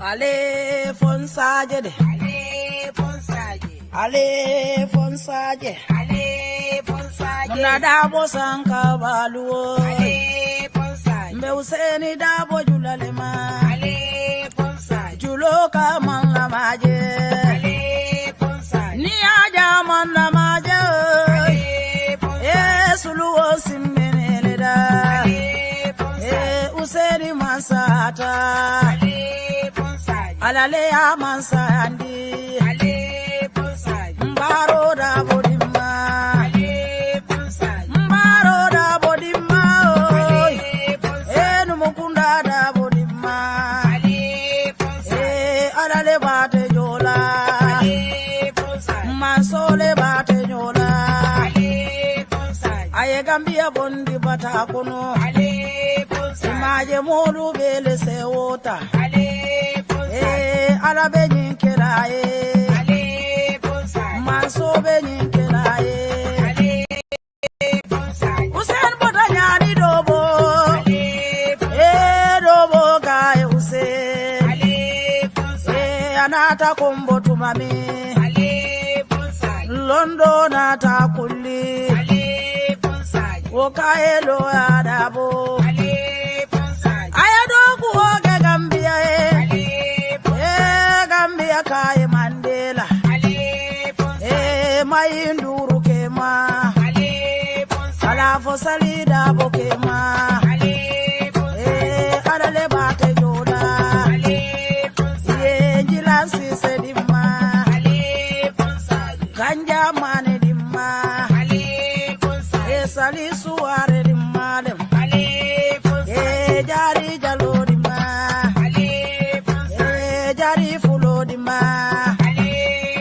Ale fonsaje de. Ale fonsaje. Ale fonsaje. Ale fonsaje. Muna dabo sanka baluo. Ale fonsaje. Mbe useni dabo julalema. Ale fonsaje. Juloka manla maje. Ale fonsaje. Ni aja manla maje. Ale fonsaje. Suluo simmeneleda. Ale fonsaje. Useni masata. Alale amansa andi ale bonsai mbaro da bodima ale bonsai mbaro da bodima ale bonsai enu mukunda da bodima ale bonsai alale bate jola ale bonsai masole bate jola ale bonsai aye gambia bondi bata kono ale bonsai maje modu bele sewota ale ala benyin kelaye ale bonsai maso benyin kelaye ale bonsai usen bodanyani dobo ale bonsai dobo gaye usen ale bonsai anata kombo tumami ale bonsai londo nata kulli ale bonsai okaye lo adabo ale bonsai ayado kuoge gambia Kai Mandela ale bonsai mayinduru kema ale bonsai ala fosalida bokema ale bonsai alale bate jola ale bonsai jilansi sedima ale bonsai ganja mane dimma ale bonsai sali suare dimma dem ale bonsai jari jalo dimma ale bonsai jari fulo dimma ale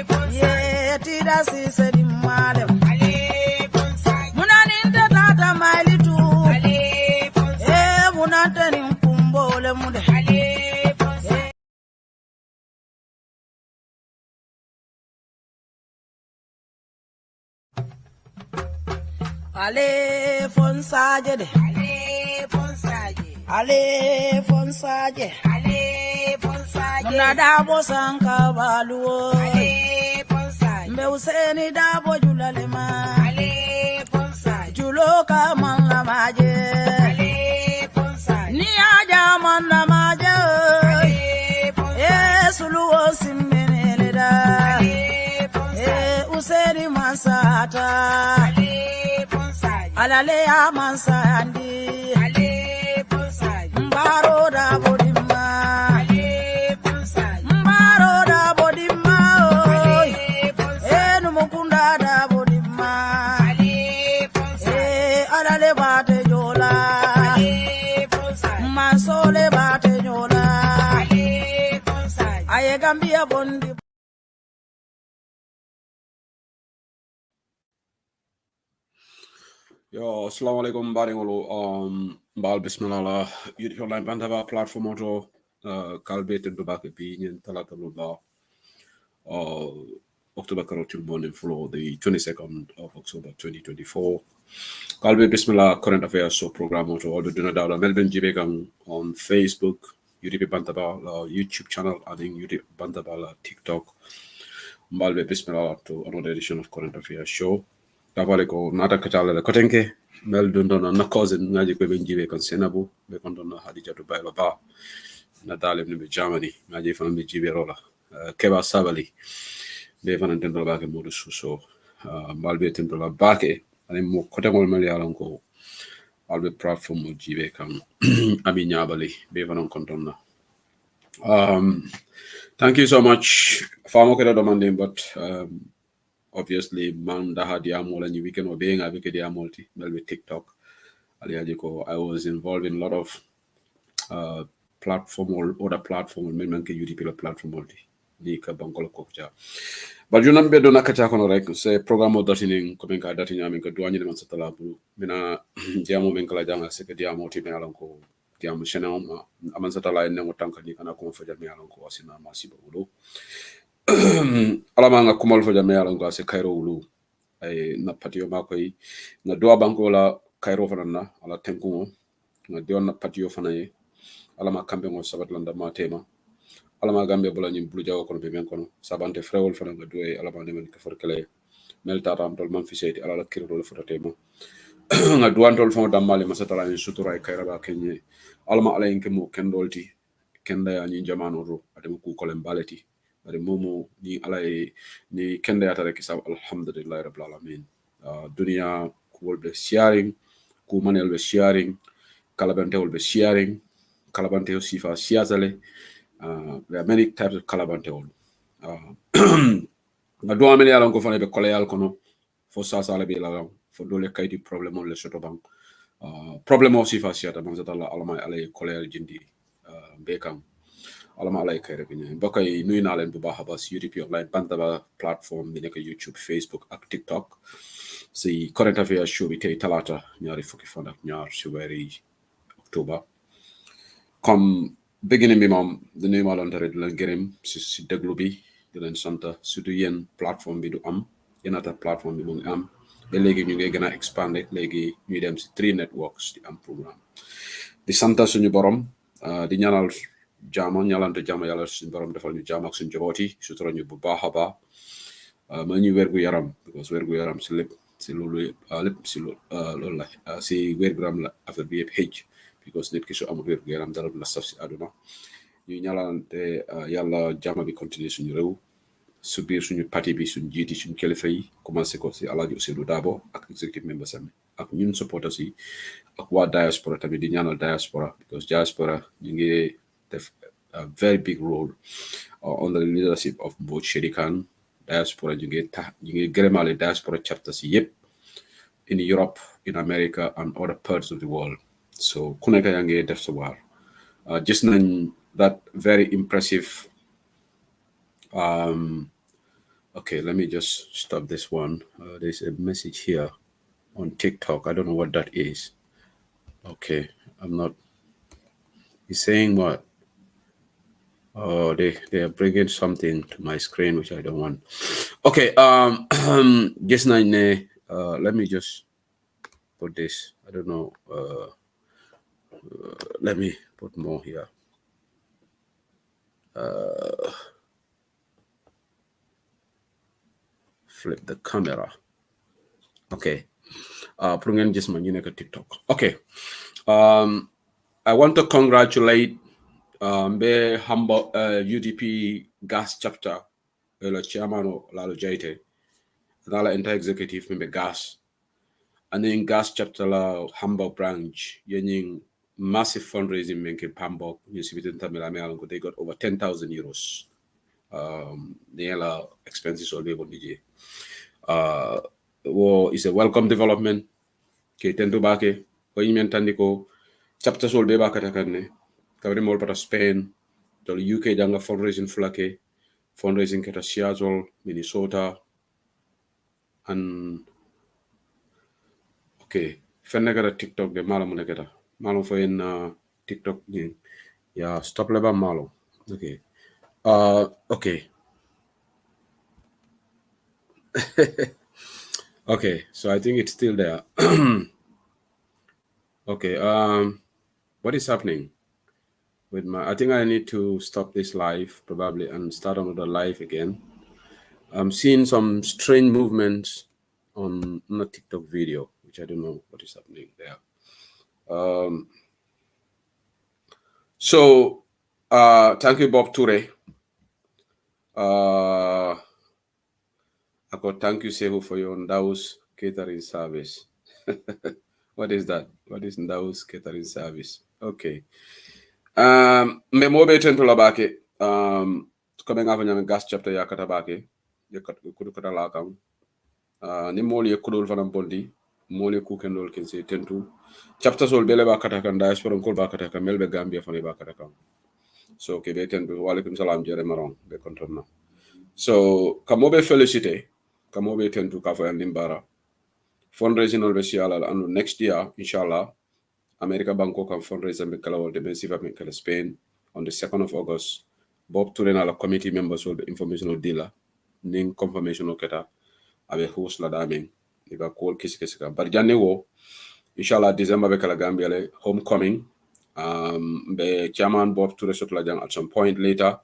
bonsai tida sise dimma dem ale bonsai munani tata mailitu ale bonsai munatani kumbole mude ale bonsai ale fonsaje de ale fonsaje ale fonsaje ale fonsaje muna dabo sanka baluo ale fonsaje mbe useni dabo julalema ale fonsaje juloka manla maje ale fonsaje ni aja manla maje ale fonsaje suluo simmeneleda ale fonsaje useni masata ale alale amansa andi ale bonsai mbaro da bodima ale bonsai mbaro da bodima ale bonsai enu mukunda da bodima ale bonsai alale bate jola ale bonsai masole bate jola ale bonsai aye gambia bondi. Yo, assalamualaikum baringolo bal bismillah yudi online bantaba platform auto kalbe tendu bake bi nyen talata lo ba October karotil morning flow the 22nd of October 2024 kalbe bismillah current affairs so program auto all the dinner dawda Melbourne Jibekang on Facebook yudi bantaba YouTube channel and yudi bantaba TikTok balbe bismillah to another edition of current affairs show Tavale ko nata kachala le kotenke mel dundona na cousin ngaji ko ben jibe kon senabu be kon donna hadija to baylo ba na dalem ni be Germany ngaji fam be jibe rola keba sabali be fanan tendo ba ke modu suso balbe tendo la bake ani mo kotengol mel yalan ko albe platform mo jibe kan abi nyabali be fanan kon donna thank you so much famo ko demanding but obviously man da had yamol and weekend or being a weekend yamolti with TikTok I was involved in a lot of platform or other platform men ke UDP platform multi ni ka bangol kokja but you nambe do nakacha kono rek se programme datinin ko ben ka datin amen ka duani man satala bu mina diamo ben kala janga se ke diamo ti ben alon ko diamo chena aman satala en ngo tanka ni kana ko fa jami alon ko asina masibo do alama nga kumal fo jame yalla ngase Cairo wulu ay na patio makoy na do banko la Cairo fanana ala tenkumo na do na patio fanaye alama kambe ngo sabat landa ma tema alama Gambia bula nyim bulu jawo kono be men kono sabante frewol fana ga duwe alama de men ka for kele mel tatam tol man fi seti ala kirdo la fotate mo nga duwantol fon dammale masatala ni sutura e kayra ba kenye alama ala yinke mo kendolti kenda ya ni jamano ro adem ku kolem baleti ade momo ni ala ni kenda ya tare kisab alhamdulillah rabbil alamin dunia ku wolbe sharing ku manel be sharing kalabante wolbe sharing kalabante o sifa siazale there are many types of kalabante wol nga do amel yalan ko fane be koleyal kono fo sala be la fo dole kayti problème le soto bang problème o sifa siata bang zatala alama alay koleyal jindi bekam alama alay kayre bi ñay bokay nuy na len bu baaxa ba ci YouTube online bantaba platform bi nek YouTube Facebook ak TikTok si current affairs show bi tay talata ñaari fukki fan ak ñaar ci wéri october comme beginning bi mom de nuy ma lon tare di len gërem ci déglu bi di len santa surtout yeen platform bi du am yenata platform bi mo ngi am ba léegi ñu ngi gën a expandé léegi ñuy dem si 3 networks di am programme di santa suñu borom di ñaanal jaama ñaalante jaama yàlla suñu borom defal ñu jaama ak suñu jabooti sutura ñu bu baax a baax ma ñu wérgu yaram because wérgu yaram si lépp si loolu lépp si loolu la si wérgu yaram la affaire bi yëpp xëj because nit ki su amul wérgu yaram dara du la saf si àdduna ñu ñaalante yàlla jaama bi continuer suñu réew su biir suñu parti bi suñu jiiti suñu kilifa yi commencé ko si Alaaji Ousseynou Dabo ak executive members am ak ñun supporters yi ak waa diaspora tamit di ñaanal diaspora because diaspora ñu ngi def a very big role under the leadership of Mbodj Shady Khan diaspora ñu ngi gërëmaale diaspora chapters yi yëpp in Europe in America and other parts of the world so ku nekk yaa ngi def sa waar gis nañ that very impressive okay, let me just stop this one. There's a message here on TikTok. I don't know what that is. Okay, I'm not. He's saying what? Oh, they are bringing something to my screen which I don't want. Okay, just let me just put this. I don't know. Let me put more here. Flip the camera. Okay. Just TikTok. Okay. I want to congratulate the humble UDP gas chapter, the chairman of Lalo Jaite, the entire executive member gas, and then gas chapter la Hamburg branch, yening massive fundraising in Hamburg, they got over 10,000 euros. The expenses all able is a welcome development. Ke tentu bake ko yimen tandiko chapter sol be bakata kanne kawre mol pata Spain to UK janga fundraising flake fundraising keta Seattle Minnesota and okay fenne kata TikTok de malo mun keta malo fo en TikTok ni ya stop leba malo okay okay okay so I think it's still there. Okay what is happening with I think I need to stop this live probably and start another live again. I'm seeing some strange movements on a TikTok video, which I don't know what is happening there. So thank you, Bob Toure. I got thank you, Sehu, for your Ndaus catering service. What is that? What is Ndaus catering service? Okay. Me mobe tento labake coming up in gas chapter yakata bake yakat kudu kata lakam ni moli yakudul fanam bondi moli ku kendol ken se tentu chapter sol bele ba kata kan diaspora kol ba kata kan melbe Gambia fane ba kata kan so ke be tentu walaikum salam jere maron be kontrolna so kamobe felicite kamobe tentu ka fa limbara fundraising ol be siala anu next year inshallah America Banco can fundraise and Kalawal the Bensiva Kala Spain on the 2nd of August. Bob Turenala committee members will be informational dealer. Ning confirmation oketa. Abe host la daming. Iba call kisikisika. But Janewo, inshallah December Bekala Gambia homecoming. Be chairman Bob Ture Sotlajang at some point later.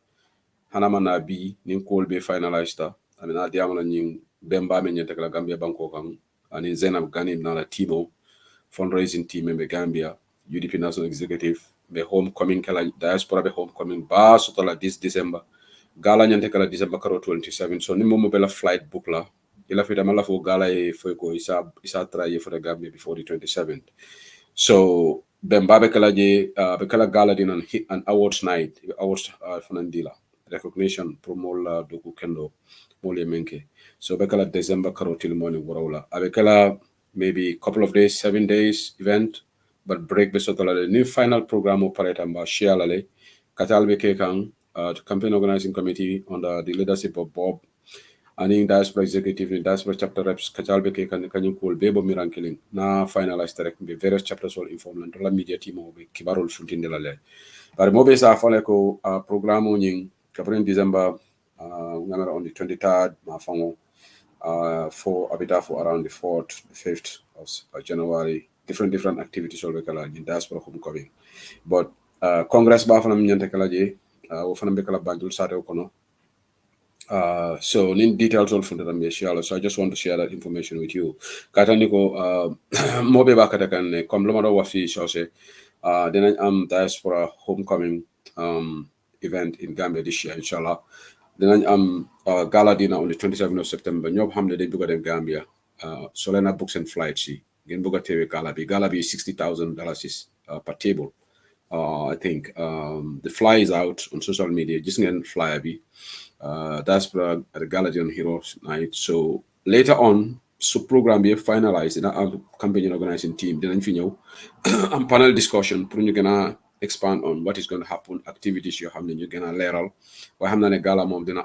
hanamana bi nin call be finalized ta amina diamala ning bemba men nyente kala Gambia banko kan ani Zainab Ghanim na la timo fundraising team in Gambia UDP National Executive be homecoming kala diaspora be homecoming ba sotala this December gala nyante kala December karo 27 so ni momo bela flight book la ila fita mala fo gala e foi ko isa try for the Gambia before the 27th so bemba be kala je be kala gala din an awards night awards fanandila recognition promola doku kendo mole menke so be kala December karo till morning warawla abe kala maybe couple of days 7 days event but break be sotola the new final program operator ba shialale katal be ke kan the campaign organizing committee under the leadership of Bob ani diaspora executive ni diaspora chapter reps katal be ke kan kanyu cool bebo mirankeling na finalized direct be various chapters all informed la media team be kibarol funtinde la le but mo be sa fale ko programme nying kapren December ngamara on the 23rd ma fango for abita for around the 4th, the 5th of January, different activities all kala in diaspora homecoming. But Congress ba fanam nyante kala je o fanam be kala banjul sate kono. So in details all from the so I just want to share that information with you. Katani ko mobe ba kata kan kom lomado wa fi shose then diaspora homecoming event in Gambia this year inshallah. Then gala dinner on the 27th of September. Nyob hamle de buga dem Gambia. Solena books and flights. Gen buga tewe galabi. Galabi is $60,000 per table. I think the fly is out on social media. Just get fly abi. That's at the gala on Heroes Night. So later on, so program be finalized in our campaign organizing team. Then and panel discussion. Put you gonna expand on what is going to happen, activities you're having, you're gonna leral. Why have a gala mom dinner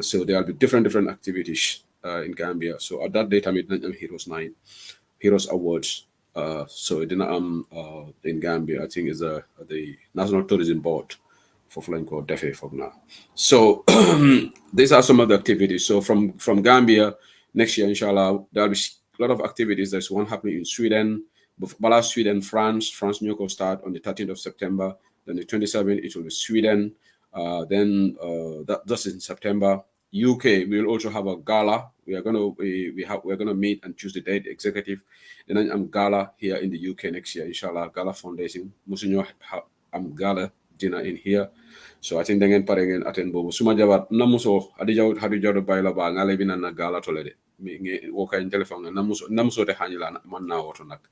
so there'll be different activities in Gambia. So at that date I made Heroes Night, Heroes Awards. So dinner in Gambia, I think is the National Tourism Board for flying called Defe for now. So these are some of the activities. So from Gambia next year, inshallah, there'll be a lot of activities. There's one happening in Sweden, Bala, Sweden, France New York will start on the 13th of September. Then the 27th, it will be Sweden. That's in September. UK, we will also have a gala. We're gonna meet and choose the date executive. Then I'm gala here in the UK next year, inshallah. Gala Foundation. Musinyo I'm gala dinner in here. So I think dengan parengen attend bobo. Suma jabat namuso hadija do bayla ba ngale bina na gala tolede. Mi nge woka in telephone namuso te hanila man na woto nak.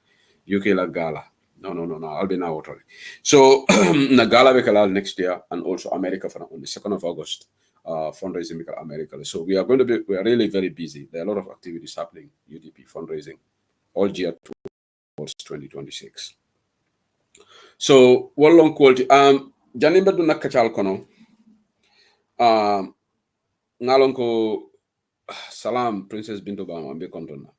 UK la gala. No. I'll be now auto. So na gala bekala next year and also America on the 2nd of August. Fundraising America. So we are really very busy. There are a lot of activities happening. UDP fundraising, all geared towards 2026. So what long quality? Janimba do nakachal kono. Ngalon ko salam Princess Bintu Bama be kontona.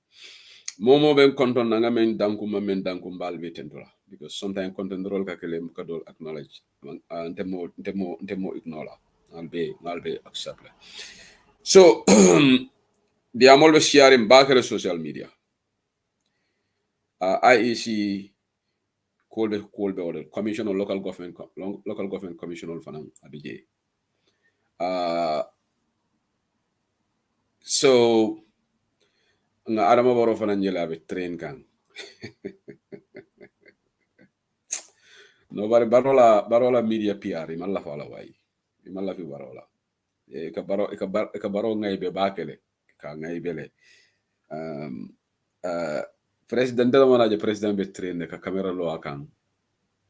Momo ben konton na ngamen dankum balbe tentola because sometimes content role ka kele mukadol acknowledge ntemo ignore ngalbe accept. So they are always sharing back on social media. IEC called order Commission on Local Government Commission on Fanang Abidje. So nga adama baro fana njela be train kan no barola media PR imalla fala way imalla fi barola ka baro ngay be bakele ka ngay bele president dala manaje president be train ka camera lo akan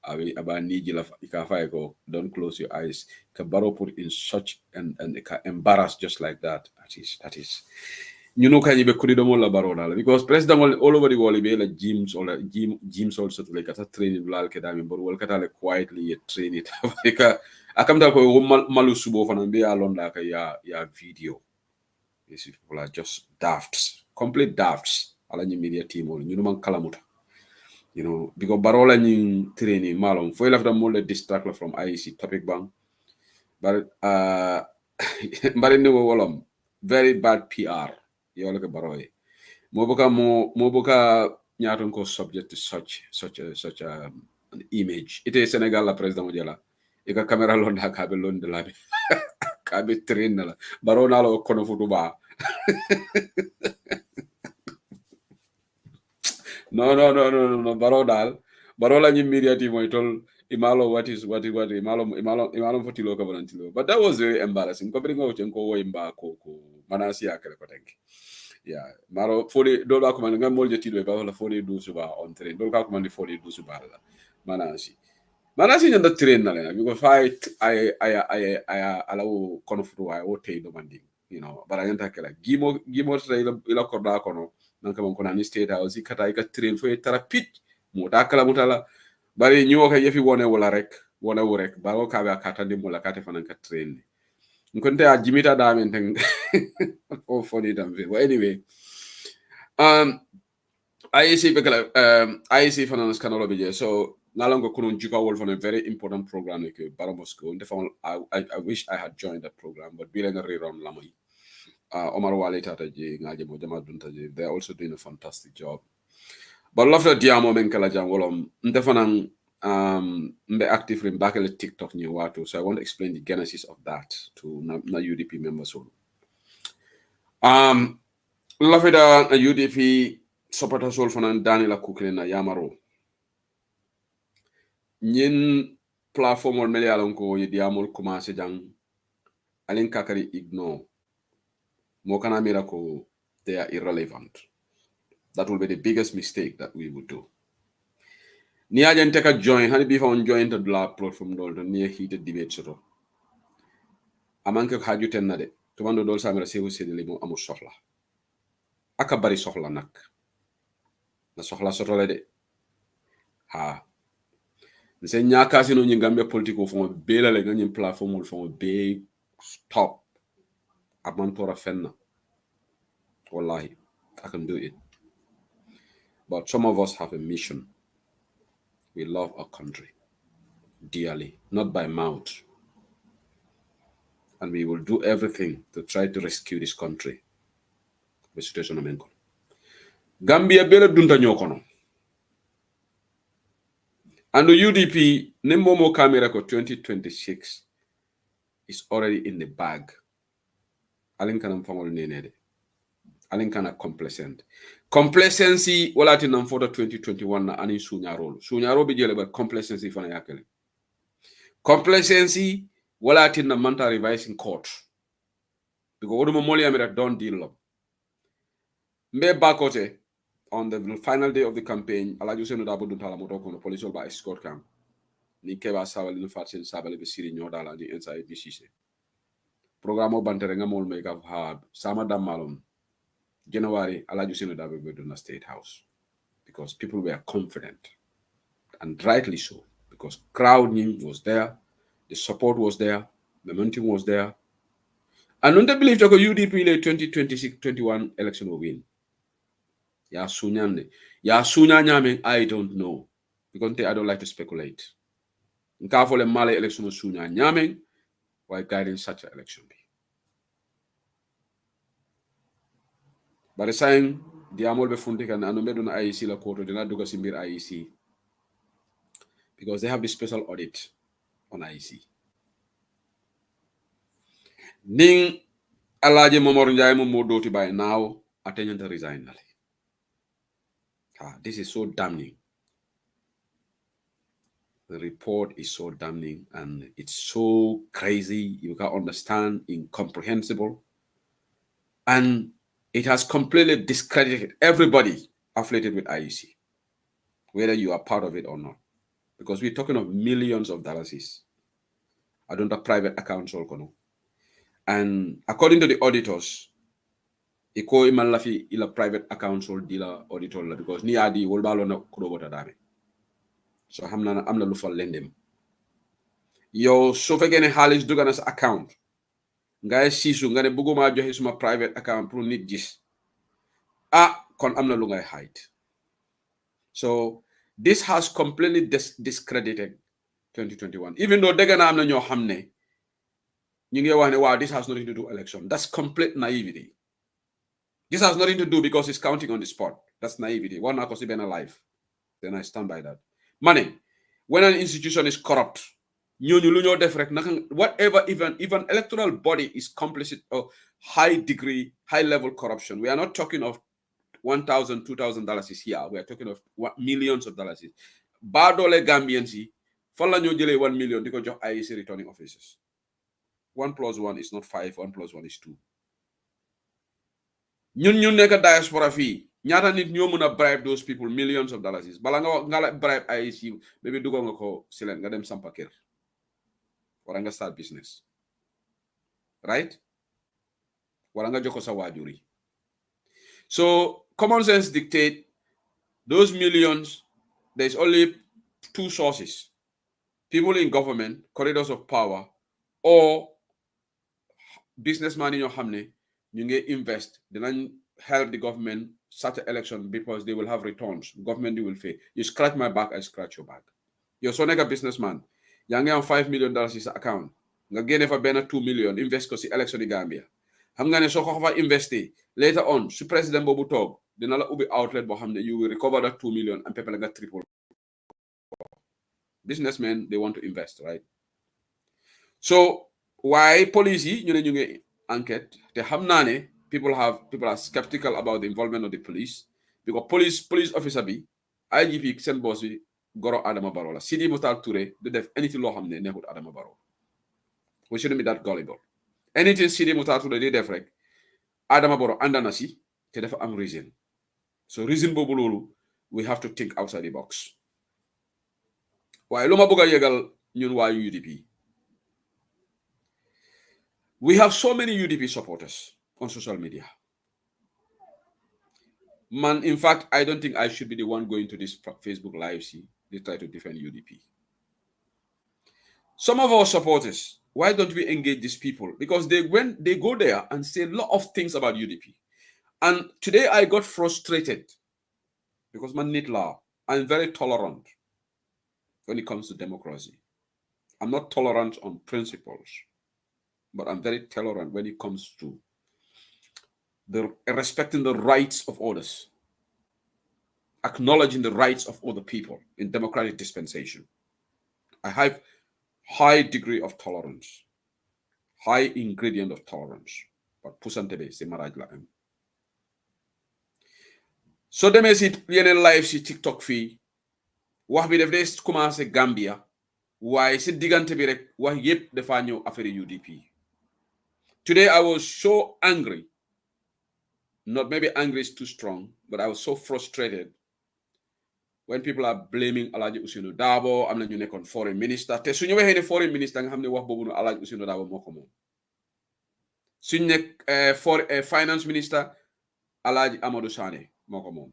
aba niji la ka fay ko don't close your eyes ka baro put in such and ka embarrass just like that is you know can you be kurido mo la baroda because president all over the world be like gyms or gyms also like a training lal ke dami but wal kata like quietly train it ka akamta ko malu subo fana be alonda ka ya video these people are just dafts complete dafts ala ni media team or you know man kalamuta you know because barola ni training malum fo lafta mo le distract from IEC topic bang but but in the wolom very bad PR yole ke baroy mo boka nyaton ko subject to such an image ite Senegal la president mo jela ika camera londa kabe londe labi kabe train la baro na lo kono futu ba no baro la ni media team moy tol imalo what imalo fotilo ka volantilo. But that was very embarrassing ko bringo chen ko wo imba ko manasi akere ko tanki. Yeah, maro foli do ba ko man ngam molje tilo ba la foli du suba on train do ka ko man di foli du suba la manasi nyanda train na le because I allow konfutu I o tay do mandi, you know, bara yanta kala gimo tay ila ko da kono nan ka man ko nani state house kata ika train fo tara pitch mo da kala mutala bari ñu ko yefi wone wala rek wona wu rek ba ko ka kata ndi mo la kata fanan ka train nkonte a jimita da men tan o foni dam fe. Well, anyway, IEC bekala IEC finance kanalo bije so nalongo kunun juka wol for a very important program like Baramosko. I wish I had joined that program, but we didn't rerun lamai. Omar Wale Tata J, Ngaje Mojama Dunta J, they're also doing a fantastic job. But love the diamo men kala jam wolom ndefanang mbe active in back at TikTok new watu. So I want to explain the genesis of that to na UDP members. Love it a UDP supporters all fanan Daniela Kukle na Yamaro. Nyin platform or mele alonko ye diamol commence jang alen kakari ignore. Mokana miracle they are irrelevant. That will be the biggest mistake that we would do. Ni ajen take a join, hani be found join to the platform dolto near heated debate soro. Amanke haju tenade. Tumando dol samira sewu sedilimo amu sohla. Aka bari sohla nak. Na sohla sotole de. Ha. Nse nyaka sino nyingambia politiko fon bela le ganyin platform fon be stop. Amantora fenna. Wallahi. I can do it. But some of us have a mission. We love our country dearly, not by mouth. And we will do everything to try to rescue this country. The situation of Menko. Gambia bela dunta nyokono. And the UDP, Nemomo Kamirako 2026 is already in the bag. Alinkanam famol nenede. Alinkana complacent. Complacency walati namfoto 2021 na ani sunyarolo. Sunyaro bijele but complacency fana yakele. Complacency walati na manta revising court. Because odumo moli amira don't deal lo. Mbe bakote on the final day of the campaign, Alaju Senu Dabo Duntala Motoko on the police by escort camp. Ni keba sabali no fatsin sabali be siri nyodala di inside di sise. Programo banterenga mol make up hard. Sama damalum. January, Alaju Senu Dabo Beduna State House. Because people were confident. And rightly so. Because crowding was there. The support was there. The momentum was there. And don't believe that UDP 2026-21 election will win. Ya sunyande. Ya sunyanyame, I don't know. Because I don't like to speculate. Nkafole male election sunyanyame, why guiding such an election be. But the saying, the amol be fundi kan anomedo na IEC la koto, de na duga simbir IEC. Because they have this special audit on IEC. Ning alaje momor njay mo modoti by now, attention to resign nale. This is so damning. The report is so damning and it's so crazy. You can't understand, incomprehensible. And it has completely discredited everybody affiliated with IEC, whether you are part of it or not. Because we're talking of millions of dollars. I don't have private accounts all. And according to the auditors, iko imalafi ila private accounts or dealer auditor la because ni adi wolbalo na kurobota dame. So amna lufal lendem. Yo so fekene halis duganas account. Ngaye sisu ngane buguma joxe suma private account pour nit gis. Kon amna lu ngay hide. So this has completely discredited 2021. Even though degana amna ño xamne ñu ngi wax ne wow, this has nothing to do with election. That's complete naivety. This has nothing to do because it's counting on the spot. That's naivety. One na ko si ben alive. Then I stand by that. Money. When an institution is corrupt, ñooñu lu ñoo def rek naka whatever even electoral body is complicit or high level corruption. We are not talking of $1,000, $2,000 here. We are talking of millions of dollars. Baadole Gambians yi fan la ñoo jëlee 1 million di ko jox IEC returning officers. 1 + 1 is not 5. 1 + 1 is 2. ñun nekk diaspora fii ñaata nit ñoo mën a bribe those people millions of dollars bala nga la bribe IEC maybe dugal nga ko si leen nga dem sampa kër wala nga start business, right? Wala nga jox ko sa waajur yi. So common sense dictate those millions. There's only 2 sources: people in government, corridors of power, or businessmen in your family. You get invest, then help the government start an election because they will have returns. Government will pay. You scratch my back, I scratch your back. You're so like a businessman. You have $5 million in his account. You gain for $2 million. Invest because the election in Gambia. I'm going to invest later on. So President Bobu Tog, the Nala Ubi outlet, you will recover that $2 million and people get triple. Businessmen, they want to invest, right? So why police you know enquête te hamnane people are skeptical about the involvement of the police because police officer bi IGP sen boss bi Goro Adama Barrow la Sidi Mutar Touré do def anything lo xamne neexut Adama Barrow. We shouldn't be that gullible. Anything Sidi Mutar Touré di def rek Adama Barrow andana si te dafa am reason. So reason bobu lolu we have to think outside the box. Waye luma bëgga yegal ñun wa UDP. We have so many UDP supporters on social media. Man, in fact, I don't think I should be the one going to this Facebook live. See, they try to defend UDP. Some of our supporters, why don't we engage these people? Because they go there and say a lot of things about UDP. And today I got frustrated because man need law. I'm very tolerant when it comes to democracy. I'm not tolerant on principles, but I'm very tolerant when it comes to respecting the rights of others, acknowledging the rights of other people in democratic dispensation. I have high degree of tolerance, high ingredient of tolerance. But pusantebe se maraj la am. So demé si yenen live si TikTok fi wax bi def des commencé Gambia waye si digante bi rek wax yépp dafa ñew affaire UDP. Today I was so angry. Not maybe angry is too strong, but I was so frustrated when people are blaming Alaji Ousainou Darboe. I'm not ñu nekkoon foreign minister. Te suñu waxee ne foreign minister nga xam ne wax boobu no Alaji Ousainou Darboe moo ko moom. Suñu nekk finance minister Alaji Amadou Sané moo ko moom.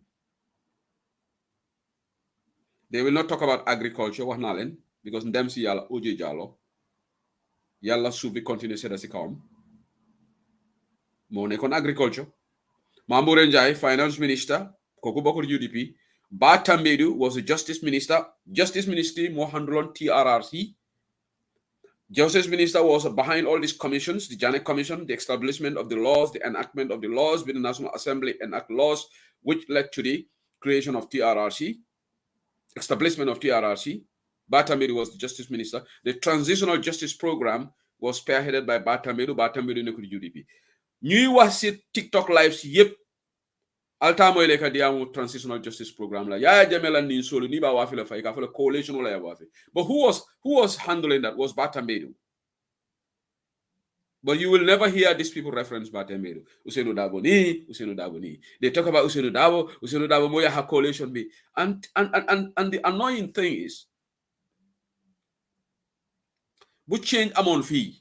They will not talk about agriculture wax naa leen because ndem si yàlla OJ Jallow yàlla suuf bi continue sedda si kawam moo nekkoon agriculture. Mamboure Njie, finance minister, kooku bokkul UDP. Ba Tambadou was the justice minister. Justice ministry more handle on TRRC. Justice minister was behind all these commissions, the Janet Commission, the establishment of the laws, the enactment of the laws with the National Assembly enact laws, which led to the creation of TRRC, establishment of TRRC. Ba Tambadou was the justice minister. The transitional justice program was spearheaded by Ba Tambadou. Ba Tambadou nekkul UDP. Ñuy wax ci TikTok live ci yépp alta moy leka diamu transitional justice program la Yaya Jammeh la ni solo ni ba wafi la fay ka fa la coalition la ya wafi. But who was handling that was Ba Tambadou. But you will never hear these people reference Ba Tambadou. Ousainou Darboe ni. They talk about Ousainou Darboe moya ha coalition be. And the annoying thing is bu change amon fi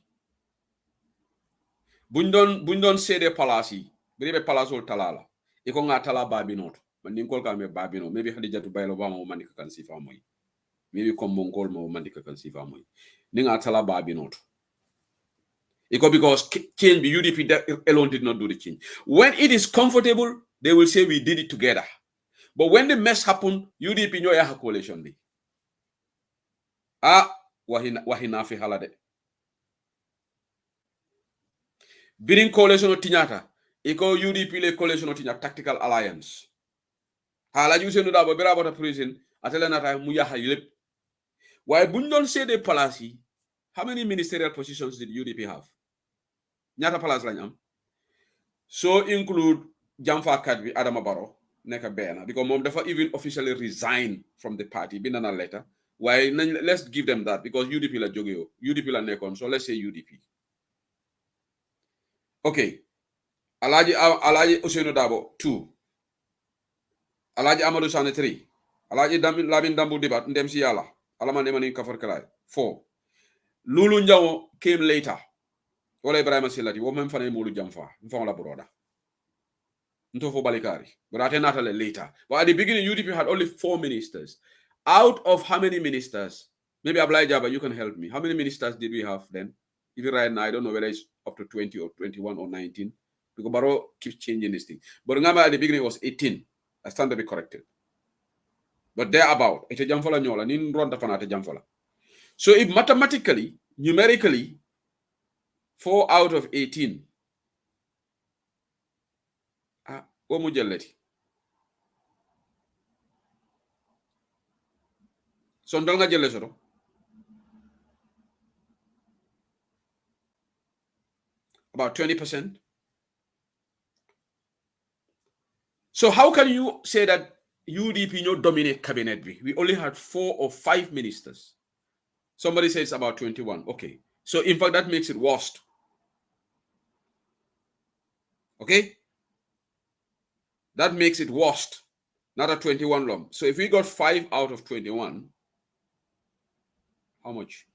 buñ doon sédé palace yi béré palace ol talala iko nga tala babinoto man ni kol ka me babino maybe Hadijatu Baylo ba mo mandika kan sifa moy maybe comme mon kol mo mandika kan sifa moy ni nga tala babinoto iko because change the UDP alone did not do the change. When it is comfortable they will say we did it together, but when the mess happen UDP ñoy ha coalition bi wahina fi halade birin coalition tiñata iko UDP le coalition tiñata tactical alliance hala Ousainou Darboe bera bota prison atele nata mu yaha yelep waye buñ doon sédé place yi how many ministerial positions did UDP have? Ñaata place lañ am? So include Jamfa Kadbi Adama Barrow neka benn because mom dafa even officially resign from the party bind na letter. Why let's give them that because UDP la jóge UDP la nekkoon, so let's say UDP. Okay. Alaji Ousainou Dabo 2. Alaji Amadou Sane 3. Alaji Labin Dambu Dibat ndem si yalla. Alama nemani kafar kalay 4. Lulu Njawo came later. Wala Ibrahima Silati wo même fane molu Jamfa mfon la broda. Ntofo Balikari. But I natale later. But at the beginning UDP had only 4 ministers. Out of how many ministers? Maybe Ablai Jaba, you can help me. How many ministers did we have then? Even right now, I don't know whether it's up to 20 or 21 or 19. Because Barrow keeps changing this thing. But remember at the beginning it was 18. I stand to be corrected. But thereabout, it's a jamfola nyola, nin ronda fanata jamfola. So if mathematically, numerically, 4 out of 18, what would you let? So ndanga jelle soto. About 20%. So how can you say that UDP no dominate cabinet? We only had 4 or 5 ministers. Somebody says about 21. Okay. So in fact, that makes it worst. Okay? That makes it worst. Not a 21 long. So if we got 5 out of 21, how much?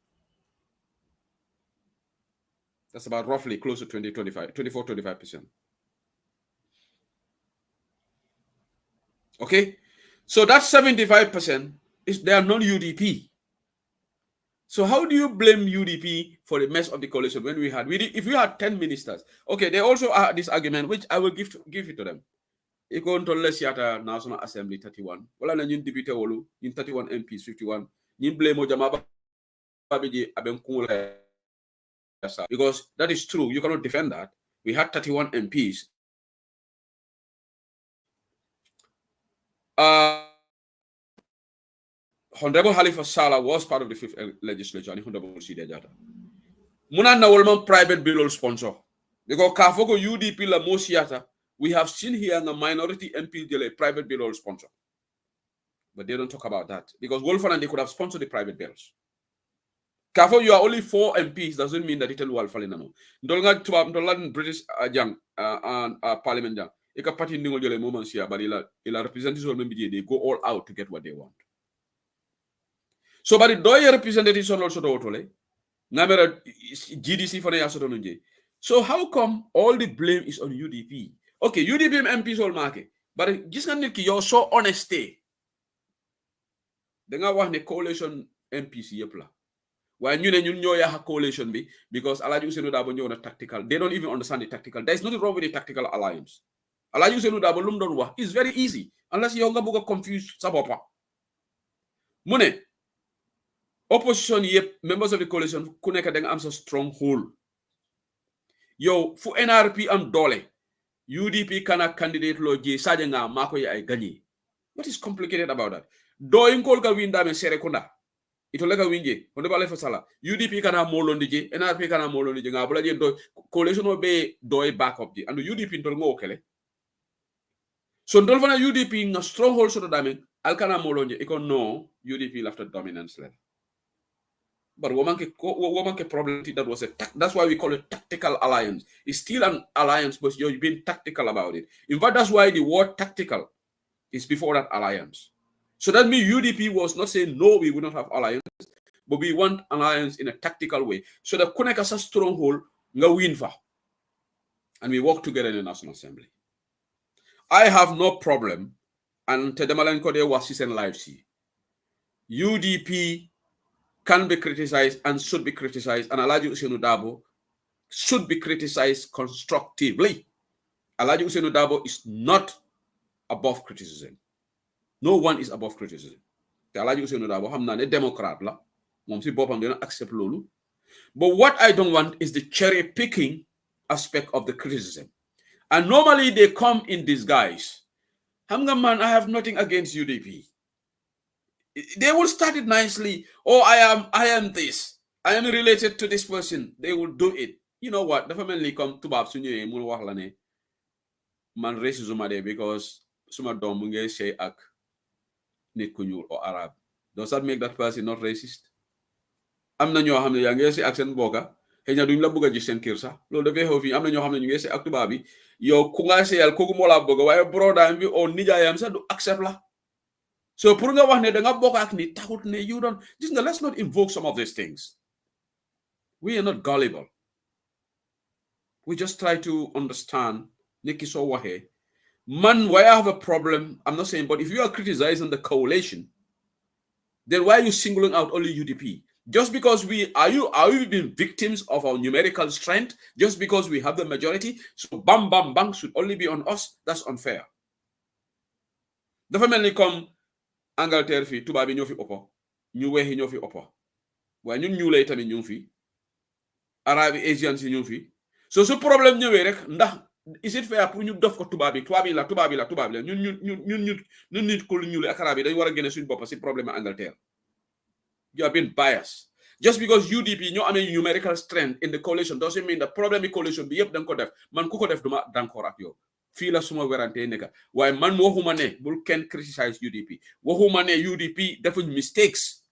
That's about roughly close to 24-25%. Okay? So that 75% is they are non-UDP. So how do you blame UDP for the mess of the coalition when if we had 10 ministers? Okay, they also had this argument, which I will give it to them. If you go to the National Assembly 31, wala na ñun député wolu, ñun 31 MPs 51, ñun blame mo jama babiji aben kungula. Because that is true. You cannot defend that. We had 31 MPs. Honorable Halifa Sallah was part of the 5th legislature, and Honorable Sidi Jata. Muna na wolman private bill sponsor. Because Kafoko UDP la mosiata, we have seen here a minority MP deal a private bill sponsor. But they don't talk about that. Because Wolfan and they could have sponsored the private bills. Kafo, you are only 4 MPs, doesn't mean that it will fall in no. Ndolga to British Parliament jang. Eka party ningo jole moments here, but ila representatives will maybe they go all out to get what they want. So, but the doye representatives on also do Namera GDC for the. So how come all the blame is on UDP? Okay, UDP MPs all market, but just you're so honest. Then I want the coalition MPs yepla. Why you have coalition be because Alaji Ousainou Dabo on a tactical. They don't even understand the tactical. There's nothing wrong with the tactical alliance. Alaji Ousainou Dabo lum don wax. It's very easy unless you are confused sabopa. Mune opposition members of the coalition ku nekk da nga am sa stronghold. Yo fu NRP am dole. UDP kana candidate lo je saja nga mako ya ay gagné. What is complicated about that? Do inkol ka winda me sere kunda. Ito lega winje onde bale fa sala UDP kana molondi je NRP kana molondi je nga bula je do coalition o be do backup je and UDP ndol ngo kele. So ndol fana UDP nga stronghold so dame al kana molondi e ko no UDP left a dominance level. But woman problem that was that's why we call it tactical alliance. It's still an alliance, but you're being tactical about it. In fact, that's why the word tactical is before that alliance. So that means UDP was not saying no, we will not have alliance, but we want alliance in a tactical way. So the Kunekasa stronghold nga win for. And we work together in the National Assembly. I have no problem, and Tedemalan Kode was and live see. UDP can be criticized and should be criticized, and Alaji Ousainou Dabo should be criticized constructively. Alaji Ousainou Dabo is not above criticism. No one is above criticism. Alaji Ousainou Dabo hamna ne Democrat la, mom si bopam dina accept lolu. But what I don't want is the cherry picking aspect of the criticism. And normally they come in disguise. Hamga man, I have nothing against UDP. They will start it nicely. Oh, I am this. I am related to this person. They will do it. You know what? The family come to Bab Sunye mul wax la ne man racism ade because suma dom mu ngay sey ak nit ku ñuul or Arab. Does that make that person not racist? Am na ñoo xam ne yaa ngi si ak seen bokka xëy na duñ la bëgg a gis seen kër sax loolu dafay xew fii am na ñoo xam ne ñu ngi si ak tubaab bi yow ku nga seyal kooku moo laa bëgg waaye brodaam bi o nijaayam sax du accept la so pour nga wax ne da nga bokk ak ni taxut ne you don't gis nga let's not invoke some of these things. We are not gullible. We just try to understand Nikki so wahe. Man, why I have a problem, I'm not saying, but if you are criticizing the coalition, then why are you singling out only UDP? Just because are we being victims of our numerical strength? Just because we have the majority? So bam bam bang should only be on us? That's unfair. The family come Angleterre fi tuba bi ñoo fi oppo ñu weexi ñoo fi oppo waaye ñun ñu lay tamit ñu fi Arabi Asian si ñu fi so su problème ñëwee rek ndax is it fair pour ñu dof ko tuba bi la ñun nit ko ñu ak Arabi dañ war a génne suñu bopp si problème Angleterre. You have been biased. Just because UDP ñoo amee numerical strength in the coalition doesn't mean the problem coalition bi yëpp da nga ko def man ku ko def duma d'accord ak yow fii la suma werante nekk waaye man waxuma ne bul kenn criticize UDP waxuma ne UDP defuñ mistakes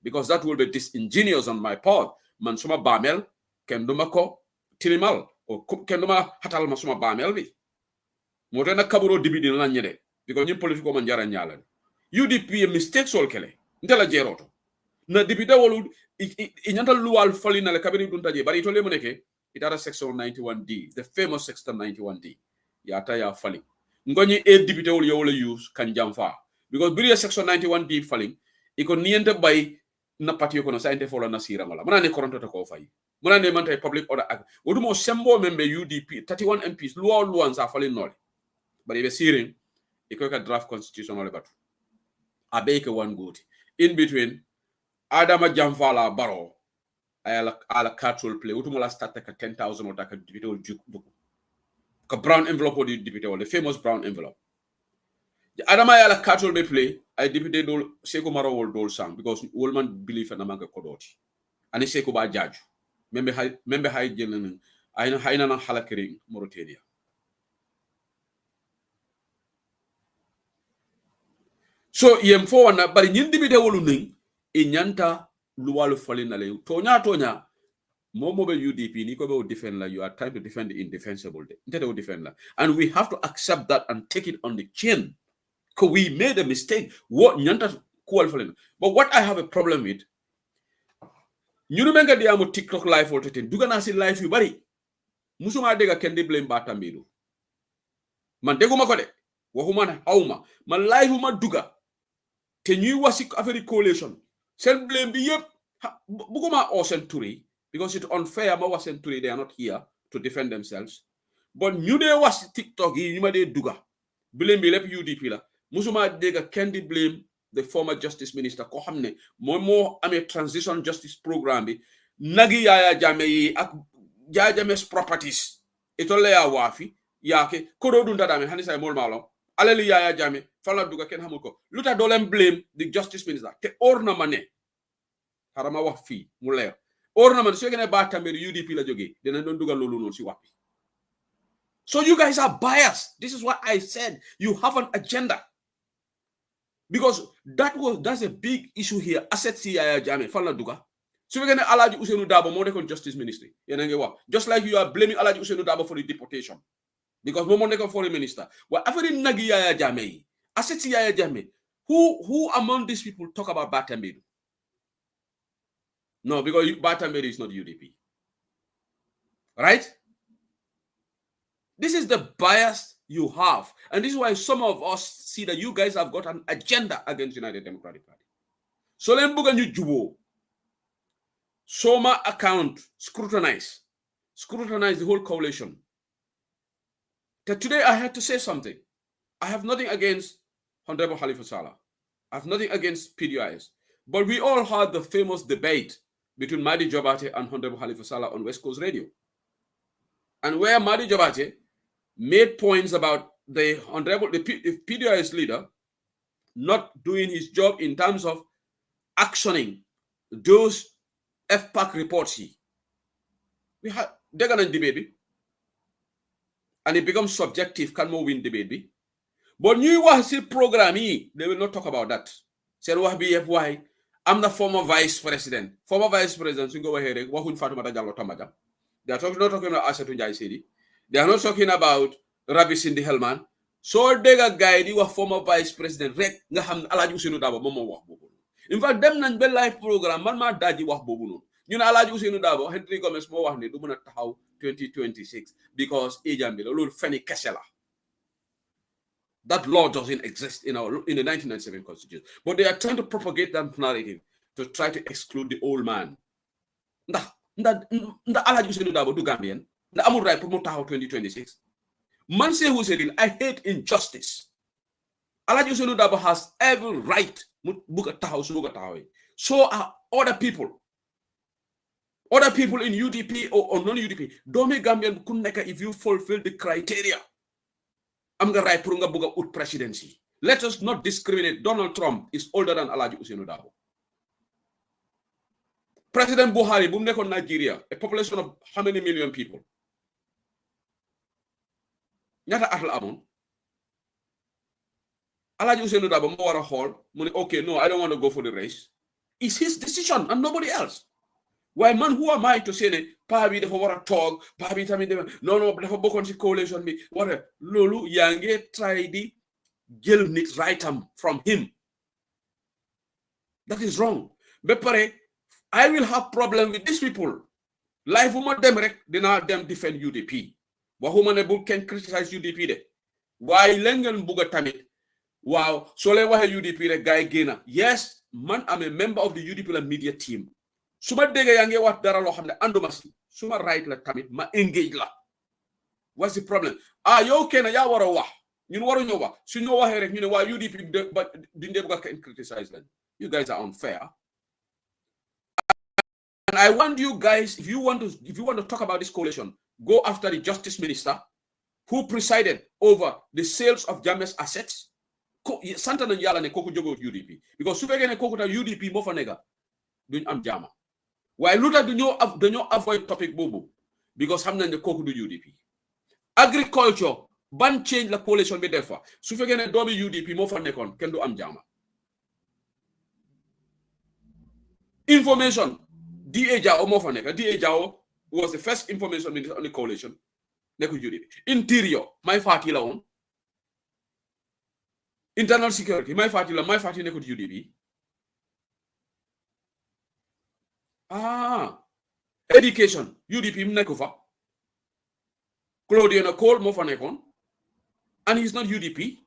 because that will be disingenuous on my part man suma baamel kenn duma ko tilimal o kenn duma xatal ma suma baamel bi moo tax nag kaburo dibi dina la ñede because ñun politiko man jara ñaala UDP mistake sol kele ntela jeroto na député wolu inyanta luwal fali na le kabiri duntaje bari to le moneke itara section 91D the famous section 91D yata ya fali ngoni e député wolu yowla use kan jamfa because biri section 91D fali iko niente bay na patio kono sa inte fola na sira mala mona ne koronto ko fay mona ne mantay public order act wodumo sembo membe UDP 31 MPs luwan sa fali nole bari be sirin iko ka draft constitutional batu abeke one good in between Adama Jamfala Baro ala control play utumala start ka 10,000 or taka député wol juk ka brown envelope di député wol the famous brown envelope Adama ala control be play ay député dol Seko Maro wol dol sang because wolman believe na manga kodoti ani Seko ba jaju membe hay jenen ayna na halakering Mauritania so yem fo wana bari ñin député wolu ning e ñanta luwalu falina le tonya momo be UDP ni ko be defend la you are trying to defend the indefensible de defend la and we have to accept that and take it on the chin because we made a mistake what ñanta kuwal falina but what I have a problem with ñu menga di amu TikTok live or ten dugana si live yu bari musuma dega ken di blame Batambidu man deguma ko de waxuma na awma man live ma duga te ñuy wasi affaire coalition sen blame bi yep buguma o sen Touré because it's unfair ma was sen Touré they are not here to defend themselves but ñu de was TikTok yi ñu ma de duga blame bi lepp UDP la musuma dega ken di blame the former justice minister ko xamne mo amé transition justice programme bi nagi Yaya Jammeh yi ak Yaya Jammeh's properties itolle ya wafi yaake ko do dunda dame hani say mol malo alali Yaya Jammeh fala duga ken xamul ko luta do len blame the justice minister te orna mané harama wax fi mu leer orna man so gene Batambidu UDP la joge dina don dugal lolu non si wax so you guys are biased. This is what I said. You have an agenda because that's a big issue here. Assets Yaya Jammeh fala duga so gene Alaji Ousainou Darboe mo nekon justice ministry yena nge wax just like you are blaming Alaji Ousainou Darboe for the deportation because mo nekon foreign minister wa affaire nagi Yaya Jammeh assets Yaya Jammeh who among these people talk about Batambidu? No, because Batambidu is not UDP. Right? This is the bias you have. And this is why some of us see that you guys have got an agenda against United Democratic Party. So let me you jubo. Soma account scrutinize the whole coalition. Today I had to say something. I have nothing against Honorable Halifa Sallah. I have nothing against PDIS. But we all had the famous debate between Mahdi Jobate and Honorable Halifa Sallah on West Coast Radio. And where Mahdi Jobate made points about the PDIS leader not doing his job in terms of actioning those FPAC reports yi we had dégg nañ debate bi and it becomes subjective can moo win debate bi but ñuy wax si programme yi they will not talk about that seen wax bi yëpp waaye am na former vice president suñ ko waxee rek waxuñ Fatoumata Jallow Tambajang they are not talking about Asatou Njie Seydi they are not talking about Rabi Sindi Helman soo dégg gaay di wax former vice president rek nga xam ne Alaaji Ousainou Darboe moom moo wax boobu in fact dem nañ ba live programme man maa daaji wax boobu noonu ñu ne Alaaji Ousainou Darboe Henry Gomez moo wax ne du mën a taxaw 2026 because age bi la loolu feni kese la. That law doesn't exist in the 1997 constitution. But they are trying to propagate that narrative to try to exclude the old man. Ndax Alaaji Ousainou Darboe du Gambian ndax amul right pour mu taxaw 2026. Man say Ousainou, I hate injustice. Alaaji Ousainou Darboe has every right mu bugg a taxaw su bugg a taxawee. So are other people. Other people in UDP or non-UDP. Doomi Gambian ku nekk if you fulfill the criteria. I'm going to write for a book presidency. Let us not discriminate. Donald Trump is older than Alaaji Ousainou Darboe. President Buhari, Bumneko Nigeria, a population of how many million people? Nyata atal amon. Alaaji Ousainou Darboe mo wara hall. Okay, no, I don't want to go for the race. It's his decision and nobody else. Why man, who am I to say that Pabi dafa wara talk, Pabi tamit no dafa bokon ci coalition bi wara lolu yange try di jël nit rightam from him. That is wrong. But I will have problem with these people. Life woman dem rek dina dem defend UDP. Waxuma ne bu ken criticize UDP de. Why lengen buga tamit. Wow, so le waxe UDP rek gaay gena. Yes, man I'm a member of the UDP media team. Suma dege yange wat dara lo xamne anduma si suma right la tamit ma engage la. What's the problem? Yow kena ya wara wax ñun waru ñu wax suñu waxe rek ñu ne wa UDP but dinde bu ka criticize them. You guys are unfair. And I want you guys, if you want to talk about this coalition, go after the justice minister who presided over the sales of Jammeh's assets. Santa na yalla ne koku jogo UDP because su fekkee ne koku ta UDP mo fa nega duñ am jama. Why luta dañoo avoid topic bobu because xam nañ ne koku du UDP. Agriculture ban change la coalition bi def fa su fekkee ne doomi UDP mo fa nekkon ken du am jama. Information DA Jao mo fa nekk. DA Jao was the first information minister on the coalition. Nekku UDP. Interior my party la woon. Internal security my party nekku UDP. Education UDP mu nekku fa. Claudiana Cole mo fa nekkon. And he's not UDP.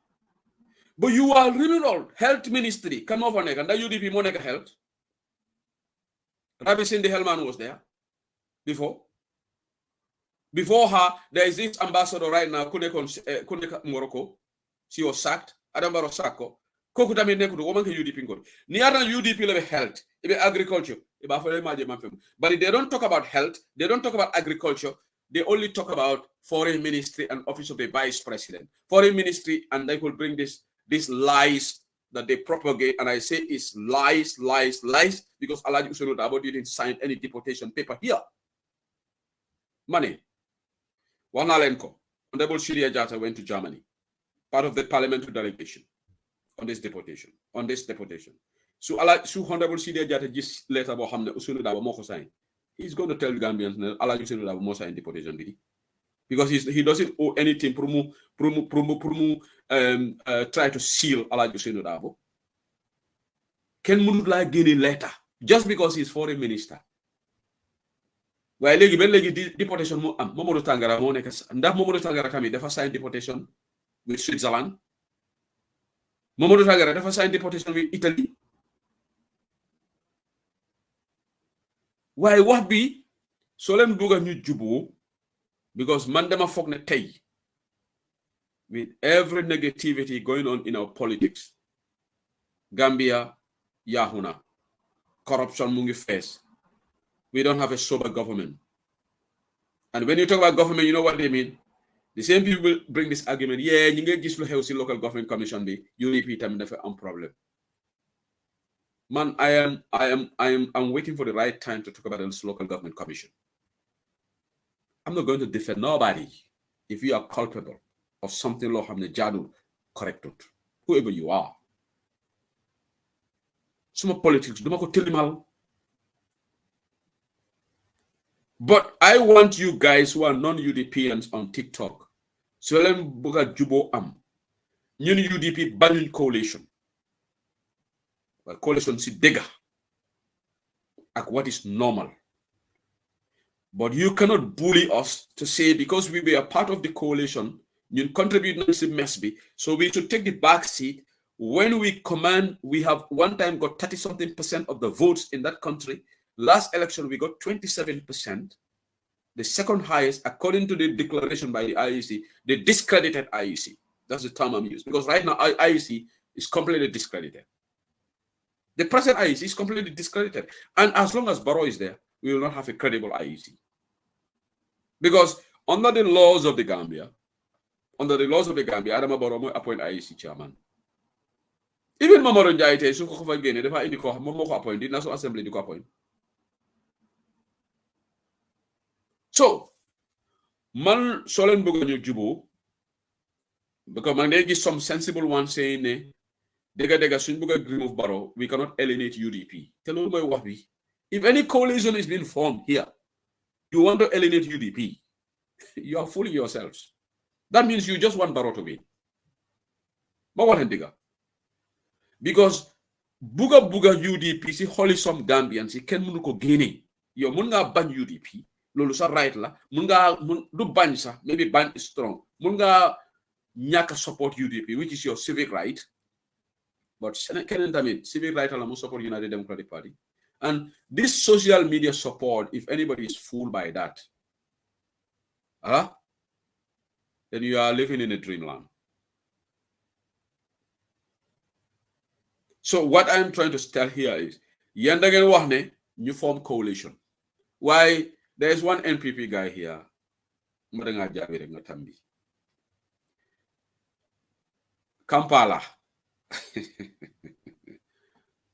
But you are criminal. Health ministry kan mo fa nekk ndax UDP mo nekk health. Rabi Sindi Helman was there before her. There is this ambassador right now, Kuneka Morocco. She was sacked. Adam Barrow Sako. Koku tamit nekudu woman ke UDP ngod. Ni ata UDP lebe health, ibe agriculture, iba fele maje mafem. But they don't talk about health, they don't talk about agriculture. They only talk about foreign ministry and office of the vice president. Foreign ministry, and they will bring these lies that they propagate, and I say it's lies, because Alaaji Ousainou Darboe didn't sign any deportation paper here. Money. Wanalenko, Honorable Shiria Jatta went to Germany, part of the parliamentary delegation on this deportation. So Honorable Shiria Jatta just later about Hamne Ousainou Darboe moko sign. He's going to tell Gambians that Alaaji Ousainou Darboe must sign deportation bill. Because he doesn't owe anything try to seal Alaaji Ousainou Darboe. Ken munut la gene letter just because he's foreign minister. Why legi deportation mo am Momodou Tangara mo nek ndax Momodou Tangara tamit dafa sign deportation with Switzerland. Momodou Tangara dafa sign deportation with Italy. Why what be so len buga ñu jubo because man dama fokk ne tay with every negativity going on in our politics, Gambia, Yahuna, corruption mungi face. We don't have a sober government. And when you talk about government, you know what they mean? The same people will bring this argument. Yeah, you get just local government commission be UDP tam dafa am problem. Man, I'm waiting for the right time to talk about this local government commission. I'm not going to defend nobody. If you are culpable of something law hamne jadu, correct it. Whoever you are. Some politics, do ko tilimal. But I want you guys who are non-UDPians on TikTok. So let me buga jubo am. Ñun UDP bañuñ coalition. But coalition si dega. Ak what is normal. But you cannot bully us to say because we were a part of the coalition, you contribute to mess be. So we should take the back seat. When we command, we have one time got 30-something% of the votes in that country. Last election, we got 27%. The second highest, according to the declaration by the IEC, they discredited IEC. That's the term I'm using. Because right now, IEC is completely discredited. The present IEC is completely discredited. And as long as Barrow is there, we will not have a credible IEC. Because under the laws of the Gambia, Adama Barrow will appoint IEC chairman. Even Mamadou Ndiaye, so ko fa gene dafa indi ko mom moko appoint, the National Assembly di ko appoint. So, man solen bëgg ñu jubo because man day gis some sensible one saying ne dega suñ bëgg remove Barrow, we cannot alienate UDP. Te loolu moy wax bi. If any coalition is being formed here, you want to alienate UDP, you are fooling yourselves. That means you just want Barrow to win. But what diga? Because buga UDP si holy some Gambians si ken mënu ko génné. Yo mën nga bañ UDP, lolu sa right la. Mën nga du bañ sa, maybe bañ is strong. Mën nga ñaka support UDP, which is your civic right. But kenen tamit civic right la mo support United Democratic Party. And this social media support, if anybody is fooled by that, then you are living in a dreamland. So what I'm trying to tell here is, Yandagen Wahne, you form coalition. Why? There's one NPP guy here. Kampala.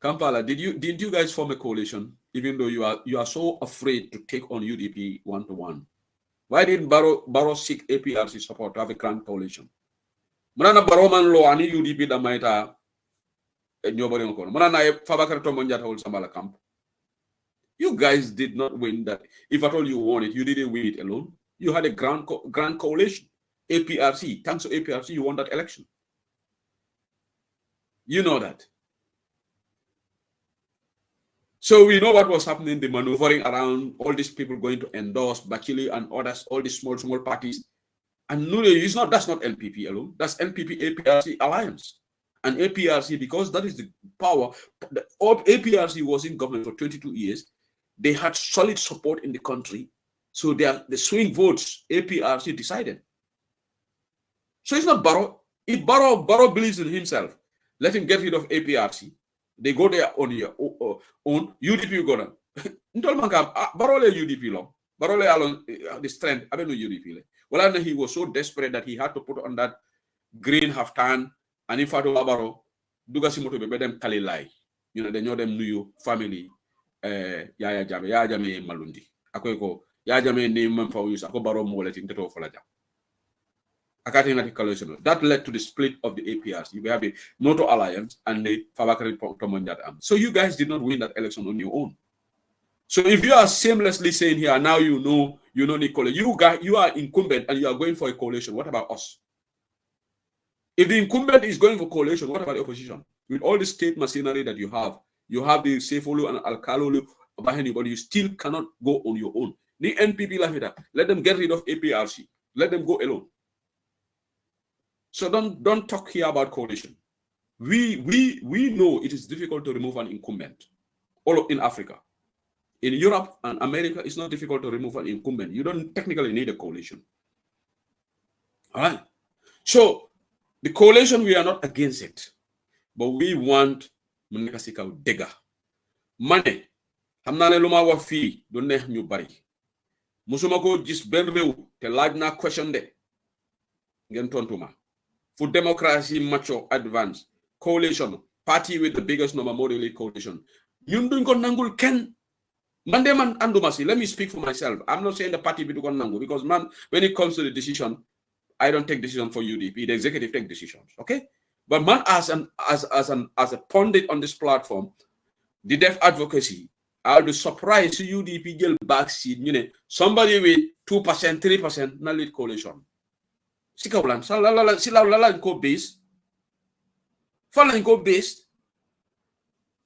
Kampala, didn't you guys form a coalition, even though you are so afraid to take on UDP 1-to-1? Why didn't Barrow seek APRC support to have a grand coalition? Manana Barrow man lo ani UDP da maita nobody on kono. Manana Fabakar Tomonjata hold Sambala camp. You guys did not win that. If at all you won it, you didn't win it alone. You had a grand coalition. APRC, thanks to APRC, you won that election. You know that. So we know what was happening, the maneuvering around, all these people going to endorse Bakili and others, all these small parties. And that's not LPP alone. That's NPP APRC alliance. And APRC, because that is the power, APRC was in government for 22 years. They had solid support in the country. So the swing votes, APRC decided. So it's not Barrow. If Barrow believes in himself, let him get rid of APRC. They go there on your own. UDP go down. Barrow le UDP long. Barrow le along the strength. I don't know UDP. Well, he was so desperate that he had to put on that green halftan. And if I do Barrow, duga si moto be dem kali lai. You know, they know them new family. Yaya Jame Malundi. Ako ko Yaya Jame name for use. Ako Barrow mo letting to for la jam. That led to the split of the APRC. You have a Noto Alliance and the Fabakari Tomonjat Am. So you guys did not win that election on your own. So if you are shamelessly saying here, now you know Nicola, you are incumbent and you are going for a coalition. What about us? If the incumbent is going for coalition, what about the opposition? With all the state machinery that you have the Sefolu and Alkalolu behind you, but you still cannot go on your own. The NPP let them get rid of APRC. Let them go alone. So don't talk here about coalition. We know it is difficult to remove an incumbent. All in Africa. In Europe and America, it's not difficult to remove an incumbent. You don't technically need a coalition. All right. So the coalition, we are not against it. But we want Munekasika Dega. Money. Hamnane luma wa fi do neex ñu bari. Musuma ko gis ben rew te laaj na question de. Ngeen tontuma. For democracy mature advance coalition party with the biggest number more elite coalition. Ñun duñ ko nangul ken. Man de man anduma si. Let me speak for myself. I'm not saying the party bi du ko nangu because man, when it comes to the decision, I don't take decision for UDP. The executive take decisions. Okay? But man, as a pundit on this platform, the deaf advocacy, I'll be surprised if UDP get backseat. You know, somebody with 2%, 3% na lead coalition. Sika ulan, sila lalan ko base. Falan ko base.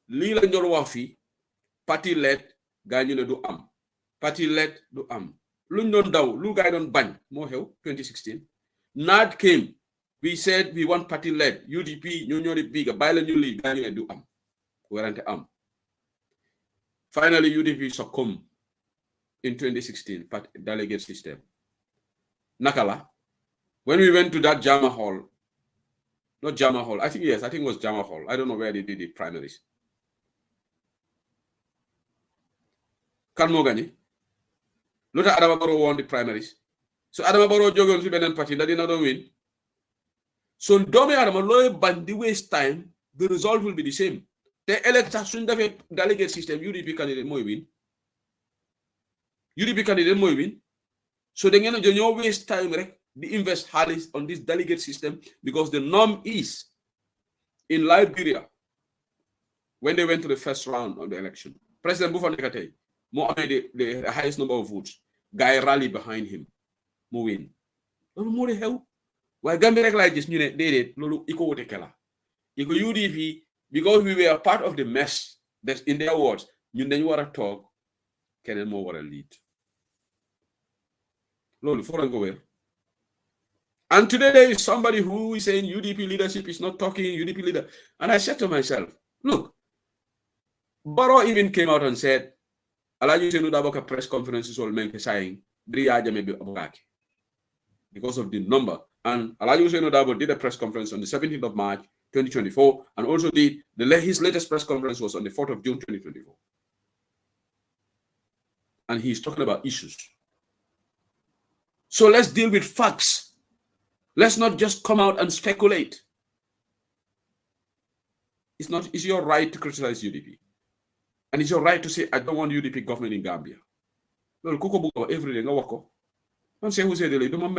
Li la ñor wax fi parti led gañu ne du am. Parti led du am. Luñ doon daw, lu gaay doon bañ mo xew 2016. NAD came. We said we want party led. UDP ñu ñori biga bay la ñu li gañu ne du am. Werante am. Finally, UDP succumbed in 2016, delegate system. Nakala, when we went to that Jama Hall, not Jama Hall, I think it was Jama Hall. I don't know where they did the primaries. Kan Mogani, Luta Adama Barrow won the primaries. So Adama Barrow jogged on to Benin party, that did not win. So Dome Adama Loy Bandi waste time, the result will be the same. The electors soon have delegate system, UDP candidate more win. UDP candidate more win. So they're going to waste time, right? The invest hard on this delegate system because the norm is in Liberia when they went to the first round of the election. President Buffa Nekate, more the highest number of votes. Guy rally behind him. More win. More the hell. Why Gambia like this? They did. Lulu iko wote kela. Iko UDP. Because we were part of the mess, that's in their words, you then want to talk, can more want to lead. Lord, before I go here. And today there is somebody who is saying UDP leadership is not talking, UDP leader. And I said to myself, look, Barrow even came out and said, Alaju Senu Daboka press conferences all men saying, because of the number. And Alaju Senu Dabo did a press conference on the 17th of March, 2024, and also his latest press conference was on the 4th of June 2024. And he's talking about issues. So let's deal with facts. Let's not just come out and speculate. It's your right to criticize UDP. And it's your right to say, I don't want UDP government in Gambia. Well, every day, don't say who said it. I'm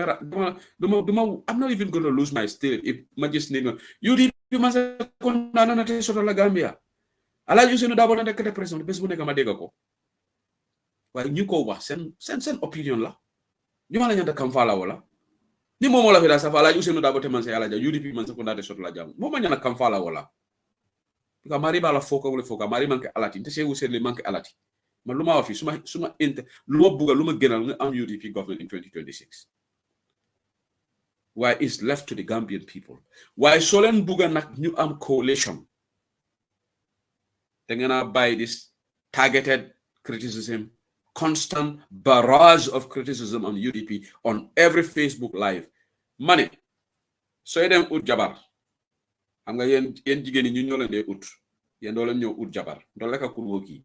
not even going to lose my state if my just name UDP must na teso la Gambia. Ala you senu dabo na de president bes bu nek ma dega ko. Way ñu ko wax sen opinion la. Ñu ma la ñanta kam fala wala. Ni momo la fi da sa fala you senu dabo te man say ala ja UDP man sa ko na teso la jam. Mo ma ñana kam fala wala. Ka mari bala foko wala foka mari manke alati te se wu le manke alati. Man luma wa fi suma inte luma buga luma gënal nga am UDP government in 2026. Why it's left to the Gambian people. Why Solen Buga nak new arm coalition? They're gonna buy this targeted criticism, constant barrage of criticism on UDP on every Facebook live. Money. So them ut jabar. I'm gonna yen jigeni ñu ñolen de ut. Yen do len ñew ut jabar. Do la ka kurwoki.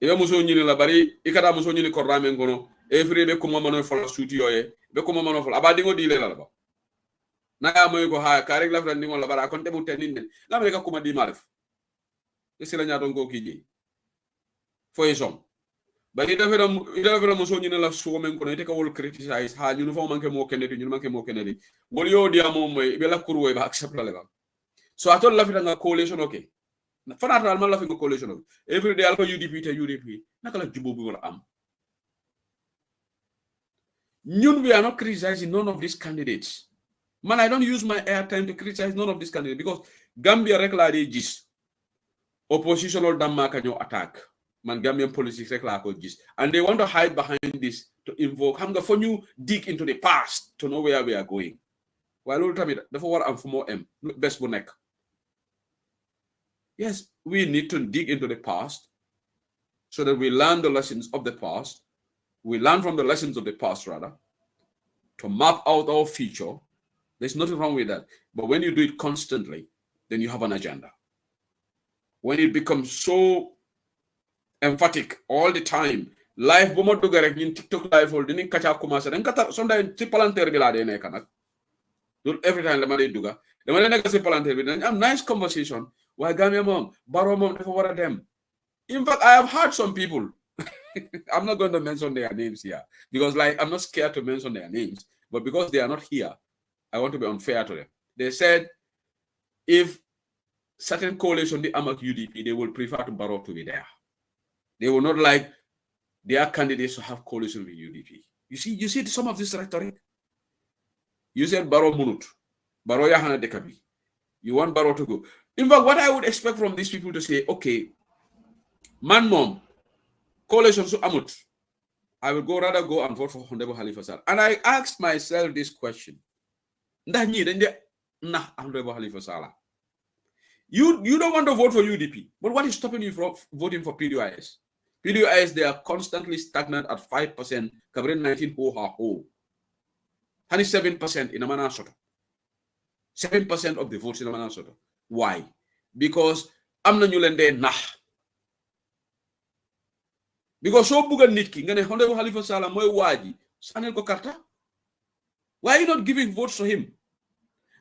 Ibe muso ñu la bari ikata muso ñu ko rame ngono. Every be ko mano fala suti yoye be ko mano fala abadi ngo dile la ba na moy ko ha ka rek la fran ni mo la bara kon te bu tenin la me ka kuma di marif e sila nya don ko kiji foy som bari da fera mo so ñu la so men ko ne te ka wol criticize ha ñu fo manke mo keneti ñu manke mo keneti wol yo di am moy be la kurwoy ba accept la ba so atol la fera nga coalition okay fanatal man la fi nga coalition every day al ko UDP naka la jubo bu wala am. We are not criticizing none of these candidates. Man, I don't use my airtime to criticize none of these candidates because Gambia regular gis. Oppositional damma kanyo attack. Man, Gambian politics regular gis. And they want to hide behind this to invoke. Hamga for you dig into the past to know where we are going. While all the time, therefore, I'm for more best bonek. Yes, we need to dig into the past so that we learn the lessons of the past. We learn from the lessons of the past, rather, to map out our future. There's nothing wrong with that. But when you do it constantly, then you have an agenda. When it becomes so emphatic all the time, life bomo duga rek ñin TikTok live hol dini kacha commencer den kata sometimes ci palanter bi la de nek nak every time la ma lay duga dama leen nekk si palanteer bi dañ am nice conversation waaye Gambia moom Barrow moom dafa war a dem. In fact, I have heard some people. I'm not going to mention their names here because, like, I'm not scared to mention their names, but because they are not here, I want to be unfair to them. They said if certain coalition the AMAC UDP, they will prefer to Barrow to be there. They will not like their candidates to have coalition with UDP. You see some of this rhetoric. You said Barrow Munut, Barrow Yahana Dekabi. You want Barrow to go. In fact, what I would expect from these people to say, okay, man mom, coalition so amut, I would rather go and vote for Honorable Halifa Sallah. And I asked myself this question. Honorable Halifa Sallah. You don't want to vote for UDP, but what is stopping you from voting for PDIS? PDIS, they are constantly stagnant at 5%, covering 19 ho. And 7% in Amanasoto. 7% of the votes in Amanasoto. Why? Because I'm not Yulende nah. Because so buga nitki, ngane Honorable Halifa Sallah moy waji, sanel ko karta. Why are you not giving votes to him?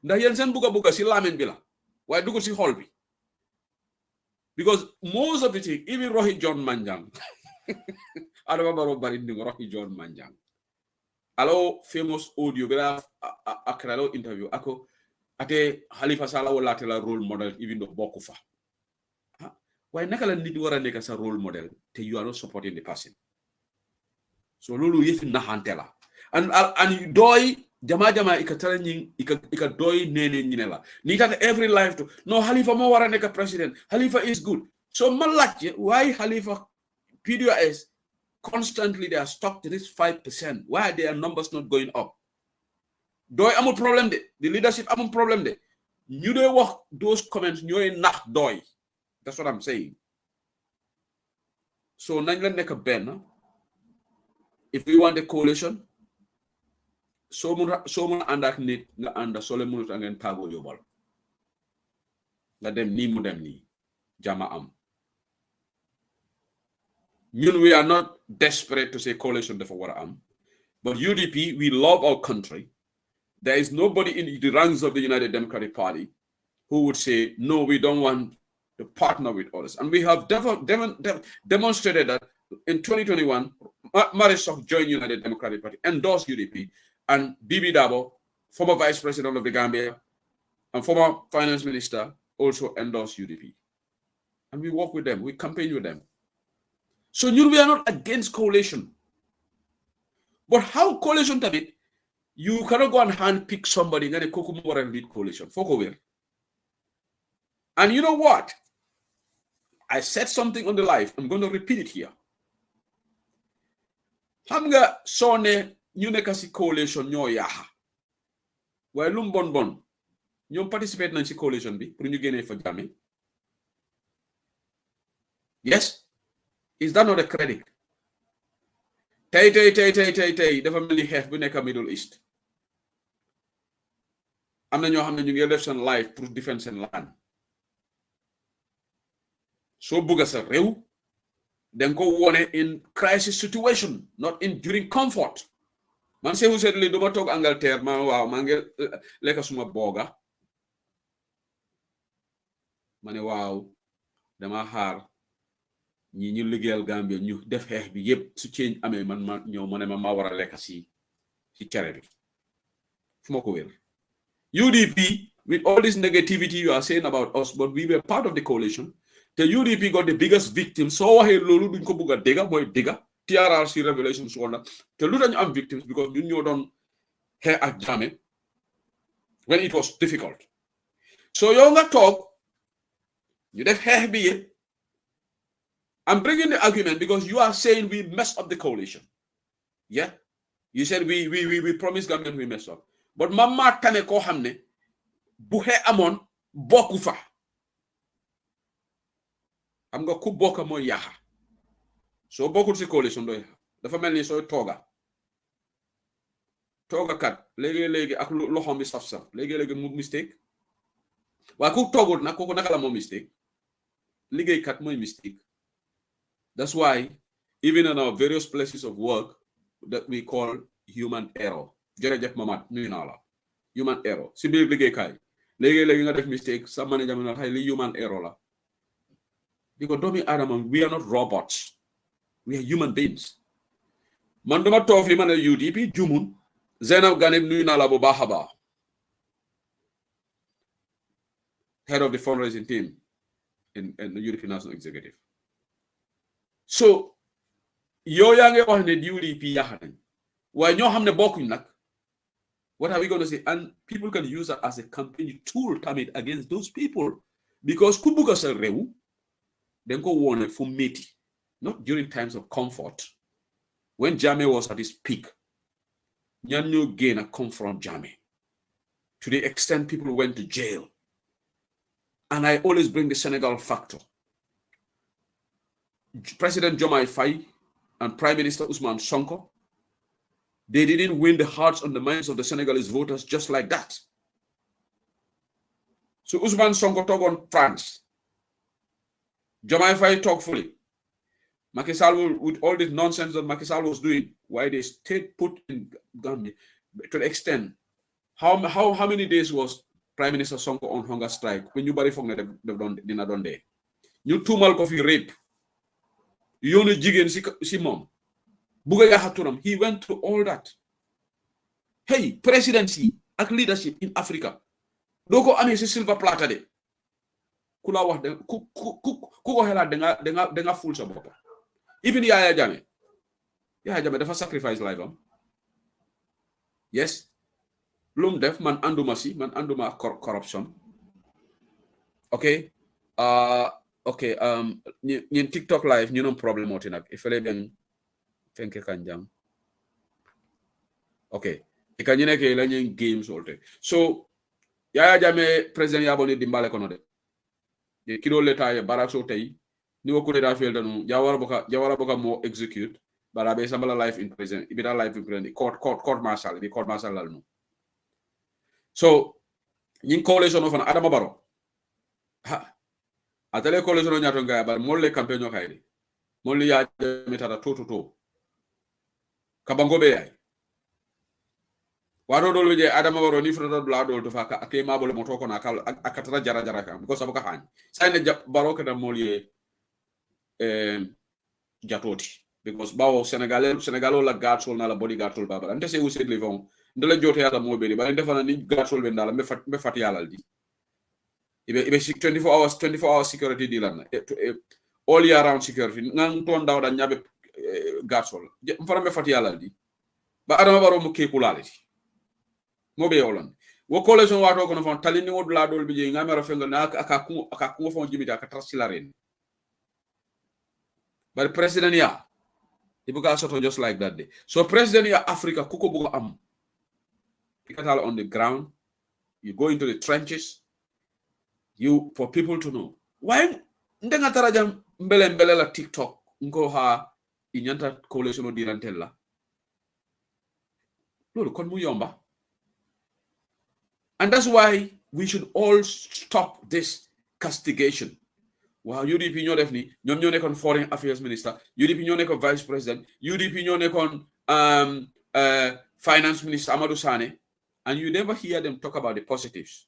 Ndax yeen sen buga si lamen bi la. Why do si hall bi? Because most of the thing, even Rohi John Manjang, Adama Barrow Barinding, Rohi John Manjang. Alo famous audio, bila akralo interview, ako ate Halifa Sallah wala tela role model, even though Bokufa. Why nakala nidi wara neka sa role model, te you are not supporting the person. So lulu yefin nahantela. And doi jama ikatara nying ika doi nene nyinela. Nitata every life to no Halifa mo wara neka president. Halifa is good. So malakje why Halifa PDIS constantly they are stuck to this 5%. Why are their numbers not going up? Doi amul problem de. The leadership amul problem de. You don't work those comments nyoy nak doi. That's what I'm saying. So nañ neka ben. If we want a coalition, so mun andak nit nga anda sole munut angen tago yobal. Nga dem ni mu dem ni. Jama am. We are not desperate to say coalition therefore what am. But UDP, we love our country. There is nobody in the ranks of the United Democratic Party who would say, no, we don't want to partner with others. And we have demonstrated that in 2021, Marisol joined United Democratic Party, endorsed UDP, and Bibi Dabo, former Vice President of the Gambia, and former Finance Minister, also endorsed UDP. And we work with them, we campaign with them. So we are not against coalition. But how coalition to it? You cannot go and handpick somebody and go lead coalition. And you know what? I said something on the live. I'm going to repeat it here. Hamga sone ñu nekk ci coalition ñoo yaha. Waaye lu bon ñoom participate nañ ci coalition bi pour ñu génnee fa Jammeh. Yes? Is that not a credit? Tey dafa mel ni xeex bu nekk Middle East. Am na ñoo xam ne ñu ngi def seen life pour defend seen land. So bugga sa réew den ko wone in crisis situation, not in during comfort. Man se said li duma tok Angleterre man waaw ma ngi lekk suma boga. Mané waaw dama xaar ñi ñu liggéeyal Gambia ñu def xeex bi yépp su change amé man ma ñëw mané ma wara lekk ci cere bi. Fuma ko wër. UDP, with all this negativity you are saying about us, but we were part of the coalition. The UDP got the biggest victim. So waxe lolu duñ ko bëgga dégga moy dégga. TRRC revelations wala te lu dañu am victims because ñun ñoo doon xeex ak Jammeh when it was difficult. So yow nga toog you def xeex bi yépp. I'm bringing the argument because you are saying we messed up the coalition. Yeah? You said we promised Gambian we messed up. But mama tane ko xamne bu xeex amoon bokku fa. Am nga ku bokka mooy yaxa. So bokkul ci coalition doy dafa mel ni sooy tooga kat léegi ak loxom bi saf léegi mu mistake waaye ku toogul nag kooku naka la moo mistake liggéey kat mooy mistake. That's why even in our various places of work that we call human error. Jërëjëf Mamad nuyu naa la human error si biir liggéeykaay léegi nga def mistake sa manager na xay li human error la because doomi adama we are not robots, we are human beings. Man duma toog li ma ne UDP jumun Zainab Gane nuyu naa la bu baax a baax, head of the fundraising team in the UDP National Executive. So yow yaa ngi wax ne UDP yàq nañ waaye ñoo xam ne bokkuñ nag, what are we going to say? And people can use that as a campaign tool tamit against those people, because ku bugg sa réew dañ ko woone fu métti, not during times of comfort. When Jammeh was at his peak, ñan ñoo génn a confront Jammeh to the extent people went to jail. And I always bring the Senegal factor. President Diomaye Faye and Prime Minister Ousmane Sonko, they didn't win the hearts and the minds of the Senegalese voters just like that. So Ousmane Sonko talk on France. Diomaye Faye talk fully. Macky Sall, with all this nonsense that Macky Sall was doing, why they stayed put in Gambia to the extent. How many days was Prime Minister Sonko on hunger strike when you bari foog ne they've done there? You tuumal ko fi rape. Yoonu jigéen si moom. Buga ya haturam. He went through all that. Hey, presidency ak leadership in Africa. Doo ko amee si silver platter de. Ku la wax de ku ko xelaat da nga ful sa bopp. Even Yaya Jammeh dafa sacrifice life am. Yes. Lum def man anduma corruption. Okay. Okay. In TikTok live ñu non problem oti nak. Ifele ben fenke kanjang. Okay. Ika ñu nekk la ñu games olte. So Yaya Jammeh president yaboni dimbale kono de. Ye kilo leta ye barakso tay ni wo kude da fel danu jawara boka mo execute barabe sambala life in prison ibita life in prison court martial la no. So ñing coalition of an Adama Barrow atele coalition ñato ngaya bar molle campaign kayri molli ya metata to kabango be yay wado dol je Adama Barrow ni frata bla dol to fa ka ake mabole moto ko na kal akatara jara kam because sabuka hani sayne Barrow kada molli jatoti because bawo Senegalo la gatsol na la body gatsol baba ante se usid livon ndala jote yalla mo be ba defana ni gatsol be ndala me fat yalla di ibe 24 hours security di lan all year round security ngang ton dawda nyabe gatsol mfara me fat yalla di ba Adama Barrow mo ke kulale mo be yolon wo coalition wato ko no fon talini wod la dol bi je ngamera fengal na aka ku fon jimita aka trasilarene. But president ya ibuka soto just like that day. So president ya Africa kuko bugo am ikatala on the ground, you go into the trenches, you for people to know why ndenga taraja mbele la TikTok ngo ha inyanta coalition dirantella lolu kon mu yomba. And that's why we should all stop this castigation. Wow, UDP ñoo def ni ñom ñoo nekkon foreign affairs minister, UDP ñoo nekkon vice president, UDP ñoo nekkon finance minister Amadou Sane, and you never hear them talk about the positives.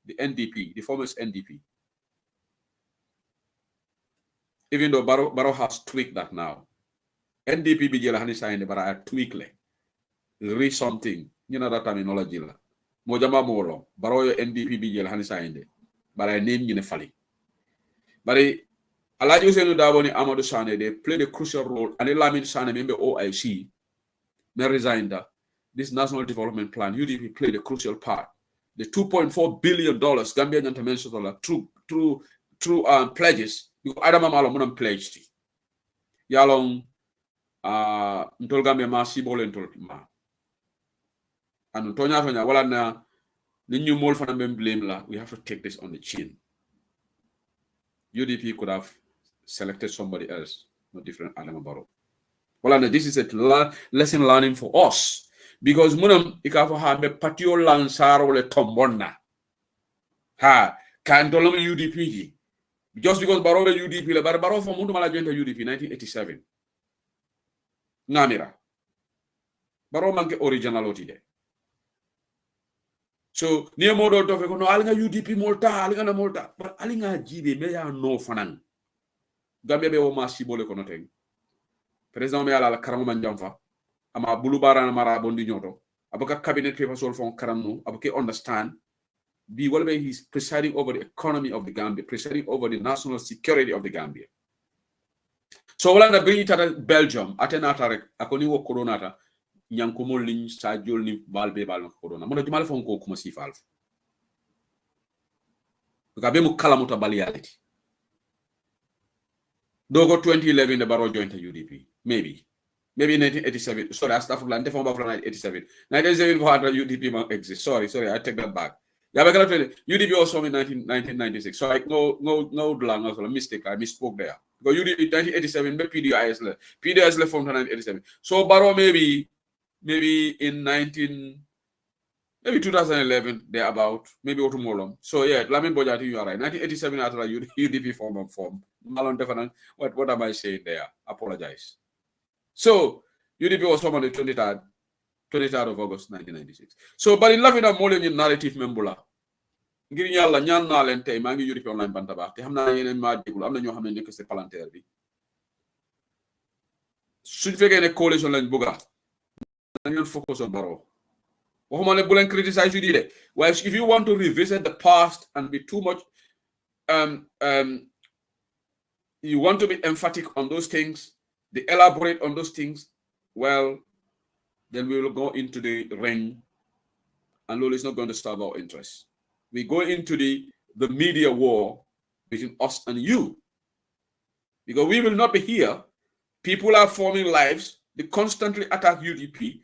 The NDP, the former NDP. Even though Barrow has tweaked that now. NDP bijela hani sayende bara a tweak le. Read something. You know that terminology la. Mojama molo. Barrow NDP bijela hani sayende. Bara name ñu ne fali. But Alhaji Ousainou Darboe ni Amadou Sane, they played a crucial role. And Lamin Sane, member OIC, may resigned. This national development plan, UDP played a crucial part. The $2.4 billion Gambian intervention through pledges. Adama Malo munam pledged. Yalong ntol Gambia ma sibole ntol ma. And tonya wala na ninyu mol fana blame la. We have to take this on the chin. UDP could have selected somebody else, not different Adama Barrow. Well, and this is a lesson learning for us. Because munam ikafo ha me patio lansaro le tombona. Ha, kandolom UDP. Just because Barrow UDP, le Barrow from Mundu Malajenta UDP 1987. Namira. Barrow manke originality de. So near modo to no alinga UDP molta alinga na molta but alinga jibe me ya no fanan Gambia be o ma sibole ko no ten president me ala la karamu manjamfa ama bulubara na mara bondi nyoto abuka cabinet paper sol fon karamu abuke understand be whatever he's presiding over the economy of the Gambia, presiding over the national security of the Gambia. So wala na bring tata Belgium atenata rek akoni wo corona ta nyankumo liñ sa jol ni balbe bal corona mo jumala fon ko kuma sifal ka be mu kala muta baliyality dogo 2011 the baro joined the UDP maybe 1987 sorry astaghfirullah ndefon ba 1987 1987 for UDP ma exist sorry I take that back. Yeah, UDP was formed in 1996. So like no long also a mistake. I misspoke there. Because UDP 1987, but PDIS left formed in 1987. So Barrow maybe in 2011 they're about maybe or tomorrow. So yeah, Lamin Bojati, you are right. 1987 after UDP form. Malon definitely. What am I saying there? Apologize. So UDP was formed on the 23rd of August 1996. So but in loving a more narrative membula ngir yalla ñaan na len tay ma ngi yuri online banta baax te xamna yeneen ma degul amna ñoo xamne nek ci palanteer bi suñ fekkee ne coalition lañ bëgga dañu focus on Barrow waxuma ne bu len criticize yu di de waaye if you want to revisit the past and be too much you want to be emphatic on those things, they elaborate on those things, well, then we will go into the ring, and Lolo is not going to serve our interests. We go into the media war between us and you, because we will not be here. People are forming lives. They constantly attack UDP.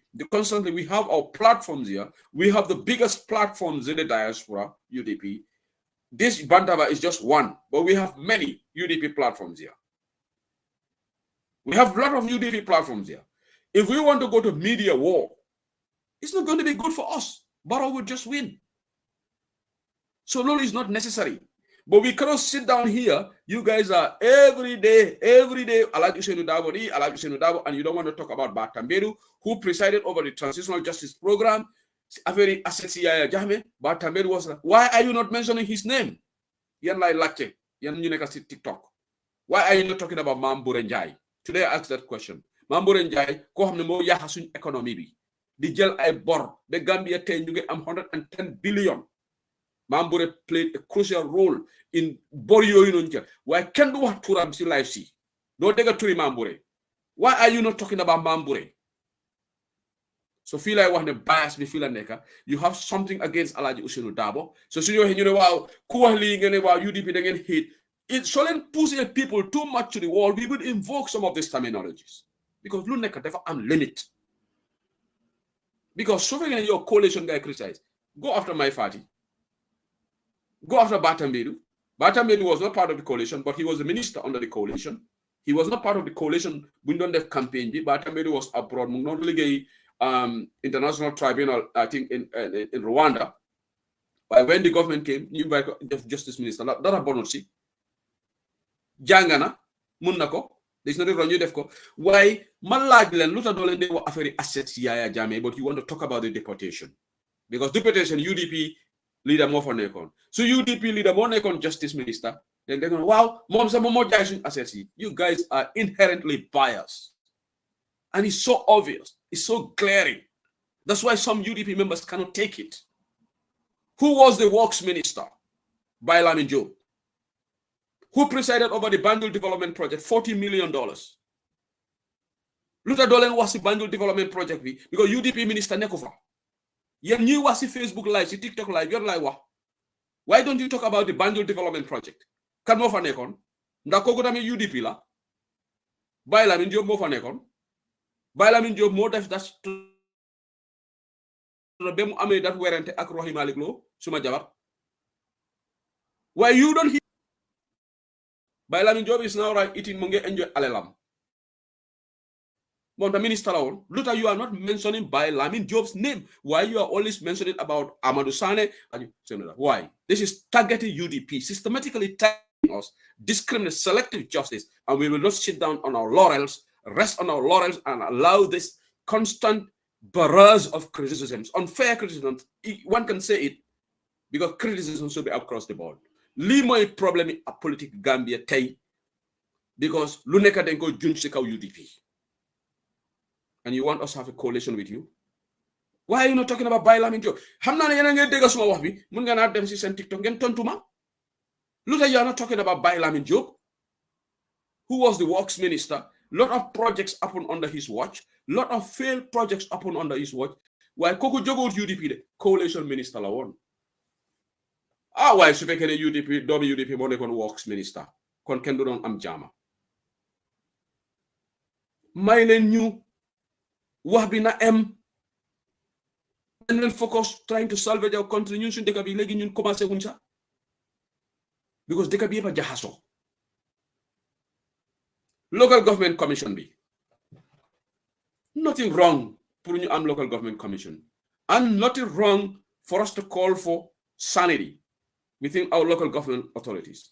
We have our platforms here. We have the biggest platforms in the diaspora, UDP. This Bantaba is just one, but we have many UDP platforms here. We have a lot of UDP platforms here. If we want to go to media war, it's not going to be good for us. Barrow would just win. So Lolo is not necessary. But we cannot sit down here. You guys are every day, Alhaji Ousainou Darboe, and you don't want to talk about Batambedu, who presided over the Transitional Justice Program. Batambedu was like, why are you not mentioning his name? TikTok. Why are you not talking about Mambure Njai? Today I asked that question. Mambure Njai, ko xamne mo yaxa suñ économie bi. Di jël ay bor, be Gambia tay ñu ngi am 110 billion. Mambure played a crucial role in bor yoyu non ci. Why kenn du wax turam ci live ci? Do dega turi Mambure. Why are you not talking about Mambure? So feel like wax ne bias bi fi la nekk. You have something against Alhaji Ousainou Darboe. So suñu waxe ñu ne waaw ku wax li ngeen ne waaw UDP da ngeen hate. It shouldn't push people too much to the wall. We would invoke some of these terminologies. Because lu nekk dafa am limit. Because so far your coalition guy criticize. Go after my party. Go after Batambedu. Batambedu was not part of the coalition, but he was the minister under the coalition. He was not part of the coalition. We don't have campaign. Batambedu was abroad. Not really international tribunal, I think, in Rwanda. But when the government came, new by the justice minister, that bonus. Jangana, Munako, there's nothing wrong with you. Why Malaglen, Luther Dolan, they were affair assets Yaya Jame, but you want to talk about the deportation. Because deportation, UDP leader more for Nekon. So UDP leader more Nekon justice minister, then they're going, wow, mom, some more assets. You guys are inherently biased. And it's so obvious, it's so glaring. That's why some UDP members cannot take it. Who was the works minister? By Lamin Job. Who presided over the Banjul Development Project, $40 million. Luther Dolan was the Banjul Development Project because UDP minister Nekova. You knew was the Facebook Live, the TikTok Live, you're like, why don't you talk about the Banjul Development Project? Kan mo fa nekon? Nda koku tamit UDP la. Bay Lamin Job mo fa nekon. Bay Lamin Job mo def das bemu amé dat werante ak Rohim Malik Lo suma jabar. Why you don't hear By Lamin Job is now right eating munge enjoy alelam. But the minister alone, Luther, you are not mentioning By Lamin Job's name. Why you are always mentioning about Amadou Sane? Why? This is targeting UDP, systematically targeting us, discriminate, selective justice, and we will not sit down on our laurels, rest on our laurels, and allow this constant barrage of criticisms, unfair criticisms. One can say it because criticism should be across the board. Lii mooy problème yi politique Gambia tey because lu nekk dañ ko junj ci kaw UDP. And you want us to have a coalition with you? Why are you not talking about Baye Lamin Jobe? Xam naa ne yéen a ngi dégg suma wax bi mun nga naa dem ci seen TikTok ngeen tontu ma. Lu tax you are not talking about Baye Lamin Jobe, who was the works minister? Lot of projects happen under his watch. Lot of failed projects happen under his watch. Why kooku jógewut UDP de coalition minister la woon. Waaye su fekkee ne UDP doomi UDP moo nekkoon works minister kon kenn du doon am jaama. May leen ñu wax bi na and then focus trying to salvage our country. Ñun suñu dëkk bi léegi ñun commencé wuñ sax because dëkk bi yëpp a jaxasoo. Local government commission bi nothing wrong pour ñu am local government commission and nothing wrong for us to call for sanity within our local government authorities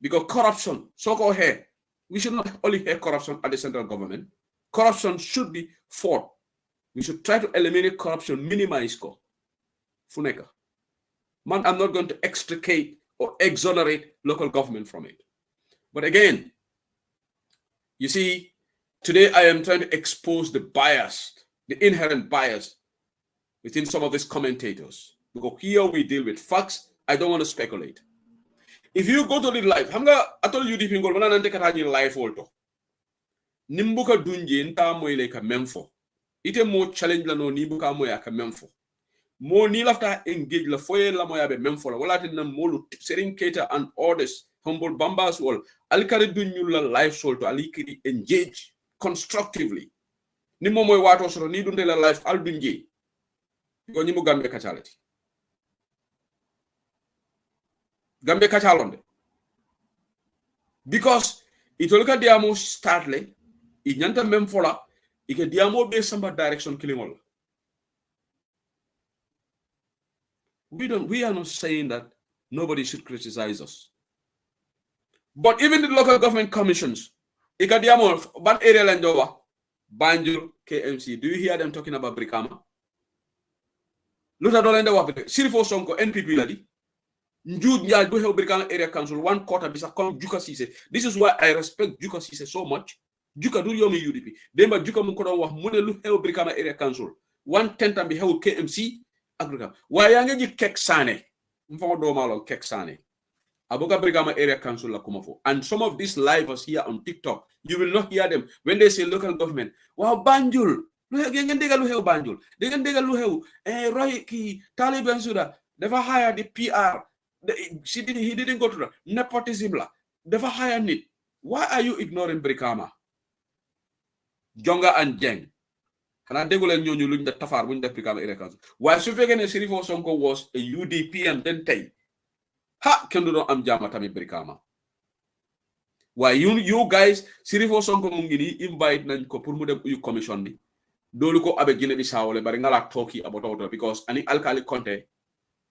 because corruption so-called here we should not only have corruption at the central government. Corruption should be fought. We should try to eliminate corruption, minimize ko. Funeka. Man, I'm not going to extricate or exonerate local government from it. But again, you see, today I am trying to expose the bias, the inherent bias within some of these commentators. Because here we deal with facts. I don't want to speculate. If you go to the live, I told you the people, when I take a live photo, Nimbuka dunje nta moy le ka memfo. Ite mo challenge la no nibuka moy ka memfo. Mo ni lafta engage la foye la moya be memfo la wala tin molu Sering Keita and others humble bambas wall alikari dunyu la live solto alikiri engage constructively. Ni mo moy wato soro ni dunde la live al dunje. Ko ni mu Gambe kachalati. Gambe kachalonde. Because itolka diamo startle inyanta memfola ike diamo be samba direction kilingol. We are not saying that nobody should criticize us. But even the local government commissions, ike diamo ban area lanjowa Banjul KMC, do you hear them talking about Brikama? Luta dolende wa Sirifo Sonko NPP ladi Njud Njal do help Brikama area council 1/4 bisa come Juka Sise. This is why I respect Juka Sise so much. Juka do yomi UDP. Demba Juka mun ko don wax mune lu help Brikama area council 1/10 tambi help KMC agrika. Why yange ji kek sane. Mfo do malo kek sane. Aboga Brikama area council la kumafo. And some of these livers here on TikTok, you will not hear them when they say local government. Wow, Banjul. Lu ngeen dega lu hew Banjul. De ngeen dega lu hew Roy ki Taliban Suda never hire the PR. He didn't go to the nepotism la. Never hire it. Why are you ignoring Brikama? Jonga and Jeng. Kana degulen ñooñu luñ def tafar buñ def Brikama area council. Why su fekkee ne Sirifo Sonko was a UDP and then tay. Ha kenn do am jama tamit Brikama. Why you guys Sirifo Sonko mu ngi ni invite nañ ko pour mu dem uyu commission bi. Dolu ko abe Guinea Bissau le bari ngala talki about auto because ani alkali Conte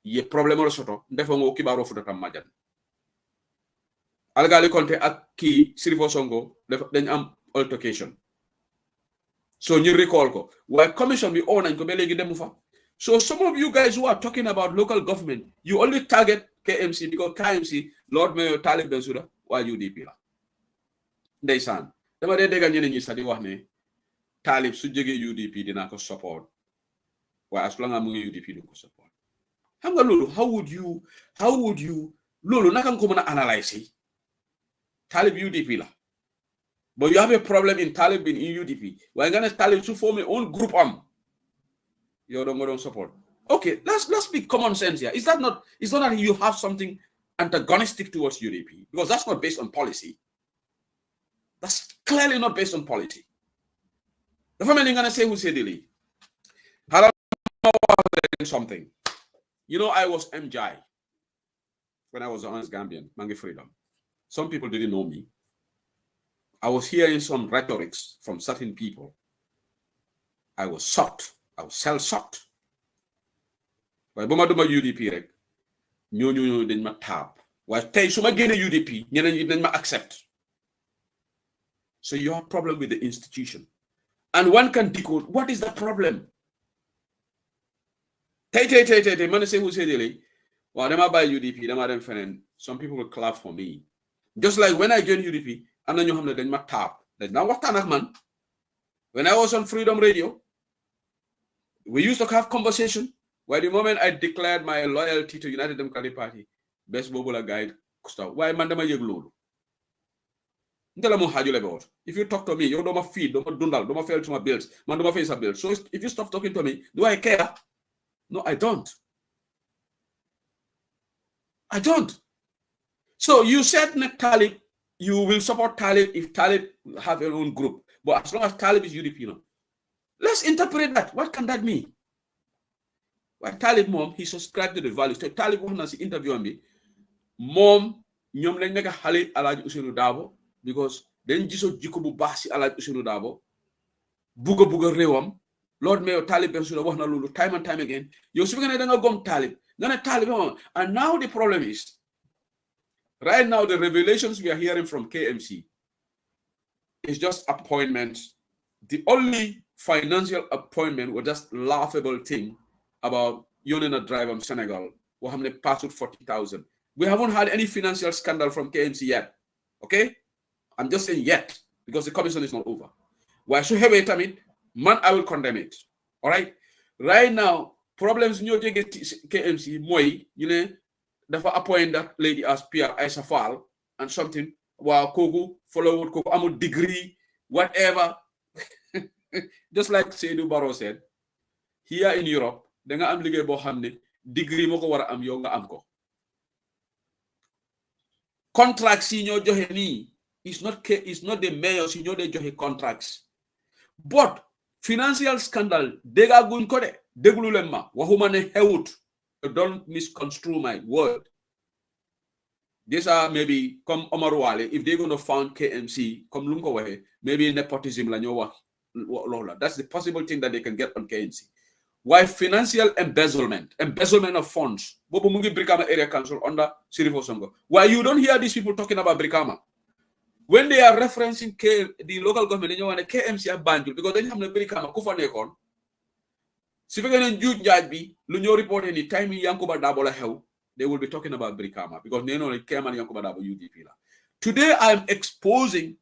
ye problème lo soto defo ngo kibaro futa tam majan. Alkali Conte ak ki Sirifo Sonko dañ am altercation. So you recall ko why commission bi on nañ ko be legi demu fa. So some of you guys who are talking about local government, you only target KMC because KMC Lord Mayor Talib Bensouda wa UDP la. Ndaysan dama de degal ñeneen ñi sa di wax ne Talib su jógee UDP dina ko support waaye as long as mu ngi UDP du ko support. Xam nga loolu how would you loolu naka nga ko mën a analyse Talib UDP la but you have a problem in Talib being in UDP waaye nga ne Talib su form own group am yow doo nga doon support. Okay, let's be common sense here. It's not that you have something antagonistic towards UDP because that's not based on policy. That's clearly not based on policy. The family gonna say who said it. Something. You know, I was MJ when I was an honest Gambian, Mangi Freedom. Some people didn't know me. I was hearing some rhetorics from certain people. I was shocked. I was self-shocked. But buma duma UDP rek ñoo dañ ma tab. Waaye tay suma génné UDP ñeneen ñi dañ ma accept. So you have a problem with the institution. And one can decode what is the problem. Tay man say who say dele Well, them by UDP, them are them friend. Some people will clap for me. Just like when I joined UDP, and then you have the tap. Now what man? When I was on Freedom Radio, we used to have conversation. Where the moment I declared my loyalty to United Democratic Party, best bobola guide, why mandama yeglulu? If you talk to me, you don't feed, don't dundal, don't fail to my bills, man don't face a bill. So if you stop talking to me, do I care? No, I don't. I don't. So you said Talib, you will support Talib if Talib have your own group. But as long as Talib is UDP, let's interpret that. What can that mean? Why Talib mom, he subscribed to the values. So Talib wants to interview me. Mom, ñom lañ nek xalé Alhaji Ousainou Dabo because dañ gisso jikko bu baax ci Alhaji Ousainou Dabo buga rewam Lord Mayor Talib Bensouda wax na lolu time and time again. Yo su nga ne da nga gom Talib, nga ne Talib, and now the problem is right now the revelations we are hearing from KMC is just appointments. The only financial appointment was just laughable thing about Yonin a drive in Senegal, who have passed 40,000. We haven't had any financial scandal from KMC yet. Okay? I'm just saying yet, because the commission is not over. Why should have it? I mean, man, I will condemn it. All right? Right now, problems in your KMC, moi, you know, dafa appoint that lady as Pierre Aisha and something, while Kogu, follow Kogu, I'm a degree, whatever. Just like Seydou Barrow said, here in Europe, da nga am liggéey boo xam ne degree moo ko war a am yow nga am ko. Contracts yi ñoo joxe nii it's not the mayors yi ñoo dee joxe contracts. But financial scandal dégga guñ ko de déglu leen ma waxuma ne xewut. Don't misconstrue my word. These are maybe comme Omar Wale, if they're going to found KMC, comme lu ko waxe, maybe nepotism la ñoo wax lola. That's the possible thing that they can get on KMC. Why financial embezzlement of funds? Bobo Mungi Brikama Area Council under Sirifo Songo. Why you don't hear these people talking about Brikama? When they are referencing the local government, they want a KMC at Banjul because they have no Brikama Kufa Nekon. Si fe genen juuj njaaj bi lu ñoo reporté ni time Yankuba Dabo la xew, they will be talking about Brikama because they know Keman Yankuba Dabo UDP la. Today I am exposing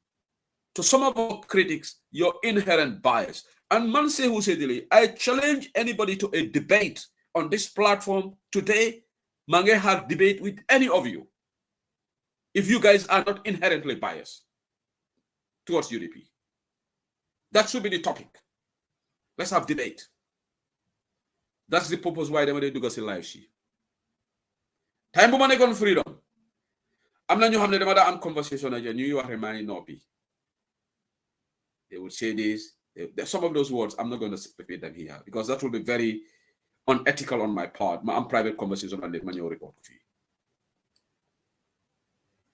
to some of our critics your inherent bias. And Manse Husedili, I challenge anybody to a debate on this platform today. Mange have debate with any of you. If you guys are not inherently biased towards UDP. That should be the topic. Let's have debate. That's the purpose why they want to do a live sheet. Time bu mané gon freedom. Am na ñu xamné dama da am conversation ak ñu wax remani nopi. They will say this. Some of those words, I'm not going to repeat them here because that will be very unethical on my part. I'm private conversation and let me report.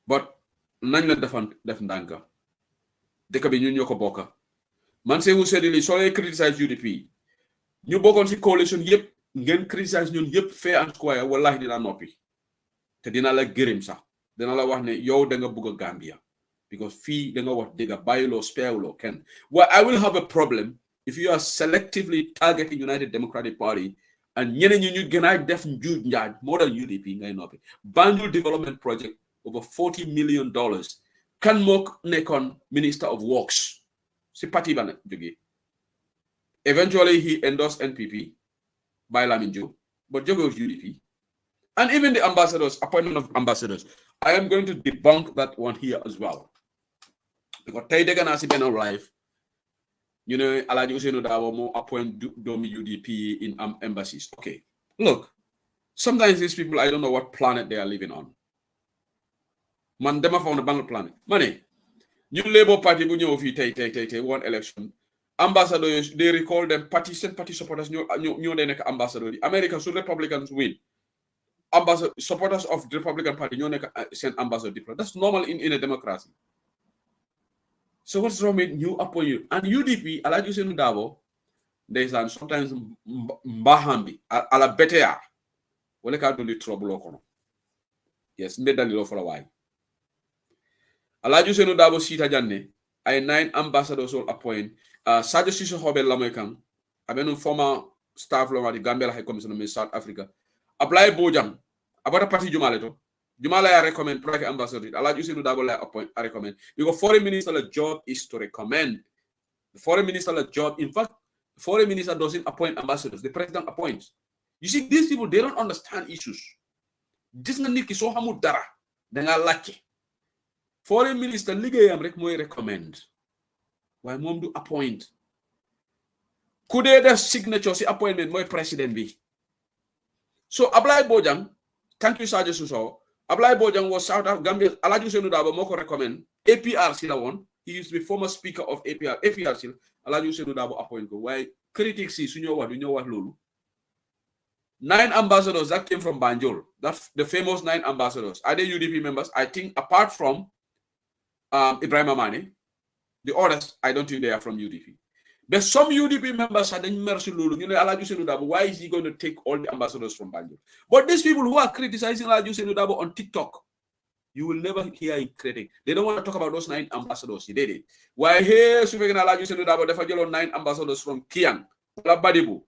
But nañ la def ndanka. Deka bi ñun ñoko bokka. Man se wu sédili so lay criticize UDP. Ñu bokkon ci coalition yépp ngeen criticize ñun yépp fair and square wallahi dina nopi. Te dina la gërëm sax. Dina la wax ne yow da nga bëgg Gambia. Because fee they know what they got buy law, spare law can. Well, I will have a problem if you are selectively targeting United Democratic Party and you get def more than UDP. Banjul Development Project over $40 million. Can mock Nekon Minister of Works. Eventually he endorsed NPP by Lamin Joe, but Jogo was UDP. And even the ambassadors, appointment of ambassadors. I am going to debunk that one here as well. Because tay de gana si ben live, you know, Alhaji Ousainou Dabo mo appoint domi UDP in embassies. Okay, look, sometimes these people, I don't know what planet they are living on. Man, them are on the bank planet. Money, new Labour Party, bu ñëw fi tay one election. Ambassadors, they recall them party supporters, ñoo de nek ambassadors. America, so Republicans win. Ambassador supporters of the Republican Party, ñoo nek send ambassador. That's normal in a democracy. So what's wrong with you upon you? And UDP, Alhaji Ousainou Dabo, there's sometimes mbahambi, ala betea. Wale ka do li trouble okono. Yes, medali lo for a while. Alhaji Ousainou Dabo sita janne, ay 9 ambassadors will appoint. Sadio Sissoko Hobel Lamoykan, abenu former staff law at the Gambia High Commission of South Africa. Apply Bojang, about a party Jumale to. Jumala I recommend private ambassador. Allah you say no double appoint I recommend. Because foreign minister's job is to recommend. The foreign minister's job, in fact, the foreign minister doesn't appoint ambassadors, the president appoints. You see, these people they don't understand issues. This nga nit ki so xamul dara da nga lacc. Foreign minister liggéeyam rek moy recommend. Why mom do appoint. Ku dee def signature si appointment moy president bi. So Ablai Bojang, thank you Sadio Suso. Ablai Bojang was South Africa, Gambia, Alhaji Ousainou Darboe moko recommend. APR si la won. He used to be former speaker of APR. APR si Alhaji Ousainou Darboe appoint ko. Why critics si suñu wax du ñoo wax lolu. 9 ambassadors that came from Banjul. That's the famous 9 ambassadors. Are they UDP members? I think apart from Ibrahim Amani, the others, I don't think they are from UDP. There's some UDP members are mercy lulu. You know, Alhaji Ousainou Darboe, why is he going to take all the ambassadors from Banjul? But these people who are criticizing Alhaji Ousainou Darboe on TikTok, you will never hear him critic. They don't want to talk about those 9 ambassadors. He did it. Why here, Sufegan Alhaji Ousainou Darboe, they found 9 ambassadors from Kiang, Labadibu,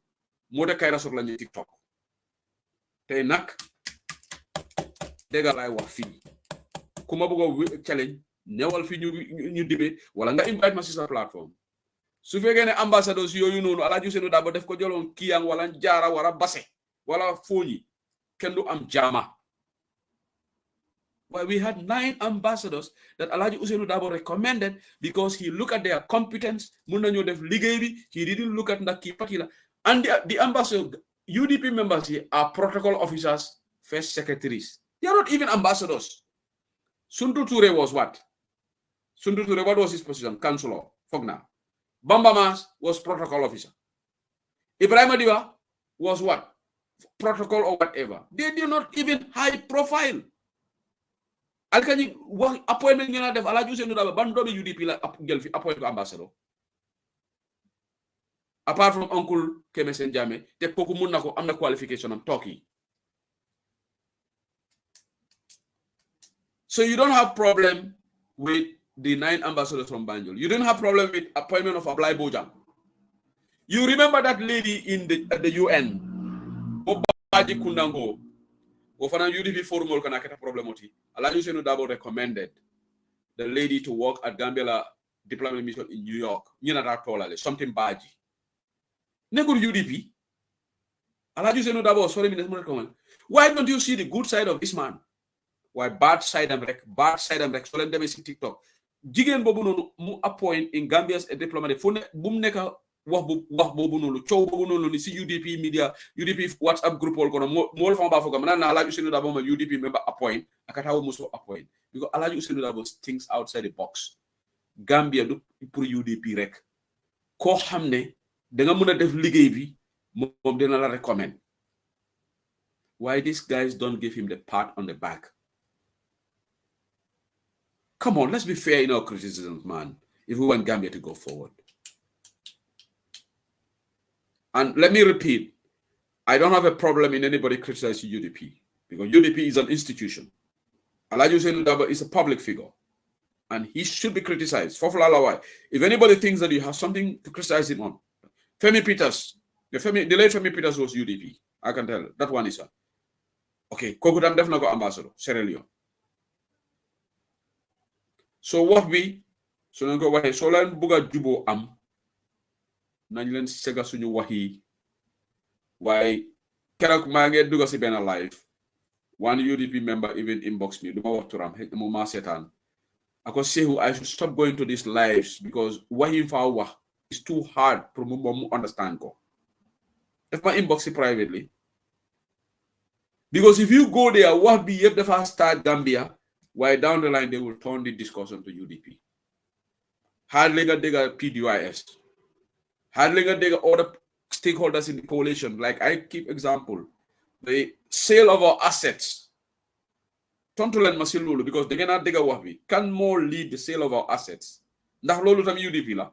Mota Kaira Soklanji TikTok. Tay nak dega lay wax fi kuma bëgg challenge newal fi ñu debate wala nga invite ma ci sa plateforme su fekkee ne ambassadeurs yooyu noonu Alhaji Ousainou Darboe def ko jëloon Kiyang wala Jaara wala Basse wala Foni kenn du am jaama. Well, we had 9 ambassadors that Alhaji Ousainou Darboe recommended because he looked at their competence mun nañu def liggéey bi. He didn't look at ndax kii parti la. And the ambassador UDP members here are protocol officers, first secretaries. They are not even ambassadors. Sundu Ture was what? Sundu Ture, what was his position? Councillor, Fogna. Bamba Mas was protocol officer. Ibrahim Adiba was what? Protocol or whatever. They did not even high profile. Alkani appointment you def Alhaji Ousainou Darboe ban doomi UDP la appoint ko ambassador. Apart from Uncle Kemesen Jame, te koku mun nako amna qualification am talkie. So you don't have problem with the 9 ambassadors from Banjul. You didn't have problem with appointment of Ablai Bojang. You remember that lady in the UN? Obaji Kundango. Ofana UDP forum ol kana keta problem oti. Alhaji Ousainou Darboe recommended the lady to work at Gambia diplomatic mission in New York. Something baji. Negur UDP. Alhaji Ousainou Darboe, sorry, why don't you see the good side of this man? Why bad side am rek? So let them see TikTok. Jigen bobu nonu mu appoint in Gambia's diplomatic phone. Bum neka wax bobu nonu chow bobu nonu ni si UDP media, UDP WhatsApp group all kono mol fam ba foga man na Alhaji Ousainou Darboe ma UDP member appoint akata wo muso appoint because Alhaji Ousainou Darboe thinks outside the box. Gambia du pour UDP rek. Ko xamne da nga mëna def liggéey bi mom dina la recommend. Why these guys don't give him the pat on the back? Come on, let's be fair in our criticisms, man, if we want Gambia to go forward. And let me repeat, I don't have a problem in anybody criticizing UDP because UDP is an institution. Alhaji Ousainou Darboe is a public figure and he should be criticized. If anybody thinks that you have something to criticize him on, Femi Peters, the late Femi Peters was UDP. I can tell. That one is okay. Kokudam definitely go ambassador, Sierra Leone. So what we so lan ko waxe so lan buga jubo am nañ len sega suñu wax yi waye kérok ma ngé duga ci ben live one UDP member even inbox me duma wax turam hek mo ma setan ako sehu I should stop going to these lives because what him fa wax is too hard for mu understand ko if my inbox privately because if you go there what be yep the first start Gambia why down the line they will turn the discussion to UDP. Hardly got PDYS. Hardly got other stakeholders in the coalition. Like I keep example, the sale of our assets. Tontulen masilulu because they cannot dig a wabi. Can more lead the sale of our assets? Ndax lolu tam UDP la.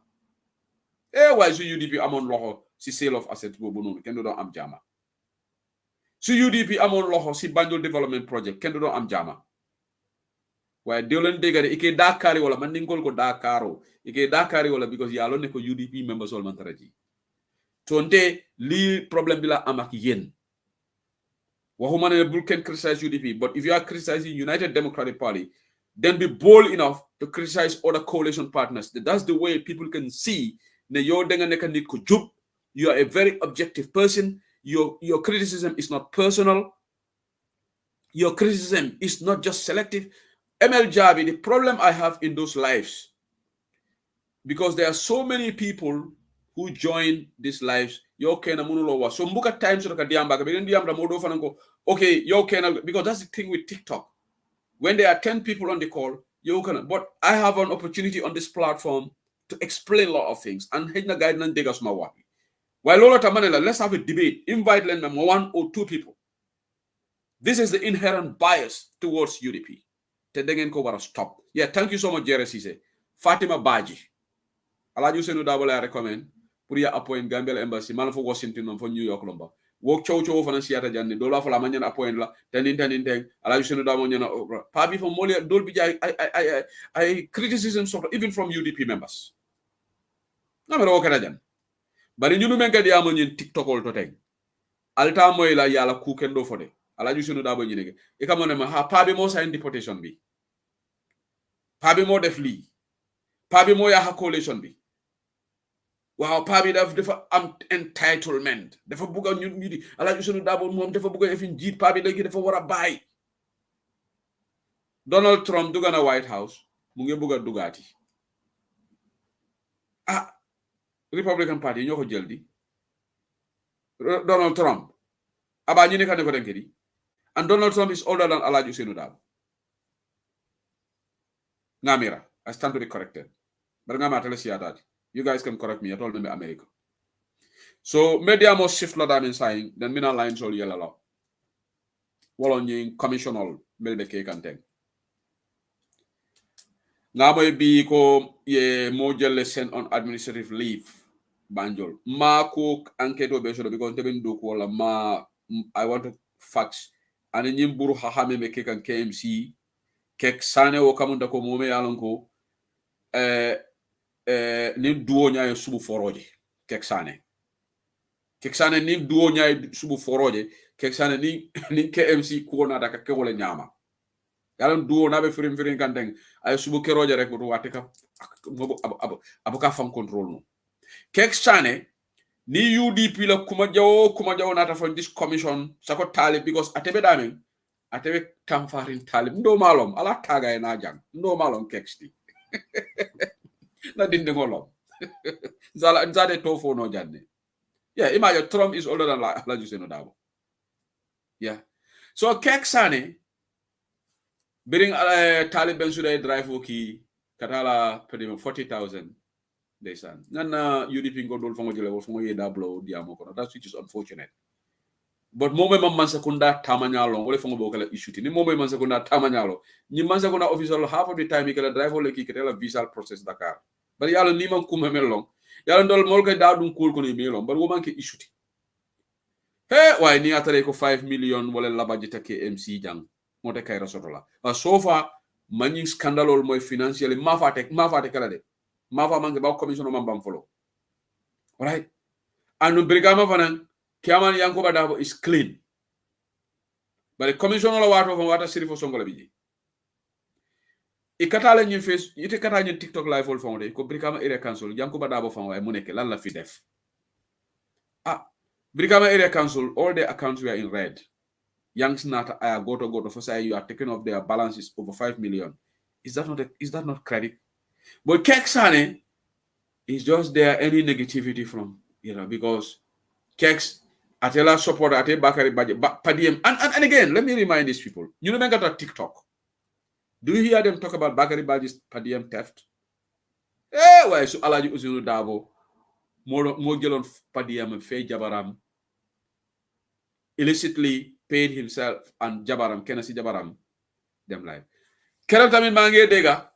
Why so UDP amon loxo si sale of assets bobu nonu ken do am jama. So UDP amon loxo si Banjul development project ken do am jama. Why Dolan Degari, Ike Dakari wala Mandingol ko Dakaro, Ike Dakari wala because yalo ne ko UDP members all mantaraji. Tonte li problem bila amak yen. Waxuma ne bul can criticize UDP, but if you are criticizing United Democratic Party, then be bold enough to criticize other coalition partners. That's the way people can see that you are a very objective person. Your criticism is not personal. Your criticism is not just selective. ML Jabi, the problem I have in those lives, because there are so many people who join these lives, so mbuka times okay, because that's the thing with TikTok. When there are 10 people on the call, but I have an opportunity on this platform to explain a lot of things. And while let's have a debate. Invite one or two people. This is the inherent bias towards UDP. Stop. Yeah, thank you so much, Jerry Cisse. Fatima Baji. Alaju Senu Double I recommend. Puria appoint Gambia Embassy, man for Washington for New York Lomba. Walk chow for Siata Jani, Dola for Lamanian appoint la, Alaju Senu Double Pabi from Molia, Dolby. I criticism even from UDP members. But in Yunumenga the Ammonian TikTok all to take. Alta Moila Yala Cookendo for it. Alaju Senu Double Yinege. Ekamon ha Pabi mo sign deportation be. Pabi mo def li. Pabi mo ya ha coalition be. Wow, Pabi dafa am entitlement. Dafa buga ñu di Alaju Senu Double mom dafa buga efin jiit Pabi legi dafa wara bay. Donald Trump duga na White House, mu ngi buga dugati. Republican Party ñoko jël di. Donald Trump. Aba ñu nekk ko denkedi. And Donald Trump is older than Alaju Senu Double. Ngamira, I stand to be corrected. But you guys can correct me. I told them America. So media must shift la than inside. Then mina lines all yellow law. Wallon ying commissional melbe cake and thing. Now be ko ye mojelle sent on administrative leave. Banjol. Ma cook anketo besho because teben do wala ma I want to fax. And in yimburu hahame me cake and KMC. Kek sane wo kamunda ko mome yalonko ni duo nyaay subu foroje kek sane ni duo nyaay subu foroje kek sane ni KMC ko na daka ke wala nyama yalan duo na be firim kanteng ay subu keroje rek do watte ka abuka fam control no kek sane ni UDP la kuma jawo na ta from this commission sako talib because atebe damen atebe tamfarin talib ndo malom ala taga na jang ndo malom keksti na dinde ngolom zala nzade tofo no janne yeah imagine Trump is older than Alaju Senu Double. Yeah, so keksane biring talib ben suday drive ki katala pedimo 40,000 desan nana UDP ngol fongo jele wo fongo ye dablo diamo kono that's which is unfortunate. But mome man sekunda tamanyalo wole fongo bokala issuti ni mome man sekunda tamanyalo ni man sekunda official half of the time ikala drive le ki ketela visa process Dakar but yalla ni man kuma melong yalla ndol mol kay da dum kul ko ni melong but wo man ke issuti way ni atare ko 5 million wala la budget KMC jang mote kay rasotola so far mani scandalol moy financially ma fate kala de ma fa man ba commission o mambam follow right anu brigama fanan Kiaman Yankuba Dabo is clean. But the commission of water from water city for Songola Biji. Ikatala in face, you take a TikTok live all found it, could become area council, Yankuba Dabo from Muneke, Lala Fidef. Brigama area council, all the accounts were in red. Young's not go to for say you are taking off their balances over 5 million. Is that not credit? But Keksane is just there any negativity from, because Keks Atela support Ate Bakari Padiem. And again, let me remind these people. You know got a TikTok. Do you hear them talk about Bakari Baji's Padiem theft? Why so Alaju Senu Double more gelon Padiem and Fay Jabaram illicitly paid himself and Jabaram, Kennedy Jabaram, them live. Keratamin Mange Dega,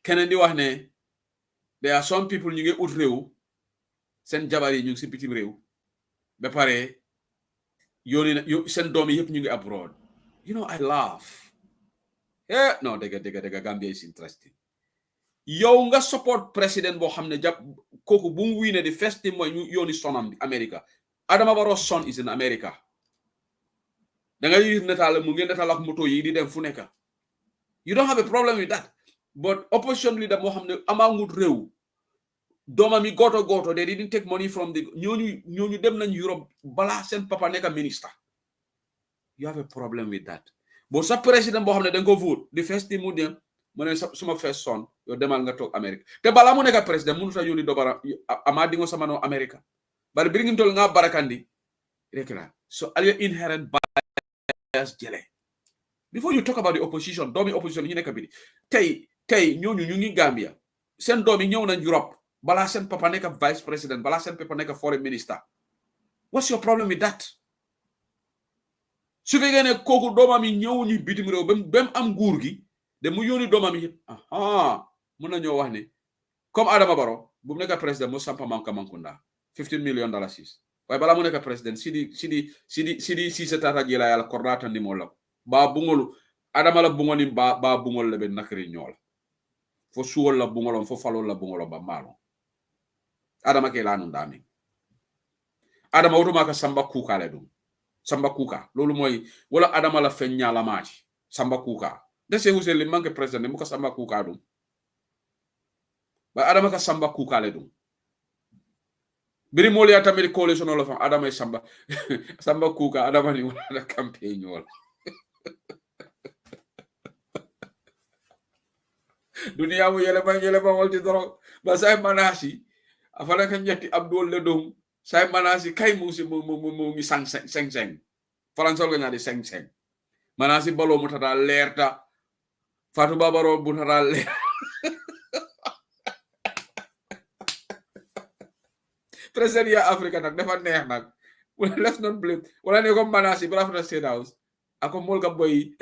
Kennedy Wahne, there are some people you get utreu, send Jabari you see pity reu. Bepare, you send domi yep ñu abroad. I laugh. No, dega Gambia is interesting. Yow nga support president bo xamne jap koku bu mu winé the first thing moy ñu yoni sonam America. Adama Barrow's son is in America. da nga yir netal mu ngeen netal ak moto yi di dem fu nekk. You don't have a problem with that. But opposition leader moo xam ne amaangut réew doomam yi goto they didn't take money from the ñooñu dem nañ Europe balaa seen papa nekk minister. You have a problem with that. But sa président boo xam ne da nga ko vote the first thing mu dem mu ne suma first son yow demal nga toog Amérique te balaa mu nekk président mënut a yónni dobara ama dingo sama no America bari biri ngim tol nga barakandi rek la so al your inherent bias jële. Before you talk about the opposition doomi opposition ñu nekk bi tey ñooñu ñu ngi Gambia seen doom yi ñëw nañ Europe balaa seen papa nekk vice président balaa seen papa nekk foreign minister. What's your problem with that? Su fekkee ne kooku doomam yi ñëw ñu bitim réew bem am nguur gi de mu yónni doomam yi mun na ñoo wax ne comme Adama Barrow bu mu nekk président mu sampa Mankunda $15 million waaye balaa mu nekk président sidi Cissé Tata Jila yàlla kordaata ni moo la ba bungolu Adama la bungoni ba bungol le be nakri ñool fo suwol la bungolon fo falol la bungolon ba malo Adama ke lanu ndami Adama wotuma ka samba kuka le dum samba kuka lolu moy wala Adama la fen ñala mati samba kuka de se husel manke president mu ka samba kuka dum ba Adama ka samba kuka le dum biri moli ya tamiri coalition la fa Adama samba samba kuka Adama ni wala campaign wala dunia mu yele ba wolti doro ba say manasi afala kan ñetti abdul le dum say manasi kay musi mu ngi sang français ko ñadi sang manasi balo mu tata lerta Fatou Babaro bu tata leer president ya Africa nak dafa neex nak let's not blame wala ne ko manasi bra fa state house ako mol ka boy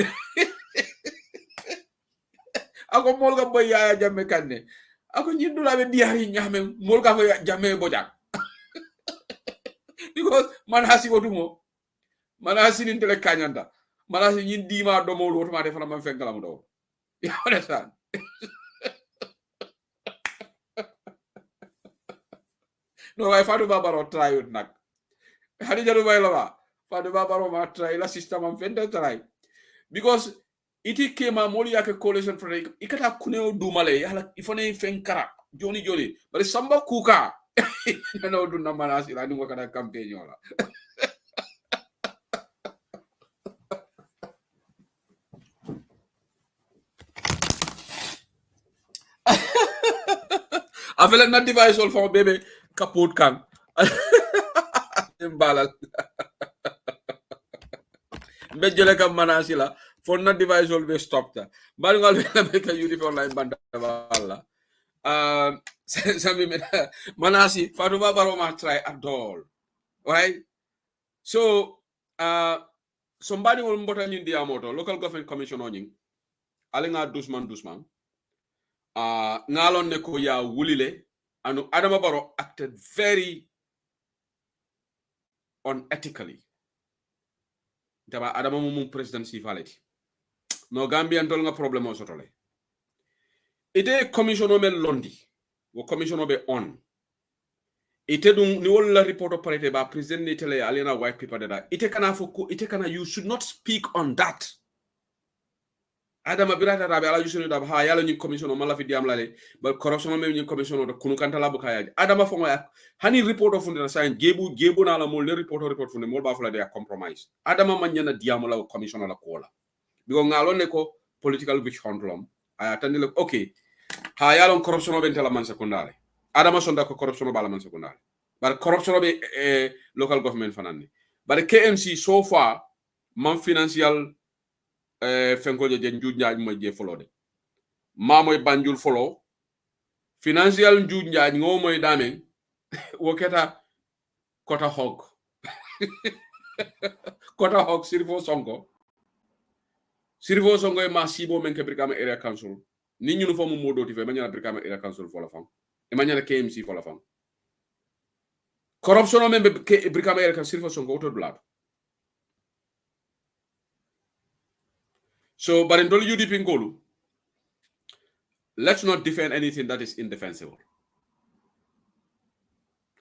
ako mol ka boy ya jamme kanne ako ñindula be diari ñame mol ka fa jamme bojang because manasi wotumo manasi ni tele kanyanda manasi ñin dima do mo wotuma def na man fenkala mu do you understand no way Fatou Babaro try it nak hadi jaru bay la Fatou Babaro ma try la system am fende try because iti kema moli yake coalition for ikata kuneo dumale yala ifone fenkara joni bari samba kuka no du na manasi la ni wakana campaign yola afele na device all for bébé kaput kan balal be jele kam manasi la for na device all be stop ta bari ngal be make yudi for line banda wala sami manasi Fatou Babaro ma try at all right so somebody will mbota ni dia moto local government commission oning alinga doucement ngalon ne ko ya wulile anu Adama Barrow acted very unethically daba Adama mum presidency valeti no Gambian tol nga problème o sotole ite commissioner men londi wo commissioner be on ite dum ni wala report o parete ba president ni tele alena white paper dada ite kana you should not speak on that Adama birata rabe ala jusunu da ha yala ni commissioner mala fi diam lale ba corruption me ni commissioner kunu kanta la bukaya Adama fo ya hani report of fundina sain gebu na la mo le report funde mo ba fula de compromise Adama man nyana diam la commissioner la kola bigo ngalo ne ko political witch hunt lom aya tandile okay ha yalon corruption be tela man secondary Adama sonda ko corruption bala man secondary bar corruption be local government fanani bar KMC so far man financial fenko je njuuj njaaj mo je folo de ma moy Banjul folo financial njuuj njaaj ngo moy damen woketa kota hog kota hog sirfo songo e masibo men ke brigame area council ni ñu fo mo modoti fe manyana brigame area council fo la fam e manyana KMC fo la fam corruption men be brigame area council sirfo songo auto blab. So, but in UDP Ngolu, let's not defend anything that is indefensible.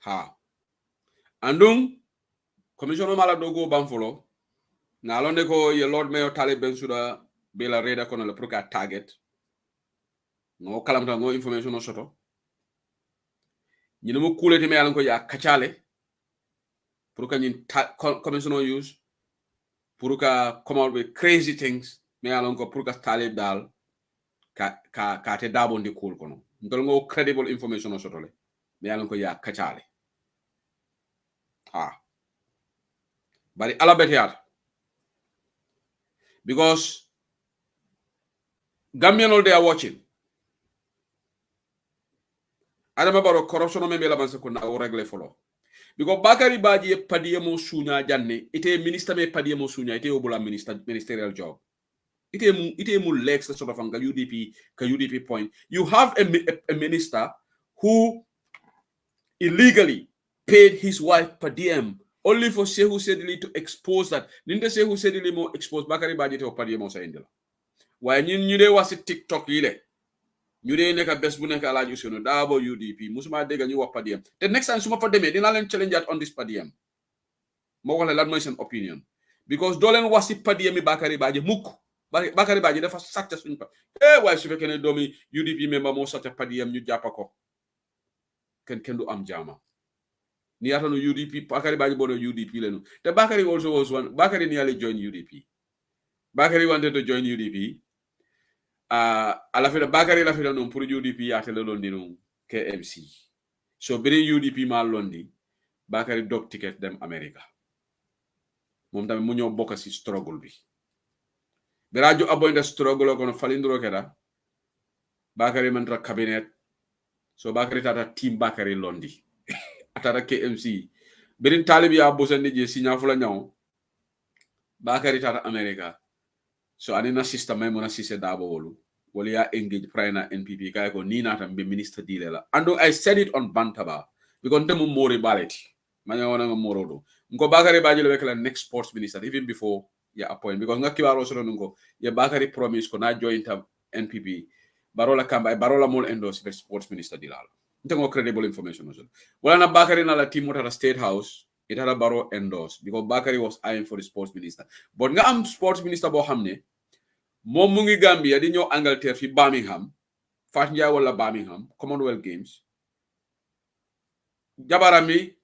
Ha. Andung, Commissioner Maladogo Bamfolo, na londe ko ye Lord Mayor Talib Bensouda bela reda kono le pour ka target no kalamta no information no soto ñi mo kulete me yalan ko ya kacale pour ka ñin commission use pour ka come out with crazy things me yalan ko pour ka Talib dal ka te dabo ndi kul kono ndol ngo credible information no soto le me yalan ko ya kacale bari alabetiat because Gambian all they are watching. Adama baro corruption me la banse ko na o régler folo. Because Bakari Badji padiye mo sunya janne ite minister me padiye mo sunya ite obula ministerial job. Ite mu lex sort of anga UDP point. You have a minister who illegally paid his wife per diem only for Shehu Sedili to expose that. Ninde Shehu Sedili mo expose Bakari Badji to per diem mo sa indela. Why ñu dé wasi TikTok yi le ñu dé nekk bes bu nekk alaaju sunu daabo UDP musuma dégg ñu wax per diem te next time suma fa demee dina leen challenge on this per diem mo wax la lan mooy seen opinion because doo leen wasi per diem mi Bakari Badji mukk Bakari Badji dafa sàcc suñu pa waaye su fekkee ne doomi UDP member moo sàcc per diem ñu jàppa ko kenn du am jaama ni yaata no UDP Bakari Badji bono UDP lenu te Bakari also was one Bakari nearly joined UDP Bakari wanted to join UDP ala fida Bakari la fida non pour UDP atele londi non KMC so biri UDP ma londi Bakari dog ticket dem America mom tamit mu ñew bokk ci struggle bi birajo aboynda struggle ko no falindro keda Bakari mantra cabinet so Bakari tata team Bakari londi atara KMC birin talibi ya bosandi je signa fula ñaw Bakari tata America so anina system may mona sise dabo wolu wala ya engage prina NPP kay ko ni natam be minister dile la ando I said it on Bantaba because dem mori baleti manya wona nga morodo ngo Bakari Badji le wekla next sports minister even before ya appoint because nga kibaro so ngo ya Bakari promise ko na join tam NPP barola kamba barola mol endorse be sports minister dilala ntengo credible information so wala na Bakari na la team wata state house it had a baro endorse because Bakari was eyeing for the sports minister but nga am sports minister bo xamne mom mu ngi Gambia di ñëw Angleterre fi Birmingham Fat Ndiaye wala Birmingham Commonwealth Games jabarami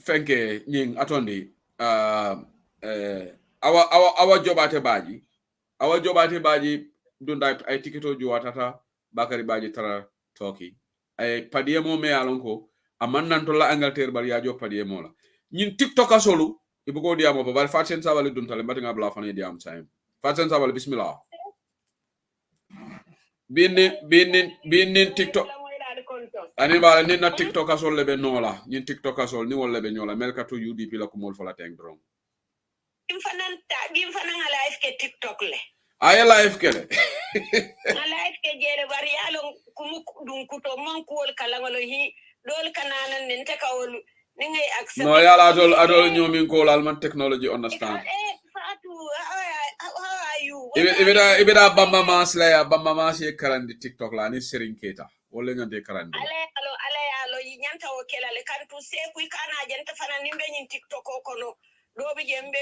fenke ñing atondi awa jobate baji dunda ay tiketo juwatata Bakari Badji tara toki ay padiemo me alonko amannan to la Angleterre bari ya jo padiemo la ñin TikTok asolu ibugo diamo ba bari Fat sen sabali duntale mbatinga bla fane diam time Fatsan Sabal bismillah binin TikTok ani bala ni na TikTok asol lebe nola ni TikTok asol ni wolle be nyola melka to UDP la ko mol fala teng dron bim fanan live ke TikTok le ay live ke le live ke jere bari yalo kumu dun kuto mon ko kala ngolo hi dol kananan nen te kawol ni ngay accept no yala adol nyomin ko man technology understand ibida bamba mas ye karandi TikTok la ni Serigne Keita wala ngante karandi ale alo nyanta o kelale kantu se ku kana janta fana nimbe nyin TikTok ko no do bi jembe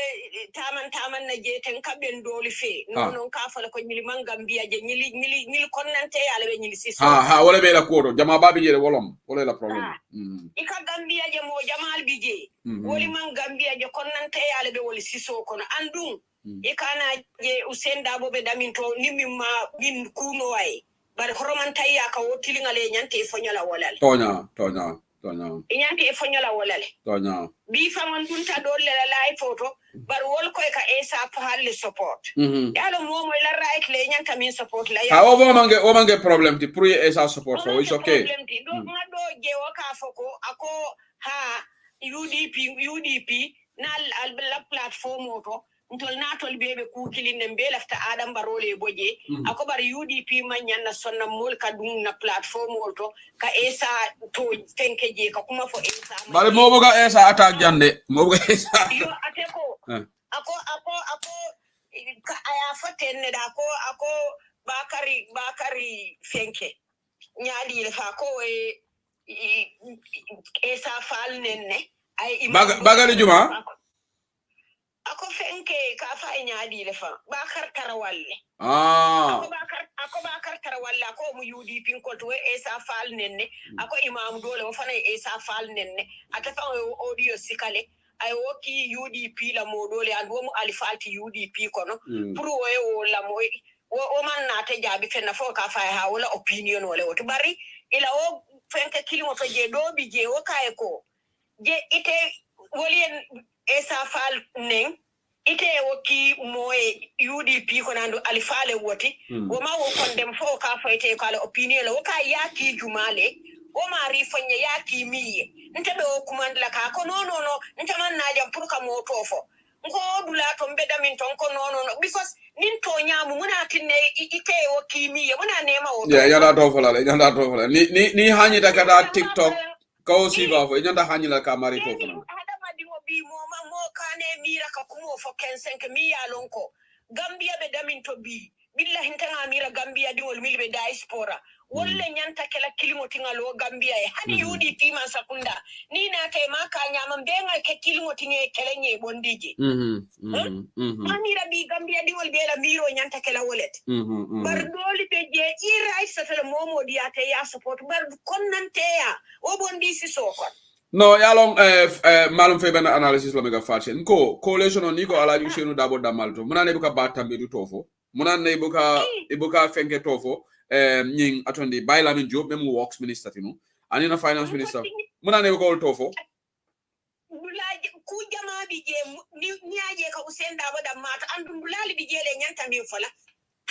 taman na je ten kaben doli fe non ka fala ko nyili Gambia je nyili konnante yale be nyili siso wala be la kodo jama babi je wolom wala la problem ika Gambia je mo jamal bi je woli Gambia je konnante yale be woli siso kono andum ikana je Usain Dabo be daminto nimma bin kuno way bar horomanta ya ka wotilingale nyante fonyola wolal tonya nyante fonyola wolal tonya bi famon punta dolle la live photo bar wol koy ka esa pahalle support yalo momo la right le nyanta min support la ya o mange problem ti pour esa support so it's okay do ngado je waka foko ako ha UDP na la platform auto ntol natol bebe ku kilinde be lafta adam barole boje ako bar UDP manyan na sonna mol ka dum na platform auto ka esa to tenke je ka kuma fo esa bare mo boga esa attack jande mo boga esa yo ateko ako ka aya fatenne da ako Bakari fenke nyali fa ko esa fal nenne ay Bagari Juma ako fenke ka fa nyaadi le fa bakar tarawalle ako bakar tarawalle ako mu UDP ko to e sa fal nenne ako imam dole o fana e sa fal nenne ata fa audio sikale ay woki UDP la mo dole and wo mu alifalti UDP kono pour o la mo o man na te jabi fenna fo ka fa ha wala opinion wala woto bari ila o fenke kilimo to je do bi je o kay ko je ite wolien esa fal nen ite woki moye UDP ko nando alifale woti wo ma wo kondem fo ka fayte ko ala opinion lo ka yaki jumale o ma ri fanya yaki miye ntabe o kumandla ka ko no ntaman na jam pour ka mo tofo ngo dula to mbeda min ton ko no because nin to nyamu muna tinne ite woki miye muna nema o yanda to fola ni hanyita kada TikTok ko siva fo yanda hanyila ka mari to fola bi mo kane mira ka kumo fo 15 mi ya lonko Gambia be damin to bi billahi tanga mira Gambia dingol milbe diaspora wolle nyanta kala kilimo tingalo Gambia e hani UDP man sakunda ni na te maka nyama benga ke kilimo tinge kelenye bondije mira bi Gambia dingol be la miro nyanta kala wolet bar doli be je ira isa tele momo diate ya support bar konnante ya o bondi si sokon. No, yalong malum fe ben analysis lo mega fachen ko coalition on niko ala yusenu dabo damalto muna ne buka batambe du tofo muna ne buka fenke tofo nying atondi bayla min job mem works minister tinu anina finance minister muna ne buka tofo bulaje ku jama bi je ni aje ka usen dabo damata andu bulali bi je le nyanta min fola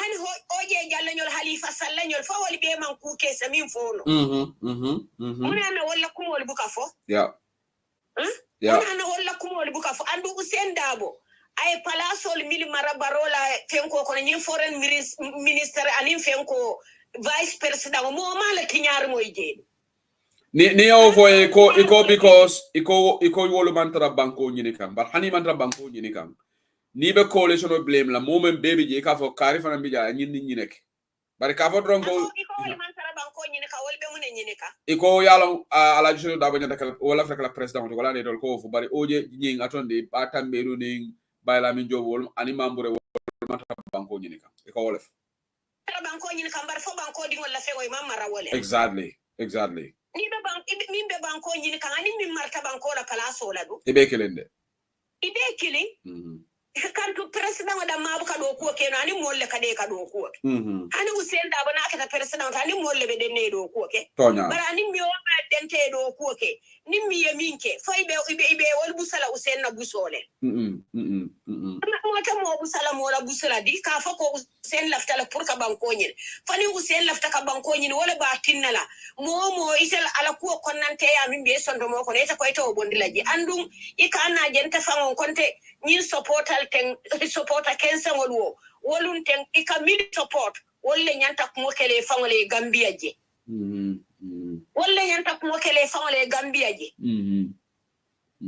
hani oje jalla nyol halifa salla nyol fa wali be man ku ke samin fono muna na wala kumol buka fo muna na wala kumol buka fo andu usen dabo ay palasol mili marabarola fenko kono ni foreign minister anin fenko vice president mo mala tinyar moyje ni o fo iko because iko wolu mantra banko nyini kan bar hani mantra banko nyini kan ni be coalition of blame la moment baby je ka fo kari fana bija nyini nek bari ka fo dron ko iko yalo ala jino da banya dakal wala fa kala president wala ne dol ko fu bari oje nying atonde batambe ru ning bayla min jobol ani membre mata banko nyini kan iko wala banko nyini kan bar fo banko di wala fe ko mamara wala exactly ni be banko nyini kan ani min marta banko la place wala do ibe kelende kantu president da mabu ka do ko ke ani molle ka de ka do ko ani usen da bana ka president ani molle be de ne do ko ke bara ani mi o ma dente do ko ke ni mi yeminke fay be ibe wol busala usen na busole mo busala mo la busala di ka fa ko usen lafta la pour ka banko nyin fani usen lafta ka banko nyin wala ba tinnala mo isel ala ko konnante ya min be sondo mo ko ne ta ko to bondila ji andum ikana jenta fangon konte nyin supporter kensa wolwo wolun ten ikamili support wolle nyanta ko kele fangole Gambia je wolle nyanta ko kele fangole Gambia je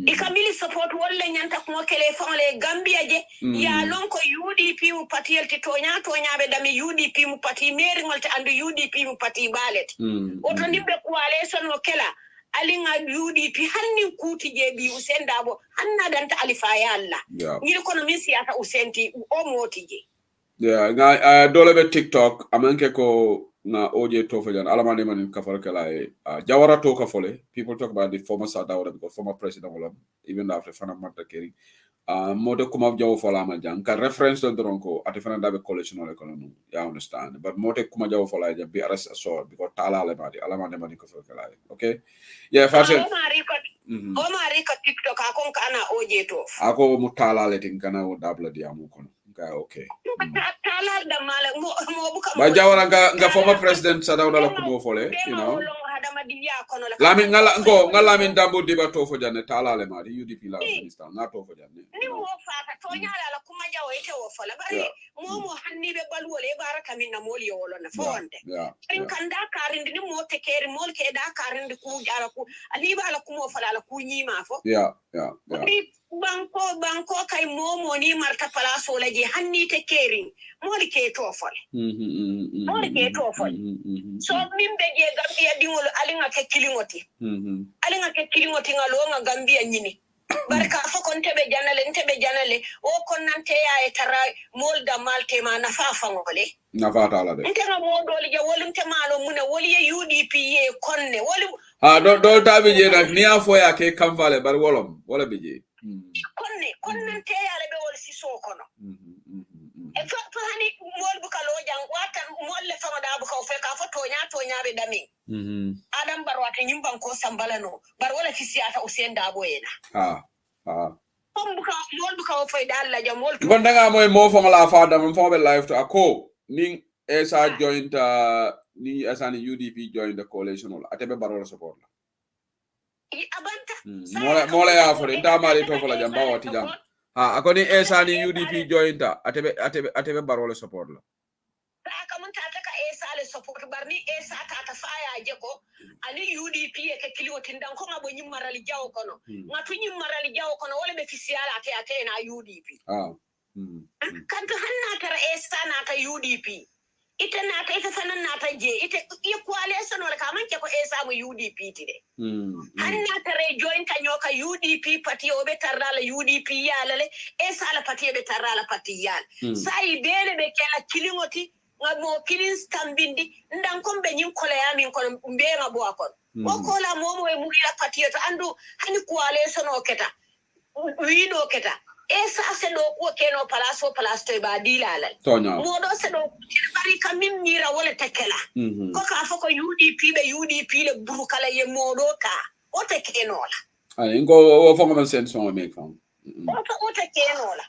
ikamili support wolle nyanta ko kele fangole Gambia je ya lon ko UDP mu parti elti tonya be dami UDP mu parti meri ngolte andu UDP mu parti balet oto ndimbe coalition no kela alinga UDP hanni kuti je bi Usen Dabo hanna danta alifa ya Allah ni ko no min siyata usenti o moti je nga dole be TikTok amanke ko na oje to fajan alamane man ka fal kala jawara to ka fole people talk about the former Sadawara because former president wala even after fana matta keri mode kuma jaw fola ma jang ka reference to dronko ati fana dabe collection ole kono ya understand but mode kuma jaw fola ja be arrest so because tala le badi alamane man ko fal kala okay yeah fashion o mari ka TikTok akon kana oje to ako mutala le tin kana o dabla diamu kono okay tala da mala mo buka ba jawara nga former president Sadawara la kumo fole you know lamin ngalamin dambo diba to fo janne tala le mari UDP la minister na to fo janne ni mo fata to nyala la kuma jawo ite wo fola bari mo hanni be balwole baraka min na moli wolo na fonde in kanda karindi ni mo tekeri mol ke da karindi ku jara ku ali ba la kumo fola la ku nyima fo banko kay momo ni marta palaso la je hanni tekeri moli ke to fola so mimbe je Gambia dingol alinga ke kilingoti ngalo nga Gambia nyini barka fo kon tebe janale o kon nante ya e tara molda malte ma nafa fangole nafa tala de ntema modol je wolumte malo mune woli ye UDP ye konne woli ha do tabi je nak ni afo ya ke kamfale bar wolom wala bije konne nante ya le be wol siso kono e fa hani mol bu kalo jang wata mol le fama da bu ko fe ka fo tonya be dami adam bar wata nyimban ko sambala no bar wala fisiyata usen da boyena mol bu ka fo dal la jam mol gonda nga moy mo fo la fa dam fo be live to ako ning esa joint ni asani UDP join the coalition wala atebe barola support la abanta mola ya fo nda mari to fo la jam bawati jam akoni esa ni UDP jointa atebe barola support la kamunta taka esa le support barni esa tata faya je ko ani UDP e ke kiliotin dan ko ngabo nyim marali jaw kono ngatu nyim marali jaw kono wala be fisiala ate na UDP kanto hanna tara esa na ka UDP ita sanan na ta je ita coalition wala ka man ke ko esa mu UDP tide hanna tara join ka nyoka UDP party obe tarala UDP yalale esa la party be tarala party yal sai bele be kala kilingoti ngamo kilin stambindi ndan kombe nyin kola yamin kono mbe ngabo akon o kola momo e muri la party to andu hani coalition o keta wido keta esa se do ko keno palaso to ba dilala modo se do bari kamim mira wala takela ko ka fako UDP le burukala ye modo ka o takeno la ay ngo o fongo men sen so me kan o takeno la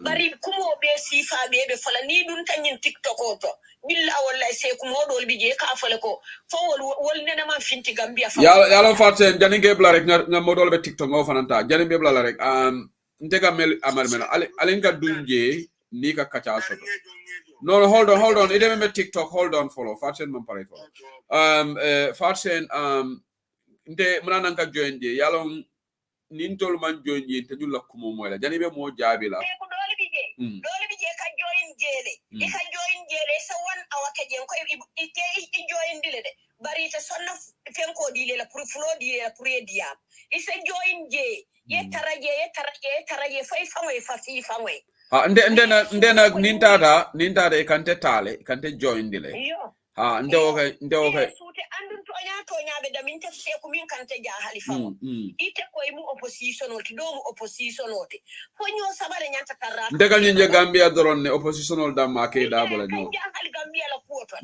bari kumo be sifa be fala ni dun tanyin TikTok to billa wallahi se kumo do bije ka fala ko fo wol nena man finti Gambia fa ya faten jani ge bla rek nga modol be TikTok ngo fananta jani be bla rek ntega mel amarmena alinga dunje ni ka kacha soto no hold on ide me TikTok hold on follow faten man pare follow faten nte muna ka join je yalon nintol man join je te julla kumo moy la jani be mo jabi la dole bije ka join jele ka join jele so one hour ke jen ko ite join dile de bari te sonna fenko dile la pour flo dile la pour dia ise join je ye taraje fay famay fasi famay ndena nintada e kante tale kante join dile ndewoke sute andun tonya be da min tafse ko min kante ja halifa ite ko mu opposition oti do mu opposition oti ko nyo sabare nyanta tarra ndega nyinje Gambia doron ne oppositional da make da bala nyo ja hal Gambia la kuoto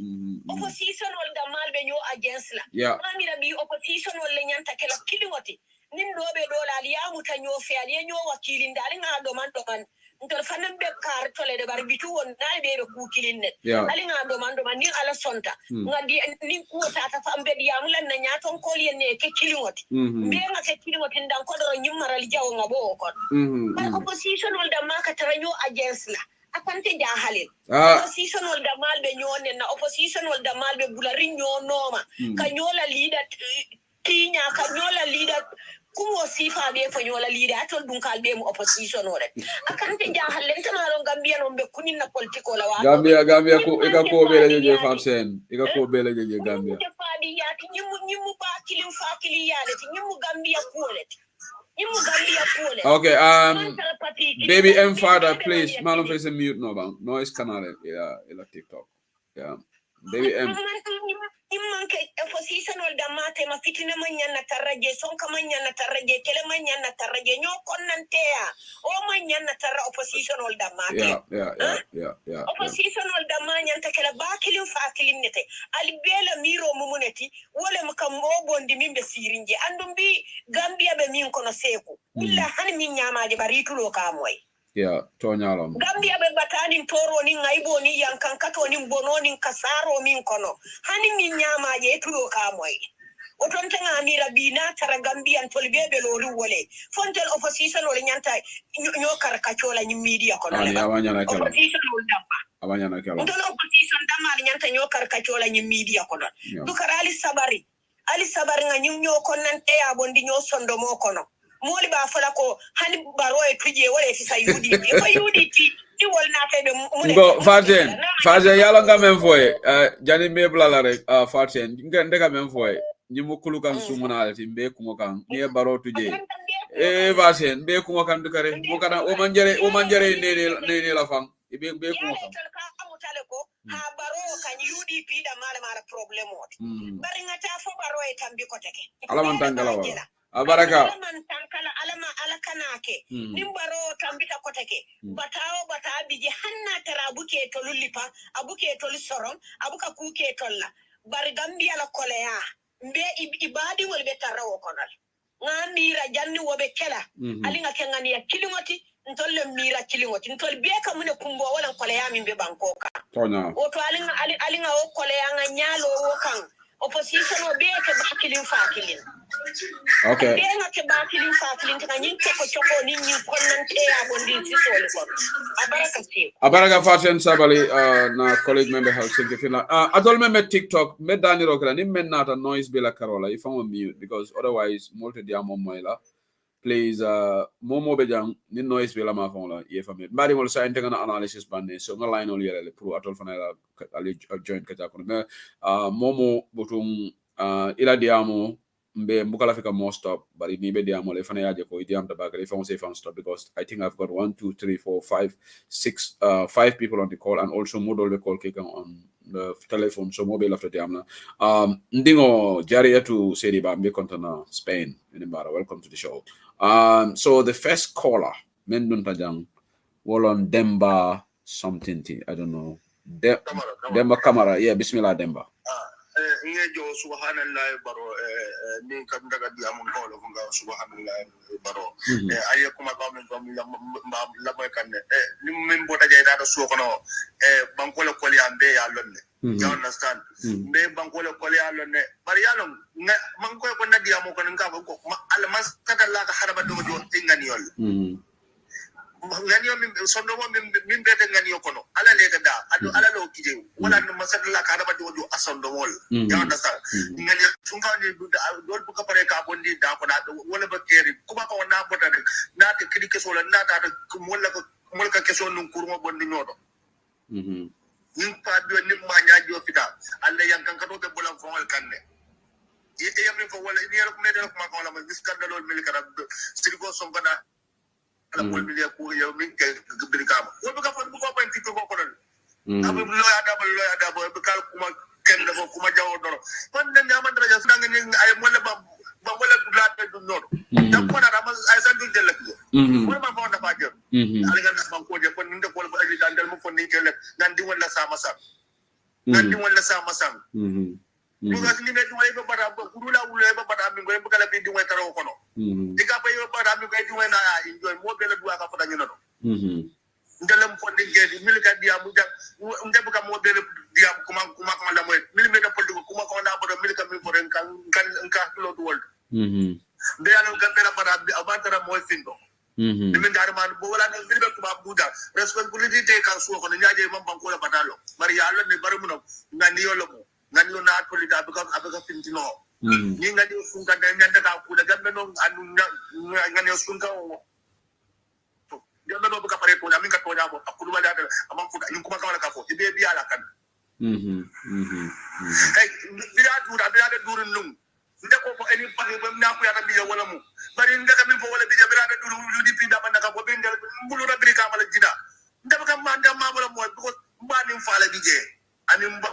opposition wal da malbe nyo against la amira bi opposition wal nyanta kala kilingoti nin dobe dolali ya mutanyo fe ali nyo wakili ndali nga do man ntor fanan be kar tole de barbitu won dal be ku kilin net ali nga do man ni ala sonta ngadi ni ku tata fambe diam lan na nyaton koli ne ke kilingoti be nga ke kilingoti ndan ko do nyumaral jaw nga bo ko par opposition wal da maka taranyo against la akante jahalil opposition wal da malbe nyone na opposition wal da malbe bulari nyono ma kanyola leader tinya kanyola leader kumo sifa be fanyola leader atol dun kalbe mu opposition ore akante jahalle tamaro Gambia no be kunin na politiko la wa Gambia ko eka ko bele je farsen eka ko bele je Gambia te fadi ya ti nyimu ba kilin fa kili ya le ti nyimu Gambia ko okay baby M father please man of is mute no bang noise canal ila TikTok baby M immanke opposition wal da mate ma fitina manya na taraje son ka manya na taraje kele manya na taraje nyo konnantea o manya na tarra opposition wal da mate opposition wal da manya ta kala bakilin fakilin nete ali bela miro mumuneti wala makam mo bondi mimbe sirinje andum bi Gambia be min kono seku illa han min nyamaaje baritulo ka moy tonyalom Gambia be batani toro ni ngaibo ni yankan kato ni bono ni kasaro min kono hani min nyama je tulo ka moy o ton tanga mira bina tara Gambia tol bebe lori wole fontel opposition wala nyanta nyo karkachola ni media kono opposition abanya na kala ndolo opposition dama nyanta nyo karkachola ni media kono dukarali sabari ali sabari nga nyo konante ya bondi nyo sondo mo kono moli ba fala ko hani baro e tuje wala fi sa UDP ko UDP ti wol na fe be go farjen yalo ngamen foye jani me blala rek farjen ndega men foye ni mukulu kan sumuna ti be ko kan ni baro tuje vasen be ko kan dukare mo kana o manjere ne la fam be ko ko ha baro kan UDP da mala problem ot bari ngata fo baro e tambi ko teke alaman tangala wa abaraka alaman tankala ala kanake nim baro tambi ta ko teke bata biji hanna tarabuke to lullipa abuke to soron abuka kuke tolla bari gambia la koleya mbe ibadi wol be tarawo konal ngandira janni wobe kela alinga kengani ya kilingoti ntolle mira kilingoti ntol be ka mune kumbo wala koleya min be bankoka tonya o to alinga o koleya nga nyalo wo kan opposition o be ke bakilin fakilin okay be nga ke bakilin fakilin kan nyin choko ni nyin konnante ya bondi sisoli ko abaraka faten sabali na college member Helsinki Finland adol me TikTok me dani rokra ni men nata noise bila karola if I'm on mute because otherwise multi diamo moila please momo be jang ni noise bila ma fonla ye famit bari wol sa intengana analysis bande so nga line ol yele pro atol fanela ali join kata ko me momo botum ila diamo mbe mbukala fika more stop bari ni be diamo le fana yaje ko idiam da bagale fa on say fan stop because I think I've got 1 2 3 4 5 6 5 people on the call and also model the call kicking on the telephone so mobile after diamna ndingo jariya to sedi ba mbe kontana Spain inimbara welcome to the show so the first caller men dun tajang wolon Demba something I don't know Demba Kamara yeah bismillah Demba jo subhanallah baro ni kan daga di amon ko lo nga subhanallah baro ay kuma ba men do la moy kan ni men bota jay data so kono banko le ko li ambe ya lonne you understand me banko le ko li ya lonne bari ya lon man ko na di amon ko nga ko al mas kata la ka haraba do jo tingani yol ngani yo sondo mo min bete ngani yo kono ala le da adu ala lo kije wala no masalla ka da do asondo wol ya understand ngani sunga ni dol bu ka pare ka bondi da ko da wala ba keri kuma ko na bota de na te kidi keso la na ta mol ka keso nun kurmo bondi nodo yin pa do ni ma nyaajo fita alla yan kan ka do be bolam fo wal kanne e yamin fo wala ni ko medel ko ma ko la ma skandalol mil kara sirgo songa na la mol milia ko yow min ke birikama wo be ka fon bu ko ban tikko ko ko don abu loya da ba be kal kuma ken da kuma jawo doro kon den ya man raja su ngani ay mola ba wala dula te du nodo da ko na ma ay san du del ko wala ma fa da fa jeur ali gan ban ko je kon nde ko ba ali dandal mo fon ni ke le ngandi wala sama sam ngandi wala sama sam ko ga ni me du way ba bata ko dula wula ba bata mi ngoy bu kala fi di way taraw kono diga ba yo bata mi ngoy di way na enjoy mo be la du aka fa da ñu nodo ndelam fon ni ngedi milika dia mu jang ndeb ka mo be dia kuma la moy milimeta politique kuma ko na bodo milika mi foren kan kilo du wol be ala gambela bata bi abantara moy findo ni min dar man bo wala ni be kuma buda responsibility te kan so ko nyaaje mam banko la batalo bari yalla ni bari mu no ngani yolo mo ngani lo na toli da abaka fintino ni ngani funka da nyanda ka ku da gambe no anu ngani sunka o yo no buka pare to na minga to nyabo akulu wala da amam fuka ni kuma kawala ka fo ibe bi ala kan hey bila durun nung ndeko ko eni pagi bam na ku ya rabbi wala mu bari ndaka min fo wala bi bila da duru lu di pinda banda ka ko be ndel mbulu rabbi ka mala jida ndaba ka manda ma wala mo ko mbani faala bi je ani mba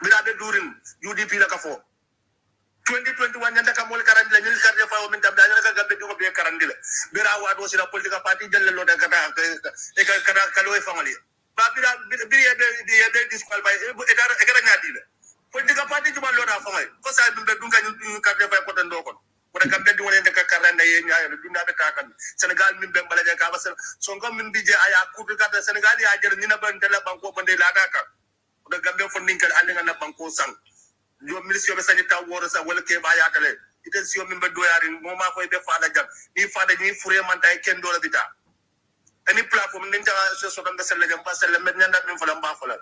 bila da durin UDP la ka fo 2021 nyanda ka mol karandila nyil karde fa o min tabda nyaka gambe dum be karandila bira wa do sila politika party jelle lo da kata e ka kalo e famali ba bira de disqualify e dara nyadila politika party juma lo da famali ko sa dum be dum ka nyil karde fa ko tan do ko ko da gambe dum wala ka karanda ye nyaaya dum na be takan Senegal min be balaja ka ba so ngam min bije aya ku ka Senegal ya jer ni na ban tele banko bande la da ka da gambe fon ninkal alinga na banko sang yo ministre be sanita woro sa wala ke ba ya tale ite si yo min be doyarin mo ma koy be faada jam ni faada ni fure man tay ken do la bita any platform ninja so do be sel jam ba sel men nyanda min fala ba fala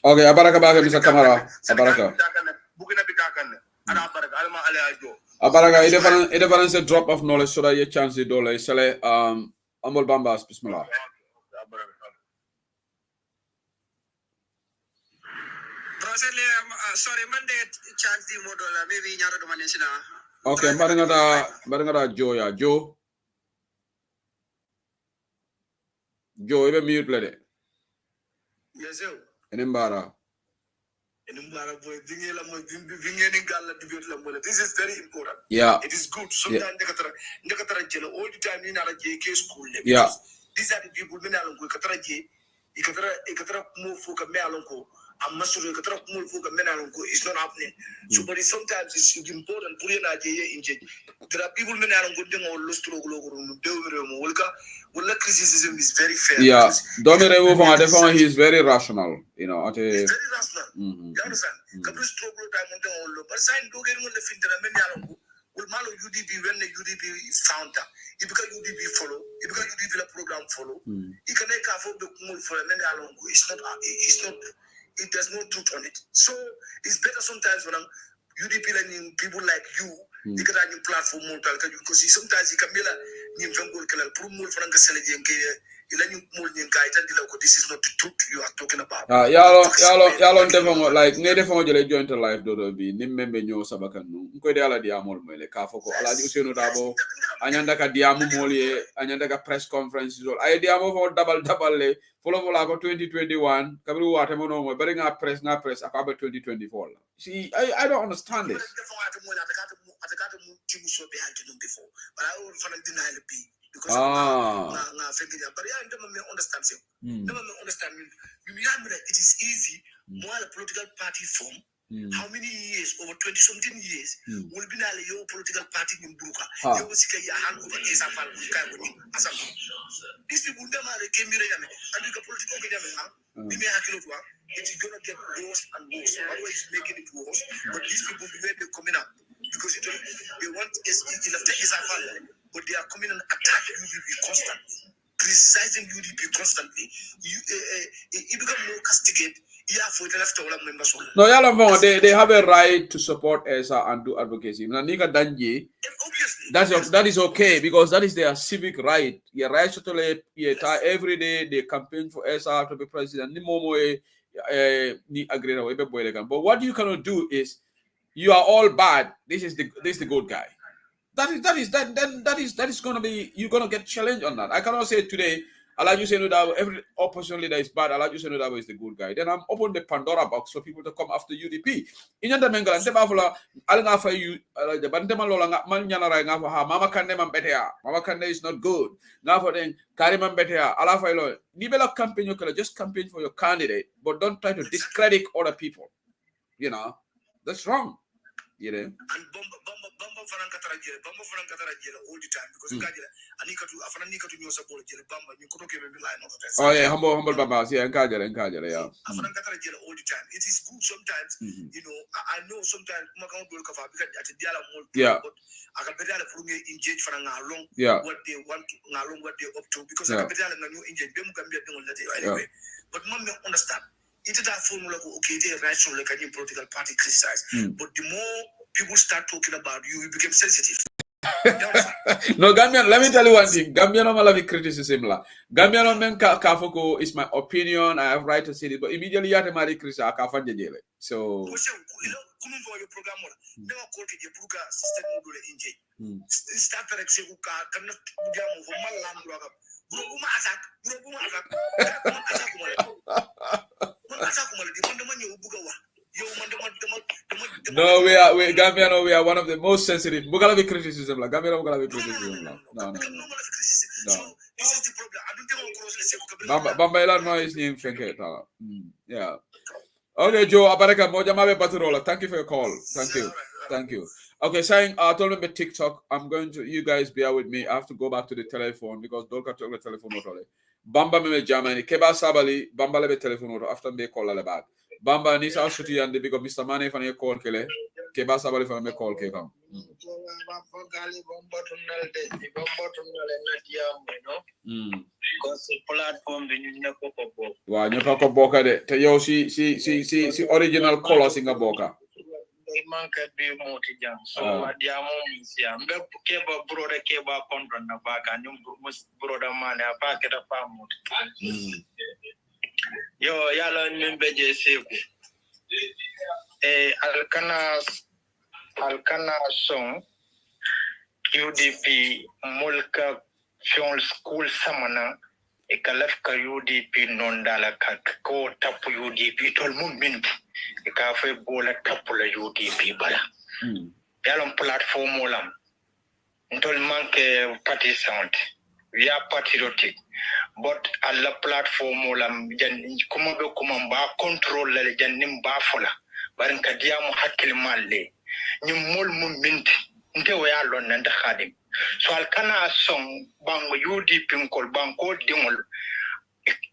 okay abaraka ba Mr. Kamara abaraka bugina bita kan ana baraka alma ala ajo abaraka ide balance drop of knowledge so that your chance do la sele amol bambas bismillah sorry, Monday chance the model maybe nyaro do manesina. Okay, barangada Joe ya Joe. Joe, even mute lede. Yes, sir. Enembara. This is very important. Yeah. It is good. Sometimes all the time in our JK school. Yeah. These are the people who move for it's not happening. So, but sometimes it's important. There are people who criticism is very fair. Yeah, Domire he's very rational. You know, he's very rational. You understand? But sign do get UDP when the UDP is founder. If because UDP follow, if because UDP program follow, you can make a for the for many along. It's not. It does no truth on it. So it's better sometimes when UDP and people like you, you can have your platform because sometimes you can be like this is not the truth you are talking about. Y'all like jele joint life do be nimmembe nyo sabakanu ko de ala diamol mele ka foko ala di useno dabo anyanda ka diamu molie anyanda ka press conference ay diamo fo double le follow ko 2021 kabru wate mono mo bari nga press akaba 2024 see I don't understand this. Because but I don't understand. It is easy. More political party form. How many years? Over 20-something years. Will be now your political party in Buka. You will see your hand over These people came here and you can political it's gonna get worse and worse. Always making it worse. But these people they're coming up because they want but they are coming and attacking UDP constantly, criticizing UDP constantly. You become more castigate. No, they have a right to support ESA and do advocacy. That is okay because that is their civic right. Your right to every day they campaign for ESA to be president. But what you cannot do is you are all bad. This is the good guy. That is gonna be you're gonna get challenged on that. I cannot say today Alaju Senudabo, every opposition leader is bad, Alaju Senudabo is the good guy. Then I'm open the Pandora box for people to come after UDP. Inyanda Mengala, Sebafula, Alangafa you the Bandemalola Manyanara Ngafa, Mama Kandema Betea, Mama Kande is not good. Now for then Kariman Betea, Alafailo, Nibela campaign you can just campaign for your candidate, but don't try to discredit other people. You know, that's wrong. You know. And Bamba Farankatara all the time because Anika to Afranika to support Bamba, you could give me line of the test. Oh, yeah, humble Baba, yeah, and Kajal, yeah. Afrankatara all the time. It is good sometimes, you know. I know sometimes Macau Bulkafa because at the Diala Mall, but I can better engage for long what they want to long what they up to because I can better new engine, them can be anyway. But mom understand. It is that formula okay, they rational like any political party criticize. But the more people start talking about you, you become sensitive. No, Gambian, let me tell you one thing. Gambian malavi criticism la. Gambian men kafoko is my opinion. I have right to say it, but immediately you have to marry Chris Akafanje jele. So no, we Gambiano, we are one of the most sensitive. Bugalabi criticism, like Gambiano Bugalabi criticism. No. So this is the problem. Bamba Elan no is named Fenketa. Yeah. Okay, Joe Abaraka Mojamabe Baturola. Thank you for your call. Thank you. Okay, saying I told him about TikTok. I'm going to you guys bear with me. I have to go back to the telephone because Dolka took the telephone not Bamba me Germany. Keba Sabali, Bamba lebe telephone after me call all back. Bamba Nisa Shuti and the big of Mr. Mane for your call Kele. Keba Sabali for me call Kekam. Because the platform you never Wow, you talk about it. Yo, she original colors in a boca. Market be multi-jam. So what the amount is here. Keba brother Keba contra na back and you brother man a packet of farm. Yo, yala nimbeje seku. alkana song UDP mulka fion school samana e kalaf ka UDP non dala ka ko tapu UDP tol mummin e ka fe bola tapu la UDP bala yalon platform olam ntol manke party sound we are patriotic but alla platform olam jan kuma be kuma ba control la jan nim ba fola barin ka diamu hakkil malle nyum mol mummin nte waya lon nanda khadim so alkana song bang UDP ngol banko dingol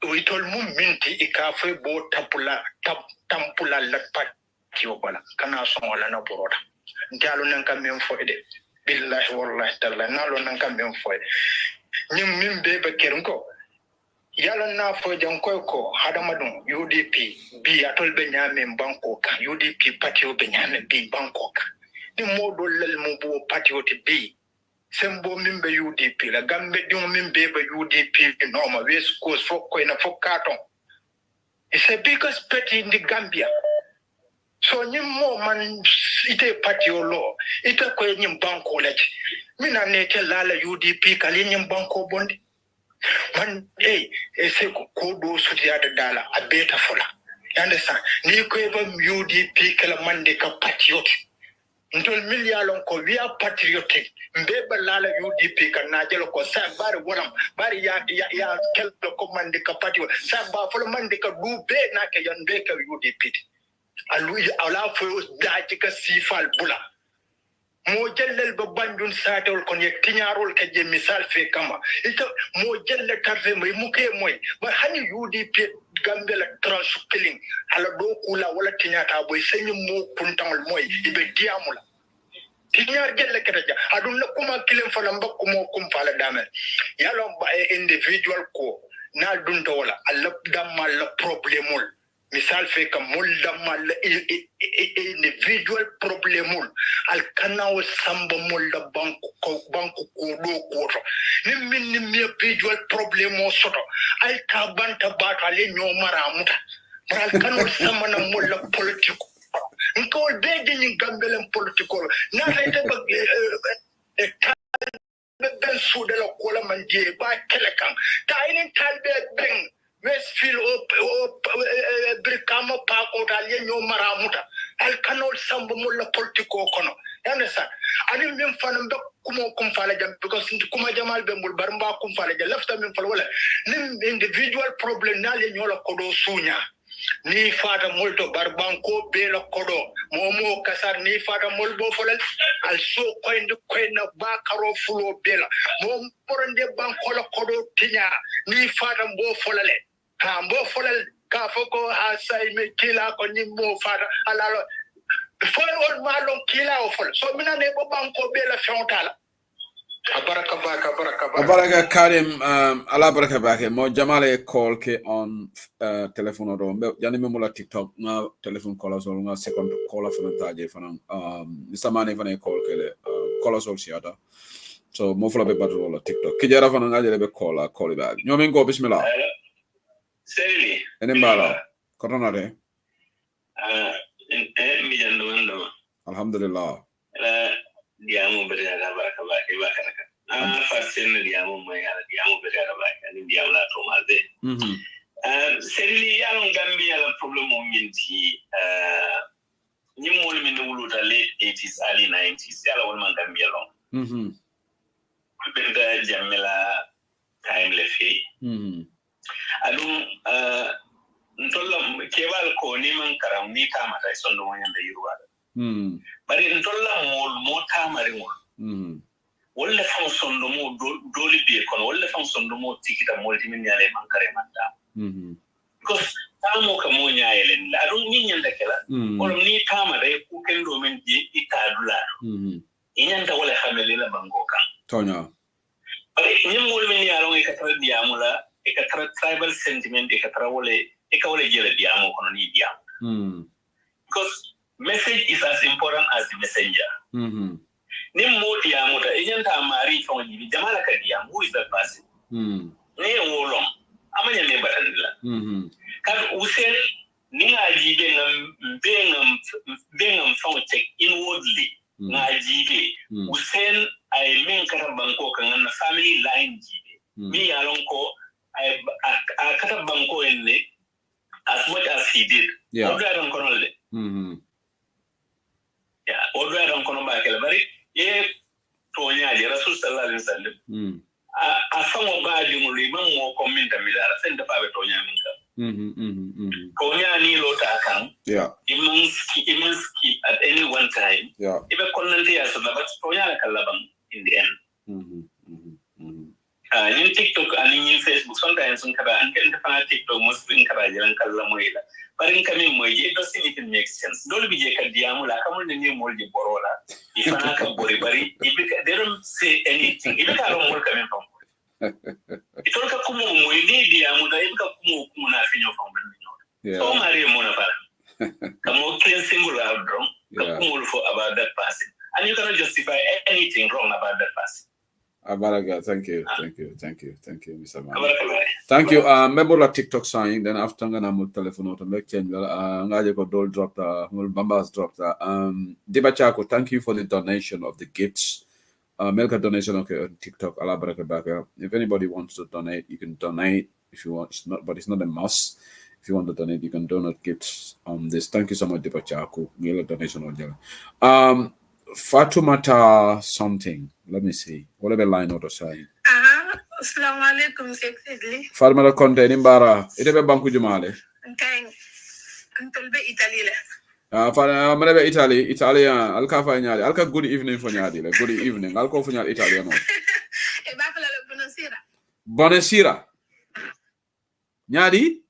witol minti ikafe bo tampula la pati wala kana song wala na boroda ndalo nan kam men foide billahi wallahi talla nalo nan kam men foide nyim min be be kerunko yalo na fo janko ko hadamadun UDP bi atol be nyame banko ka UDP pati o be nyame bi banko ka ni modo lel mo bo patriote bi sembo mimbe UDP la gambe dion mimbe ba UDP normal west coast fokko ina fokkaton it's a biggest party in the Gambia so nyimo man ite party olo ite ko nyim banko lati mina neke lala UDP kali nyim banko bondi man se ko do sutiya da dala abeta fola you understand ni ko ba UDP kala mande ka patriot ntol milyalon ko wiya patriotic mbeba lala UDP kan najelo ko sa bari wonam bari ya kelto ko mande ka patriot sa ba folo mande ka dube na ke yande ka UDP alu ala fo daji ka sifal bula mo jellel ba banjun satol kon ye tiñarol ka je misal fe kama ito mo jelle tarfe may muke moy ba hani UDP gambela transpilling ala do kula wala tiñata boy señu mo kuntamal moy ibe diamula tiñar jelle ketaja aduna kuma kilen fala mbakko mo kum fala damel yalo ba individual ko na dunto wala alla damma la problemul misal fe kam mulda mal individual problemul al kanaw samba mulda banku ko do ko ni min individual problemo soto al ka banta bata le nyomara muta al kanaw samba na mulda politiko ngol bede ni gambelen politiko na rete ba ben sude la ko la man je ba kelekan ta inen talbe ben Westfield Brikama Pako Dalia no Maramuta, Alcanol Sambo Mulla Politico Kono. Understand? I didn't mean Fanam Kumo Kumfalaja because into Kumajamal Bembul Baramba Kumfalaja left them in Falwala. Individual problem Nali Nola Kodo Sunya. Ni fata molto barbanco bela kodo momo kasar ni fata molbo folal al so koina bakaro fulo bela mom porande bankola kodo tinya ni fata mbo folale ha mbo folal ka foko ha sai me kila ko ni mo fata alalo fol on malon kila o fol so mina ne bo banko bela fontala Abaraka Karim ala baraka bake mo jamale call ke on telephone do jani me mula TikTok na telephone call so nga second call of mentaje fanan nisamane fane call ke le call so siata so mo fula be batro la TikTok ki jara fanan ngajele be call ba nyomen go bismillah Seli ene mbala korona de mi jando wando alhamdulillah diamo berada baraka bake fasen diamo mayala diamo berada bake ani diamo la to malde seli yalon Gambia la problem o minti nyimol min wuluta late 80s early 90s yala wol man Gambia long benda jamela time le fi alum ntolla kebal ko ni man karam ni kama tay sondo mo nyande yurwada bari ntolla mo tamari mo wala fonction do mo doli bi kon wala fonction do mo tikita molti min yale man kare manda because tamo ka mo nyaayelen la dum ni nyanda kala wala ni tama day ku ken do men di itadula inyanda wala family la bangoka tonya bari ni mo min yalo e ka tra diamula e ka tra tribal sentiment e ka tra wala e ka wala jela diamo kono ni diamo because message is as important as the messenger. Ni modi ya muta ejenta mari fa wani jamala kadiya who is that person? Ne wolom amanya ne batandila. Kad usen jibe ngam fon check inwardly nga jibe usen ay men kata banko kan na family line jibe mi yalon ko ay kata banko enne as much as he did odo adam kono de odo adam kono ba kala bari e to nyaaje rasul sallallahu alaihi wasallam a fango baadi mo li man mo commenta mi dara sen da pabe to nyaamin ka to nyaani lo ta kan immense keep at any one time ibe konnante ya so ba to nyaala kala ban in the end in TikTok and in Facebook sometimes sun kaba an kan ta TikTok most bin kaba jiran kala mo ila parin kamin mo je do sin it makes sense dole bi je ka diamu la kamul ne mo je borola ifana ka bori bari they don't say anything ibe ka ron mo kamin from itol ka kumo mo ni diamu da ibe ka kumo na finyo from ben so mari mo na para kamo clean symbol out wrong ka kumo for about that person and you cannot justify anything wrong about that person. Abaraga, thank you, Mr. Man. Thank you. Remember the TikTok sign. Then after I'm gonna telephone out and make change. Ngaje ko dol dropped. Bambas dropped. Debachako, thank you for the donation of the gifts. Melka donation on TikTok. Alabaraka baka. If anybody wants to donate, you can donate if you want. It's not a must. If you want to donate, you can donate gifts on this. Thank you so much, Debachako. Mela donation on Fatumata something. Let me see. Whatever line or sign. Assalamu alaikum, Seksidli. Fatumata Conte Nimbara. Itebe Banku Jumale. Okay. Antolbe Italy. Manebe Italy, Italian. Alka Fanyali. Alka good evening for Nyadi. Good evening. Alka Fanyali Italian. Buonasera. Buonasera. Nyadi?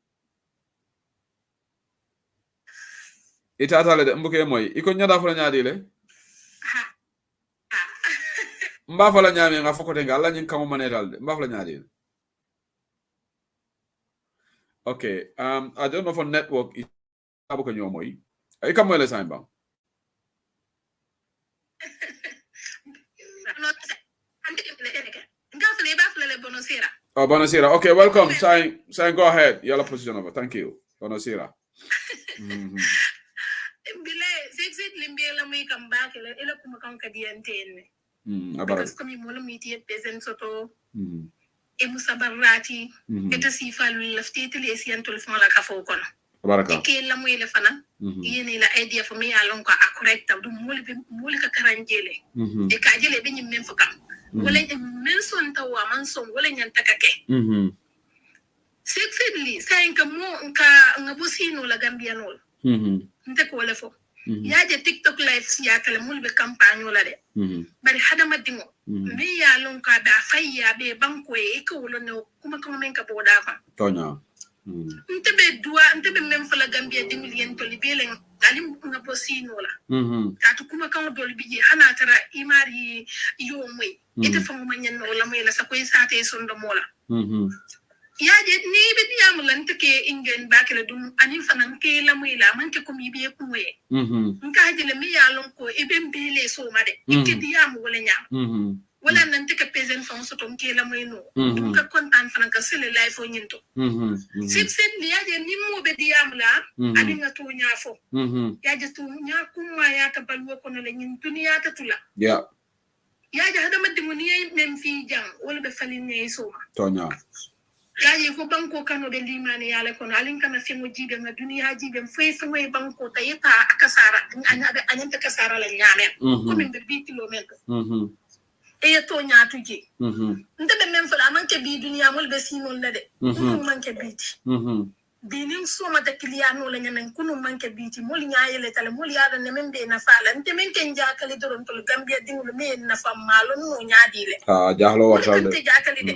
Itatale de mbuke moy. Iko nyada for Nyadi le? Mbafala nyame nga fokote nga alla nyin kamo maneral de mbafala nyadi. Okay, I don't know for network is abuka nyomoy. Ay kamo ele sign bang. Oh, buonasera. Okay, welcome. Sign go ahead. Yalla position over. Thank you. Buonasera. Bile sexy limbela mi kamba kele ila kuma kan kadiantene. Because comme mo miti peasant soto e musabarati eta sifalu laftete le siantol fon la kafo kono baraka ke la moy le fana yene la idea for me alon ko correct du moli ka karanjele e ka jele be nyim men fokam wala men son tawa man son wala nyanta kake sexedly sayin ka mo nka ngabusino la gambianol nte ko wala fo yaje TikTok live ya kala mulbe campagne wala de bari hadama dingo me ya lon ka da fayya be banko e ko wala no kuma men ka boda fa tonya ntebe mem fala Gambia 2 million to libelen alim nga posino la tatu kuma kan dol bije hana tara imari yo moy ite famu manyen no la moy la sa koy sate sondo mola yaje ni be diam lante ke ingen bakela dum ani fanan ke la moy la man ke ko mi be ko moy nka jele mi ya lon ko ibe mbele so made ke diam wala nyam wala nante ke pezen fam so ton ke la moy no dum ka kontan fanan ka sele life o nyinto sipset ni yaje ni mo be diam la ani nga to nya fo yaje to nya kuma ya ta balwo ko na la nyin duniya ta tula yaje hada madimo ni mem fi jang wala be falin ne so ma tonya yaje ko banko kano de limani yale kono alin kana femo jibe na duniya jibe fay famo e banko tayeta akasara anyanta kasara la nyame ko min be bitilo men e to nyaatu ji ndebe men fala man ke bi duniya mol be sinol la de ko man ke biti binin so mata kiliyano la nyamen kunu man ke biti mol nyaayele tale mol yaada ne men be na fala nte men ken jaakale doron to Gambia dingul me na fam malo no nyaadile jahlo watal de nte jaakale de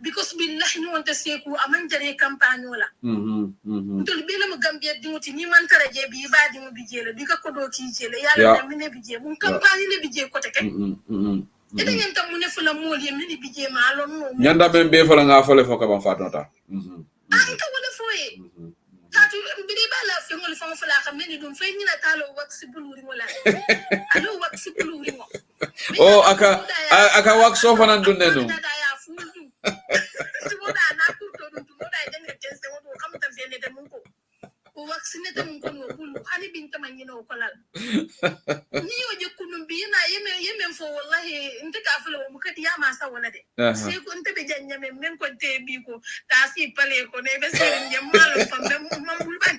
because billahi no wonte seku aman jare campagne wala ntol bela mo Gambia dinguti ni man tara je bi ba dingu bi jele bi ka ko do ki jele yalla na mine bi je mun campagne le bi je ko te ke ede nyanta mun ne fula mol ye mini bi je ma lo no nyanda men be fala nga fole foka ban fatota ka wala foye tatu bidi bala fi ngol fam fala xam ni dum fay ni na talo wax buluri wala alo wax buluri mo oh aka wax so fanan dunne no tumoda na ku to dum tumoda den ke tense mo xam tan fene de mun ko wax nte ka falo mu kadi ya masa wala de se ko nte be janya men ko te bi ko ta si pale ko ne be se nyamalo fam be mamul ban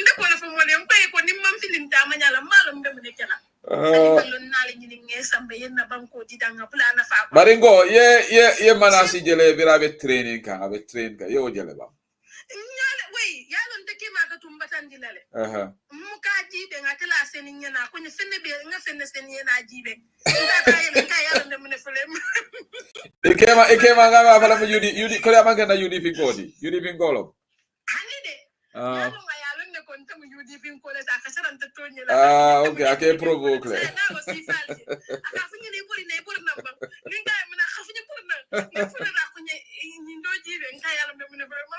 nte ko la famo le ko ni mam filin ta manyala malo mbe mu ne kala Baringo, ye manasi jele birabe training ka, abe train ka, yo jele ba. Nyale wey, yalo nteke maka tumbatan dilale. Muka jibe ngatela seni nyana, kwenye fene be ngafene seni nyana jibe. Nka yalo ndemune fulem. Ikema ngama fala mu yudi ko ya manga na UDP kodi, UDP ngolo. Anide. Yalo nga yalo ne konta mu UDP ngolo ta kasara ntatonye la. Okay, ake provoke le. Na wasi falje. Akafunye ne buri namba. Ninga mna kafunye buri na. Nifuna na kunye ndo jibe nka yalo ndemune fulem.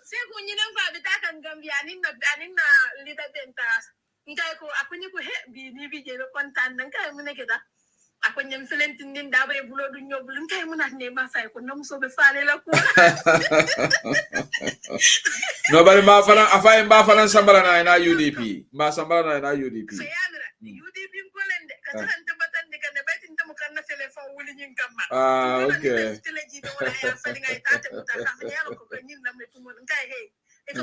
Sego nyina mfa bitaka ngambia aninna leader tentas ngai ko akunyi ko he bi ni bi je kontan ngai mun nekeda akunyi mselentin din da bare bulo du nyobul ngai mun ne ma fay ko nom so be faale la ko no bari ma fala afay mba fala sambala na UDP ma sambala na UDP sayamra UDP ko lende katan tabatan de kan betin tam kan na telefon wuli nyin kamma okay tele ji do wala ya fali ngai tate mutaka fa yalo ko nyin lamne tumo ngai he Okay,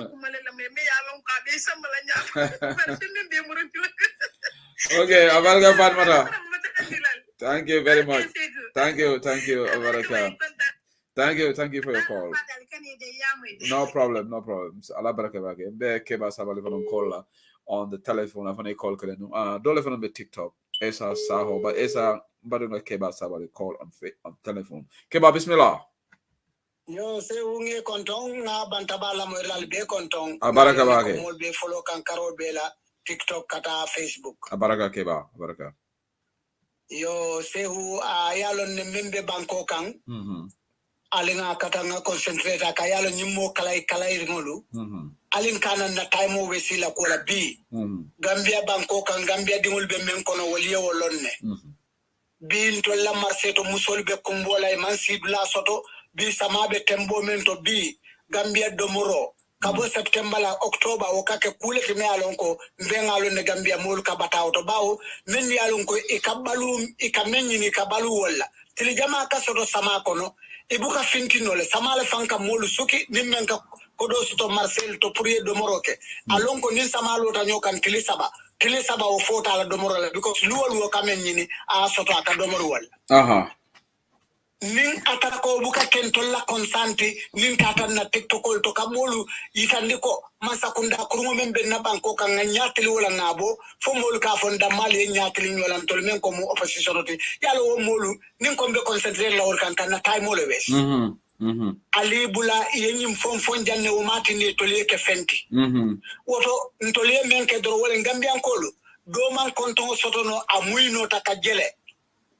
Abaraka Fatmata. Thank you very much. Thank you, Abaraka. Thank you for your call. No problem. Alabaraka bage. Be keba sabali von call on the telephone. I've a call kenu. Don't on the TikTok. Esa saho, but esa badunga keba sabali call on telephone. Keba bismillah. Yo se unge kontong na bantabala mo iral be kontong abaraka bage mo be follow kan karo be la TikTok kata Facebook abaraka keba abaraka yo se hu ayalon ne membe banko kan alinga kata nga concentrate ka yalo nyimmo kalai ngolu alin kanan na time o wesila ko la bi Gambia banko kan Gambia dingul be men kono waliye wolonne bi to la marseto musol be kumbola e man sidla soto bi samabe tembo mento bi Gambia domoro kabo September la October o kake kule kime alonko mbengalo ne Gambia mol kabata auto bawo men yalonko ikamenyi ni kabalu wala tili jama kasoto sama kono ibuka fintino le samale fanka molu suki nimenka kodo suto Marcel to puriye domoro ke alonko nin samalo tanyo kan kilisaba o fota la domoro la because luwa kamenyi ni a soto aka domoro wala nin atako buka kentolla konsanti nin tatan na TikTok to kamolu yitandiko masakunda kurungo membe na banko kan nyatili wala ngabo fo molu ka fonda mali nyatili nyolan tol men ko mu opposition ti yalo wo molu nin ko be concentrate la wor kan na time mole wes ali bula yenyim fon janne o matini to leke fenti woto ntole men ke dro wala Gambian kolu do man konton sotono amuino takajele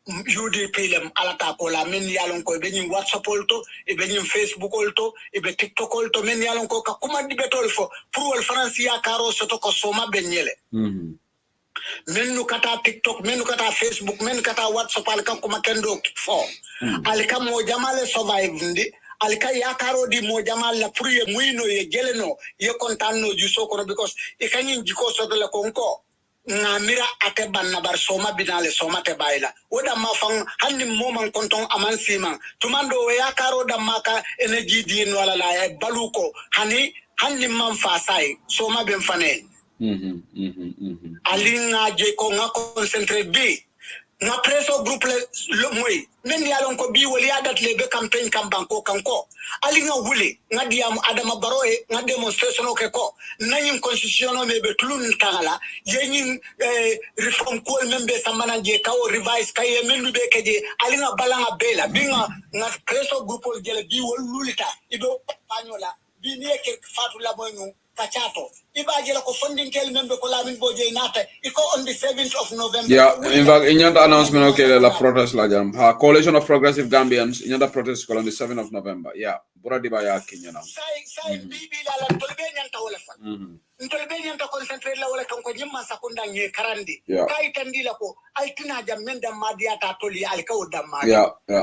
UDP lem alata ko la men yalon ko be nyim WhatsApp olto e be nyim Facebook olto e be TikTok olto men yalon ko ka kuma di betol fo pour wal France ya karo soto ko soma be nyele men nu kata TikTok men nu kata Facebook men nu kata WhatsApp al kan kuma kendo fo al kam mo jamale survive ndi al ka ya karo di mo jamal la pour ye muino ye geleno ye kontanno ju sokoro because e kanyin jiko soto le konko ngamira ate banna bar soma binale soma te baila oda mafang hanni moman konton aman siman tumando we yakaro da maka energy din wala la baluko hanni man fa sai soma ben fane alinga je ko nga concentrate bi nga preso group le moy men yalon ko bi wali adat le be campaign kam banko kanko alinga wuli nga diam adama baroe nga demonstration o ke ko nanyim constitution o me be tulun kangala yenin reform ko membe samana je kawo revise kay men be keje alinga balanga bela binga nga preso group o jele bi wol lulita ido panyola bi ne ke fatu la boynu kachato ibaje la ko funding kel membe ko lamin boje nata iko on the 7th of November in fact in your announcement okay la protest la jam coalition of progressive Gambians in the protest on the 7th of November bura di baya kinya na sai bibi la tolbe nyanta wala fa ntol be nyanta concentrate la wala kanko nyimma sakunda nye karandi kai tandila ko altina jam men dam madia ta toli alka wodam ma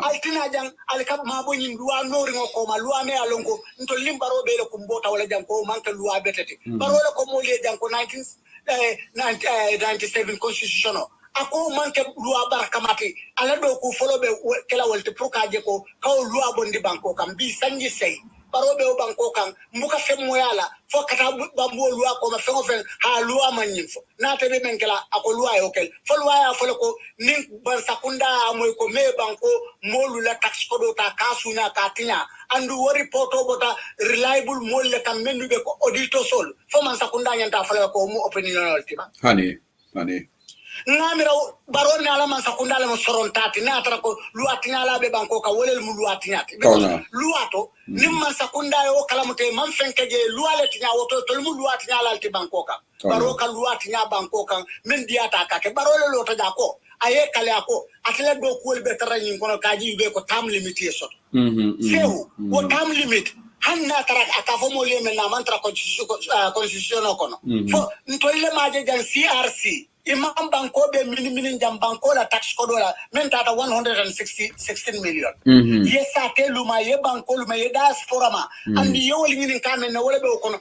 altina jam alka mabo nyin duwa nori ko ma luwa me alonko ntol limbaro be le kumbota wala jam ko manka luwa betete barola ko mo le jam ko 1997 constitutional ako manke luwa barakamati ala do ko folo be kala wolte prokaje ko kaw luwa bondi banko kam bi sanji sey barobe o banko kan muka fem moyala fo kata bambo luwa ko ma fengo fen ha luwa manyin fo na tebe men kala ako luwa yo kel fo luwa ya fo ko nin ban sakunda amoy ko me banko molu la tax ko do ta kasuna ka tinya andu wori poto bota reliable mol le kam mendu be ko audito sol fo man sakunda nyanta fo ko mu opinion tiba hani ngamira baron ala man sakunda la soron tati na tara ko luati nyala be banko ka wolel mu luati nyati luato nimman sakunda yo kala mute man fenke je luale tinya woto to mu luati nyala ti banko ka baro ka luati nya banko kan men diata ka ke baro le lota jako aye kale ako atele do ko be tara nyin kono kaji be ko tam limit yeso sewu wo tam limit hanna tara akafo mo le men na man tara constitution kono fo ntoile maje jan CRC imam banko be mini jam banko la tax kodola men tata 116 million yesa teluma ye banko luma ye diaspora ma andi yowli ngin kamen na wala be kono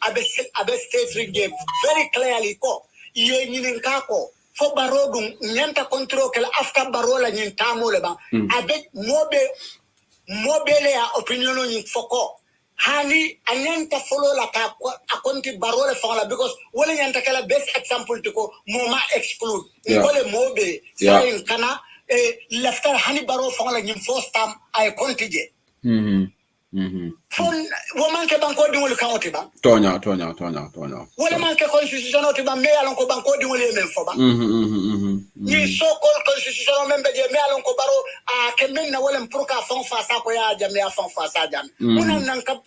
abe state rigge very clearly ko ye ngin kako fo barodum nyanta control kala after barola nyin tamole ba abe mobele ya opinion nyin foko hani anyanta follow la ka akonti barole fala because wala nyanta kala best example tiko moma exclude ngole mobe sain kana laftar hani baro fala nyim first time ay kontije fon woman ke banko dingol kawti ba tonya wala man ke constitution oti ba me alon ko banko dingol men fo ba ni so called constitution member je me alon ko baro ke men na wala mpuruka fon fasa ko ya jam ya fon fasa jam unan nan ka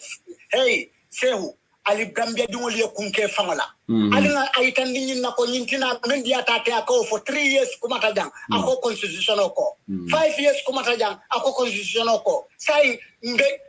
hey sehu ali gambia dingol ye kunke fangala ali nga aitan ni na ko nyintina men dia tate ako for 3 years kumata jang ako constitution ko 5 years kumata jang ako constitution ko sai mbe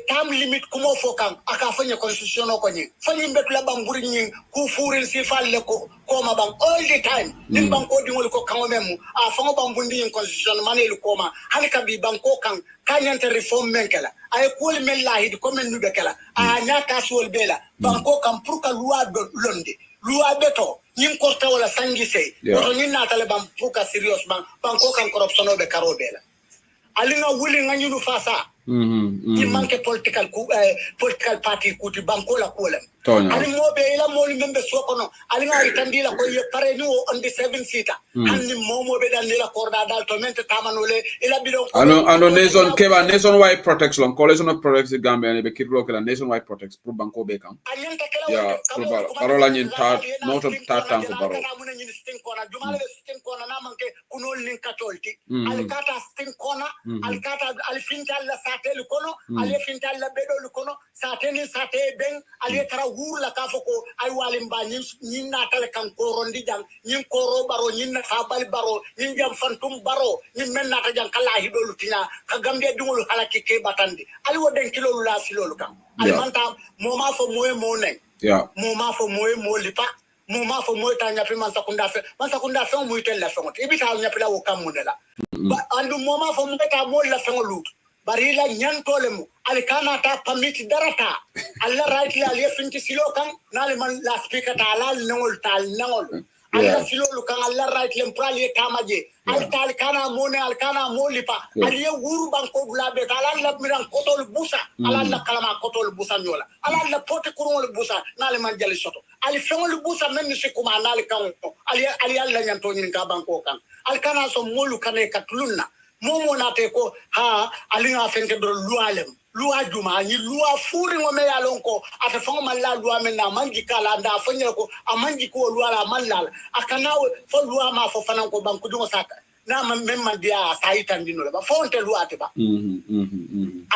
time limit kumo fokam aka fanya constitution ko ni fanya mbetula banguri ni ku furin si falle ko ma bang all the time ni banko dingol ko kan memu fango bambundi ni constitution manelu koma halika bi banko kan kanyante reform menkela ay kol men lahid ko men nube kala nya kasol bela banko kan purka loi do londe loi beto nim korta wala sangi sey to ni natale bam purka serious banko kan corruption be karo bela alinga wuli nganyunu fasa ki manke political party kuti banko la kolam ali mobe ila moli membe sokono ali ngari tandila ko ye pare ni on the 7 seater hanni momo be dal la korda dal to mente tamanole ila bidon ano nationwide protection coalition of protects the Gambia be kirlo kala nationwide protects pro banko be kam ya parola nyin ta not ta tan for baro na manke kunol nin katolti al kata stin kona al kata al fintal la satel kono al fintal la bedol kono sateni sate ben al tara wurla ka foko ay walim ba nyin na tale kan korondi jang nyin koro baro nyin na fabal baro nyin jam fantum baro nyin men na ta jang kala hidolu tina ka gambia dingul halaki ke batandi al woden kilolu la silolu kam al manta moma fo moye monen moma fo moye molipa moma fo moye ta nyapi man sakunda fe moye tel la fe ngot ibita nyapi la wo kam munela andu moma fo moye ta mo la fe ngolut barila nyantole mu alikana ta permit darata alla right la ali finti silo kan nale man la speaker ta ala nangol alla silo kan alla right lem prali tamaje al kana mone al kana molipa ali wuru banko bulabe ala la miran kotol busa ala la kalama kotol busa nyola ala la pote kurol busa nale man jali soto ali fengol busa men ni kuma nale kan ali alla nyanto nyin ka banko kan al kana so molu kane katulunna momo nate ko ha alinga fenke do luwa juma ni luwa furi ngome ya lonko ata fongo malla luwa men na mangi kala nda fanya ko amangi ko luwa la malla akana fo luwa ma fo fanan ko banku dungo saka na memma dia saitan dino ba fonte luwa te ba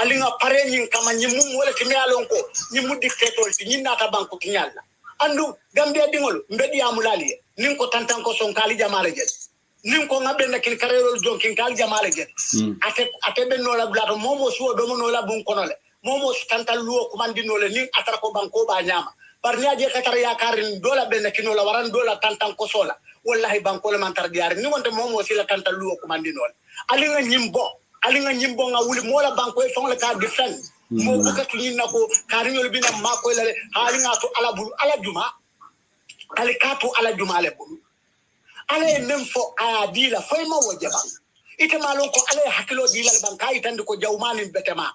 alinga pare nyin kama nyimum wala ti me ya lonko nyimu dictator ti nyina ta banku tinyalla andu gambia dingol mbedi amulali nin ko tantan ko son kali jamala je nim ko ngabbe nakil karerol jonkin kal jamale je ate ben no la blato momo suo do mo no la bun konole momo tantal luo ko mandi no le nin atara ko banko ba nyama barnia je katara yakarin dola ben kino la waran dola tantan ko sola wallahi banko le man tar diar ni wonte momo sila tantan luwo ko mandinol ali nga nyimbo nga wuli mola banko e fon le ka defend mo ko ka tuni nako karinol bina mako le hali nga to ala juma kali kato ala juma le bulu ala e même fo a dila foy ma wajaba ite malon ko ala hakilo dila le ban kay tandi ko jawmanin betema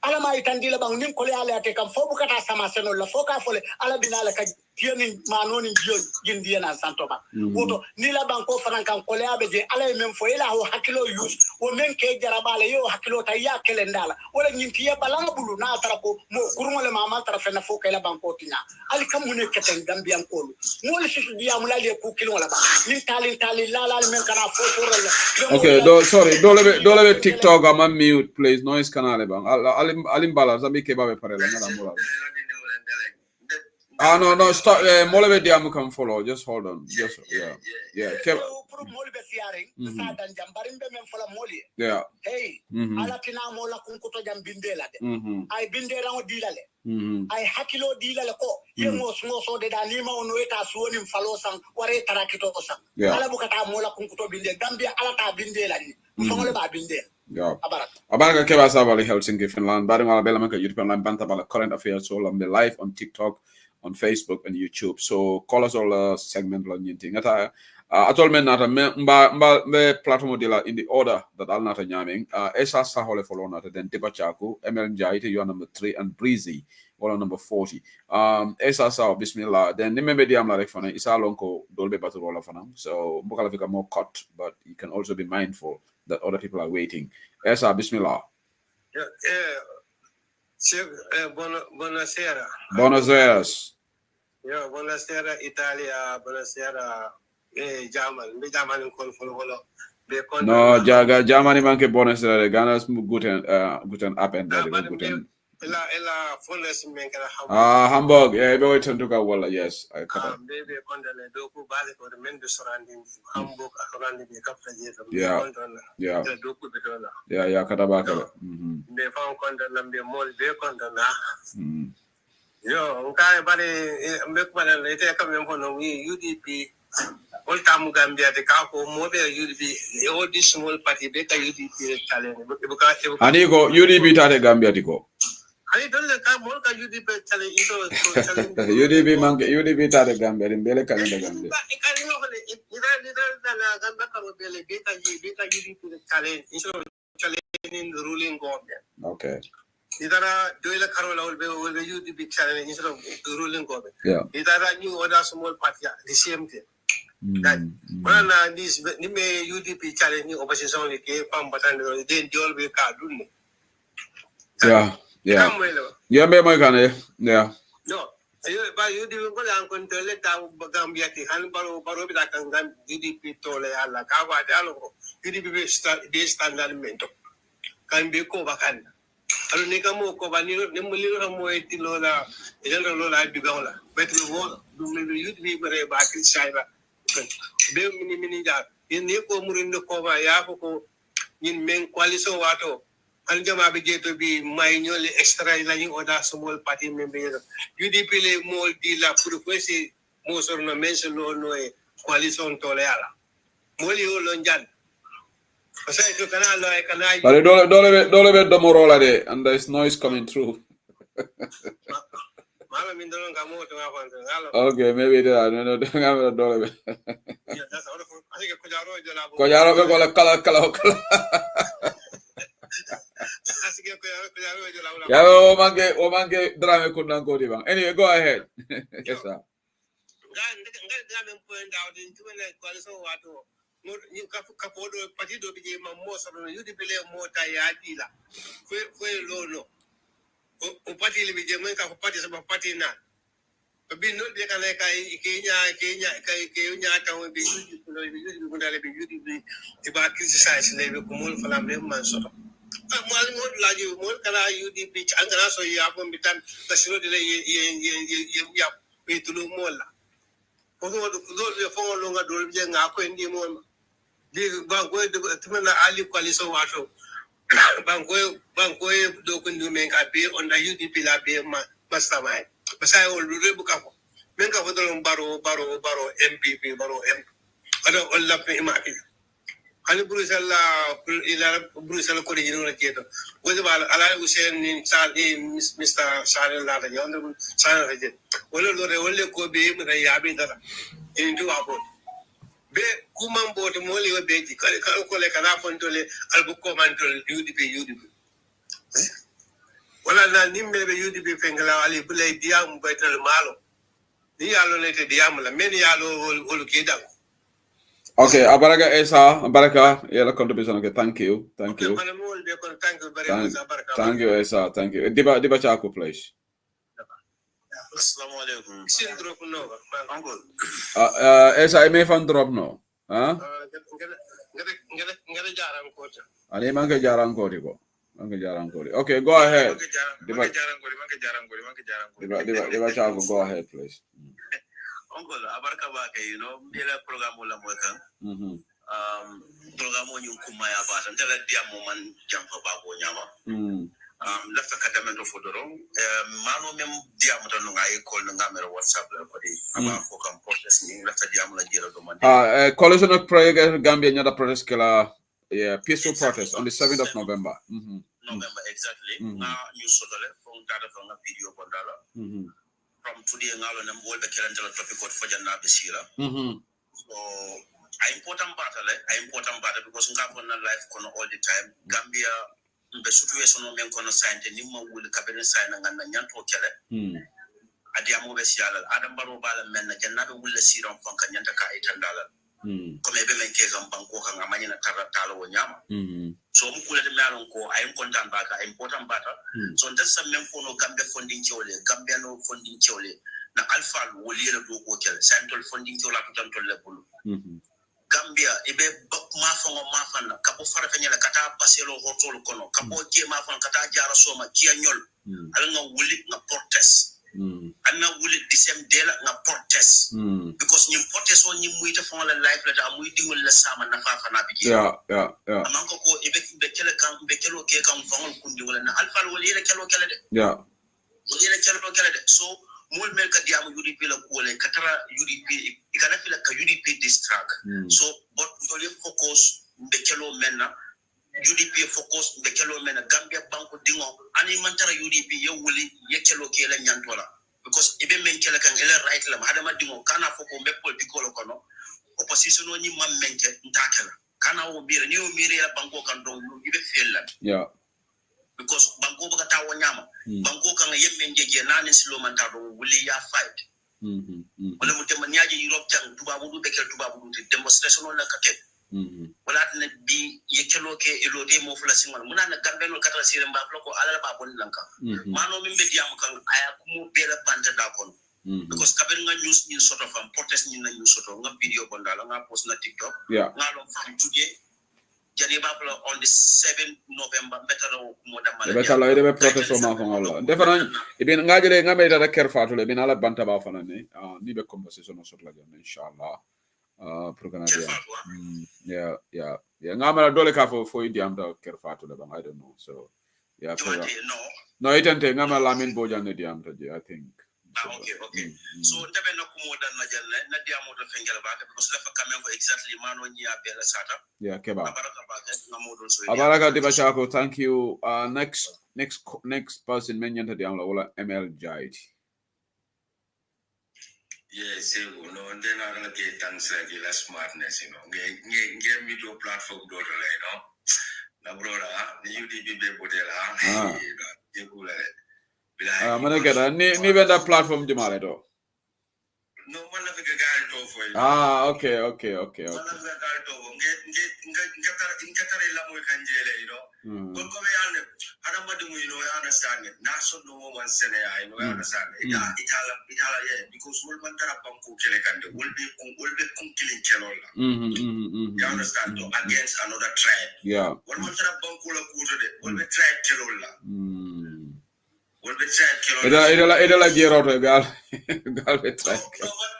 ala ma itandi le ban nim ko le ala te kam fo bukata sama seno la fo ka fole ala binala ka tieni manoni jiyo gindi na santoba woto ni la ban ko fanan kan ko le abeje ala e même fo ila ho hakilo use o men ke jarabale yo hakilo ta ya kele ndala wala nyinti ya balanga bulu na tara ko mo kurmo le mama tara fena fo kay la ban ko tinya ali kam mune keten gambian ko mo le sisu diya mulali ku kilo la ba ni tali la men kana fo la okay sorry do le TikTok am mute please noise kanale bang alim bala zambi ke babe pare la ngala mura no stop molebe diamu come follow just hold on just yeah molbe fiaring sa dan jambarin be men fola moli hey ala tina mola kunkuto jam bindela de ay bindela o dilale ay hakilo dilale ko yemo so de da nima ono eta suoni mfalo sang ware tarakito sang ala bukata mola kunkuto binde gambia ala ta bindela ni fongole ba bindela Abaraka keba sabali Helsinki, Finland. Baring ala bela manka YouTube online banta bala current affairs all on the live on TikTok, on Facebook and YouTube. So call us all segment la nyinting. Ata atol men nata mba platform dila in the order that al nata nyaming. Esa sahole follow nata then Tipa Chaku, ML Njaite you are number 3 and Breezy or number 40. Esa sa bismillah. Then nimembe diam la rekfana isa lonko dolbe batu rola fana. So mbukala fika more cut, but you can also be mindful that other people are waiting. Esa, bismillah. Buonasera. Buonasera. Buonasera Italia, buonasera German No, Germany manke buonasera. Ghana's guten Abend. Guten. Ela fondes menkala Hamburg. Yeah, be waiting to go wala. Yes, I cut. Baby kondale doku bale ko men do surrounding Hamburg surrounding the capital. Yeah. Doku betona. Yeah, kata baka. Be fam kondala be mol be kondala. Yo, nkai bale mbek bale ite kam men hono UDP all time Gambia the kako mo be UDP all this small party be ka UDP talent. Ani go UDP tare Gambia diko. I don't like more than UDP telling UDP manke UDP tare Gambia mbele kanenda Gambia. In the ruling government. Okay. Idara doila Carola will be UDP challenge instead of the ruling government. Yeah. Idara new other small party the same thing. That when this UDP challenge opposition only came from but then they all be cardun. Yeah, me my gane. Yeah. No. But UDP go and control it Gambia ti han baro bi da kan UDP tole alla ka wa dialogo UDP be standard mento. Kan be ko bakan. Alo ne kamo ko ba ni mo liro mo eti lola ejel lola bi gawla betul wo du me UDP bare ba ki saiba. Be mini da ni ko murindo ko ba ya ko nin men coalition wato an jama be jeto bi may ñoli extra la ñu oda small party member UDP le mo di la pour que mo sorno mention no e coalition to le ala mo li o lo njan parce que kana lo e kana but dole be do morola de and there is noise coming through. Okay, maybe that. No, don't have a dollar. Kojaro be kola kala. Yeah, o manke drama kundan ko di bang. Anyway, go ahead. Yes, sir. O parti le bije men ka parti sa parti na bi no de kan ka Kenya ta o bi yuji ko dale bi yuji bi e ba criticize le be ko mo fala me man so mal mo la ju mo kala UDP an kana so ya ko bitan ta siro de ya be tulu mo la ko do be fo lo nga do bi nga ko ndi mo bi ba ko de tumena ali coalition wato banko do ko ndu men ka be on the UDP la be mastermind basa o lu rebu ka ko Menga wadon baro MPP baro M. Ada olla pe imaki. Hani Brussels ko di no keto. Wodi bal ala Hussein ni Mr. Sale la da yondo Sale haje. Wala ko be mu da yabe dara. Into abot. Be kuman boto moli o be ji kale ko le kana fontole albu ko mantol UDP. Wala na nimbe be UDP fengala ali bulay diam baytal malo. Ni yalo lete diam la men yalo olu kedan. Okay, Abaraka Esa, Abaraka, yeah, contribution. Okay, thank you. Thank you very much, Abaraka. Thank you, Esa, thank you. Diba Chaco, please. Assalamu alaikum. Sin drop no, uncle. Esa, I may fan drop no. Huh? Ngada jaran ko ta. Ani manke jaran ko diko. Okay, go ahead. Diba Chaco, go ahead, please. Uncle, Abaraka Baka, Mila program wala mo kan. Program yung kumaya ba tan tala dia mo man jampa ba ko nyama. Lafta kadamento fodoro. Mano mem dia mo tan ngai call nga mero WhatsApp la ko di aba fo kan protest ni lafta dia mo la jira do man. Coalition of Prayer Gambia nyada protest kala peaceful protest on the 7th of November. November exactly. Nga new sotole from data from a video bondala. From today ngalo na mbo be kelantela topic what for janna be sira. So important part because ngabo na life kono all the time. Gambia be situation no men kono sante ni mo wul kabene sayna ngana nyanto kele. Adi amo be siala adam baro bala men na janna be wul sira fanka nyanta ka itandala. Comme be men ke gam banko kan amanya na talo wonyama. So mukule de melon ko I am content baka important part. So that's some men for no Gambia funding chole, Gambia no funding chole. Na alpha wolira do ko kel, central funding chola to tanto level. Gambia ebe mafan kabo fara fanyala kata paselo hotol kono, kabo je mafan kata jara soma kianyol. Alanga wuli na protest. Anna wuli disem dela na protest. Because ni protest on ni muita fon la life la da muiti wala la sama na fafa na bigi. Yeah. Amanko ko ebe kelo ke kan fon kundi wala na alfa wala ila kelo kele de. Yeah. Wala ila kelo kele de. So mol mel ka diamu UDP la ko le katara UDP ikana fila ka UDP distract. So but we focus be kelo menna UDP focus be kelo mena Gambia banko dingo ani mantara UDP ye wuli ye kelo ke la nyantola because ibe men kele kan ele right la madama dingo kana foko me political kono opposition oni mam menke ntakela kana o bire ni o mire la banko kan don ibe fella yeah because banko baka tawo nyama banko kan yemmen jeje nani silo manta do wuli ya fight wala mutem nyaaje Europe tan tubabu du bekel tubabu du demonstration la katet wala na bi yekelo ke elode mo fula singal muna na Gambia no kata sire mba floko ala ba bon lanka mano min be diam kan aya kumu bela banta da kon because kaben nga news ni sort of protest ni na news sort of nga video bon dala nga post na TikTok nga lo from today jani ba flo on the 7th November better mo da mala better la ide protest o ma ko Allah defaran ibin nga jele nga be da ker fatule bin ala banta ba fana ni ni be conversation sort la jam inshallah program yeah ngama dole ka fo idiam da ker fatu le bang I don't know so yeah no itante ngama lamin bojan ne diam ta I think okay so tabe na kumo dan na jalle na diam do fengel ba because la fa kamen ko exactly mano nya bela sata yeah keba baraka ba na modul so abaraka de bachako thank you next person menyanta diam la wala ML Jaid. Yes, no, and then I'm going to get thanks like the smartness, get me to a platform, na brother, the UDP Bodela, mana keda ni benda platform jumale do. No, man of the guy to for you. Okay. Man of the guy to get la mo kanjele, But come here, I understand it. Now, so no one said I understand it. Because we'll want to will be killing Kelola. You understand? Against another tribe. Yeah. One want to bankula will be tribe Kelola. Will be tribe Kelola. Ida la gero to gal be tribe.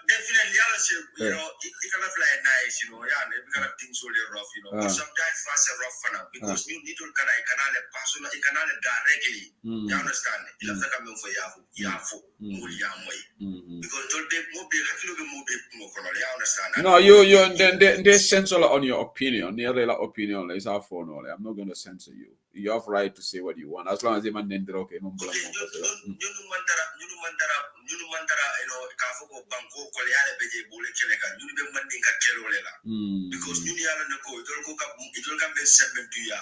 Definitely, say, you know, it kind of like nice, you know, yeah, we kind of things really rough, you know. But sometimes fast and rough for now because you need to kind of personal, you can directly. You understand? You have to come in for Yafu, because don't they move you understand? No, you they censor on your opinion. Nearly opinion is our phone. I'm not going to censor you. You have right to say what you want as long as you man okay. You know, banko koleale beje bole keleka you be manding ka kelolela because you yala ne ko idol ka be segment ya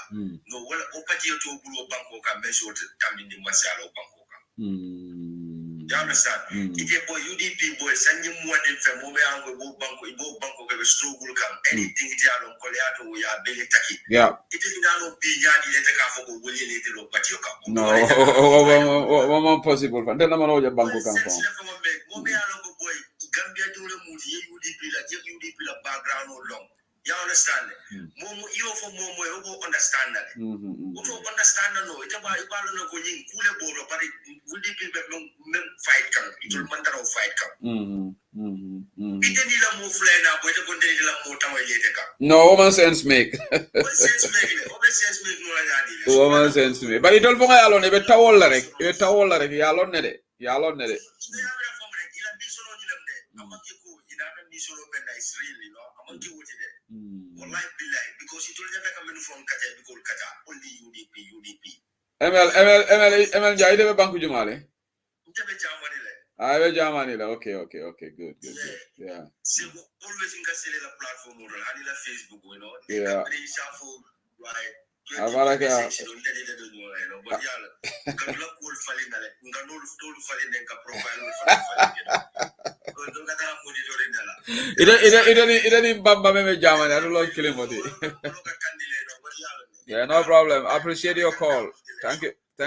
no wala opati to bulo banko ka be short tamindi masalo banko ka you understand ije boy UDP boy sanyi muade fe mo be ango bo banko ka be struggle ka anything ije alon koleato ya bele taki it is not be jadi le ka foko wole le te lo pati ka no possible then na mano banko kan mo be alon ko boy Gambia to the movie UDP la background or long. You understand? Momo you for momo you understand that. You understand no it about you no go in cool board but UDP fight come. It will matter of fight come. It need a move flying up with the content la mota later. No woman sense make. What sense make? What sense make no like woman sense make. But it all for alone e be tawol la rek. E tawol la rek ya lon ne de. Ya lon ne de. Is really no I'm going with it. Well, like be like because you told them that coming from Kata because Kata only UDP. ML Jai de banku jumale. I have Germany. Okay, good. Yeah. So always in the platform or on the Facebook, you know. Yeah. Right. Abaraka. It bamba me Germany. I don't like killing body. Yeah, no problem. I appreciate your call. Thank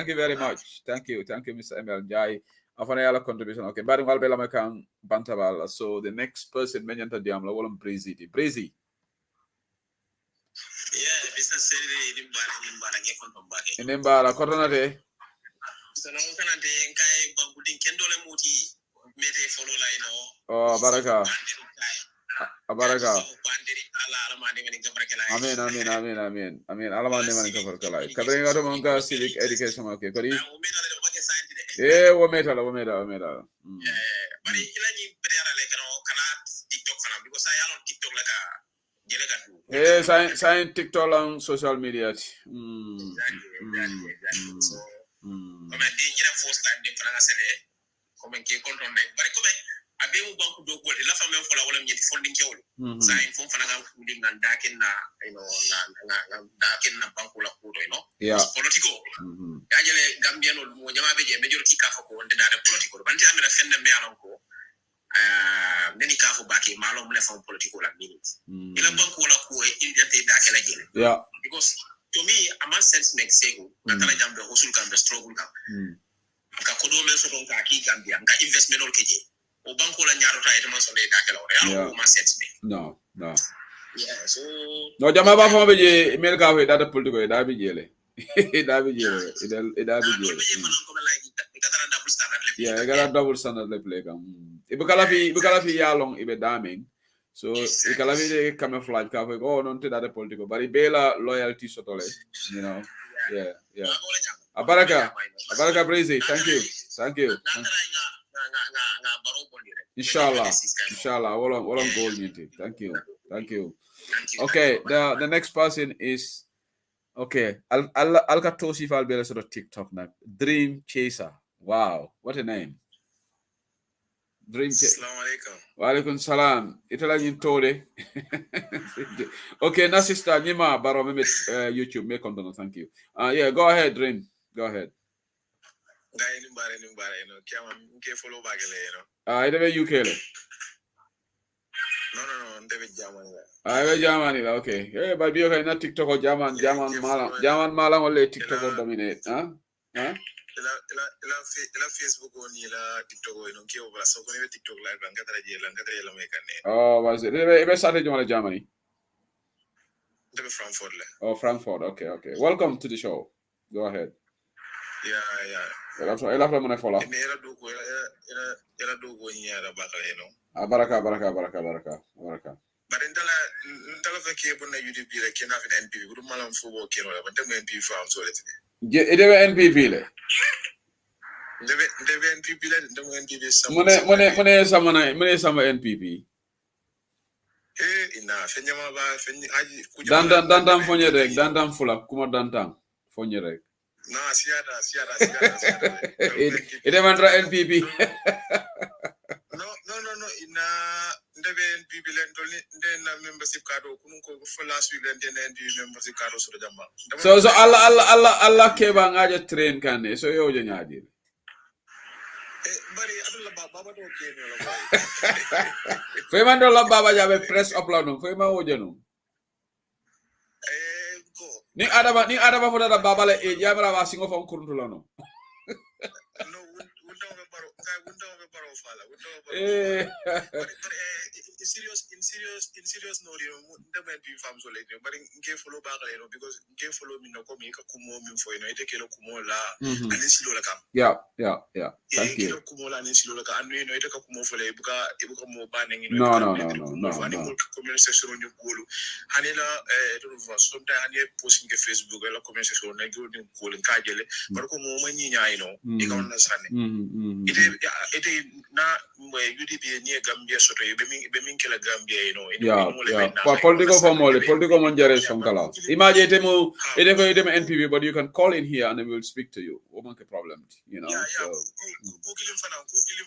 you very much. Thank you, Mr. ML Jai. Afana contribution. Okay, but I'll be Lamakan Bantabala. So the next person mentioned the Diamla Wolum Breezy. Yeah, Mr. Seri Inimbara Coronate. So now can I take Bangudin Kendole Muti, Mete follow line Oh, Baraka. Baraka. Amen. Alamani Manika for Kalai. Kabring out of civic education. Okay, Kodi. Yeah, Wometa. But he cannot TikTok because I am on TikTok like a yeah, sign TikTok on social media. Exactly. So, come and do first time different as come and keep control. But come I be bank do go la femme for la wala mi funding kewol sign fon fana ga funding nan dakin na na dakin na bank la ko yeah politico ya jele gambian mo jama be je majority ka ko wonde dare politico ban ti amira fende me alon ko neni ka fo baki malo mo le fon politico la minute ila bank wala ko indete dakela jele yeah because to me a man sense make sense na tala jambe hosul kan be struggle kam ka ko do men so don ka ki gambia ka investment ol keje o banko la ñaaro tay de man so lay dakela o ma sense me no yeah so no jama ba fo be je mel ka we data politico da bi jele da bi jele da bi jele yeah I got a double standard le play kam e be kala fi ya long e be daming so e kala fi de camouflage ka we oh non te data politico bari bela loyalty sotole you know yeah abaraka Breezy thank you inshallah wala goal meeting thank you okay the next person is okay I'll got to see if I'll be sort of TikTok now Dream Chaser wow what a name Dream Chaser assalamu alaikum wa alaikum salam itala nyin tode okay na sister nyima baro me YouTube me content thank you yeah go ahead Dream go ahead Guy nimbare no kiama nke follow bagale ide UK le no ndebe Germany be Germany la okay but bi okay na TikTok o German malam wala TikTok o dominate ila Facebook on ila TikTok o ke o bala so ko ne TikTok live la ngatara la me kanne oh was it be started jomala Germany ndebe Frankfurt le Frankfurt okay welcome to the show go ahead Yeah. Ela from mona follow. Era do go nyara bakale no. Baraka. But ndala feke bonna UDP le kena fi NPP bu malam football keno la dem NPP fa am solete. Ide NPP le. Ndebe NPP le dem NPP sam. Mone sama NPP. Ina fenyama ba fenyi aji dandan fonye rek dandan fula kuma dandan fonye rek. No, siada. Ide mantra NPP. No. Ina ndebe NPP le ndolni ndena membership card kunun ko fula su le ndena NPP membership card so jamba. So Allah keba ngaje train kane so yo je nyaadi. Bari adulla baba do kene la boy. Fe man do la baba jabe press upload no fe ma wojenu. Go. Ni adama fo da baba le e jamra wa singo fon kuruntulo no. No, wunda be baro fala. In serious no, ndebe NPP fam so late. But nge follow back le because nge follow me no ko mi ka kumo mi fo ino ite kelo kumo la ani silo la kam. Yeah. Thank you. Kelo kumo la ani silo la ka anu ino ite ka kumo fo le ibuka mo banning ino. No. Ani mo comment section ni golu. Ani la don't know sometimes ani posting ke Facebook la comment section na golu ni golu ka jele. But ko mo manyinya ino e ka wona sane. Ite na UDP ni Gambia soto be min kala Gambia ino. Yeah. Political manjare sonkala. Imagine ite mo NPP, but you can call in here and we will speak to you. What make a problem, you know? So. Kukilim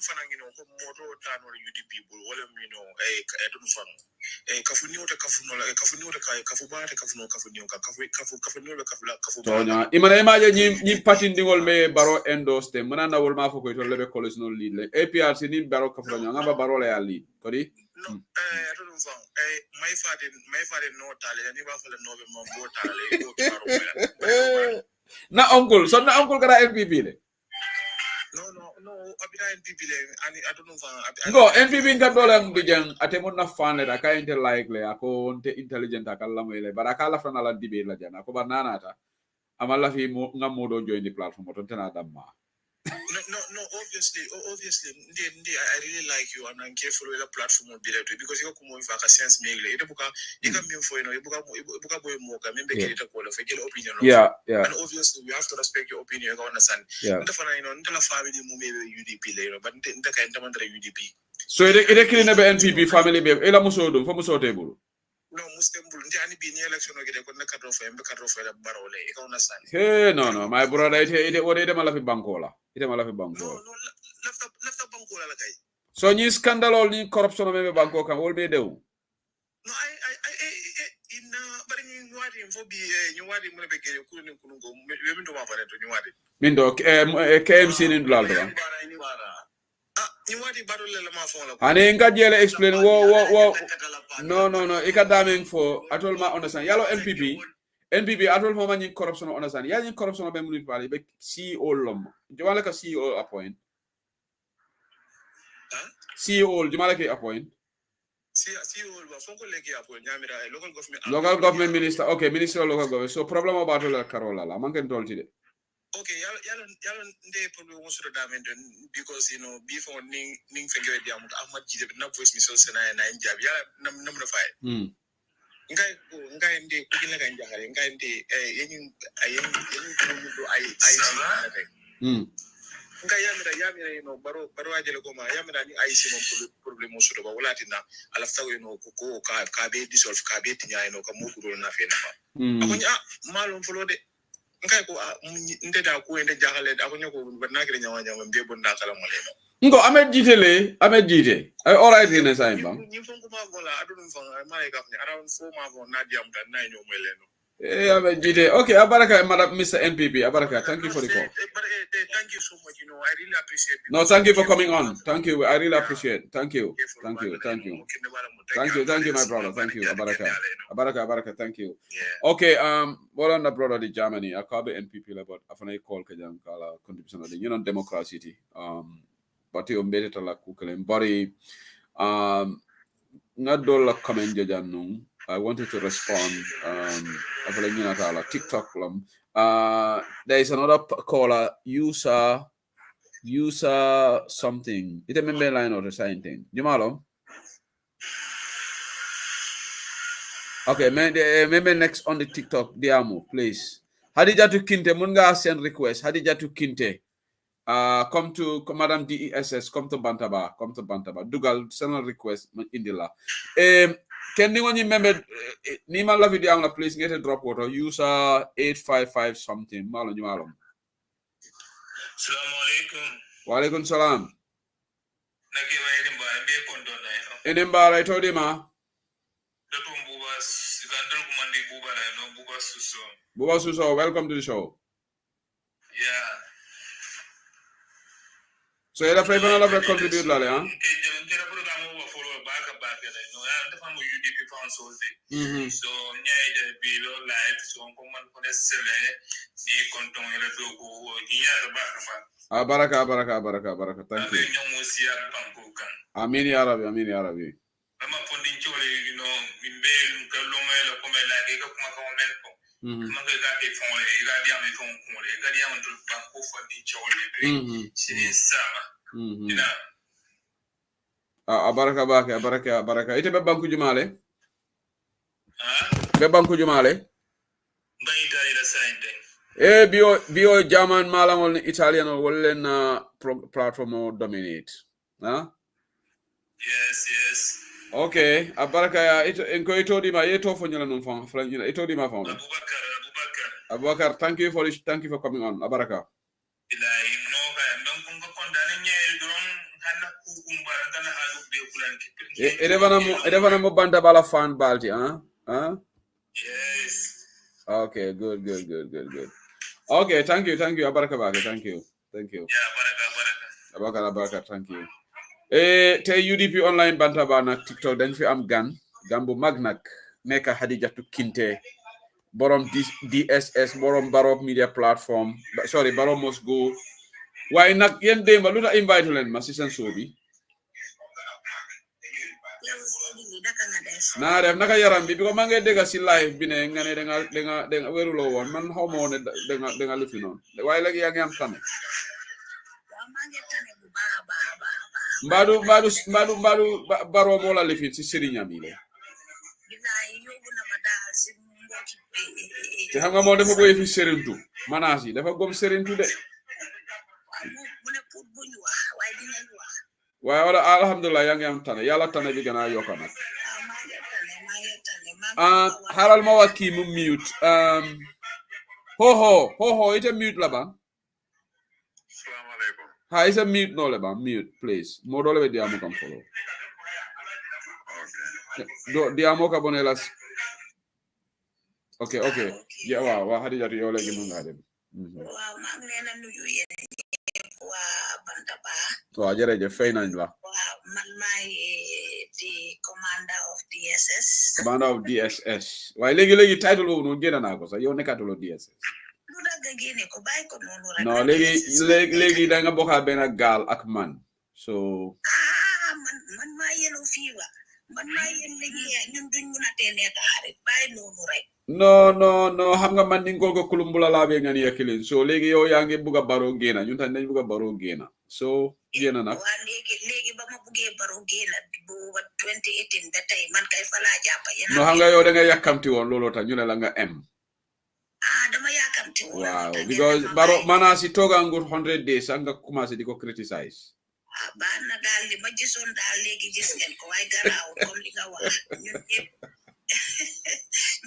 fana ngino ko moto tano UDP bul wala mino don't fang. Kafuniyo Tonya imagine ni party ndingol me baro endorse te mana na wol ma foko to lebe college no lead le APRC ni baro kafula ngamba baro le ya lead kodi no don't fang my father no tale ni ba fala no be mo bo tale ko baro na uncle kara NPP le no abina NPP le ani I don't know fang go NPP ngadola mbijang atemon na fane da ka inte like le ako onte intelligent akalla mo le baraka la fana la dibe la jana ko banana ta amala fi ngamodo join the platform to tena damma no obviously I really like you and I'm careful with the platform will be there because you come with a sense me le buka ika mi info ino buka boy mo ka membe kirita ko la fekele opinion yeah and obviously we have to respect your opinion ka understand nda fana ino nda family mu mebe UDP le but nda ka nda mandra UDP so ide kilina be NPP family be ela musodum fo musotebulu no Muslimbul ndi ani bi ni election o gede ko na kadro fo la barole e ka understand no my brother ite mala fi bankola ite mala fi bankola no left bankola la kay so ni scandal ni corruption mebe banko kan wol be dew no I in bari ni wadi fo bi ni wadi mo be gere ko ni kunungo be min do ma fa to ni wadi min do KMC ni dlaldo ni wadi barole la ma fo la ane nga jele explain wo no ikadaming for atol ma understand yalo NPP atol fo man corruption understand ya ni corruption be mun pali be CEO lom jomala ka CEO appoint CEO jomala ka appoint CEO ba fo ko legi appoint nyamira local government minister okay minister of local government so problem about la carola la man ken tolti de okay yalo nde problem mo sura damen because before ning fengere diam Ahmad Jide na voice mi so sena na njab ya nam na fay ngai nde ko gina kan jahare ngai nde yenin do ay ngai yamira baro ajele ko ma yamira ni ay simon problem mo sura ba walatina ala taw ko ka be dissolve ka be tinya ka mo ko do na fe na ma akonya malum fulode ngai ko nde da ko ende jahale akonya ko banna kire nyawa be bonda kala moleno ngo Ahmed Jite ay alright ne say bang ni fonko ma gola adun fang ma e gafni around 4 ma go na diam tan na ñoo meleno Ahmed Jite okay abaraka madam Mr NPP abaraka thank you for the call thank you so much I really appreciate it. No, thank you for coming on. Thank you. I really appreciate it. Thank you. Thank you, my brother. Thank you. Abaraka. Thank you. Yeah. Okay, well on the brother the Germany. I call the NPP but after I call kajang kala contribution of the democracy. But you better la kukelem body ngadola comment jajanung I wanted to respond. TikTok. There is another caller, user something. It's a member line or the same thing. Jumalo. Okay, maybe next on the TikTok, Diamo, please. Hadija to Kinte, Munga send request. Hadija to Kinte. Come to Madam DESS, come to Bantaba. Dugal, send a request, Indila. Can anyone remember, Nima la video, please get a drop water, user 855 something. Malon. Assalamu alaikum. Wa alaikum salam. Nake wa Edinba, be kondo na ito. Edinba, I told him, Datum Bubas, Gandal Kumandi Buba, no Bubas Suso. Buba Suso, welcome to the show. Yeah. So you're afraid of a contribute, Lale, huh? So, live, so Baraka. Thank you. Amin ya Rabbi. I'm a funding chole, you know, in Bale, Kalomela, Comela, Mangaka phone, Gadiam phone, Gadiam to Banco funding chole, she is Sama. You know. Baraka. Ite be banku jumale? Be banku jumale? Baita ida same thing. Bio German malam on Italian or wollen platform or dominate. Huh? Yes. Okay, Baraka ito di ma yeto fo nyala non fam flan ito di ma fam. Abubakar, thank you for coming on. Baraka. Ilai no ka ndon kun ko kondane nyel dron hanna ku kumba tan ha du be kulan Edevana mo banda bala fan balti, huh? Yes. Okay, good. Okay, thank you. Baraka, thank you. Yeah, Baraka, thank you. Te UDP online bantaba na TikTok dañ fi am gan bu mag nak nekk Hadijatu Kinte borom DSS borom Barrow media platform Barrow must go waaye nag yéen démba lu tax invite leen ma si seen show bi naa def naka yaram bi ko ma ngay dégg si live bi ne nga ne da nga wéruloo woon man xaw ma woon ne da nga lifi noonu waaye léegi yaa ngi am tane Mbadu Barrow moo la lifin si sëriñam yi la te xam nga moo dafa boye fi sëriñtu manaas yi dafa gom sëriñtu de waaye wala alhamdulilah yaa ngi am tane yàlla tane bi gën a yokka nag xaaral ma wax kii mu mute ho ite mute la ba Hi, it's a mute no leba mute please. Modo lebe diamo kan follow. Do diamo ka bonelas. Okay. Yeah, wow, Hadija to yo legi mun gadem. Wow, mang leena nuyu yeen wa bantaba. So ajere je fay nañ la. Wow, man may the commander of DSS. Commander of DSS. Why legi title wo no gena na ko sa yo nekatulo DSS. No, legi da nga bokka ben gal ak man. So man ma yelo fiwa. Man ma yen legi ñun duñ mëna té nek xarit bay nonu rek. No, xam nga man ni ngol ko kulumbula la be ngani yakilin. So legi yow yaa ngi buga Barrow gena, ñun tan dañ buga Barrow gena. So gena nak. Wa legi ba ma buggé Barrow gena bu 2018 ba tay man kay fala jappa yena. No xam nga yow da nga yakamti won lolo tax ñu ne la nga M. Dama yakamti won. Wow, because Barrow manasi toga ngur 100 days nga commencé diko criticize. Bana dal li ma gisoon dal legi gis ngeen ko way garaaw comme li nga wax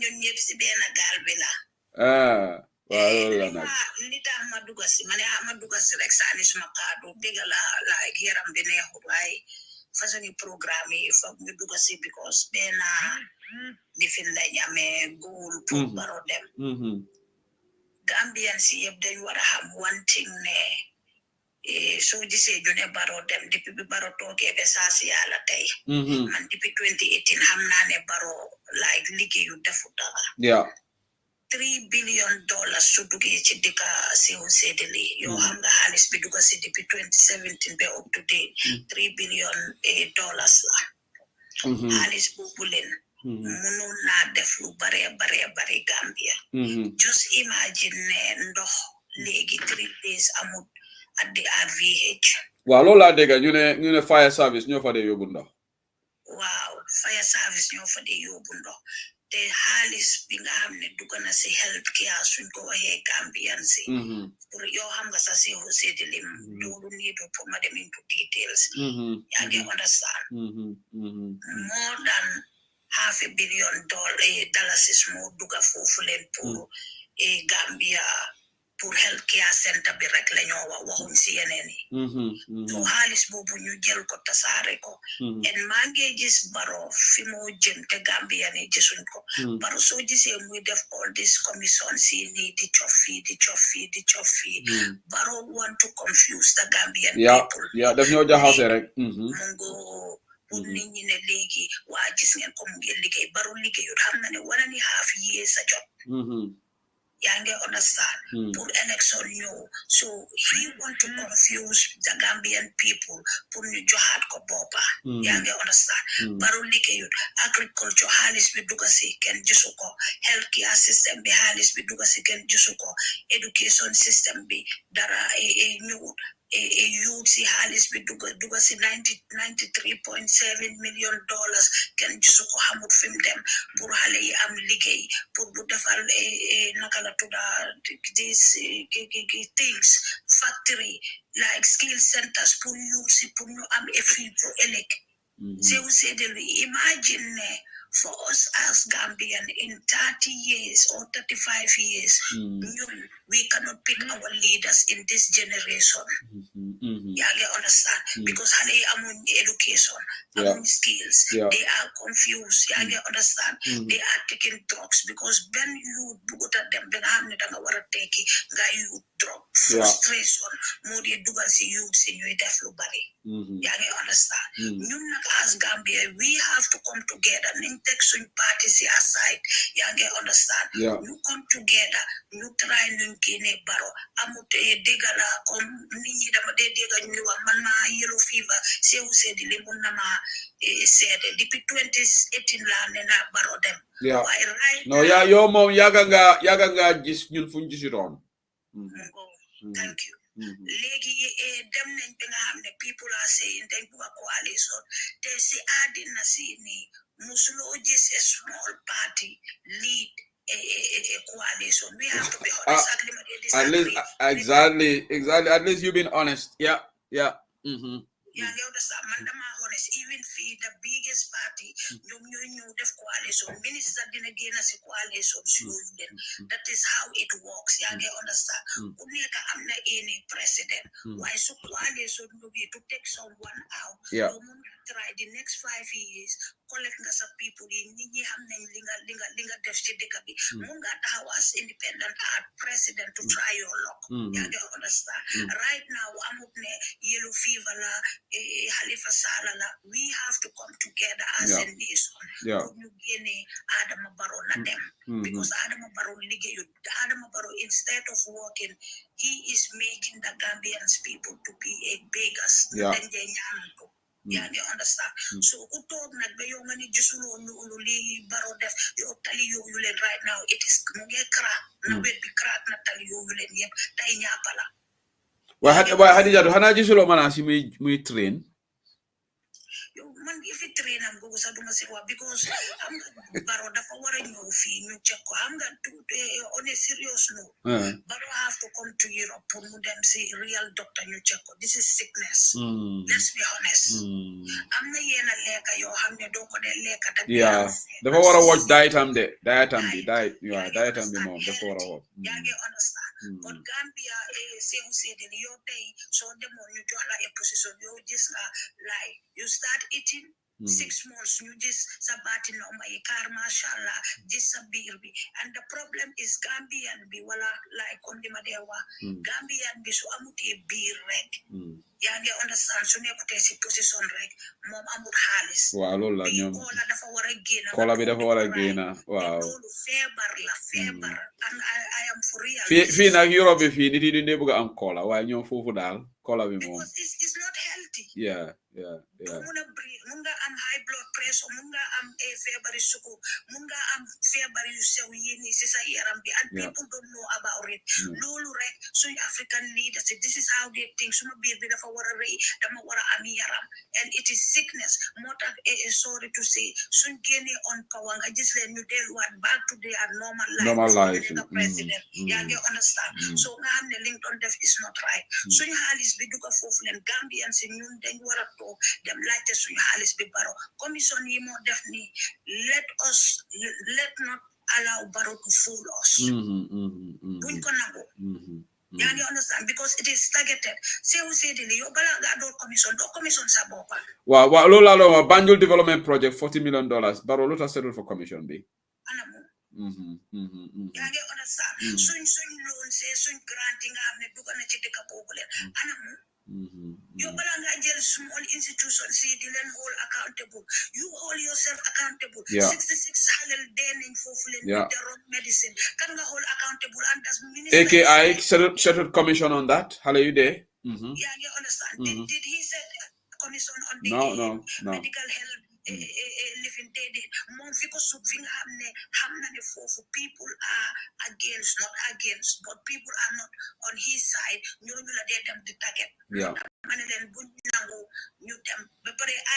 ñun ñëpp ci benn gaal bi la waaw la nak li tax ma dugg si rek sani suma kaddu dégg la yaram bi neexul waaye façon programme yi foog ñu dugg si because benn difin lañ amee goal pour Barrow dem Gambian si yëpp dañ war a xam one thing ne so gisee ñu ne Barrow dem depuis bi Barrow toogee ba saa si yàlla tey man depuis 2018 xam naa ne Barrow like liggéeyu defu dara $3 billion su duggee ci dëkka siw séddale yoo xam nga xaalis bi dugga si depuis 2017 ba up to date $3 billion la xaalis boobu leen mënoon naa def lu bare Gambia. Just imagine ne ndox léegi 3 days amut at the RVH. Waaw loolu laa dégg ñu ne fire service ñoo fa dee yóbbu ndox. Waaw fire service ñoo fa dee yóbbu ndox te xaalis bi nga xam ne dugg na si health care suñ ko waxee Gambian si. Pour yow xam nga sa si Hussein lim loolu niitu pour ma dem into details. yaa ngi understand. More than $500 million dollars moo dugga foofu leen pour Gambia pour health care center bi rek la ñoo waxuñ si yeneen yi. So xaalis boobu ñu jël ko tasaare ko. En maa ngi gis Barrow fi moo jëm te Gambia ni gisuñ ko. Barrow soo gisee muy def all this commission si nii di cof fii. Barrow want to confuse the Gambian people. Yeah, daf ñoo jaxase rek. Pour nit ñi ne léegi waa gis ngeen ko mu ngi liggéey Barrow liggéeyut xam na ne 1.5 years a jot. yaa ngi understand. Pour election ñëw so he want to confuse the Gambian people pour ñu joxaat ko boppa. yaa ngi understand. Barrow liggéeyut agriculture xaalis bi dugga si kenn gisu ko health care system bi xaalis bi dugga si kenn gisu ko education system bi dara ñëwut. Youth si xaalis bi dugga si $93.7 million kenn gisu ko xamut fi mu dem pour xale yi am liggéey pour bu defal naka la tudda these things factory like skill centers pour youth si pour ñu am future ëllëg. Sew seedelu imagine for us as Gambian in 30 years or 35 years, we cannot pick our leaders in this generation. You understand? Because they are on education, among skills. They are confused. You understand? They are taking drugs because when you put at them, then I'm not going to take you drug. Frustration, more you do as youth in your death. You understand? You as Gambia, we have to come together. Take some parties aside. You understand? You come together. You try to get a barrow. Amute degala kom nini dama dega nyuwa manma yellow fever. Se who said the lemon nama said the 2018 land na barrow them. Right no, yeah, your mom yaganga just nyun funjisiron. Thank you. Legi dem nañ bi nga xam ne people are saying dañ bugg a coalition te si àddina si ni musuloo gis a small party lead a coalition. We have to be honest. At least exactly. At least you've been honest. Yeah. You understand? Mandama honest. Even for the biggest party, you def coalition. Minister didn't gain us a coalition. That is how it works. You understand? Kuneka amna any president. Why so coalition no be to take someone out? Try the next 5 years. Collect some people in linga deficit dekabi. Munga tawas independent president to try your luck. You understand? Right now, amutne yellow fever la Halifa Salala. We have to come together as a nation. Adam Barrow na them because Adam Barrow instead of working, he is making the Gambians people to be a beggars. You understand? So utog nagbayo nga ni Jesulo ululi Barrow def yo tali yo yulen right now it is crack na be crack na tali yo yulen yep tay nya pala. Wa Hadija do hana Jesulo manasi muy train. Yo man if it train am go sa duma si wa because am Barrow dafa wara ñew fi ñu check ko am nga on a serious note. Barrow have to come to Europe for them see real doctor ñu check ko. This is sickness. Let's be honest. Am na yena leka yo xamne do ko de leka da dafa wara watch diet am bi mom dafa wara watch. You understand? But Gambia say the yo tay so dem ñu jox la a position yo just like you start eating 6 months you just sabati no my car mashallah just a birbi and the problem is Gambian be wala like on the madewa Gambian be so amuti bir rek ya understand so ne ko si position rek mom amut halis wa lol la ñom kola dafa wara gëna kola bi dafa wara gëna waaw febar and I am for real fi nak Europe fi nit yi dinde bëgg am kola waaye ñoom fofu dal kola bi mom it's not healthy Muna breathe, munga am high blood pressure, munga am a fever sugar, munga am fever yini sisa yarambi, and people don't know about it. Lulu rek, so African leaders, this is how they think. Suma be bit of a water ray, damawara amiyaram, and it is sickness. Mota sorry to say, soon gene on Kawanga, just let you tell what back to their normal life. Normal life. The president, yeah, you understand. So now the link on deaf is not right. So you have this biduka foflen Gambians in you, then you are to them latest you have this baro. Commission more definitely let not allow Baro to fool us. You understand? Because it is targeted. Say who said the commission sabopa. Wow, Lola Banjul Development Project, $40 million. Baro Lota settled for commission B. Understand? Soon loan say soon granting have ne duka na chideka popule. You small institutions see the hold accountable. You hold yourself accountable. 66 halal dening for the wrong medicine. Can go hold accountable and as minister. AKI settled commission on that. How are you there? Yeah, you understand. Did he set commission on the medical health? Living dead, people are against, not against, but people are not on his side. You know, them the target. Yeah.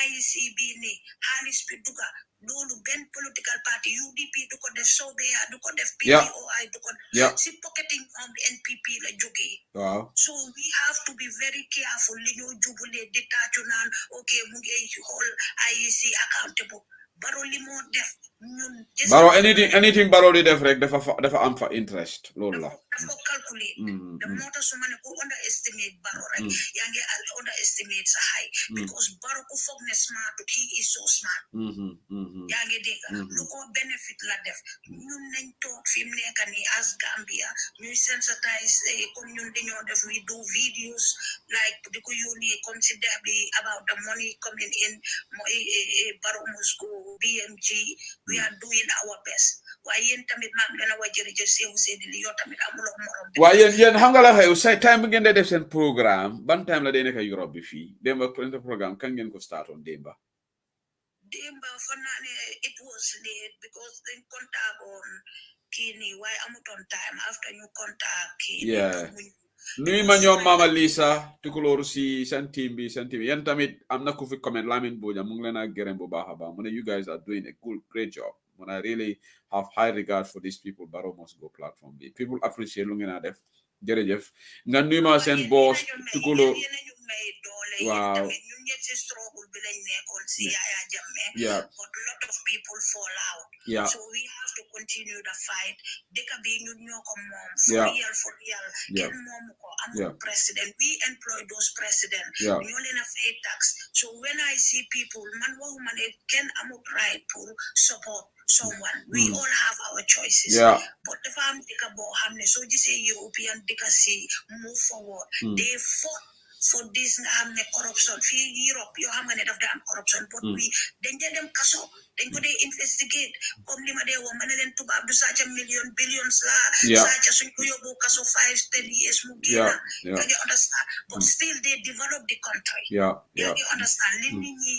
ICB ni Halis Piduka, no Ben political party, UDP to def so they are to def PPOI to see pocketing on the NPP like Jogi. Wow. So we have to be very careful. You jubilate detachunan, okay, whole IEC accountable. Baro limo def Baro anything Baro def rek defa am for interest lola. Calculate the motor sumane ko underestimate Baro right. Yange underestimate sa high because Baro ko fogne smart, he is so smart. Yange diga look what benefit la def. Ñun nañ tok fi mu nekk ni as Gambia ñu sensitize comme ñun dañoo def we do videos like di ko yoni considerably about the money coming in Baro must go BMG, we are doing our best. Why yen tamit mam gana wajere je sew sedili yo tamit amulo morom. Why yen hangala xew say time ngeen def sen programme ban time la day nek Europe bi fi demba programme kan ngeen ko start on demba fanane it was late because they contact on kini why amut on time after you contact kini nuy ma ñoom Mama Lisa tukulóoru si seen team bi yéen tamit am na ku fi comment Lamine Boja mu ngi leen a gërëm bu baax a baax mu ne you guys are doing a great job when I really have high regard for these people Baro must go platform bi people appreciate lu ngeen a def jërëjëf nga nuy ma seen boss tukulóor waaw but a lot of people fall out so we have to continue the fight deka bi ñun ñoko mom for real ken mom ko am president we employ those president ñu leen a pay tax so when I see people man waxuma ne ken amu right pour support someone we all have our choices but the fam deka bo xamne so gisee European deka si move forward they fought for this corruption fi Europe yo xam nga ne daf da am corruption but we dañ dem kaso dañ ko dey investigate comme li ma dee wax ma ne leen tubaab du sàcca million billions la sàcca suñ ko yóbbu kaso 5-10 years mu génna yaa ngi understand but still they develop the country yaa ngi understand li nit ñi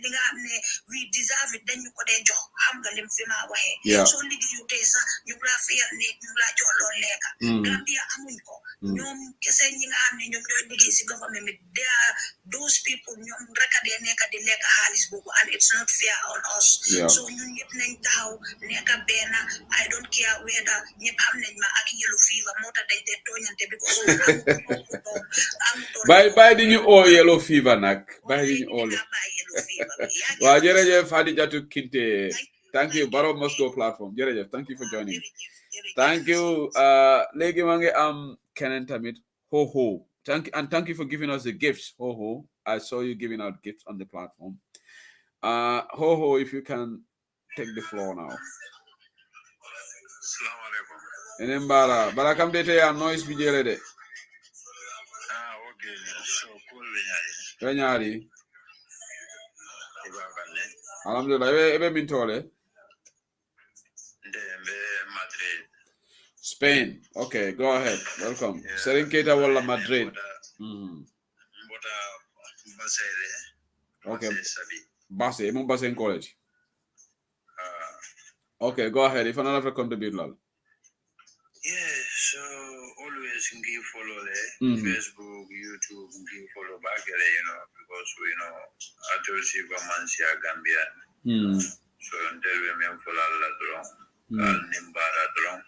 li nga xam ne we deserve it dañu ko dee jox xam nga lim fi ma waxee soo liggéeyu tey sax ñu ngi laa fayal ne ñu ngi laa jox loo lekka Gambia amuñ ko ñoom kese ñi nga xam ne ñoom ñooy liggéey si government they are those people ñoom rek a dee nekk di lekk xaalis boobu and it's not fair on us so ñun ñëpp nañ taxaw nekk benn I don't care whether ñëpp xam nañ ma ak yellow fever moo tax dañ dee tooñante because bàyyi di ñu oo yellow fever nag bàyyi di ñu oo waaw jërëjëf Hadijatu Kinte thank you Baro must go platform jërëjëf thank you for joining thank you léegi maa ngi am keneen tamit ho thank you for giving us the gifts ho I saw you giving out gifts on the platform ho if you can take the floor now Assalamu alaikum enen bara kam de te noise bi jere de okay so cool ñaari alhamdulillah ebe min tole Madrid Spain okay go ahead welcome Serin Keita wala Madrid mbota basere Okay. Basse, mo Basse College. Okay, go ahead. If another contribute, lol. Yeah, so always give follow Facebook, YouTube, give follow back, because I told you Mansia Gambia. So until we men follow Allah drone, Nimbara drone,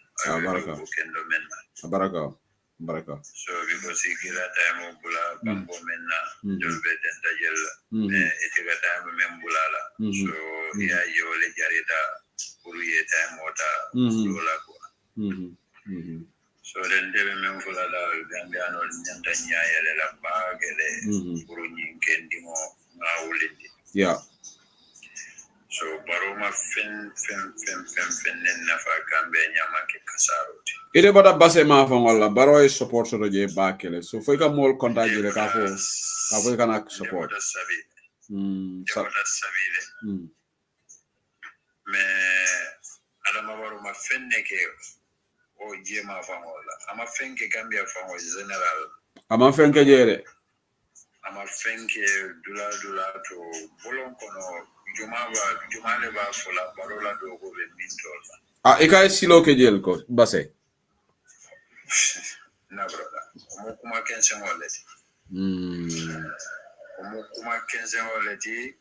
Baraka. So because he gira time of Bula, Bambo Menna, Jolbet and Tajella, Etiga time Membulala. So yeah, you only Jarita, Uri time water, Lolakua. So then they remember that Gambiano Nantanya Yella Bagele, Uruni Kendimo, Naulindi. Yeah. So Baroma Fin, Nafa Gambia Yamaki Kasaroti. It about a Basse Mafang, Baro is support to the Bakele. So if we can more contact the Kafo, we can support. Me Adamabaruma Fenneke. O jema fangola ama fenke Gambia fango general ama fenke jere ama fenke dula to bolon kono jumale ba fola barola do go be mintola ika silo ke jel ko Basse na brother mo kuma kense ngoleti mo kuma kense ngoleti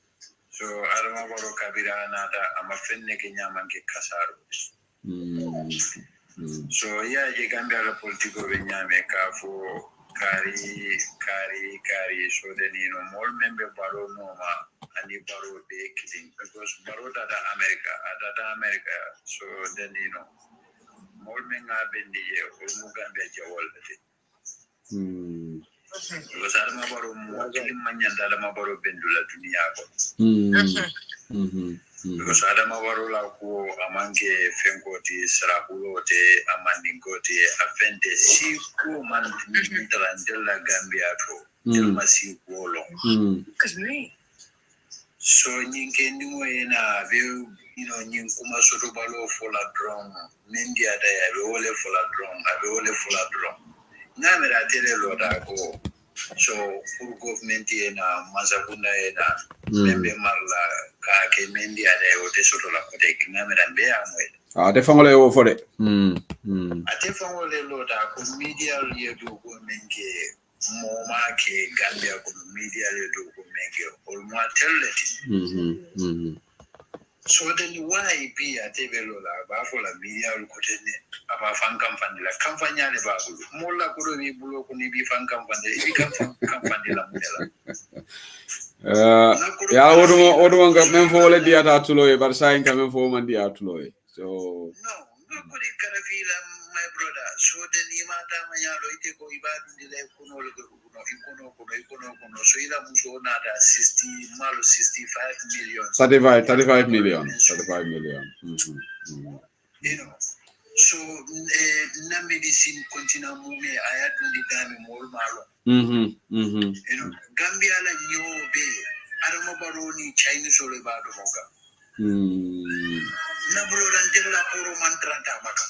so arma baro kabira nata ama fenne ke nyamanke kasaro So yeah, you can be a political Vinyame for carry. So then more member Baro Noma and you Baro be killing because Baro Data America. So then more men have been the Mugambia Jawal. Because Adama Baro killing Manyan Baro Bendula Dunia. Because Adama Warola ko amanke fenkoti sarakulote amandingote afende siku man mitrandela Gambia to telma siku olo. So nyinke niwo ena ve nyinkuma soto balo fola drum mendia da ya be ole fola drum ngamera tele loda ko. So full government ena mazakunda ena membe marla ka ke mendi ade o te soto la kote ngamera be amwe te fangole wo fode ate fangole loda ko media le do ko menke moma ke Gambia ko media le do ko menke ol mo telleti so then why be ate belola ba fola media ko tenne aba fan campagne la campagne ale ba bulu molla ko do bi bulo ko ni bi fan campagne bi campagne la mudela ya odo nga men fo le dia ta tulo e bar sain ka men fo man dia tulo e so no ko de karavila my brother so then imata manyalo ite ko ibadu dile kuno le ikono so ila muso na da 60 malo 65 million 35 million so na medicine continue mume ayatu nditame mol malo Gambia la nyobe arama baroni Chinese ole bado moga na broda ndela oro mantranta maka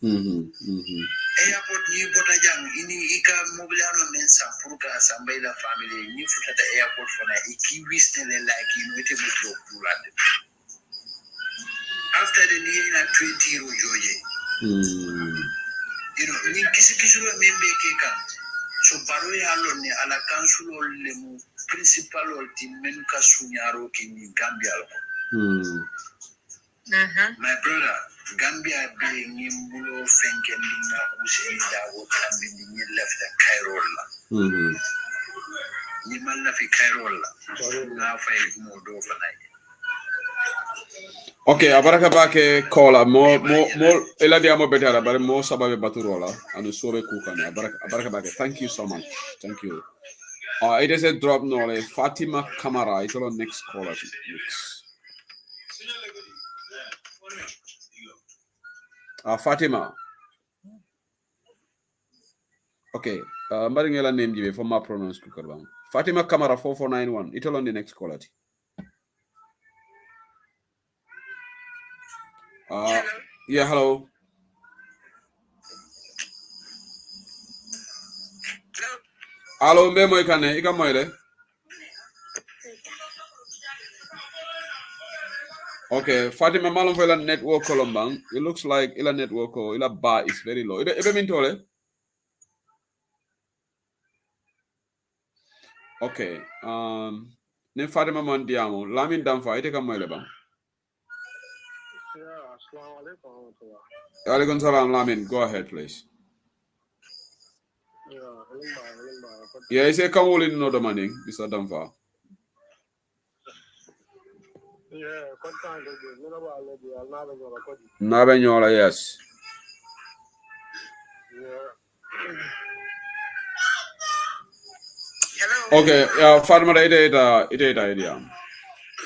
airport ni bota jang ini ika mobiliano mensa purka sambaila family ni futata airport fona iki wisnele like inwete metro pulande after the year na 20 euro joje ni kisi lo membe keka so baro ya lo ne ala council le mu principal ulti men ka sunyaro ki ni Gambia my brother Gambia being in Bulo Fenken na Useni da wotan bin ni left the Cairo la ni man na fi Cairo la na fa mo do fa nay okay abaraka bake kola mo ela diamo betara bare mo sababe baturola anu sobe kukana abaraka bake thank you so much thank you it is a drop no Fatima Kamara itolo next caller Fatima. Okay. Mbari name jibe for my pronouns kukarba. Fatima Kamara 4491. It'll on the next quality. Yeah, hello. Hello, mbe mo ikane ikamoyle. Okay, Fatima Malon for ila network Colombang. It looks like ila network or ila bar is very low. Ebe mintole? Okay. Ne Fatima Mandiamo. Lamin Damfa. Ite kamoyle bang. Yeah, assalamu alaikum. Alaikum salam, Lamin. Go ahead, please. Yeah, I say come all in another money, Mr. Damfa. Yeah, Nabenyola, yes. Hello. Okay, yeah, Fatima, it idea.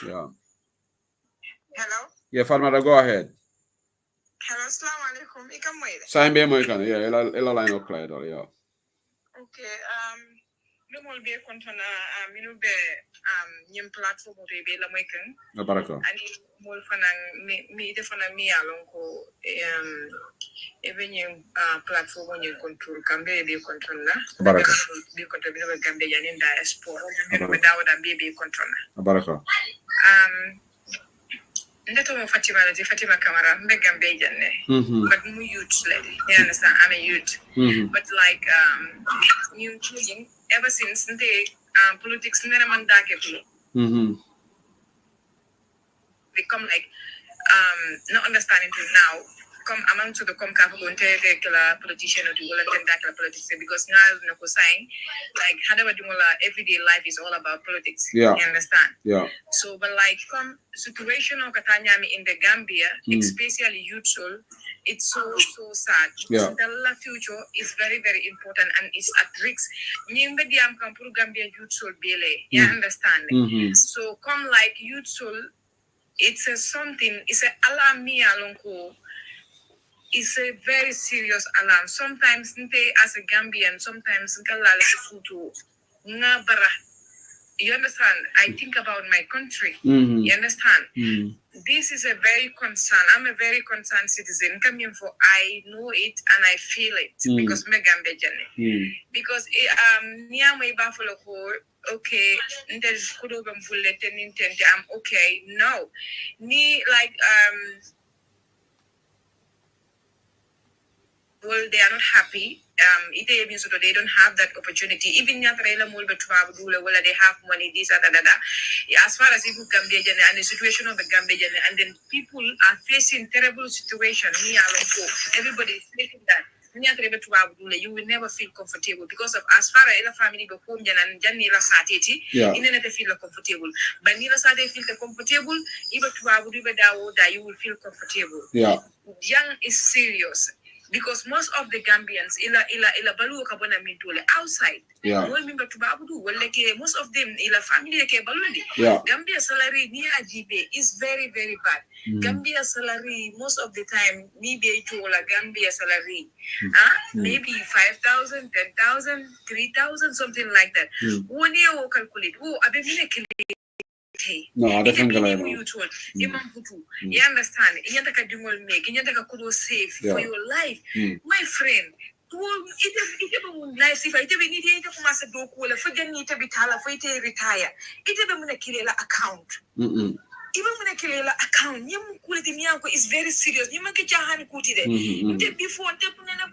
Yeah. Hello. Yeah, Fatima, go ahead. Hello, assalamu alaikum. Sign be mo ikana, yeah, ela line of clear, yeah. Okay, lumol be kontona minu be nyim platform to be la moykan. Baraka. Ani mol fanang mi defana mi alon ko even nyim platform nyim control kambe be control la. Baraka. Be control be kambe yanin diaspora. Be dawda be control la. Baraka. Ndeto mo Fatima Kamara mbe Gambia janne. But mu youth like you understand I'm a youth. But like new children ever since they politics never man dake pulo. They come like not understanding till now. Come among to the come kafu gonte the politician or the politics because now no sign like everyday life is all about politics. Yeah. You understand? Yeah. So but like come situation of Katanyami in the Gambia, especially youth soul, it's so sad. Yeah. The future is very, very important and it's at risk. Nimbe diam kampuru Gambia youth soul bele. You understand? So come like youth soul, it's a something, it's a alarm me alonko. It's a very serious alarm. Sometimes as a Gambian, sometimes you understand? I think about my country. You understand? This is a very concern. I'm a very concerned citizen. Coming for I know it and I feel it because I'm a Gambian. Because near my buffalo okay, there's could open bullet and intent. I'm okay. No, me like well, they are not happy. It means that they don't have that opportunity. Even they have money, this, that. As far as people Gambia and the situation of the Gambia, and then people are facing terrible situation. Everybody is facing that. You will never feel comfortable because of as far as the family go home and Janila Satiti, you never feel comfortable. But Nila Sade feel comfortable, even you will feel comfortable. Yeah. Young is serious. Because most of the Gambians ila balu kabona mintole outside. Yeah. Most of them ila family ke balundi. Yeah. Gambia salary ni ajibe is very, very bad. Gambia salary most of the time ni be to Gambia salary. Maybe 5,000, 10,000, 3,000, something like that. One year we calculate. No, I don't think you understand? You save for your life. My friend, life if I didn't need to master do for the need to be tala for it retire. It even a killer account. Even when I kill account, is very serious. You make a jahan kutide. Before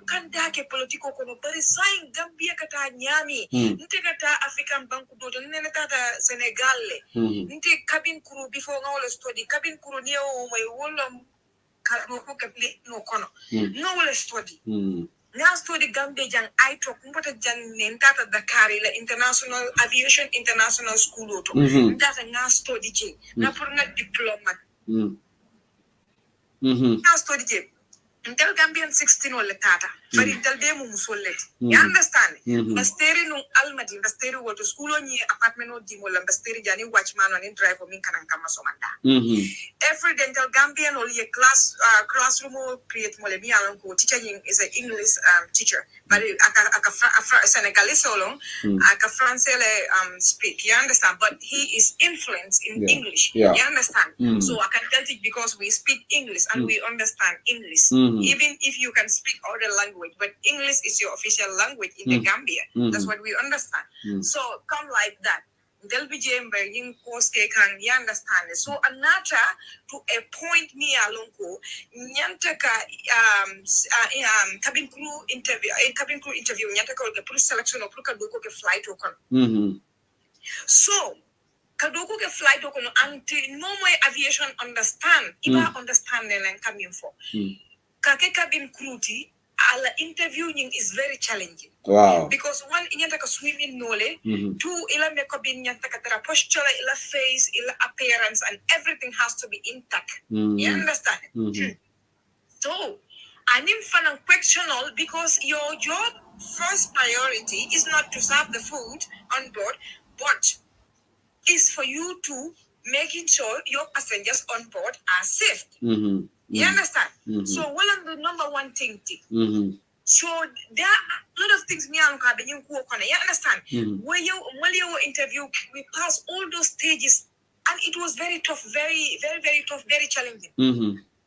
Kandake political but sign Gambia Kata Nyami, Ntekata African Bank do Nenata Senegal, Nte cabin crew before all study, cabin crew near my wall no kono. No study. Now study Gambia Jang I talk what a Jan Nentata Dakari International Aviation International School that a now study J. Now for not diplomat. Now study J. Until Gambian 16 or letata, but until they musolet. You understand? Basteri no almadi, Basteri go to school on your apartment or dimol, and Basteri Jani watchman on in drive for me can come every dental Gambian or your classroom or create molebia teacher is an English teacher, but a Senegalese solo, a Francais speak. You understand? But he is influenced in English. You understand? So I can tell it because we speak English and we understand English. Even if you can speak other language, but English is your official language in the Gambia. That's what we understand. So come like that. They'll be in course can you understand it. So another to a point me alonko nyantaka cabin crew interview nyantaka the police selection or doko ke flight okon. So kadoko ke flight okon until no more aviation understand iba understanding and coming for. Kake cabin crew ti ala interviewing is very challenging. Wow. Because one inyantaka swimming nole, two ila makeup in nyantaka posture, ila face, ila appearance, and everything has to be intact. You understand? So I'm fan questionable because your first priority is not to serve the food on board, but is for you to making sure your passengers on board are safe. You understand? So one of the number one thing. So there are a lot of things me and Kabin you understand? When you interview, we passed all those stages and it was very tough, very tough, very challenging.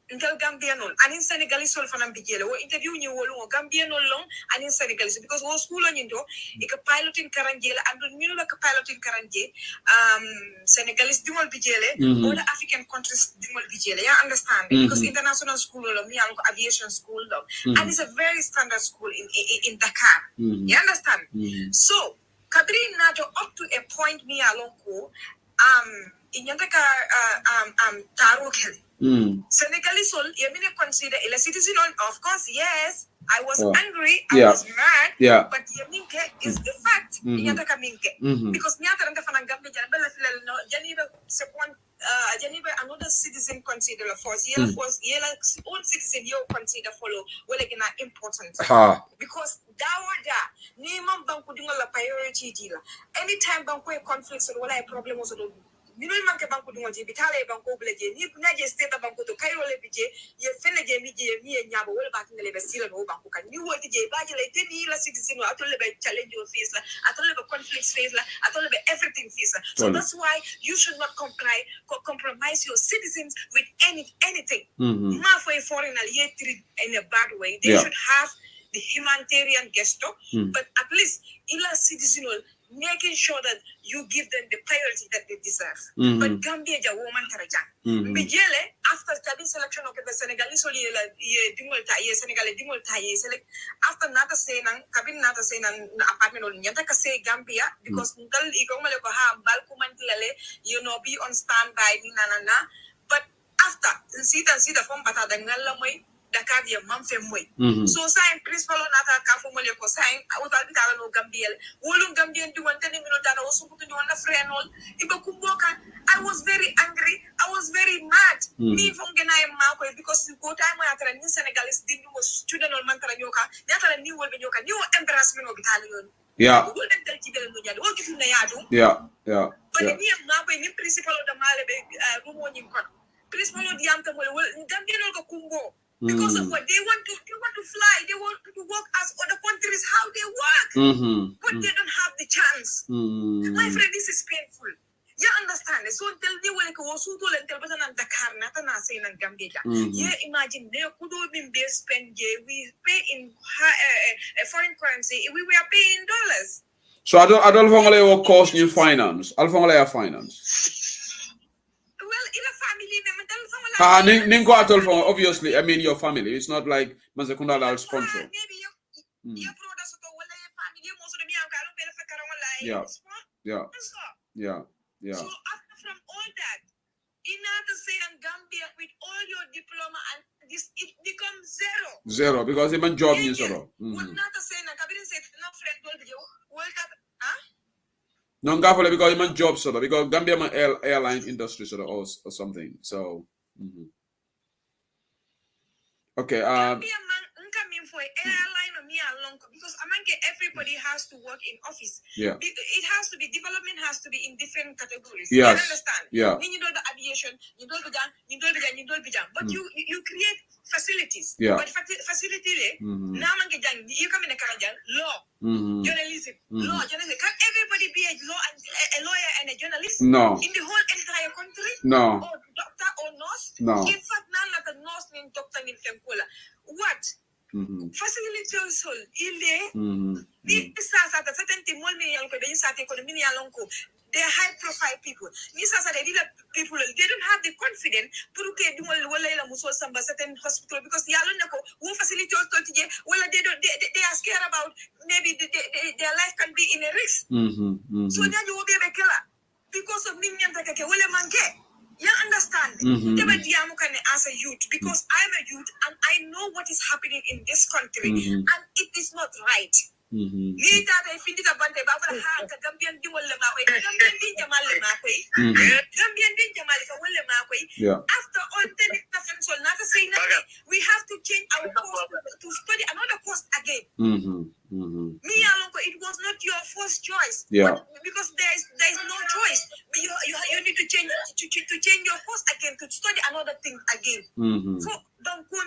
Until Gambian and in Senegalese sol fanam bigele interview you wolu Gambian long and in Senegalese because was school on into a pilot in Karanjela and you know like a pilot in Karanje Senegalese dimol bigele all the African countries dimol bigele yeah understand because international school me aviation school and it's a very standard school in Dakar you understand so Kabri Nato up to a point me alonko in Yantaka Taro Kelly Senegalese soul, you mean consider a citizen of course, yes. I was angry, I was mad, but Yaminke is the fact. Because Nyata Fanagamba Geneva another citizen consider a force, yellow own citizen you consider follow well again important. Because Dawada, Niman Bankudinga priority dealer. Anytime Banko conflicts or what I problem was you know, man can bank with Vitale Banco Blege, you Naja State of Banco to Cairo Lebije, you Fenege me and Yabo, back in the Lebasil and Obanco. You want to Bajale, citizen, I told about challenge your face, I told about conflicts face, I told about everything face. So that's why you should not compromise your citizens with anything. Not for a foreign allied in a bad way. They should have the humanitarian gesture, but at least illa citizen making sure that you give them the priority that they deserve. But Gambia ja woman tarajan. Bijele after cabin selection of the Senegalese Senegalese dimol select after nata say nang cabin nata say nang apartment or nyata say Gambia because ntal igomale ko ha balkumantile you know be on standby ni nanana but after see the form bata dangala moy Dakar ya mamfe moy so sign principal nata ka fo mole ko sign utal bitala no Gambia wolum Gambian di wante ni mino dana wasu kutu ni wana friendol iba kumboka I was very angry I was very mad me from gena mako because go time I atara ni Senegalese di no student ol mantara nyoka nyatara ni wolbe nyoka ni embarrassment of Italian yeah but ni mako ni principal of the malebe rumo ni kon principal of the amta mole Gambian ko kumbo because of what they want to fly, they want to work as other countries how they work, but they don't have the chance. My friend, this is painful. You understand? So tell me when you also to let them know Dakar, not an assign and Gambia. You imagine they could have been based spend we pay in foreign currency. We were paying dollars. So I don't think will cost you finance. I don't think finance. Well, in a family, Ningo atol obviously. I mean your family. It's not like Mazakunda al sponsor. Maybe your brothers or family most of Yeah. So after from all that, in order to say in Gambia with all your diploma and this it becomes zero because even job is zero. What not to say na kabiri say no friend told you world cup no ngafole because even job sort of because Gambia airline industry sort of or something. So okay. Gambia man coming for airline or me along because everybody has to work in office. Yeah. It has to be development has to be in different categories. Yes. You understand? Yeah. You know the aviation, you know the but you create facilities. Yeah. But facility you come in a Karajan law, journalism, law, journalism. Can everybody be a lawyer and a journalist? No. In the whole entire country? No. Or doctor or nurse? No. In fact, none of the nurse named doctor in Tempola. What? Facility also They're high-profile people. Nisa said people, they don't have the confidence to look at certain hospital because who facility they are scared about maybe their life can be in a risk. So now you will be a killer because of minion you understand? As a youth, because I'm a youth and I know what is happening in this country, and it is not right. After all, we have to change our course to study another course again. It was not your first choice. Because there is no choice. You need to change your course again to study another thing again. So don't go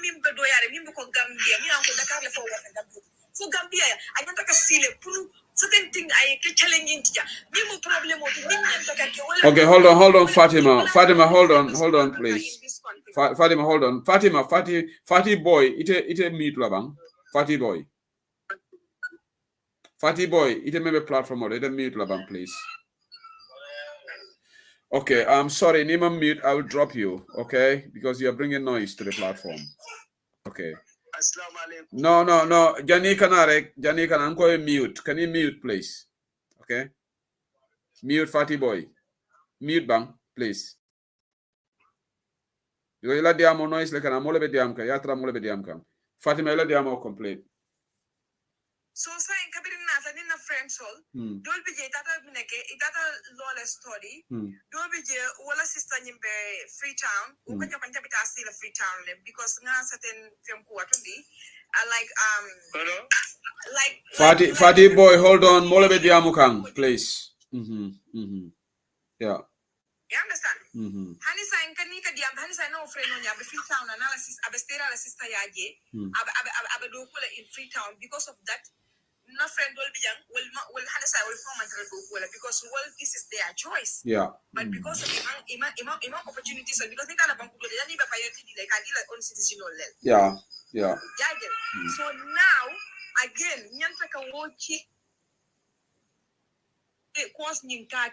so Gambia, I don't take a silly proof. Certain thing I challenging teacher. Okay, hold on, Fatima. Fatima, hold on, please. Fatima, hold on. Fatima, Fatty boy, it a meet labang. Fatty boy, it a maybe platform or it a mute labang, please. Okay, I'm sorry, Nima mute. I will drop you, okay, because you are bringing noise to the platform. Okay. No. Jani Kanarek, mute. Can you mute, please? Okay. Mute Fatty boy. Mute bang, please. You la diamo noise like an amole bediamka, yatra mole bediamka. Fatima la diamo complete. So saying Kabirina and in a friend soul, don't be tata mineke, itata lawless study, don't be wala sister in Freetown, who can you still a Freetown because now certain film quarterly. Fatty boy, hold on. Molebe diamukang, please. Yeah. You understand? Hanisa and Kanika Diam, Hanisa no friend on your Freetown analysis, Abestera sister Yaje, Abadokula in Freetown. Because of that, no friend will be young, will Hanisa will form and because this is their choice. Yeah. But because of imam opportunities, because they can't like I deal on citizen. Yeah. So now again, Nyantaka watch course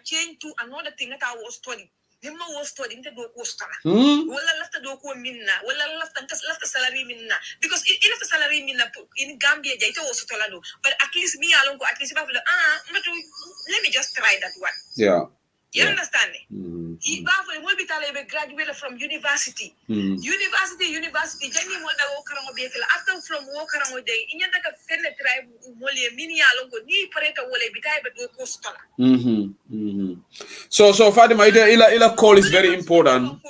change to another thing that I was studying. Him was studying the do course. Left the do minna, left the salary minna. Because it left the salary minna in Gambia, it was tolado. But at least me alone at least let me just try that one. Yeah. You understand? He will be graduated from university. University. Jenny after from walk around day, in your tribe, mini alongo, ni pareta wole be So Fatima, ila call is very important.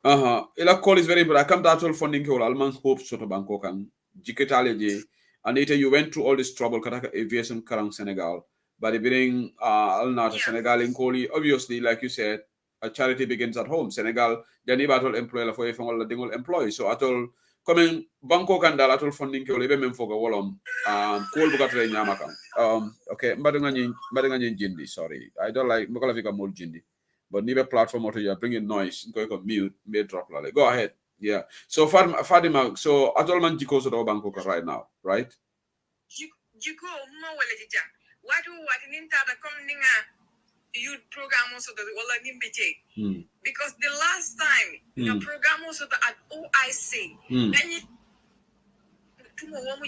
Ila call is very important. I come to actual funding call Alman Hope sort of Bangkok and Jiketale and later you went through all this trouble Kataka aviation Karang Senegal. But if being Alnata Senegal in Koli, obviously, like you said, a charity begins at home. Senegal, Jani battle employer for all the dingle employees. So at all coming Bangkok and Dalatul funding Koli Memfoga Wolom, Kool Bukatre Yamaka. Okay, Madangan Jindi, sorry. I don't like Mokalafika Mul Jindi. But neither platform or you are bringing noise, go mute, may drop. Go ahead. Yeah. So Fatima, so Atolman Jiko to Bangkok right now, right? Jiko, what in the coming youth program also the because the last time the program also at OIC then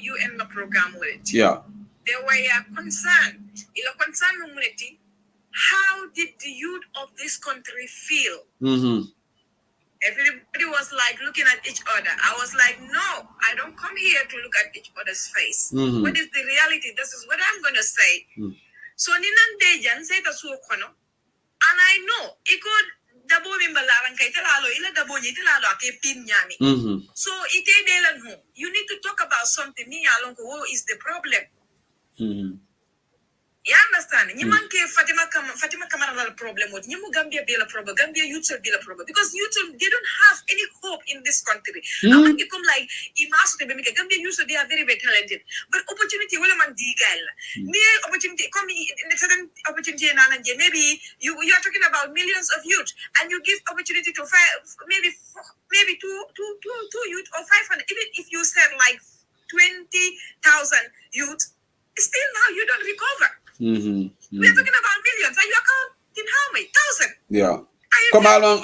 you end the program with it. Yeah. They were concerned. Community. How did the youth of this country feel? Everybody was like looking at each other. I was like, no, I don't come here to look at each other's face. What is the reality? This is what I'm going to say. So, Ninan say the Suokono, and I know it could double in Balaran Kaitalalo, ila double Yitalalo, Pin Yami. So, you need to talk about something. Me along who is the problem. You understand? You man Fatima Kamara problem with Nimu Gambia be a problem, Gambia youth will be a problem because youth they don't have any hope in this country. I'm going to come like Imas Gambia youth they are very, very talented. But opportunity will man digal. Mere opportunity come in a certain opportunity and maybe you are talking about millions of youth and you give opportunity to maybe two youth or 500. Even if you said like 20,000 youth, still now you don't recover. We are talking about millions. And you can't in how many? 1,000. Yeah. Come along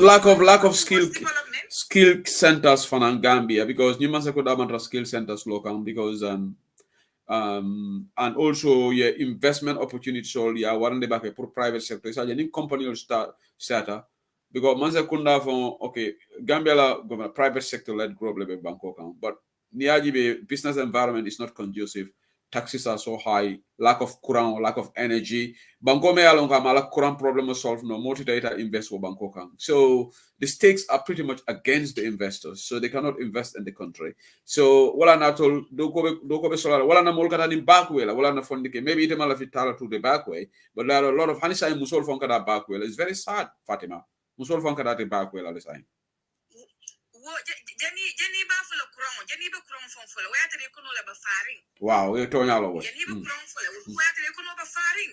lack of skill centers for Gambia, because you must have skill centers local, because and also your investment opportunities all yeah one the back for private sector. So any company will starter because manza kunda from okay Gambia la government private sector led grow level Bangkok, but niaji business environment is not conducive. Taxes are so high, lack of kurang, lack of energy. Bangkok me along kamala kurang problem solve no motivator invest for Bangkok. So the stakes are pretty much against the investors, so they cannot invest in the country. So wala na tol do ko be solar wala na molkata ni back way la wala na fondike maybe it mala fitala to the back way, but there are a lot of hanisa musol fonka that back way. It's very sad, Fatima. Musol fonka that the back way la the sign. Jani ba fula kurang, jani ba kurang fon fula. Waya tere kono la ba faring. Wow, we tonya lo wo. Jani ba kurang fula. Waya tere kono ba faring.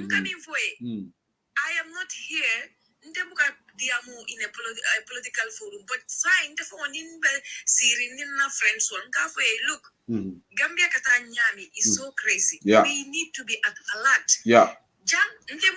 Coming for it. I am not here. Ndebuka diamu in a political forum, but sign the phone in the Syrian friends one. Look, Gambia Katanyami is so crazy. Yeah. We need to be at alert. Yeah.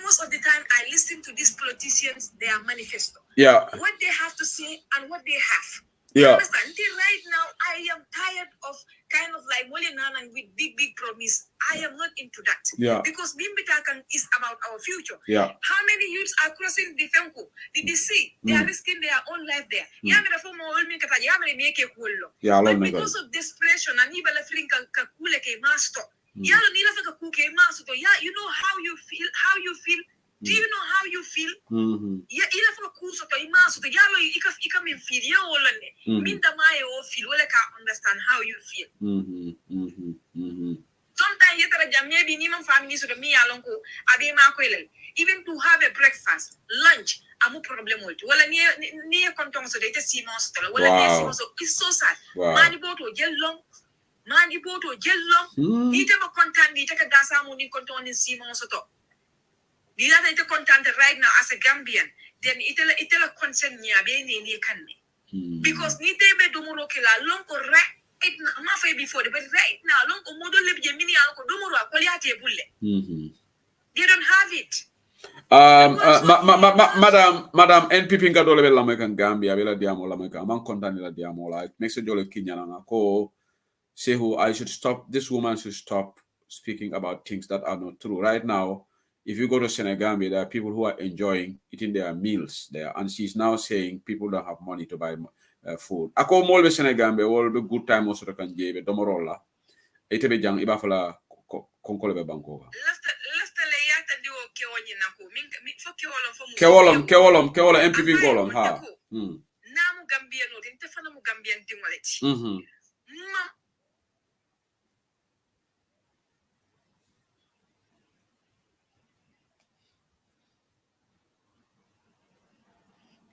Most of the time I listen to these politicians, their manifesto. Yeah. What they have to say and what they have. Yeah. You understand? Until right now, I am tired of kind of like and with big promise. I am not into that. Yeah. Because Bimbitakan is about our future. Yeah. How many youths are crossing the Fenko, the sea? They are risking their own life there. Yeah, but because of desperation, and even a fling master. You know how you feel. Do you know how you feel? Yeah, ila fa kuso to imaso to yalo ika min feel ya olane. Min da mai o feel wala ka understand how you feel. Sometimes yetara jam maybe ni man family so to me alon ko abi ma ko elel. Even to have a breakfast, lunch, amu problem with. Wala ni kontong so de te simon so wala ni simon so it's so sad. Mani boto jellong. Ni te mo content ni te ka dasa mo ni kontong ni simon so to. These are the content right now as a Gambian. Then it'll concern me because ni tebe dumuro kila long ko right now before but right now long ko modo le je mini ko dumuro ko liate bulle. They don't have it. Madam NPP nga dole be lamoy Gambia be la diamo lamoy kan man content la diamo like next jole kinyana nga ko say who I should stop, this woman should stop speaking about things that are not true right now. If you go to Senegambia, there are people who are enjoying eating their meals there, and she's now saying people don't have money to buy food. Ako mol be Senegambia, all be good time also to can jebe domorola. Ite be jang iba fala konkole be banko. Kewolom MPP golom ha. Namu Gambia no tin tefana mu Gambian tingoleti.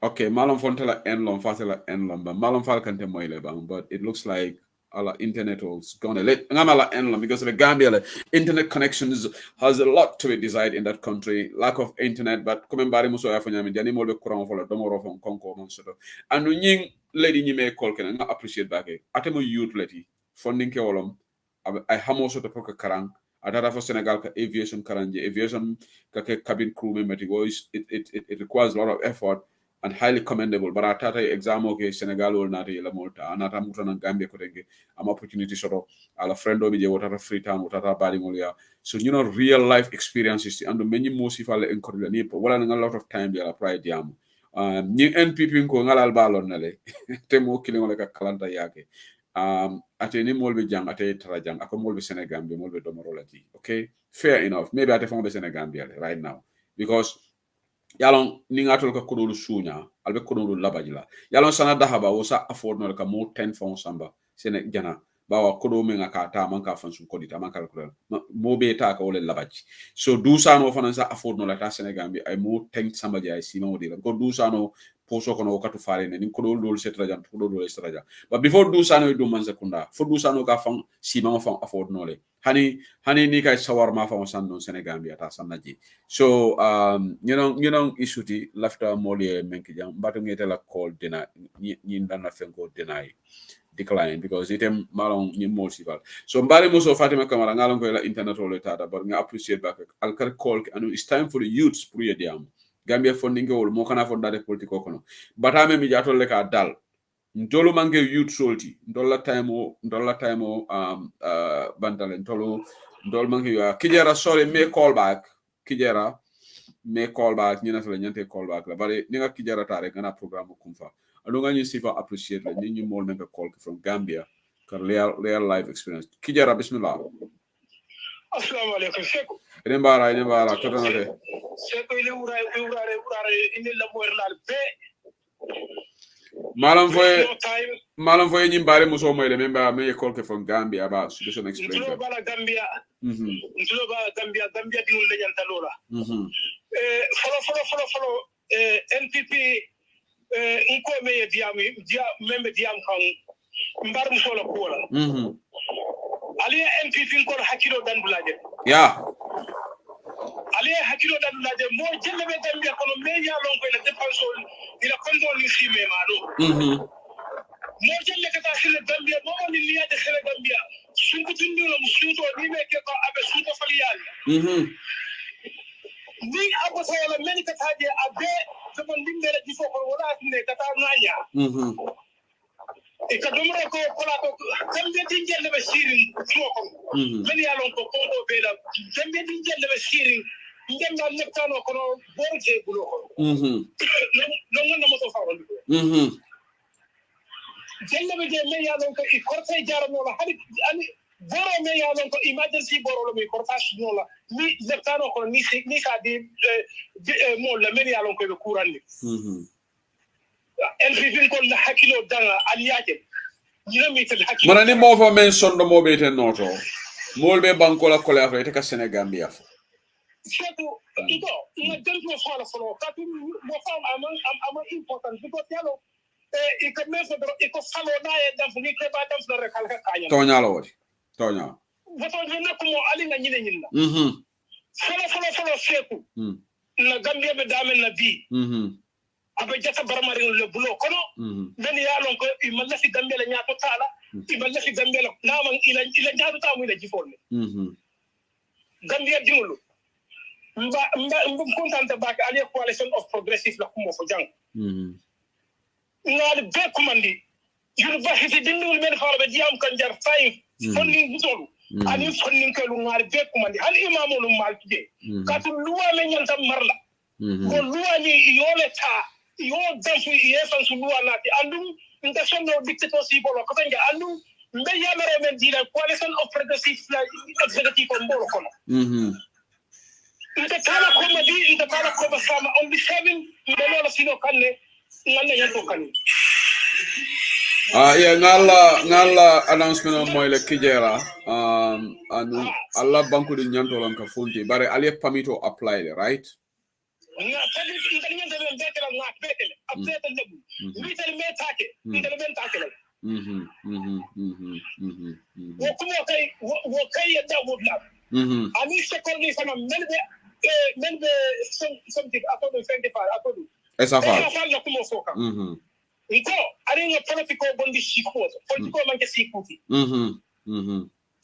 Okay, Malum Fontela Enlom, Fatela Enlom, but Malum Falcante Moilebang, but it looks like our internet was gonna let Ngamala Enlom because of the Gambia internet connections has a lot to be desired in that country. Lack of internet, but coming back muso afanyami jani mo be kurang fola domoro from Konko Monsoto. And when lady ni me call can appreciate back atemo youth lady funding ke olom I hamo soto poka karang atata for Senegal ka aviation karanje aviation ka cabin crew member it requires a lot of effort and highly commendable. But I thought exam okay Senegal will not la Malta and ata muta na Gambia ko tenge am opportunity sort ala friend obi je wotata free time wotata badi ngolia. So real life experiences and many most if I encourage ni wala na a lot of time dia apply diam. Ni NPP ko ngalal balon nale temo kilin wala ka kalanta yake. Ate ni molbe jang ate trajang ako molbe Senegambia molbe domorolati. Okay, fair enough. Maybe ate from Senegambia right now because yalon ni ngatol ka kodolu sunya albe kodolu labajila yalon sana dahaba wosa afford no ka mo 10 fonds samba sene jana bawa kodo me ngaka ta man ka fansu kodita man ka ko mo be ta ka wole labaji so du sano fanansa afford no la ta Senegambi ay mo 10 samba jay si mo dira ko du sano poso kono wakatu fare ne ni kodolu dol setrajan kodolu dol setrajan but before du sano do man sekunda fo du sano ka fan si ma fan afford no le hani ni kay sawar ma fa san non Senegambi ata sanaji so you know isuti lafta molie menki jam batu ngete la call deny ni ndana fenko deny decline because item malong ni multiple. So mbari muso Fatima Kamara ngalong ko la internet ole tata but nga appreciate back al kar call and it's time for the youths pour yediam. Gambia funding ko mo kana fondade politiko kono. Batame mi jatol le ka dal. Ntolo mange youth solti. Ndola time bandale ntolo ndol mange Kijera sorry may call back. Kijera may call back ñina sala ñante call back la bari ni nga Kijera tare gana programme kumfa. Alunga ñu sifa appreciate la ñi ñu mol nga call from Gambia car real life experience. Kijera bismillah. Assalamu alaikum Seku. Ene mbara kotonate. Seku ile urare indi la moer lal be. Malam foye ñi mbare muso moyle memba me call ke from Gambia about situation explain. Ntulo bala Gambia. Ntulo bala Gambia dinul le ñanta lola. Follow NPP nko me membe diam kan mbar muso la ko wala. Ali NPP ko hakilo dan bulaje. Yeah. Ali hakilo dan bulaje mo jelle be Gambia kono me ya lon ko la dépense ila kondo ni fi me malo. Mo jelle ka tasile Gambia mo ni liya de xere Gambia sunku tundu la musuto ni me ke ko abe suto faliyal. Ni abo so la men ka taje abe to mon dimbe la difo ko wala ne ka ta nganya. E ka domro ko ko Gambia dinjelle be sirin suko. Men ya lon ko do be la Gambia dinjelle be sirin ngenda nektano kono borje bulo ko. No ngana mo to fawol. Jelle be je men ya lon ko I korte jarano la hadi ani boro men ya lon ko emergency boro lo mi kortage no la ni nektano kono ni sa di mo la men ya lon ko be kurandi. NPP ko la hakilo danga aliyaje. Mana ni mo fa men sondo mo be ten noto. Molbe bankola kola afre te ka Senegambia. Surtout, na dentro fala katu mo fam ama important because yalo e ka me fodro e ko falo na e dam ni ke ba dam na rekal ka kanya tonya lo wodi tonya voto ni na ko mo ali na nyine nyinna falo seku na Gambia be damen na bi abe jata barmari le bulo kono ben yalon ko I malla fi Gambia la nyaato tala I malla fi Gambia la naman ila jaatu ta mu ila jifol Gambia dimulu mba kontante bak ali coalition of progressive la kumo fo jang ngal be commandi university dindul men fala be diam kan jar fay fonni butolu ani fonni ko lu ngal be commandi hal imamu lu mal tije katu luwa men nyanta marla ko luwa ni yole ta yo danfu yefan su luwa nati andum nda sonno dictatorship lo ko tanga andum mbe yamere men dina coalition of progressive la executive ko mbolo kono ita tala ko madi ita tala ko basama on the 7 ndelo sino kanne ngana yanto kanne yeah ngala announcement on moyle Kijera anu alla banku di nyanto lan ka fonti bare ali pamito apply right na tadi intelligence be betela na betela update lebu vital me take intelligence take la wo kay yadda wodla ani sekondi sama melbe something akodo 25 akodo esa fa na kumo foka iko ari nga politiko bondi siko politiko manke sikuti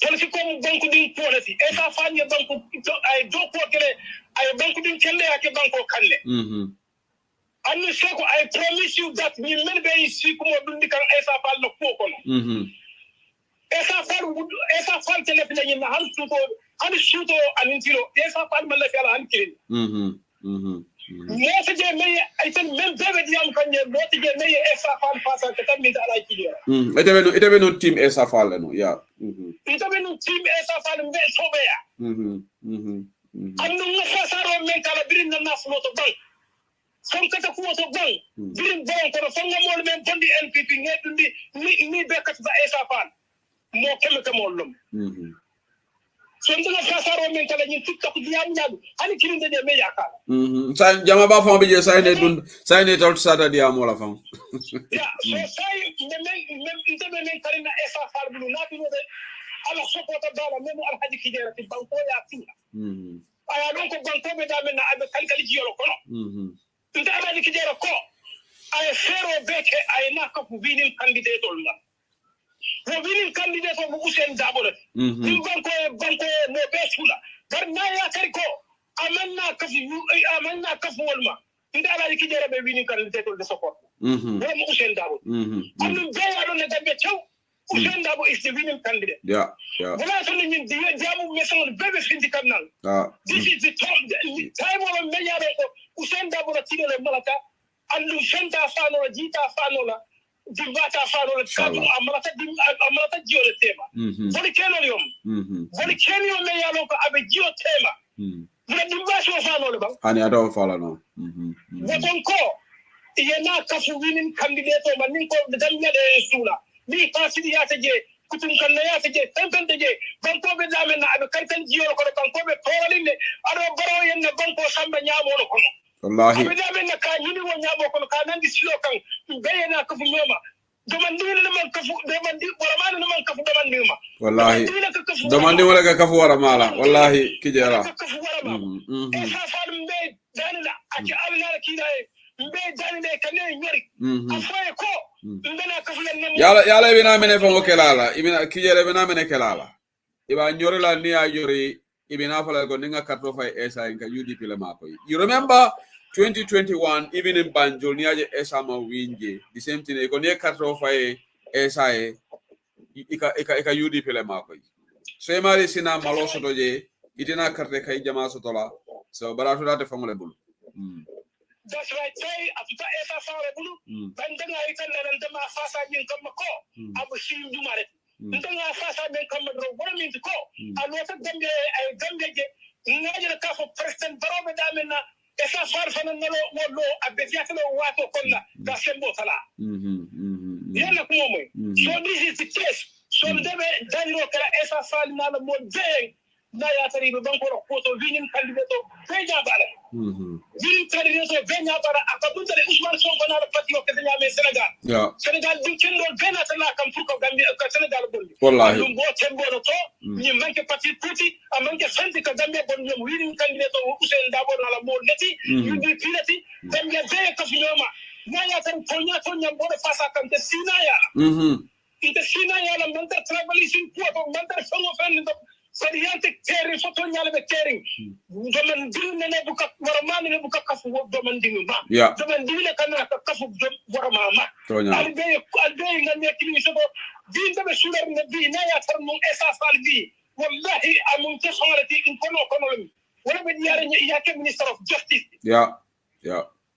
politiko mo banku din policy esa fa nya banku ay do ko kele ay banku din kelle ake banko kalle annu seko I promise you that we melbe siko mo dundi kan esa fa no ko kono esa fa tele fina ni han suto anintiro esa fa mala kala han kirin Moti je meye aitan men bebe diam kanye moti je meye esa fal pasa ka tammi ala kidira ite be no team esa fal no ya ite be no team esa fal mbe sobe ya annu nga fasaro men kala birin na nafulo to bank son kata ko to bank birin bank ko fonga mol men bondi NPP ngedundi ni be kat ba esa fal mo kemme ka mollum so ndina fasaro men kala ni tiktok diam nyaadu ani kirinde de me yakala sa jama ba fon bi je sa ne tot sata diam wala fon ya so say men men karina esa fal bulu na bi de ala sopota dala men al hadi Kijera ti banko ya tinga aya don ko banko be da men na abe kalkali jiyolo kono nda ala Kijera ko ay fero beke ay na ko binin candidate ol la wo winning candidate ko Usain Dabo la ni banko no besula dar na ya kari ko amanna kafu wolma ndala ki jere be winning candidate de support wo mo Usain Dabo anu be ado ne dambe taw Usain Dabo is the winning candidate yeah wala so ni jamu mesol bebe findi kanal this is the time wala me yaro ko Usain Dabo la tilo le malata andu shenta fano jita fano la Divata faro kadu amalata jio le tema. Voli keno yom. Voli keno me yalo ko abe jio tema. Voli divasho fano le bang. Ani ado fala no. Woton ko yena kafu winning candidate o manin ko damya de sula. Ni pasidi ya teje kutum kan ya teje tantan teje banko be dame na abe kantan jio ko banko be tolinde ado baro yenna banko samba nyamo no kono. Wallahi abida na ka yini wo nyabo ko ka nan di silo kan bayena ka fu nyoma domandi na man ka fu domandi wala man na man ka fu domandi ma wallahi domandi wala ka fu wara mala wallahi kijara esa fa mbe danila aki alna kida mbe danile kanne nyori afoye ko mbe na ka fu len yala ibina mene fa okelala ibina kijere ibina mene kelala iba nyori la ni ayori ibina fa la ko ninga karto fa esa en ka UDP le mako you remember 2021 even in Banjul niaje esama winje the same thing ko ne karto fa esa ika UDP le mako so mari sina malo soto je itina karte kay jama soto la so baratu date fangole bulu that's right say after esa fare bulu bandanga ikan nan dama fasa yin kam ko abu shi dumare ndanga fasa ben kam do wala min ko alota gambe ay gambe je ngaje ka fo president barobe damena esa far fanan nalo wollo abbe fiatalo wato konna da sembo sala yana kuma moy so this is the case so debe daniro kala esa fal nalo mo de na ya tari be banko ko to vinin candidato feja bala vinin candidato benya bara akabunta de Usman Sonko na parti o kenya me Senegal Senegal du kendo bena tala kam fuko gambi ka Senegal bondi wallahi dum bo tembo no to ni manke parti puti amanke santi ka gambi bon nyum vinin candidato Usain Dabo na la mo neti yubi pilati gambi de ka finoma na ya tan tonya bo fasa kan te sinaya ite sinaya la manta traveling ko manta songo fen Sariante kering foto nyale be kering doman dinne ne buka warmane ne buka kafu doman dinne ma doman dinne kana ka kafu warmama albe ngane kili so dinne be sular ne bi na ya tar mun esas albi wallahi amun te sonati in kono wala be yare ya ke minister of justice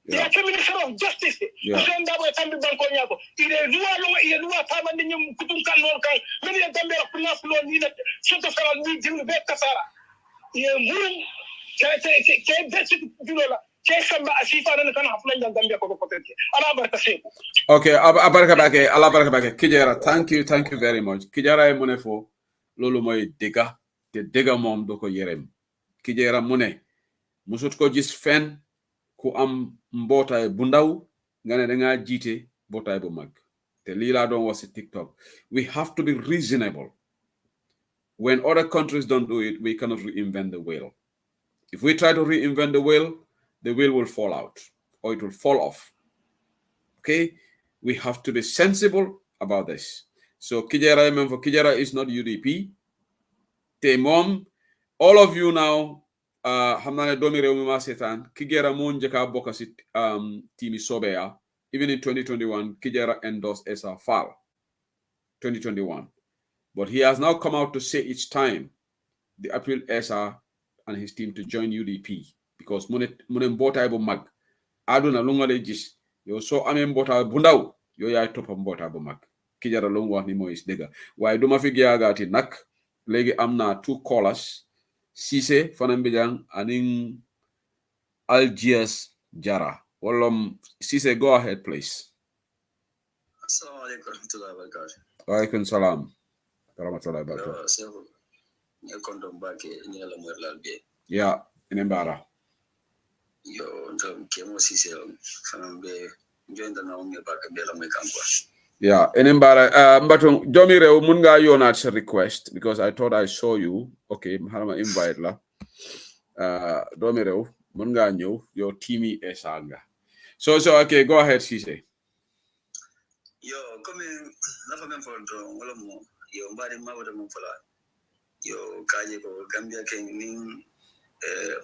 ya ke minister of justice Usain Dabo tambi banko nyako ile luwa tamande nyum kutum kan non kan men ya dambe ko naflo ni na soto fara ni dimu be kasara ye murum ke besit dilola ke samba asifa nan kan haflan dambe ko potete ala barka se okay abarka bake ala barka bake kijera thank you very much kijera e monefo lolu moy dega mom do ko yerem kijera mune musut ko gis fen ku am mbotay bu ndaw ngane da nga jité mbotay bu mag te li la don was TikTok we have to be reasonable when other countries don't do it we cannot reinvent the wheel if we try to reinvent the wheel will fall out or it will fall off okay we have to be sensible about this so Kijera remember Kijera is not UDP te mom all of you now hamnane domi rew mi ma setan Kijera mon jeka bokka ci timi Sobeya even in 2021 Kijera endorsed Esa Fall 2021 but he has now come out to say it's time the appeal Esa and his team to join UDP because mune mbotay bu mag aduna lu nga lay gis yow so amé mbotay bu ndaw yow yaay top mbotay bu mag Kijera lu wax ni moy dega waye duma fi giagaati nak legi amna 2 callers Cissé Fana Mbijang aning Algiers Jara. Walum Cissé, go ahead, please. Assalamu alaikum warahmatullahi wabarakatuh. Wa alaikum salam warahmatullahi wabarakatuh. Sehu ne kondom bake ni la morlal be. Ya, inembara. Yo ndam kemo Cissé Fana be joinda na umye baka be la moy kampwa. Yeah, inembara mbato jomi rew mun nga yonat sa request because I thought I saw you. Okay, harama invite la. Domi rew mun nga ñew your teamy esanga. So okay, go ahead Cissé. Yo, come la femme for wala mo. Yo, mbari mawada mo fala. Yo, kaje ko Gambia ken nin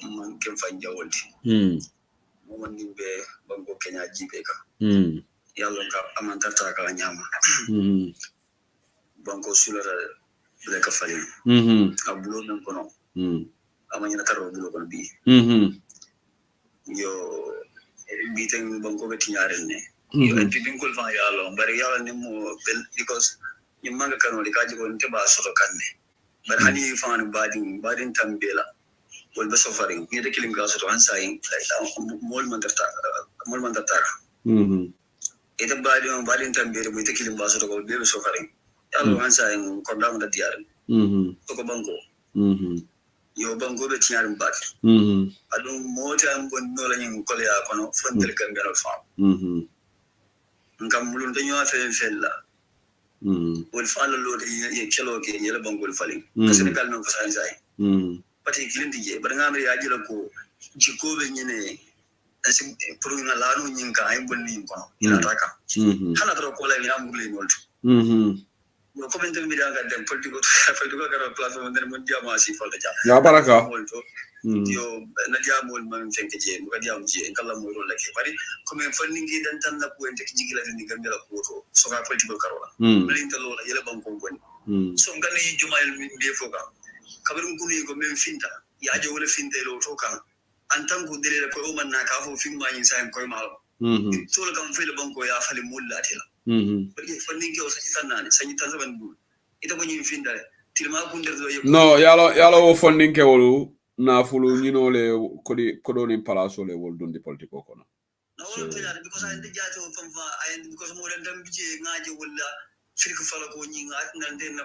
man ken fanja wolti. Mo man be bango Kenya jibe ka. Yalla ka amantata ka nyama. Bango sulara le ka fali. Abulo men kono. Amanya taro bulo kono bi. Yo biting bango be tinyare ne. Yo pipin kul fa yalla bari yalla ni mo because you manga kanu di kaji ko nte ba soto kanne bar hani faanu badin tambela wol be sofaring ni de killing gas to ansaying like mol mandata ita badin tambela bu te killing ba soto ko be sofaring yalla ansaying ko dam da diar to ko bango yo bango be tiar mbak adum mota ngon no la nyin ko ya kono fondel kan garo fa ngam mulun dañu afé fella wol fala lo ye kelo ke yela bangol falin Senegal non fa sai pati kilindi je bar ngamri ya jila ko jiko be nyine asim pour na laanu nyinka ay bonni ko ina taka hala dro ko la ina mugule nolto no comment mi daga dem politiko garo platform den mon jama si falda ja ya baraka yo na jamol man fenke je ko diam je kala mo ro la ke bari comme fanningi dan tan na ko ente jigila ni gambela ko to so ka politiko karola mali talo la yele banko bonni so ngani jumayel min be foka kabarum kuni ko men finta ya je wala finta lo to kan an tan ko dele ko o man na ka fo fin ma yin sai ko ma so la kam fele banko ya fali mulla tela bari fanningi o sanyi tan zaman bu ita ko yin finta tilma kun der do no yalo wo fanningi wolu na fulu nyinole kodo ni palaso le wol dundi politiko kono so because I did jato from because more than them bije ngaje wala firku fala ko nyinga nan den na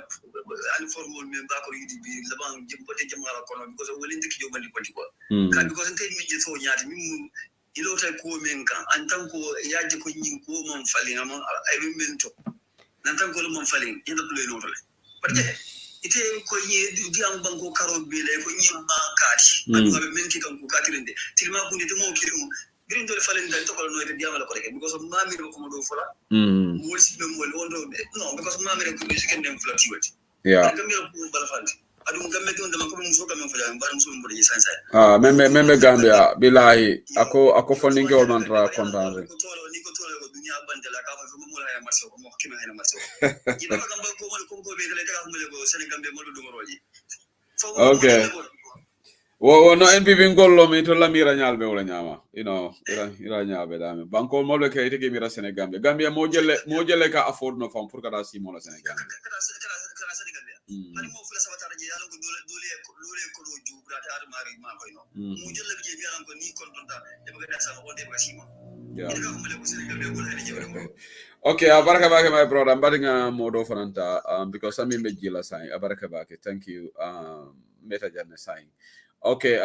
informal member ko yidi bi laban jimbote jamala kono because wala ndiki jo bandi politiko ka because ntay mi je so nyaati mi ilo tay ko men kan en tant ko yaaje ko nyin ko mon fali ngam ay mento nan tan ko mon fali yenda ko le lotole parce ite ko yi diam banko karo bele ko nyim bankati adu be menki kan ko katirinde tilma ko ni mo kiru green dole falen dal to ko no ite diam la ko rek because mami ko mo do fula mo si be mo wondo no because mami ko be sikende flati wati yeah ngamira ko bala fandi adu ngamme don dama ko mo so kam fala mbaram so mo de sansa meme Gambia billahi ako funding ko man tra contane ko tole ko dunya bandela ka fa mo la ya marso ko mo kime hena marso yiba kam ko mo ko be dele ta mo le go Senegal be mo do ngoroji okay wo no NPP ngollo mi to la mira nyalbe wala nyama ira nyaabe dame banko mo le kay tege mira Senegal Gambia mo jelle ka afford no fam pour kada si mo la Senegal mani mo fula sabata je yalla ko dole ko do jubra ta mari ma ko no mo jelle be je yalla ko ni kon donta e be da sama wonde be sima okay abaraka bake my brother I'm batting modo fananta because I'm in Bejila sign abaraka bake thank you meta janne sign okay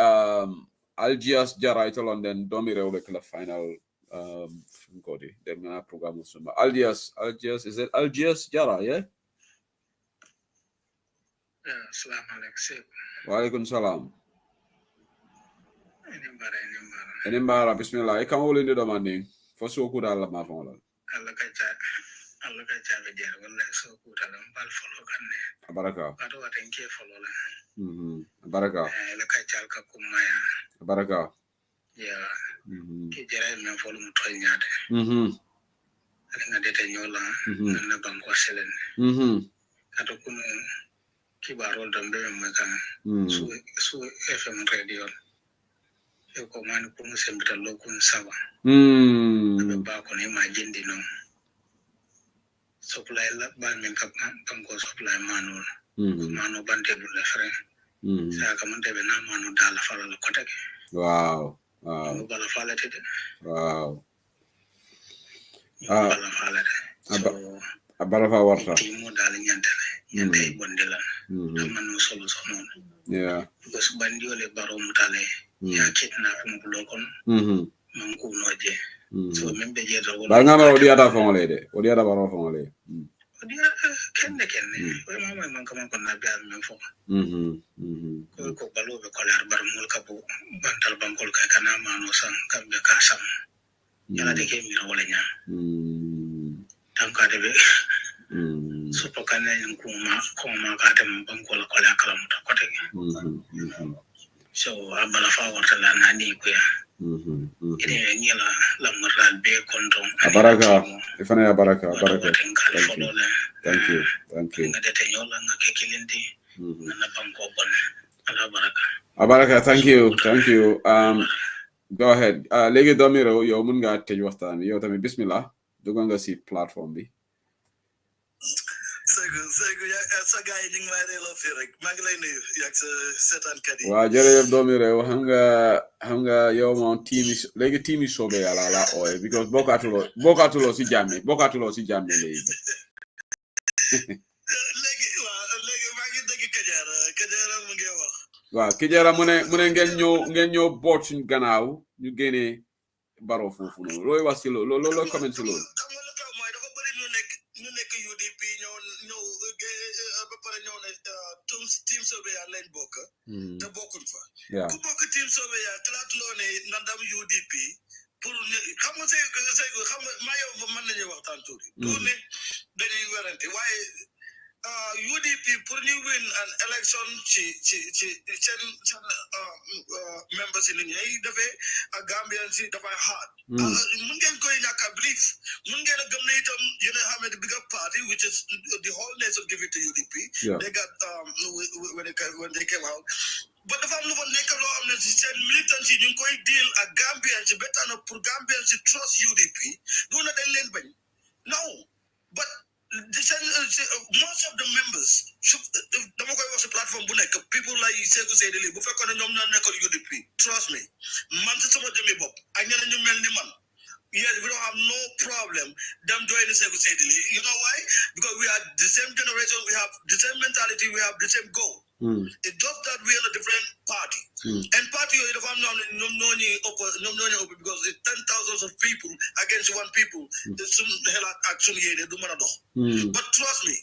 Algiers jara ito London domi rewle kala final ngodi dem na program suma Algiers is it Algiers jara yeah Assalamu alaikum. Wa alaikum salam. Enembara bismillah. E kan wole ndo mandi. Fo so ko dal ma fa wala. Allah ka cha be jar wala so ko dal bal folo kanne. Baraka. Ado waten ke folo la. Baraka. La ka cha ka kumaya. Baraka. Ya. Ke jara men folo mu to nyaade. Ala ngade nyola na banko selen. Ado kuno kibarol dambe makan su FM radio e ko man ko sembita lokun saba ba ko ne ma jindi non supply la ba men kap kam ko supply manul manu bante bu le frère sa ka man debe na manu dala fala la kotake wow bala fala tede wow bala fala de abara fa warta timo dal nyantale nyante bondela man no solo sono yeah because bandi ole baro mutale ya kitna fum blokon man ko noje so membe je do ba ngama odi ata fongole de odi ata baro fongole odi kenne we mama man kam ko na bial men fo ko balo be ko lar bar mul kabu bantal bankol kay kana mano san kambe kasam yala de ke mi wala nya tankade be so kana yin kuma ka ta banko la kola kala muta kote so abala fa warta la nani ko ya ide nyela la maral be konton baraka ifana ya baraka thank you ngadete nyola ngake kilindi na banko bon ala baraka baraka thank you go ahead legi domiro yow mun nga tej waxtaan yow tamit bismillah dugal nga si platform bi Sego ya sa gaay ñing lay reelo fi rek ma ngi lay nuyu yak sa setan kat yi wa jërëjëf domiro xam nga yow moom team yi sobe yàlla la ooye because bokkatuloo si jàmme léegi léegi maa ngi dégg Kajara mu ngi wax waaw Kajara mu ne ngeen ñëw boot suñ gannaaw ñu génnee baro foofu noonu looy wax si loolu looy comment si loolu ñu nekk UDP ñëw ba pare ñëw ne team Sobeya lañ bokk te bokkuñ fa ku bokk team Sobeya xalaatuloo ne ndam UDP pour xam nga xam nga maa yow mën nañuy waxtaan tuuti pour ne dañuy werante waaye UDP pour ñu win an election ci seen members yi nit ñi dafay Gambian si dafay hard mun ngeen koy ñàkk a believe mun ngeen a gëm ne itam yéen a xam ne the bigger party which is the whole nation give it to UDP they got when they came out but dafa am lu fa nekk loo xam ne si seen militants yi ñu ngi koy deal ak Gambian si ba tax na pour Gambian si trust UDP du na dañ leen bañ no but most of the members dama koy wax si plateforme bu nekk people like Sekou Seydou bu fekkoon ne ñoom ñoo nekkoon UDP trust me man si sama jëmmi bopp ak ñeneen ñu mel ni man yes we don't have no problem them joining Sekou Seydou you know why because we are the same generation we have the same mentality we have the same goal it's just that we are a different party and party yooyu dafa am ñoom ñoo ñuy because it's 10,000 of people against one people suñ xelaat ak suñ yéene du mën a dox but trust me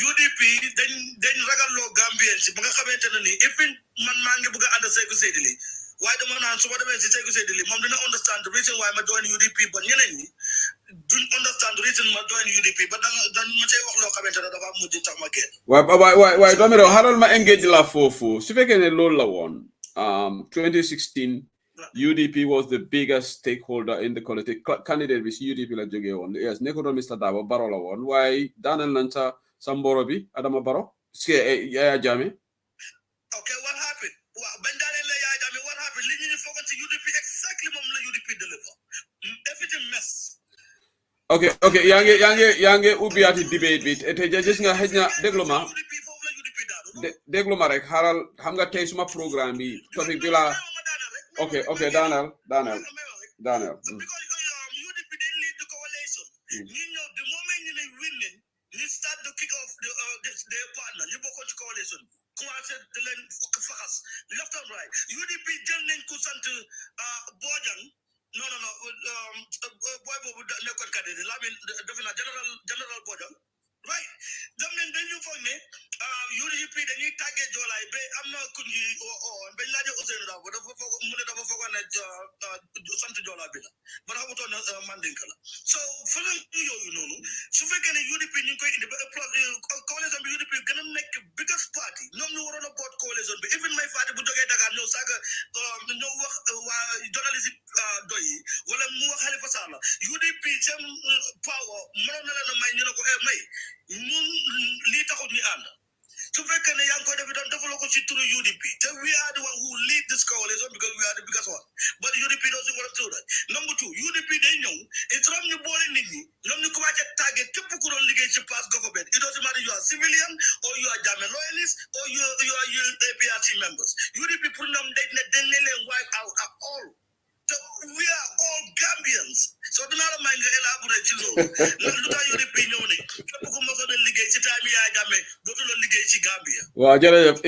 UDP dañ ragalloo Gambien si ba nga xamante ne nii even man maa ngi bëgg a ànd Sekou Seydou li waaye dama naan su ma demee si Sekou Seydou li moom dina understand the reason why ma join UDP but ñeneen ñi duñ understand the reason ma join UDP ba dañ ma cay wax loo xamante ne dafa mujj tax ma génn waaye Domiro xaaral ma engage la foofu su fekkee ne loolu la woon 2016 UDP was the biggest stakeholder in the political candidate bi si UDP la jógee woon yes nekkoon Mr Dabo Barrow la woon waaye daaneel nañ sa mboro bi Adama Barrow si Yaya Jammeh okay what happened bañ daaneel la Yaya Jammeh what happened li ñu focus ci UDP exactly moom la UDP deliver everything mess okay yaa ngi ubbiyaati debate bi te gis nga xëj na déglu ma rek xaaral xam nga tey suma programme bi topic bi la okay daaneel UDP they lead the coalition you know the moment you win you start to kick off their partner ñu bokkoon ci coalition commencé de leen faxas left and right UDP jël nañ ko sant Bojang no boy boobu nekkoon kaddu la mi defe naa general Bojang right dem nañ dañu foog ne UDP dañuy tàggee joolaay ba am na ku ñuy bañ laajee Ousseynou Dabo dafa foogoon ne sant joolaa bi la ba xamutoon ne Mandinka la so fële yooyu noonu su fekkee ne UDP ñu ngi koy indi ba coalition bi UDP gën a nekk biggest party ñoom ñu waroon a boot coalition bi even may faati bu jógee Dakar ñëw saaga ñëw wax waa journaliste doy yi wala mu wax Halifa Sallah UDP seen power mënoon na leen a may ñu ne ko may ñun lii taxul ñu ànd su fekkee ne yaa ngi koy def itam defaloo ko ci turu UDP te we are the one who lead this coalition because we are the biggest one but UDP doesn't want to do that number two UDP day ñëw itam ñu boole nit ñi ñoom ñu commencé tàggee képp ku doon liggéey ci past government it doesn't matter you are civilian or you are Jammeh loyalist or you are APRC members UDP pour ñoom dañ leen wipe out at all we are all Gambians so dinaa la may nga élaborer ci loolu lu tax UDP ñëw ne képp ku mosoon a liggéey ci time Yaya Jammeh dootul la liggéey ci Gambia waaw jërëjëf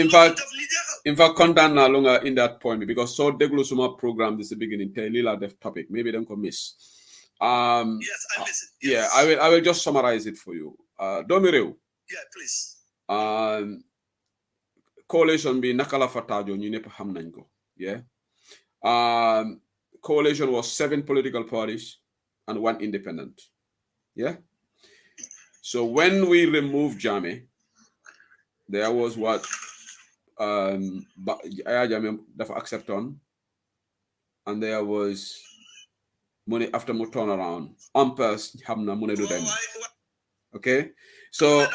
in fact kontaan naa lu nga in that point because so déglu suma programme this beginning tey lii laa def topic maybe danga ko miss yes I miss it yeah I will just summarize it for you doomi réew yeah please coalition bi naka la fa taajoo ñu ñëpp xam nañ ko yeah coalition was 7 political parties and 1 independent. Yeah. So when we removed Jammeh, there was what Jammeh dafa accept on, and there was money after mo turn around. Umpers hamna money do them. Okay, so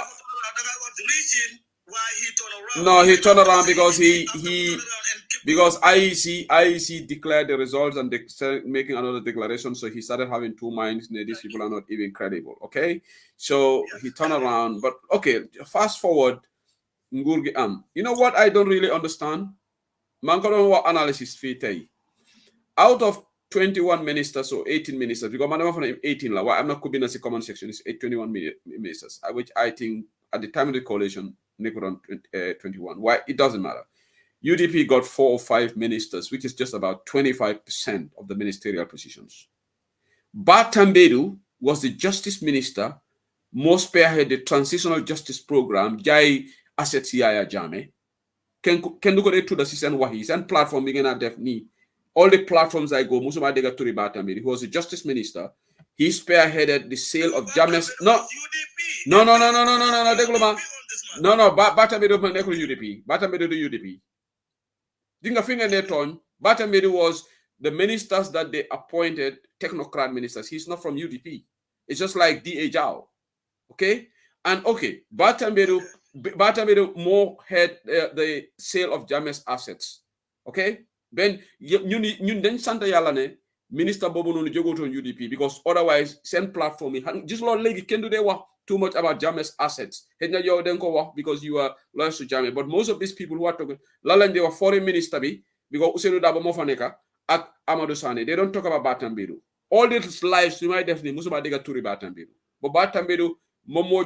no, he turned around because because IEC declared the results and they started making another declaration. So he started having two minds. These people are not even credible. Okay, so he turned around. But okay, fast forward. You know what I don't really understand? Man ko don what analysis fi tay. Out of 21 ministers or 18 ministers, because man from 18 la, I'm not could be in the comment section, it's 21 ministers, which I think at the time of the coalition, Nicoron 21. Why? It doesn't matter. UDP got 4 or 5 ministers, which is just about 25% of the ministerial positions. Batambedu was the justice minister, more spearhead the transitional justice program, Jai Assets Yaya Jammeh. Can look at it to the season Wahis and platform begin at Defni. All the platforms I go, Musuma Dega Turi Batambedu, who was the justice minister, he spearheaded the sale of Jammeh's. No, Degloma. No, Batambedu UDP. Batambedu the UDP. Dinga finger neton, Batambedu was the ministers that they appointed, technocrat ministers. He's not from UDP. It's just like D.A. Jao. Okay? And okay, Batambedu more had the sale of Jammeh's assets. Okay? Then you then Santa Yalane, Minister Bobo no jogo to UDP because otherwise send platform. Just Lord Lady can do they work too much about Jammeh's assets. Because you are loyal to Jammeh. But most of these people who are talking, Lalan they were foreign minister because Usenu Dabo Mofaneka at Amadou Sane. They don't talk about Batambedu. All these lives you might definitely Musuma Dega Turi Batambedu. But Batambedu Momo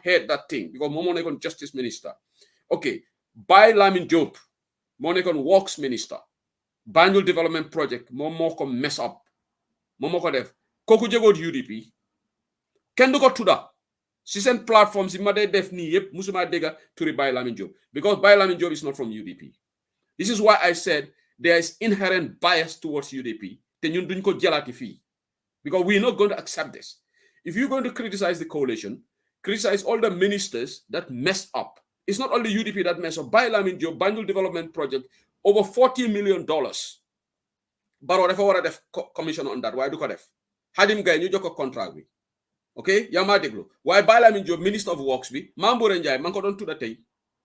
heard that thing because Momo Nekon justice minister. Okay, by Lamin Job, Monekon works minister. Banjul development project, Momo ko mess up. Momo ko def. Koku jego UDP. Ken do ko tuda. Sisen platforms imade def ni yep musuma dega Turi by Lamin Job. Because by Lamin Job is not from UDP. This is why I said there is inherent bias towards UDP. Then you don't go jelati fee. Because we're not going to accept this. If you're going to criticize the coalition, criticize all the ministers that messed up. It's not only UDP that messed up. By Lamin Job, Banjul Development Project, over $40 million. Baro defa wara def commission on that. Why do def? Hadim gay ñu joko contract bi. Okay? Yama deglo. Why By Lamin Job, Minister of Works bi, Mambo Renjay, man ko don tuda tay.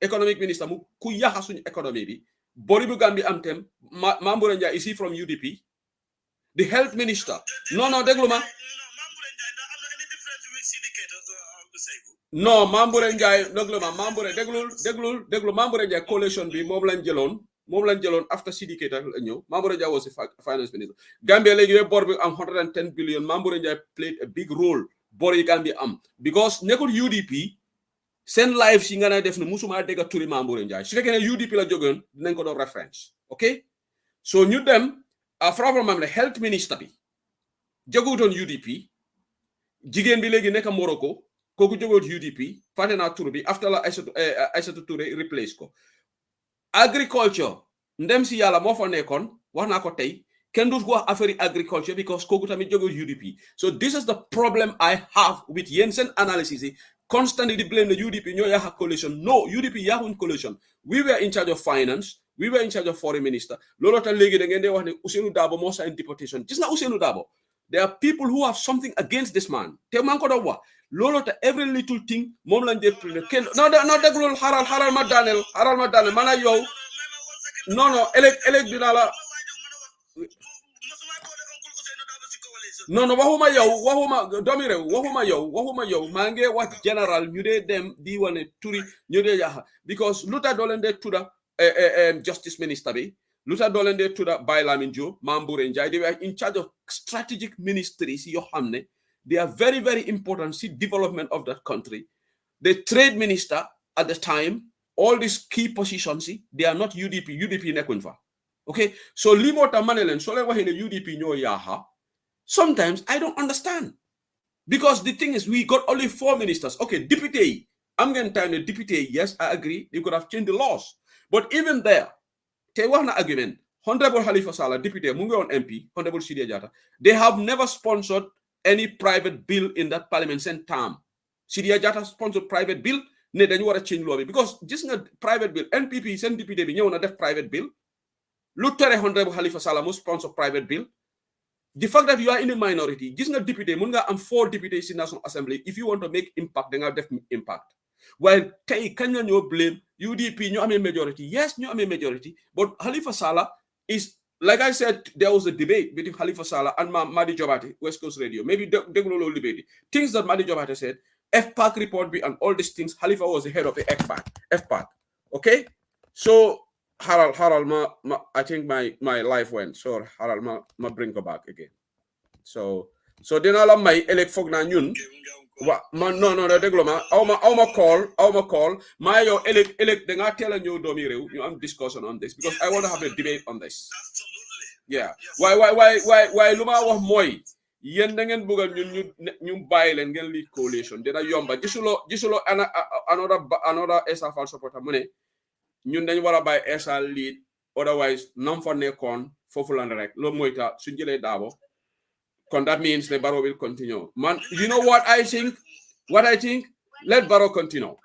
Economic Minister mu ku yaha suñu economy bi. Bori bu Gambi am tem, Mambo Renjay is he from UDP? The Health Minister. No, deglo ma. No, Mamboure Njai, deglu Mamboure Njai coalition bi mom lañ jëlon after syndicator ñew. Mamboure Njai was the finance minister. Gambia legi bor bi am 110 billion. Mamboure Njai played a big role. Bor yi Gambia am because nekul UDP sen live si nga na def ne musuma dega turi Mamboure Njai. Su fekkene UDP la jogon dinañ ko do reference. Okay? So ñu dem from the health minister bi joguton UDP jigen bi legi nek Morocco koku jogot UDP fatena tour bi after la Aïssatou Touré replace ko agriculture ndem si yalla mo fa nekkon wax na ko tay ken dut ko affaire agriculture because koku tamit jogot UDP. So this is the problem I have with Jensen analysis. Constantly blame the UDP ñoo ya coalition. No, UDP ya coalition. We were in charge of finance, we were in charge of foreign minister. Lolo ta legi da ngeen de wax ne Ousainou Dabo mo sa deportation. Gis na Ousainou Dabo. There are people who have something against this man. Te man ko do wax lolo ta every little thing mom lañ def no deglul haral ma danel mana yow no elek dina la no waxuma domi rew waxuma yow mangé wax general ñu dé dem di wone turi ñu dé yaha because luta dolen de tuda justice minister bi luta dolen de tuda By Lamin Job Mamboure Njai, they were in charge of strategic ministries yo xamne. They are very, very important to development of that country. The trade minister at the time, all these key positions, they are not UDP nekunfa. Okay? So limota manelen, so le wahine UDP nyo yaha. Sometimes I don't understand. Because the thing is, we got only 4 ministers. Okay, deputy. I'm going to tell you, deputy, yes, I agree. They could have changed the laws. But even there, te wahna argument, Honorable Halifa Sallah, deputy, mungo on MP, Honorable Sidia Jata, they have never sponsored any private bill in that parliament sent term. Sidia Jatta sponsored private bill ne dañu wara change law bi because gis nga private bill NPP sen député bi ñew na def private bill lu tere Honorable Halifa Sallah mu sponsor private bill. The fact that you are in a minority, gis nga député mun nga am 4 deputies in National Assembly. If you want to make impact, then have def impact. While tay can you blame UDP ñu amé majority? Yes, ñu amé majority, but Halifa Sallah is, like I said, there was a debate between Halifa Sallah and Madi Jobate, West Coast Radio. Maybe Deglolo debate. Things that Madi Jobate said, FPAC report be and all these things, Halifa was the head of the FPAC. Okay? So Haral, I think my life went. So Haral, ma bring her back again. So then all of my elect fog na ñun no deglo ma awma call my yo elect da nga tell ñu doomi rew ñu am discussion on this because I want to have a debate on this. Yeah. Why luma wax moy yen da ngeen bëggal ñun ñu bàyyi leen ngeen lead coalition dina yomba gisulo another SFL supporter mu ne ñun dañ wara bàyyi Esa lead, otherwise nam fa nekkoon foofu la rek lo moy ta suñu jëlee Daabo kon that means the Barrow will continue. Man, you know what I think? Let Barrow continue.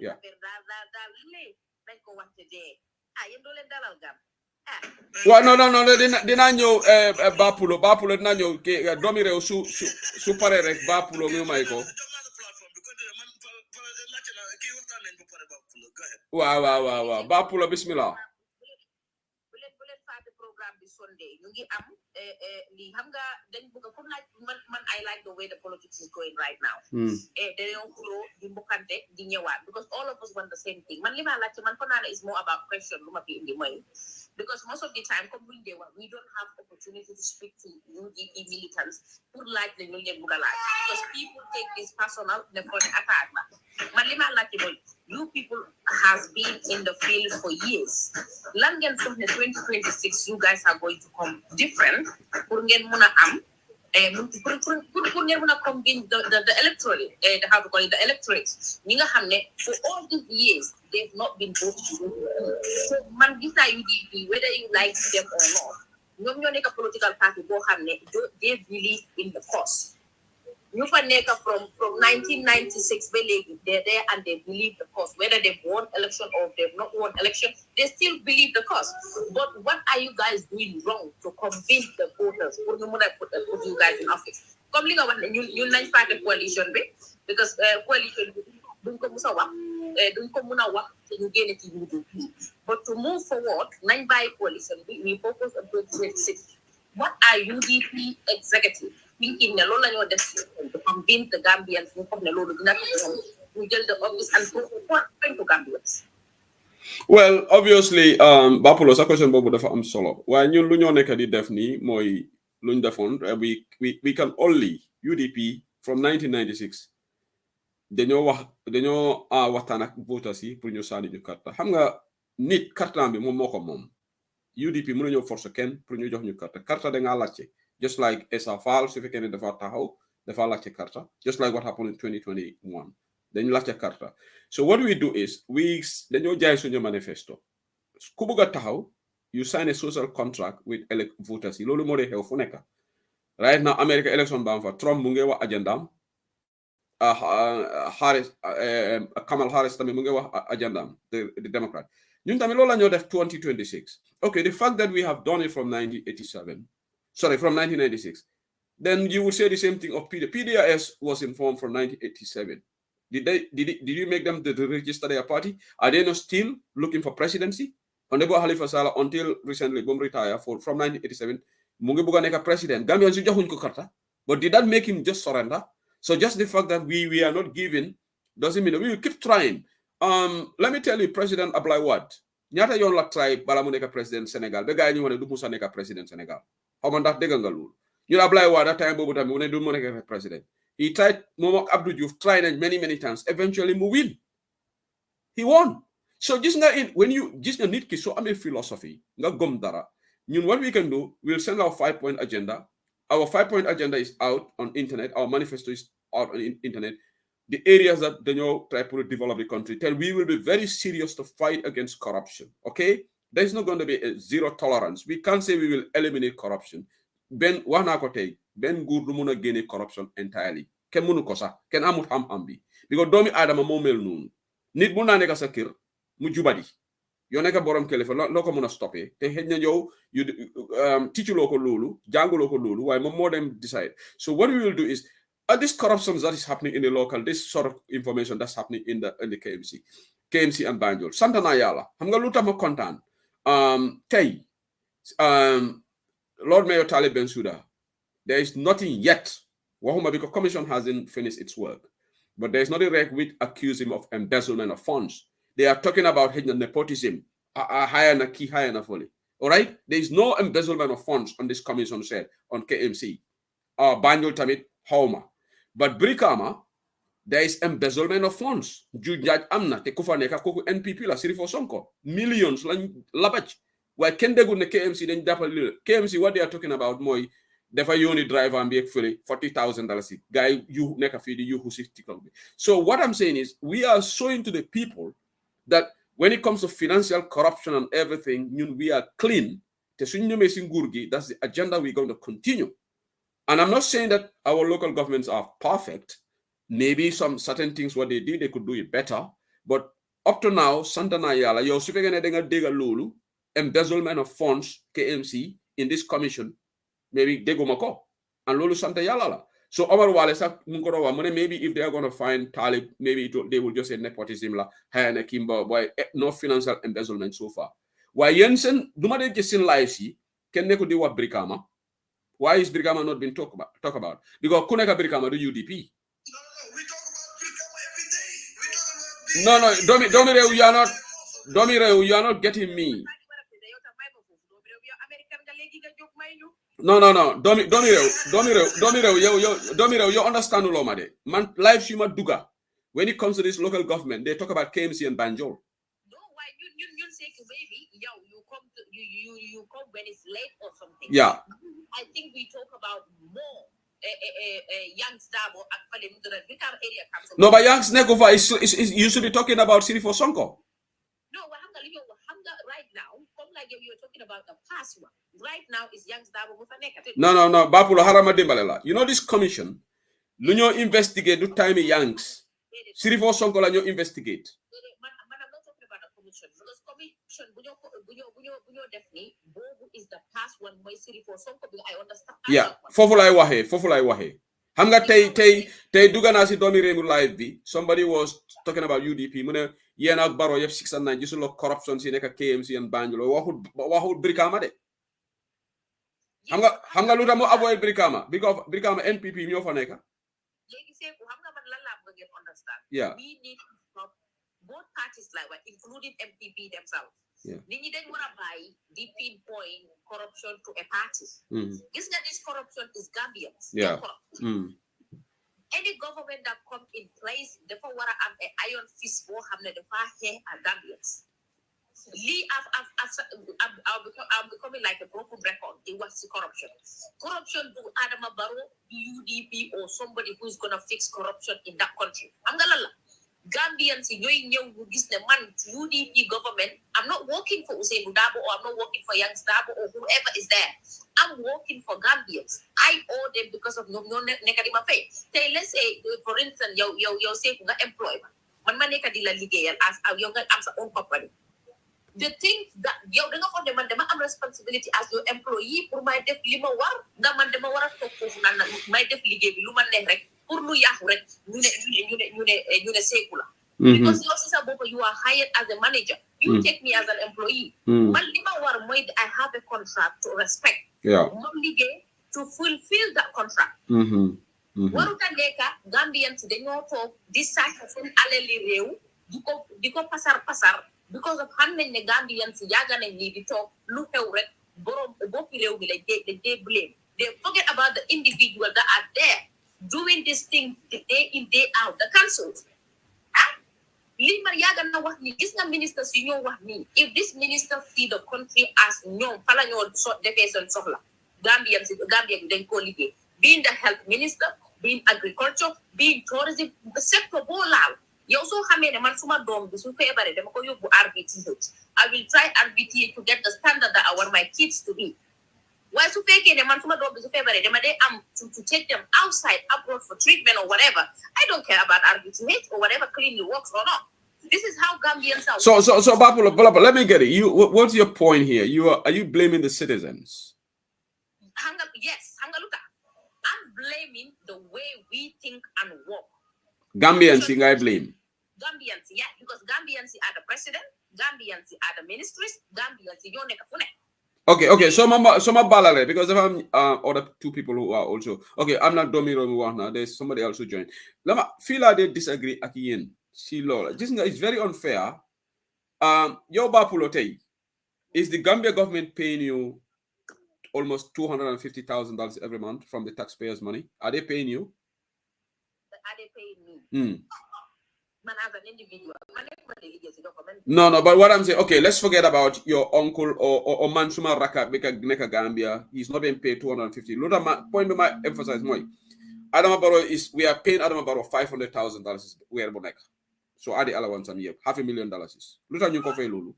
Yeah. Well, no. Dina ñew Bapulo dina ñew ke domi rew su paré rek Bapulo ñu may ko. Wow. Bapulo bismillah. Sunday ñu ngi am li xam nga dañ bëgg comme man I like the way the politics is going right now. Dañoo xuloo di mbokante di ñëwaat because all of us want the same thing. Man li ma laajte man ko naa is more about question lu ma fi indi mooy because most of the time comme buñ dee wax we don't have opportunity to speak to UDP militants pour laaj la ñu leen bëgg a laaj because people take this personal ne ko ne attaque la man li ma laajte mooy you people has been in the field for years. Lan ngeen foog ne 2026 you guys are going to come different pour ngeen mën a am pour ngeen mën a convince the electorate how to call it the electorate ñi nga xam ne for all these years they've not been voting. So man gis naa UDP whether you like them or not ñoom ñoo nekk political party boo xam ne they believe in the cause. You can make from 1996 they're there and they believe the cause. Whether they've won election or they've not won election, they still believe the cause. But what are you guys doing wrong to convince the voters? Put you guys in office. Come you nine party coalition because coalition don't come but to move forward, 9 by coalition, we focus on 2026. What are UDP executive thinking na lola ñoo def to convince the Gambians ñu xam ne loolu dina ko ñu jël the office and point to Gambians? Well, obviously Bapulo sa question boobu dafa am solo waaye ñun lu ñoo nekk di def nii mooy luñ defoon we can only UDP from 1996 dañoo waxtaan ak voters yi pour ñu sànni ñu carte xam nga nit carte bi moom moo ko moom UDP mënu ñoo force kenn pour ñu jox ñu carte da nga laajte just like Essa Faal su fekkee ne dafa taxaw dafa laajte carte just like what happened in 2021 dañu laajte carte. So what we do is dañoo jaay suñu manifesto ku bëgg a taxaw you sign a social contract with voters yi loolu moo dee xew fu nekk right now America election ba am fa Trump mu ngi wax agendaam Kamala Harris tamit mu ngi wax agendaam the Democrat ñun tamit loolu la ñoo def 2026. Okay, the fact that we have done it from 1996, then you would say the same thing of PDRS was informed from 1987. Did you make them to register their party? Are they not still looking for presidency? Honorable Halifa Sallah until recently retired from 1987 mu ngi bëgg a nekk president Gambian si joxuñ ko karta, but did that make him just surrender? So just the fact that we are not given doesn't mean that we will keep trying. Let me tell you, President Abdoulaye Wade ñaata yoon la try bala mu nekk president Sénégal ba gars yi ñu wane du musa nekk president Sénégal xaw ma ndax dégg nga loolu ñu Abdoulaye Wade time boobu tamit mu ne du mu nekk president. He tried, moom ak Abdou Diouf tried many times. Eventually mu win. He won. So gis nga when you gis nga nit ki so amee philosophy nga gom dara ñun what we can do, we'll send our 5-point agenda. Our 5-point agenda is out on internet. Our manifesto is out on internet. The areas that they try to develop the country. Tell we will be very serious to fight against corruption. Okay? There is not going to be a zero tolerance. We can't say we will eliminate corruption. Ben nguur du mun a génne corruption entirely. ken mënu ko sax ken amut xam-xam bi because doomi aadama moo mel noonu nit mun naa nekk sa kër mu jubadi yoo nekk borom kilifa loo ko mën a stoppé te xëy na yow you teachuloo ko loolu jànguloo ko loolu waaye moom moo dem decide. So what we will do is this corruption that is happening in the local, this sort of information that's happening in the KMC and Banjul sant naa yàlla xam nga lu tax ma kontaan tey Lord Mayor Talib Bensouda, there is nothing yet waxuma because commission hasn't finished its work, but there is nothing right which accuse him of embezzlement of funds. They are talking about nepotism, higher na key, higher na fully. All right, there is no embezzlement of funds on this commission said on KMC, Banjul Tamit, Homa, but Brikama, there is embezzlement of funds. Jujaj amna te kufaneka koku NPP la Sirifo Sonko millions la labach. Why can they go to KMC then KMC what they are talking about moi defa yoni driver and be actually $40,000 guy you neka feed you who 60. So what I'm saying is we are showing to the people that when it comes to financial corruption and everything, we are clean. That's the agenda we're going to continue. And I'm not saying that our local governments are perfect. Maybe some certain things what they did, they could do it better. But up to now, Santana Yala, you're speaking Lulu, embezzlement of funds, KMC, in this commission, maybe they go mako. And Lulu Santa Yala. So our Walesa maybe if they are going to find Talib, maybe they will just say nepotism la higher Kimba, why no financial embezzlement so far. Why Jensen, Dumade Jessin Laisi, can they could do what Brikama? Why is Brikama not been talk about? Because Kuneka Brikama do UDP. No, Domire, you are not getting me. No. Domire, you understand Ulomade. Man, life shima duga. When it comes to this local government, they talk about KMC and Banjul. No, why you say baby, you come when it's late or something. Yeah. I think we talk about more. Young's Dabo actually become area council. No, but Young's Nekova is you should be talking about City for Sonko. No, right now, come like you were talking about the past one. Right now is Young's Dabo Mufaneka. No, Bapulo Haramadimbalela. You know this commission, Lunyo investigate do time Young's. City for Sonko la investigate. But I'm not talking about a commission. Because commission bunyo definitely Bobu is the past one my City for Sonko. I understand. Yeah, Fofulai Wahe. Hamga tay dugana si domi remu live bi. Somebody was talking about UDP. Mune yena baro yef 6 and 9 just look corruption si neka KMC and Banjul. Wahud Brikama de. Hamga luta mo avoid Brikama because Brikama NPP nyo fa neka. Yeah. We need to stop both parties like including MPP themselves. Yeah. They want to buy the pinpoint corruption to a party. This corruption is Gambians. Yeah. Any government that comes in place, therefore, what I'm an iron fist for having the far hair are Gambians. I'm becoming like a broken record. It was the corruption. Corruption to Adama Barrow, UDP, or somebody who's gonna fix corruption in that country. Gambians, who gives the man to UDP government. I'm not working for Usain Budabo or I'm not working for Young Dabo or whoever is there. I'm working for Gambians. I owe them because of no negative pay. Let's say, for instance, you say employment. Man nekadila ligayal as your own company. The thing that you don't have responsibility as your employee for my def lima war, the man de mawara to my def ligay luman rek. Because you are hired as a manager, you take me as an employee. I have a contract to respect. Yeah. To fulfill that contract. Gambians they know to this side of aleli rew diko pasar because of handling the Gambians yaga na ni dito lu xew rek borom bopi rew bi they blame. They forget about the individual that are there doing this thing day in, day out, the councils. Lima yaga na wax ni gis nga minister si ñoo wax ni if this minister see the country as ñoom fala ñoo defee seen soxla Gambia dañ ko liggéey being the health minister, being agriculture, being tourism, the sector bo laaw yow soo xamee ne man suma doom bi su feebaree dama ko yóbbu RVTH. I will try RVTH to get the standard that I want my kids to be. Why to fake in a man from a dog is a favorite? To take them outside, abroad for treatment or whatever. I don't care about RBTH or whatever cleanly works or not. This is how Gambians are. So Bapulo, let me get it. What's your point here? Are you blaming the citizens? Yes, Hangaluka. I'm blaming the way we think and work. Gambians, I blame. Gambians, yeah, because Gambians are the president, Gambians are the ministries, Gambians are your nekafune. Okay. So my balale, because if I'm other two people who are also okay. I'm not Domi now. There's somebody else who joined. Lama feel like they disagree again. See, Lola, it's very unfair. Your Bapulote, is the Gambia government paying you almost $250,000 every month from the taxpayers' money? Are they paying you? Are they paying me? Man, as an individual, No, but what I'm saying, okay, let's forget about your uncle or Mansuma Raka Neka Gambia. He's not being paid $250,000. Point me emphasize more. Adama Barrow we are paying Adama Barrow $500,000 where Boneka. So add the other ones a year, $500,000 is. Look at you coffee Lulu.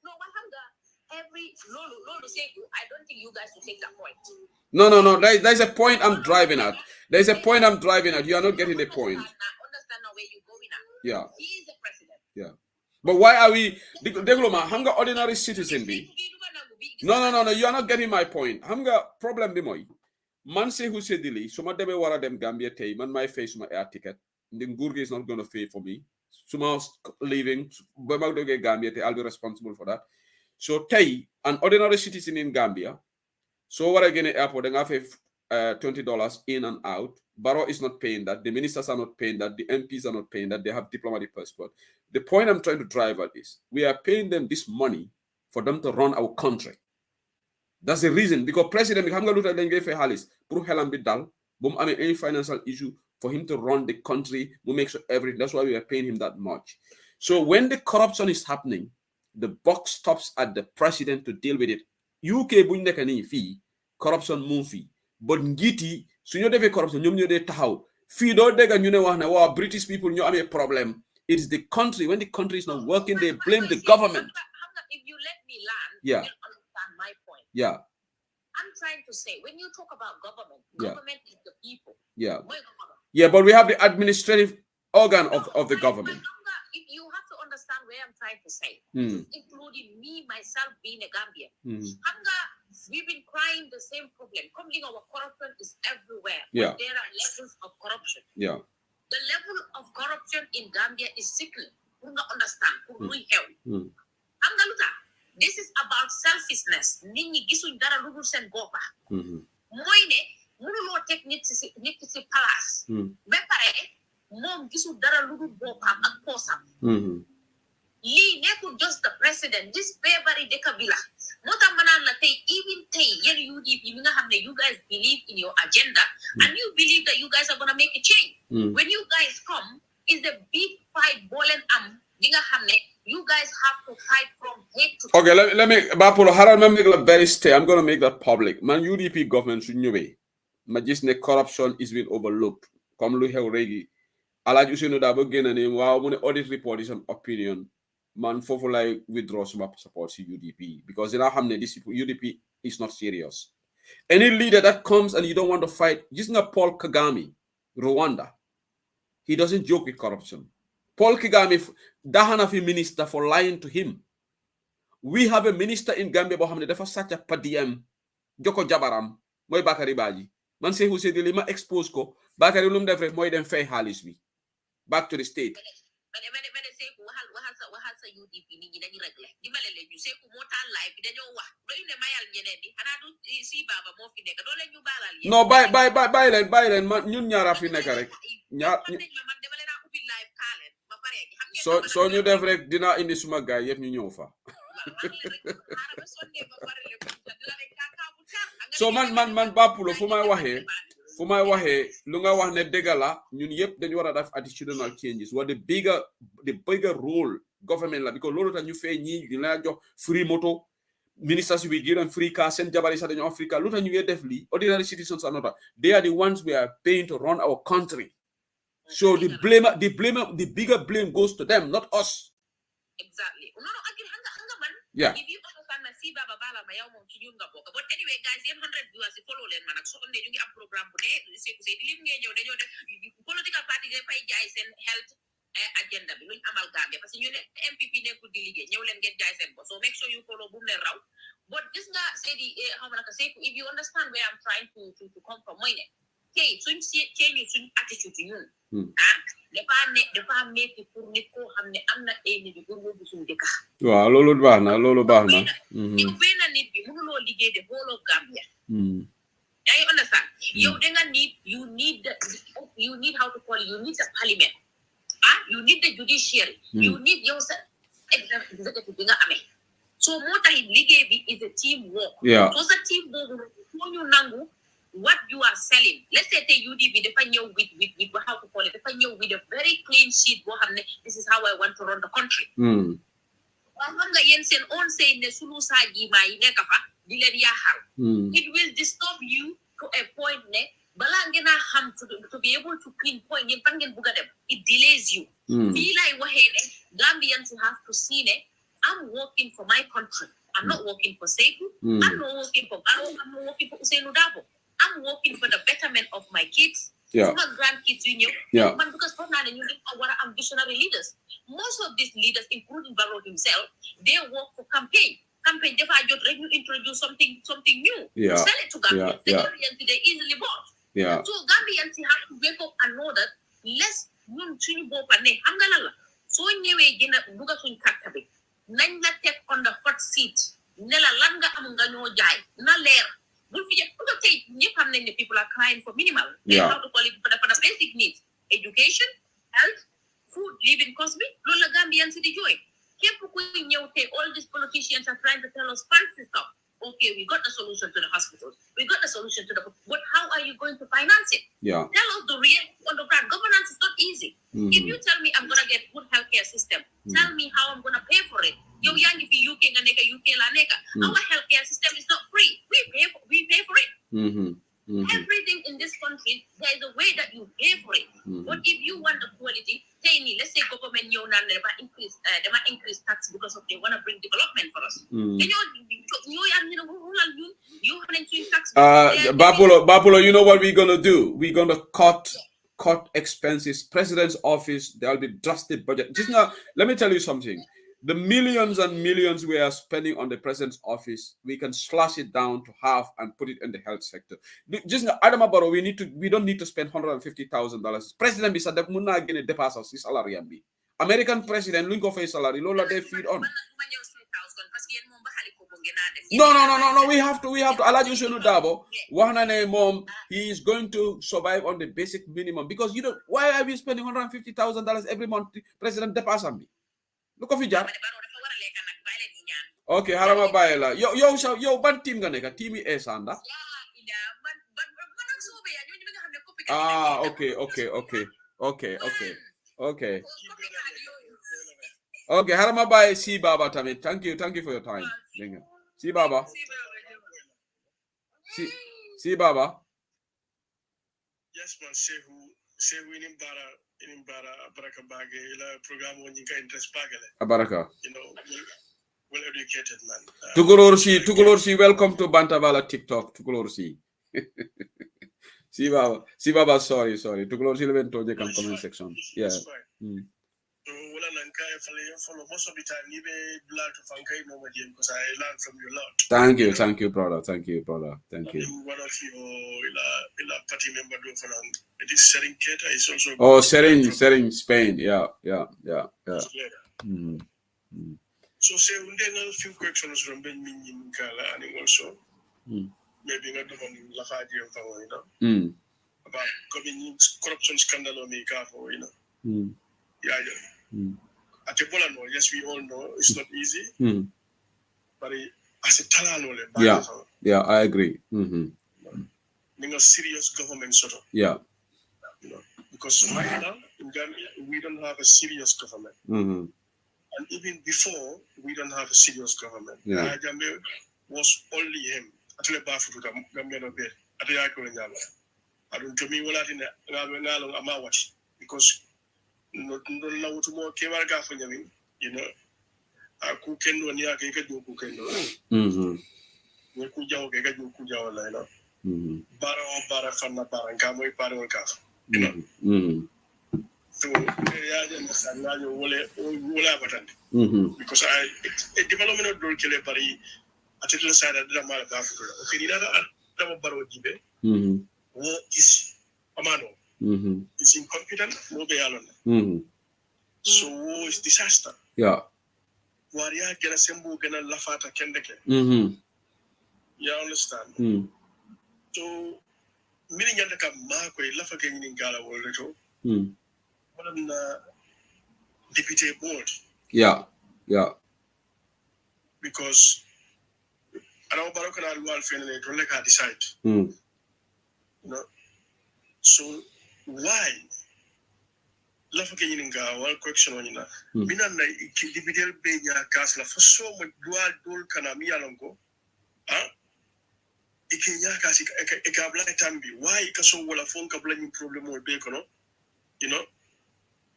No, every Lulu say I don't think you guys will take that point. No. There's a point I'm driving at. There's a point I'm driving at. You are not getting the point. I understand where you're going at. Yeah. He is the president. Yeah. But why are we Degloma, Hanga ordinary citizen be? No, you are not getting my point. Hanga problem be moy. Man say who said dili, so ma deme wara dem Gambia tay, man my face my air ticket. The Gurgi is not gonna pay for me. So leaving, Gambia, I'll be responsible for that. So tay, an ordinary citizen in Gambia. So what again airport, they have $20 in and out. Barrow is not paying that. The ministers are not paying that. The MPs are not paying that. They have diplomatic passport. The point I'm trying to drive at is we are paying them this money for them to run our country. That's the reason. Because President any financial issue for him to run the country, we make sure everything. That's why we are paying him that much. So when the corruption is happening, the buck stops at the president to deal with it. UK buñ fee corruption move fee, but ngiti suñu defé corruption ñom ñoo dé taxaw fi do dégg ñu né wax né wa British people ñoo amé problem. It's the country. When the country is not working, they blame the government. If you let me land, yeah, you'll understand my point. Yeah. I'm trying to say, when you talk about government is the people. Yeah. Yeah, but we have the administrative organ of the government. If you have to understand where I'm trying to say, including me, myself being a Gambian. We've been crying the same problem. Our corruption is everywhere. Yeah. There are levels of corruption. Yeah. The level of corruption in Gambia is sickening. You understand? This is about selfishness. Nini gisu dara lugul sen bopa. Moine munulo tek nit ci place. Be pare mom gisu dara lugul bopam ak posam. Li nekul just the president. This very dekabila. Mota manan la tay even tay yen UDP mi nga xamne you guys believe in your agenda and you believe that you guys are going to make a change. When you guys come is the big fight bolen am di nga xamne you guys have to fight from head to okay, let me Bapolo Haral make that very stay. I'm gonna make that public. Man, UDP government should know way. Magisne corruption is being overlooked. Come lu hew regi. Ala you know that again and wow when audit report is an opinion. Man fofu like withdraw some support to UDP because they have this UDP is not serious. Any leader that comes and you don't want to fight, just not Paul Kagame, Rwanda. He doesn't joke with corruption. Paul Kagame, Dahanafi minister for lying to him. We have a minister in Gambia, Bohamne, the first such a padiem, Joko Jabaram, Moy Bakari Baji. Man say who said the lima expose ko, Bakari Lum Devre, Moy then Fay Halisby. Back to the state. No, bye, ñun ñaara fi nekk rek. So ñu def rek dina indi suma gaay yëpp ñu ñëw fa. So man Bapulo fu may waxee lu nga wax ne dëgg la ñun yëpp dañu war a def attitudinal changes what the bigger role government la because loolu tax ñu fee ñi dina jox free moto ministers we give them free car seen jabari sax dañu Africa lu tax ñu ngi def lii ordinary citizens are not they are the ones we are paying to run our country so the bigger blame goes to them not us. Exactly. No, again, hanga man. Yeah. If you understand fan na si baba bala ma yow mom ci ñun nga bokk but anyway guys yeen 100 viewers follow leen man ak so ne ñu ngi am programme bu ne c'est que di lim ngeen ñew dañoo def political party ngay fay jaay seen health agenda bi luñ amal Gambia parce que ñu ne MPP nekkul di liggéey ñew leen ngeen jaay seen bo so make sure you follow bu mu leen raw but gis nga Seydi how ma naka say if you understand where I'm trying to come from mooy ne tey suñ change suñ attitude ñun dafa metti pour nit ko xamne amna ay nit yu gënu bu suñu dëkk waaw loolu baax na yow benn nit bi mënuloo liggéey de booloo Gambia I understand yow da nga you need how to call it, you need the parliament you need the judiciary you need yow sa executive bi nga amee so moo tax liggéey bi is a team work so sa team boobu moo ñu nangu what you are selling. Let's say the UDB dafa ñew with how to call it, dafa ñew with a very clean sheet boo xamne this is how I want to run the country. Wa xam nga yeen seen own say ne sunu saaji ma yi nekk fa di leen yaaxal. It will disturb you to a point ne bala ngeen a xam to be able to pinpoint yeen fan ngeen buga dem. It delays you. Fii lay waxee ne Gambians have to see ne I'm working for my country. I'm not working for Sekou. I'm not working for Barrow. I'm not working for Ousainou Darboe. I'm working for the betterment of my kids, for my grandkids, because for now, you are visionary leaders. Most of these leaders, including Barrow himself, they work for campaign. Campaign, they you introduce something new. Sell it to Gambians. The Gambians, they easily bought. So Gambians have to wake up and know that less so anyway, buga suñ kartabe nañ la tek on the hot seat nela lan nga am nga ñoo jaay na leer. People are crying for minimal. They have to call it for the basic needs: education, health, food, living cost. Lola Gambians the joy. All these politicians are trying to tell us fancy stuff. Okay, we got the solution to the hospitals. We got the solution to but how are you going to finance it? Tell us the real on the ground. Governance is not easy. If you tell me I'm gonna get good healthcare system, tell me how I'm gonna pay for it. Yo yang if UK nga neka UK la neka. Our healthcare system is not free. We pay for it. Everything in this country, there is a way that you pay for it. But if you want the quality, let's say government they might increase tax because of they want to bring development for us. Bapulo, you know what we're gonna do? We're gonna cut expenses. President's office, there'll be drastic budget. Just now, let me tell you something. The millions and millions we are spending on the president's office, we can slash it down to half and put it in the health sector. Just Adama Barrow, we don't need to spend $150,000. President is at muna gonna depass us salary and American president, link of a salary, Lola they feed on. No. We have to. Alhaji Ousainou Darboe, Wahanane mom, he is going to survive on the basic minimum because why are we spending $150,000 every month? President depass on me. Look of it, okay, harama bayela. Yo, ban team ga neka? Team is anda. Okay. Okay, harama bay si baba tamit. Thank you for your time. Si baba. Si baba. Yes, man. Sehu inimbara baraka bage ila program woni ka interest bagale. Abaraka. Well educated man. Tukulorsi, welcome to Bantavala TikTok. Tukulorsi. Si baba, sorry. Tukulorsi le to the comment section. Yeah. So wala nanka follow most of the time you be glad to fankai no again because I learned from you a lot. Thank you, brother. Thank you. One of your ila party member do for it is Sering Keta is also Sering Spain. Yeah. So say a few questions from Ben Min Kala and also maybe not on Lafaji and about corruption scandal on the car for At Ebola, yes, we all know it's not easy. But as a talent, yeah, I agree. Being a serious government sort of. Yeah. Because right now in Gambia we don't have a serious government. And even before we don't have a serious government. Yeah. Gambia was only him. Actually, Bafu to Gambia no bed. I don't to me what because no more came out Aku kendo ni ake ka jo ku kendo. Ni ku jawo ke ka jo ku jawo la no. Bara fanna bara ngamo iparo ka. So ya understand na yo wole abatan. Because I development of dol kele bari atitla side da mal ka fu. Okay ni da baro dibe. Wo is amano. Is incompetent, no be alone. So wo is disaster. Yeah. Waria gena sembu gena lafata kendeke. You understand? So mini nyanda ka mako lafa ke ni ngala wolreto. Madam na deputy board. Yeah. Because I don't baro kana lual fenene to like decide. No. So why? Lafa ke ni ngala wal question on ina. Mina na deputy be nya kas la so mo dual dul kana mi alongo. Ikenya kasi ekabla tambi why kaso wala phone kabla ni problem or be kono you know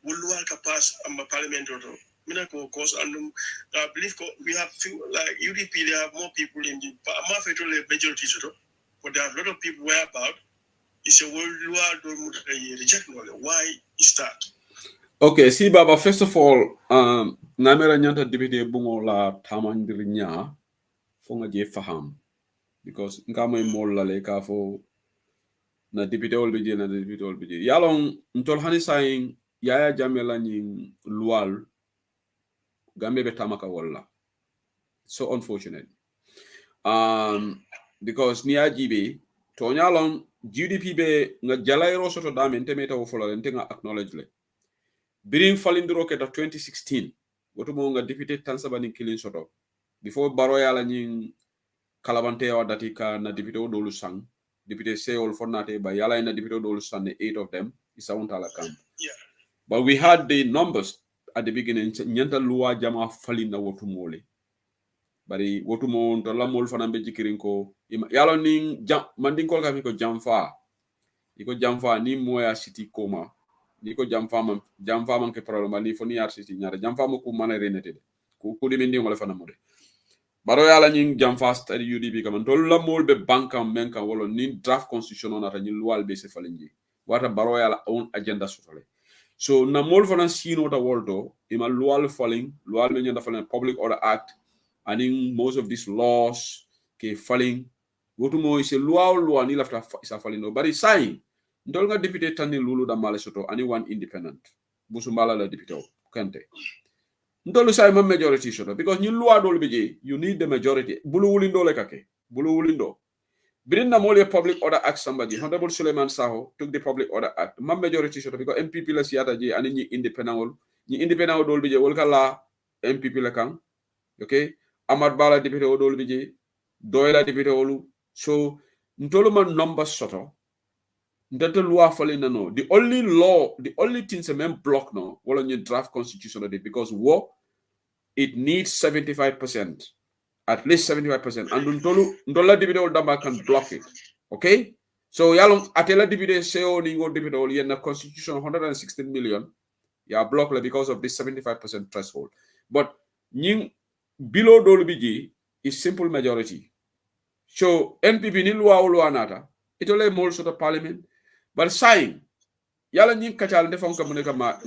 wulual ka pass am parliament or mina ko cause and I believe we have few like UDP they have more people in the majority so but there are a lot of people where about it's a wulual do reject no why is that? Okay, see Baba, first of all namera nyanta deputy bungo la tamandirinya fonga je faham because ngamo mol la le ka fo na deputy ol bije na deputy ol bije yalong ntol hani sayin yaya jamela ni lual gambe be tamaka walla so unfortunate because ni ajibe to nyalong GDP be nga jalairo soto dame temeta wo fola ntenga acknowledge le birin falindiro ke da 2016 woto mo nga deputy tansabani kilin soto before baro yala ni kalabante wa datika na deputy dolu sang deputy seol fornate ba yala na deputy dolu sang 8 of them is on tala camp but we had the numbers at the beginning nyanta luwa jama falinda woto mole bari woto mo to la mol fana be jikirin ko yalo ni mandin ko kam ko jamfa iko jamfa ni moya city koma ni ko jamfa man ke problème ni foni yar city nyara jamfa mo ko mana renete ko di mendi ngol fana mode baro yala ñing jam fast at UDP kam tol la mol be banka menka wala ni draft constitution on ata ni lual be se falinji wata baro yala on agenda sotole so na mol fana sino ta woldo ima lual falling lual me nyanda falling public order act and in most of these laws ke falling wotu mo ise lual ni lafta isa falling no bari sai ndol nga député tani lulu da male soto ani one independent busumbala la député kante ndolu say ma majority shoto because ñu loi dol bije you need the majority bulu wulindo le kake bulu wulindo birin na mole public order act somebody honorable Suleiman Saho took the public order act ma majority shoto because MPP la siata je ani ñi independent dol bije wol kala MPP la kan okay Amad Bala député dol bije doyla député wolu so ndolu man number soto ndata loi fali na no the only thing se même block no wala ñu draft constitution because it needs 75%, at least 75%. And ndola dividend damba can block it. Okay? So yalong atela dividend seo ningo dividend yen constitution 116 million. Ya block because of this 75% threshold. But nying below dolbiji is simple majority. So NPP ni luwa anata. Itole mol sort of parliament. But sign yala nying kachal defon kamuneka ma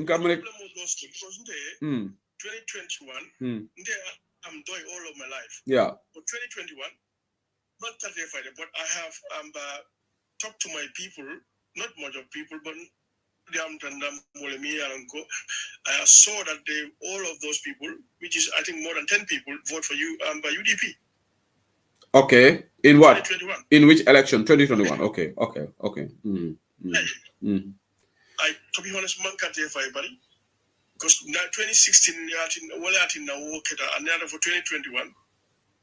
2021, I'm doing all of my life. Yeah. For 2021, not that but I have talked to my people, not much of people, but I saw that all of those people, which is I think more than 10 people, vote for you by UDP. Okay. In what? 2021. In which election? 2021. Okay. To be honest, man can't for everybody. Because now 2016, another for 2021,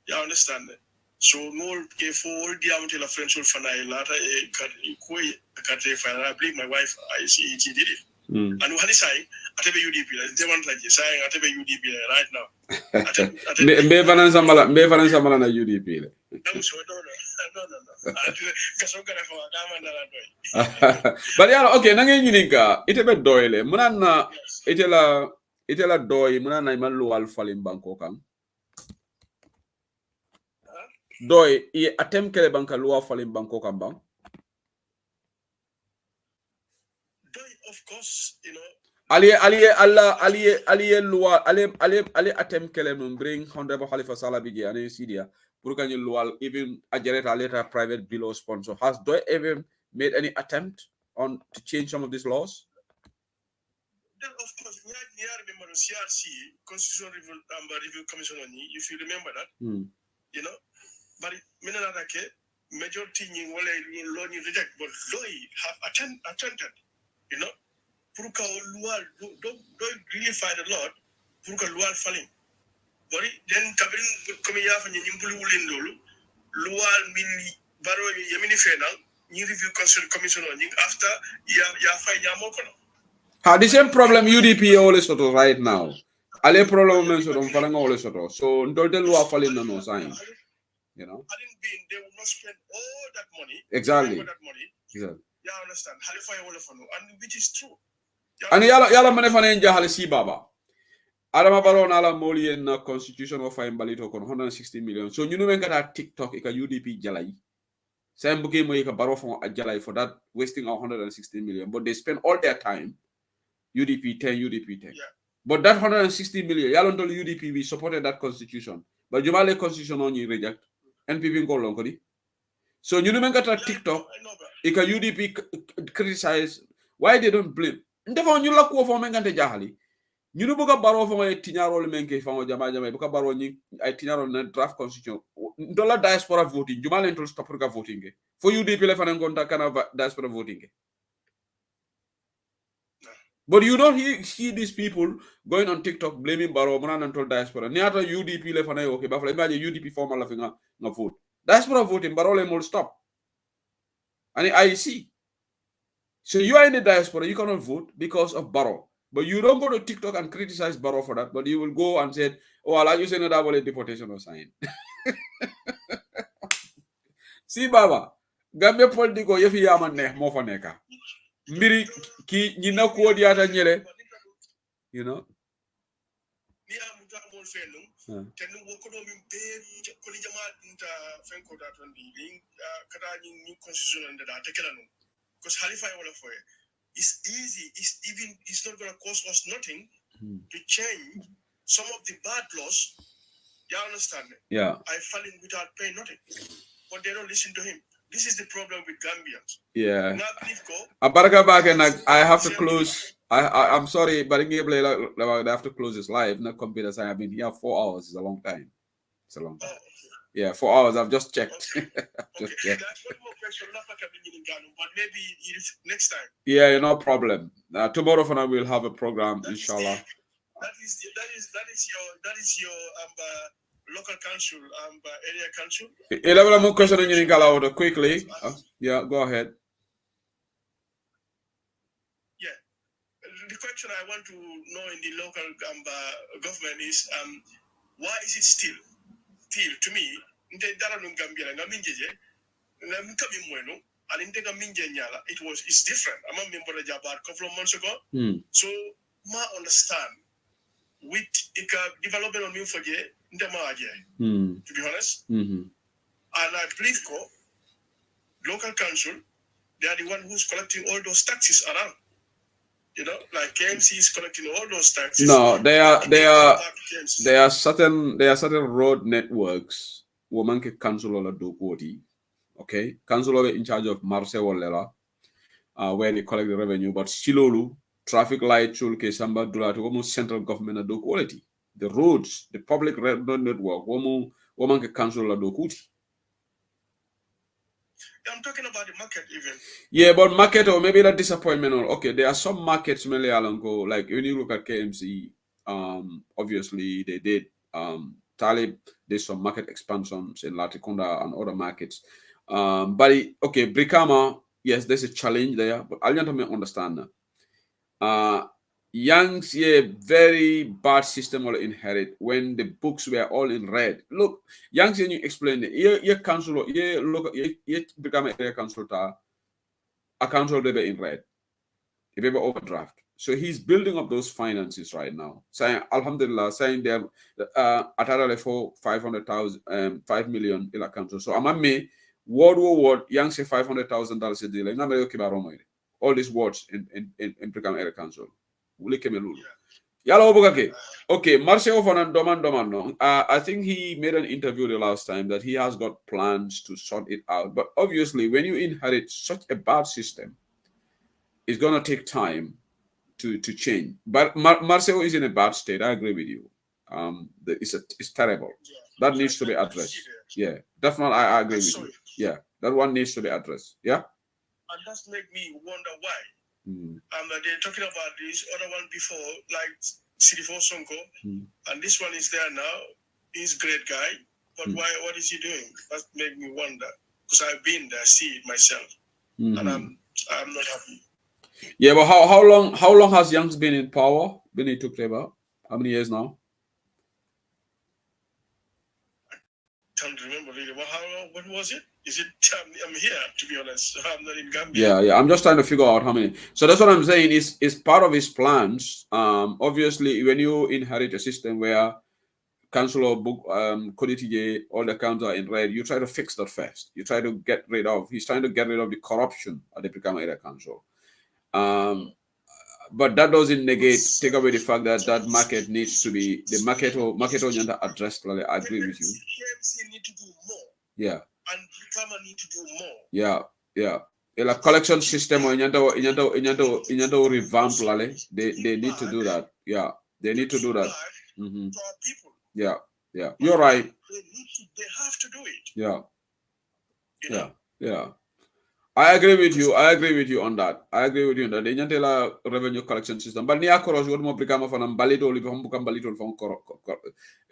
you understand that. So more for the amount of friends will find I believe my wife she did it. And what is saying at the UDP, they want like saying at the UDP right now. Samala na UDP. But yeah, okay, nange nyininka ite be doyle munana ite la itela doy muna na man luwal falim banko kan doy i atem kele banka luwa falim banko kan bang doy of course ali luwa ali atem kele mun bring honorable Halifa Sallah bigi ane sidia pour que ñu luwal even ajareta later private below sponsor has doy ever made any attempt on to change some of these laws? Then of course, we remember the CRC, Constitutional Review Commission, if you remember that, but majority in law reject, but law have attempted, Purka Lual don't really fight a lot, Purka Lual falling. But then Cabin Comia and Yimbulu Lindolu, Lual Mini Baro Yemini Fenal, new review commission after Yafa Yamokono. The same problem UDP always sort of right now. Ale problem men sort of falling always sort of. So don't tell you falling no sign. They will not spend all that money. Exactly. That money. Exactly. Yeah, I understand. And which is true. And yala mane fane jahale si baba. Adama Barrow na la moli en constitution of fine balito kon 160 million. So you know when got TikTok ika UDP jalai. Same buke mo ika Barrow for jalai for that wasting 160 million. But they spend all their time UDP 10. Yeah. But that 160 million, y'all told UDP we supported that constitution. But Jumale constitution on you reject. NPP go long. So you know when got TikTok, ika UDP criticize why they don't blame. Ndefo ñu la ko fo men gante jahali. Ñu no buga Barrow fo ay tiñarol men ke fo jama buga Barrow ñi ay tiñarol na draft constitution. Ndola diaspora voting, Jumale ntol stop pour voting. For UDP le fanen konta kana diaspora voting. But you don't see these people going on TikTok blaming Barrow and told diaspora. Niata UDP le fana okay, but imagine UDP formal la finga na vote. Diaspora voting, Barrow le will stop. And I see. So you are in the diaspora, you cannot vote because of Barrow. But you don't go to TikTok and criticize Barrow for that, but you will go and say, oh, I'll use another deportation or sign. See, Baba, Gambia politico yefi yaman ne mo fa neka. Mbiri ki ñina ko diata ñele you know ni am ta mo fenum ten wo ko do min be ko li jama dinta fenko da ton di kada ni constitution da ta kala no because Halifa wala foye it's easy it's not going to cost us nothing to change some of the bad laws. You understand? Yeah. I fell in without paying nothing, but they don't listen to him. This is the problem with Gambians. Yeah. Abaraka back and I have to close. I'm sorry, but I have to close this live. Not computer science. I've been here 4 hours. It's a long time. It's a long time. Yeah, 4 hours. I've just checked. Okay. That's one more question. But maybe next time. Yeah, no problem. Tomorrow for now we'll have a program, inshallah. That is your local council, area council. Elaborate more question on your quickly. Yeah, go ahead. Yeah, the question I want to know in the local government is why is it still to me? It's different. I'm a member of Jabar a couple of months ago. So ma understand with development on new for to be honest. And I believe local council, they are the one who's collecting all those taxes around. You know, like KMC is collecting all those taxes. No, there are certain road networks woman can council or do quoti. Okay, council in charge of Marseille or Lela, where they collect the revenue, but Silolu, traffic light, chulke, samba, dula to almost central government do quality. The roads, the public road network, woman can council or do quoti. I'm talking about the market even. Yeah, but market or maybe that disappointment or okay, there are some markets mainly alongo, like when you look at KMC, obviously they did Talib, there's some market expansions in Latrikunda and other markets. But okay, Brikama, yes, there's a challenge there, but I don't understand that. Young's very bad system will inherit when the books were all in red. Look, Young's you explain it. Your council, look, you become a council, a council they be in red. They be overdraft. So he's building up those finances right now. Saying Alhamdulillah, saying them at for 5 million in account. So I'm me word young say $500,000 a deal. All these words in Bricam Air Council. Okay, Marcel Van Doman. I think he made an interview the last time that he has got plans to sort it out. But obviously, when you inherit such a bad system, it's gonna take time to change. But Marcel is in a bad state. I agree with you. It's terrible. That needs to be addressed. Yeah, definitely. I agree with you. Yeah, that one needs to be addressed. Yeah. And that's make me wonder why. They're talking about this other one before, like Sirifo Sonko, and this one is there now. He's a great guy, but why? What is he doing? That make me wonder, because I've been there, see it myself, and I'm not happy. Yeah, but how long has Youngs been in power? Been in Tukreba? How many years now? I can't remember really. Well, how long? When was it? Is it? I'm here, to be honest. I'm not in Gambia. Yeah. I'm just trying to figure out how many. So that's what I'm saying. Is part of his plans. Obviously, when you inherit a system where council book all the accounts are in red, you try to fix that first. You try to get rid of. He's trying to get rid of the corruption at the Bricam Area Council. But that doesn't take away the fact that that market needs to be the market or addressed. I agree with you. KMC need to do more. Yeah. And Bricama need to do more. Yeah. A collection system or revamp. They need to do that. Yeah, they need to do that. To our people. Yeah. You're right. They have to do it. Yeah. I agree with you on that. The Nyantela revenue collection system. But niya koros word mo Bricama fanam balito li bam bukam balito fam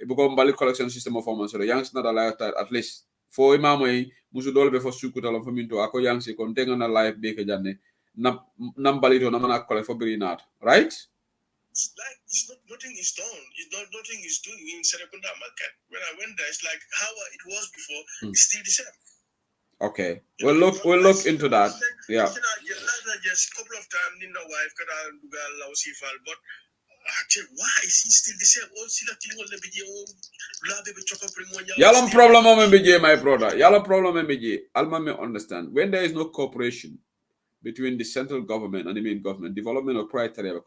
bukom balit collection system of form so the youngs not alive at least for imamay musu dole be for sukuta la faminto ako youngs kon tenga na life be ke janne nam balito na mana collect for biri nat, right? It's like nothing is done. Nothing is doing in Serekunda market. When I went there, it's like how it was before. It's still the same. Okay, we'll look into that. Yeah. Just a couple of times in the wife but actually, why is he still the same? Yalam problem MBJ, my brother. Yalam problem MBJ. Alma may understand. When there is no cooperation between the central government and the main government, development of criteria.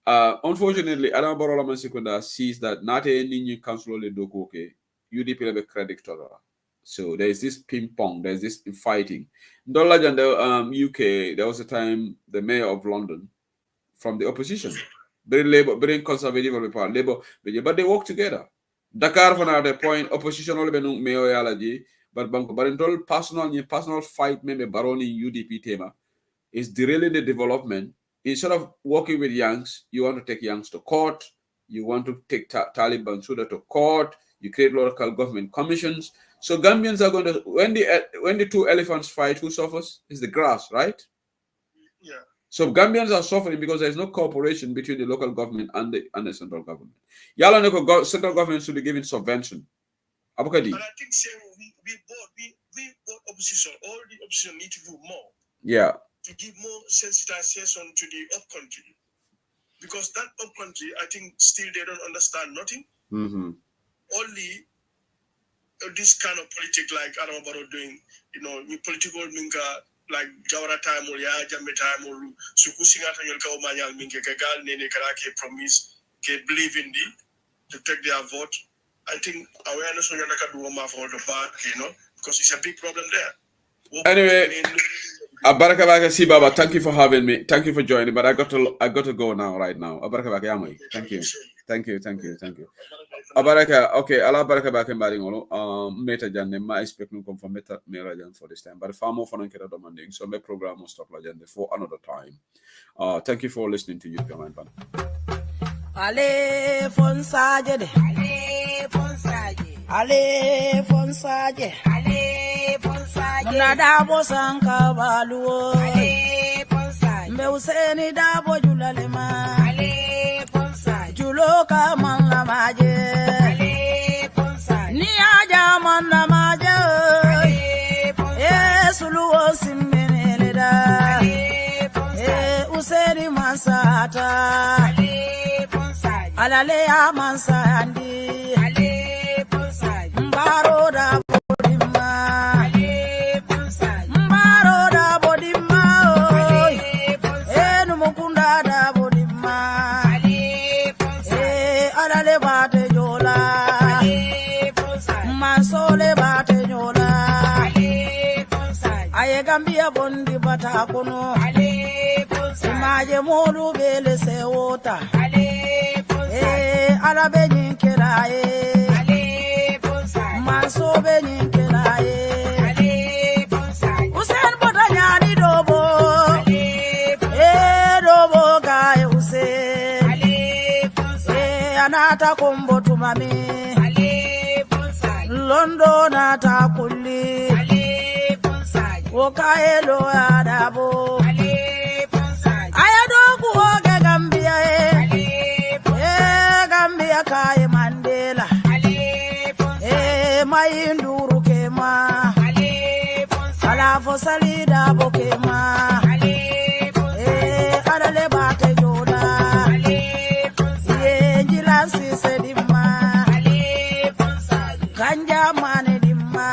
Unfortunately, Adam Barolaman Sekunda sees that not any council only do okay. UDP have a credit to So there is this ping pong, there's this fighting. In the UK, there was a time the mayor of London from the opposition, very conservative Labour, but they work together. Dakar for now the point opposition only been mayor yalaji, but in personal fight maybe baroni UDP tema is derailing the development. Instead of working with youngs, you want to take youngs to court, you want to take Taliban Suda to court, you create local government commissions. So Gambians are going to when the two elephants fight, who suffers? Is the grass, right? Yeah. So Gambians are suffering because there is no cooperation between the local government and the central government. Yala central government should be given subvention. Abukadi. And I think we both opposition, all the opposition need to do more. Yeah. To give more sensitization to the upcountry. Because that upcountry, I think still they don't understand nothing. Only this kind of politics like Adam Barrow doing, political minka like Jawara time or ya Jambe time or Sukusingata Yolka Manyal Minka Kagal Nene Karake promise, believe in to take their vote. I think awareness on Yanaka Duoma for the back, because it's a big problem there. Anyway, Abarakabaka Sibaba, thank you for having me. Thank you for joining, but I got to go now, right now. Abarakabaka Yamai. Thank you. Abaraka, okay, Allah Barakabaka Maringolo, Meta Jan, my expect no come from Meta Merajan for this time, but far more fun and demanding, so my program will stop Legend for another time. Thank you for listening to you, Command Pan. Ale Fonsaje, Ale Fonsaje, Nada Bosanka Baluo, Meuseni Dabo Julalema, Juloka Manga Maje, Niaja Manda Maje, Esulu Simeneda, Useni Mas. mansata alale ya mansandi mbaro da bodima mbaro da bodima enu mukunda da bodima alale bate jola mansole bate jola aye gambia bondi bata kono maje modu bele se wota ala be nyinkela manso be nyinkela usen bota nyani dobo dobo gaye usen anata kombo tumami londo nata kulli Okaelo adabo ayado kuoge Gambia Gambia kai Mandela mayinduru kema alafo salida bokema adale bate joda njilasi sedima kanja mane dimma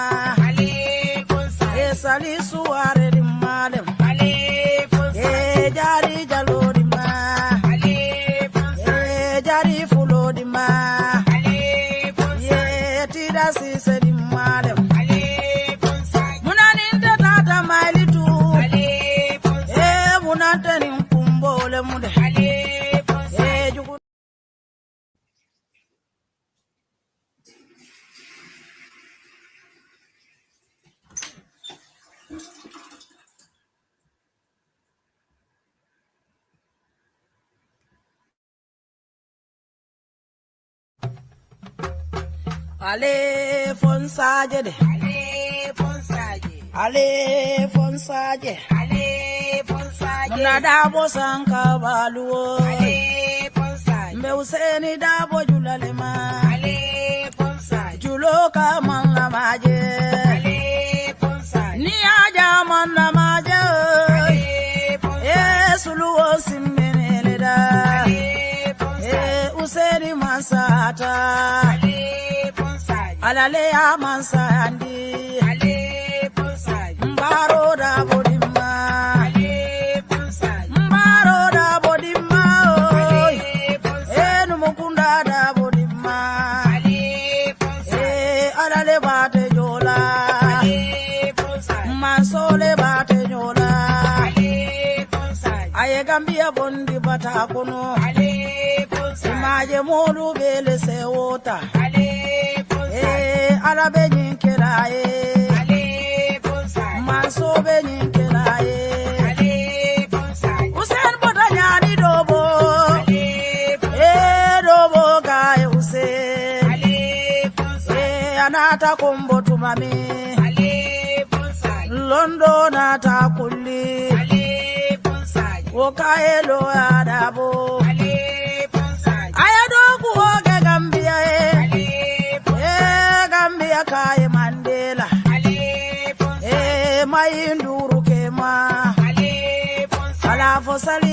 salisu are di malem jari jalo di ma jari fulo di ma tida sise di malem munani tata mailitu munatani kumbole mude Ale fonsaje de ale fonsaje muna dabo sanka baluo mbe useni dabo julale ma julo ka manla maje ni aja manla maje suluo simmenele da useni masata alale ya mansandi mbaro da bodima mbaro da bodima enu mukunda da bodima alale bate jola mansole bate jola aye gambia bondi bata kono maje modu bele se wota ala be nyinkela manso be nyinkela usen bota nyani dobo dobo gaye usen anata kombo tumami londo nata kulli okaelo adabo ayado kuoge Gambia Gambia kai Mandela mayinduru kema alafo sali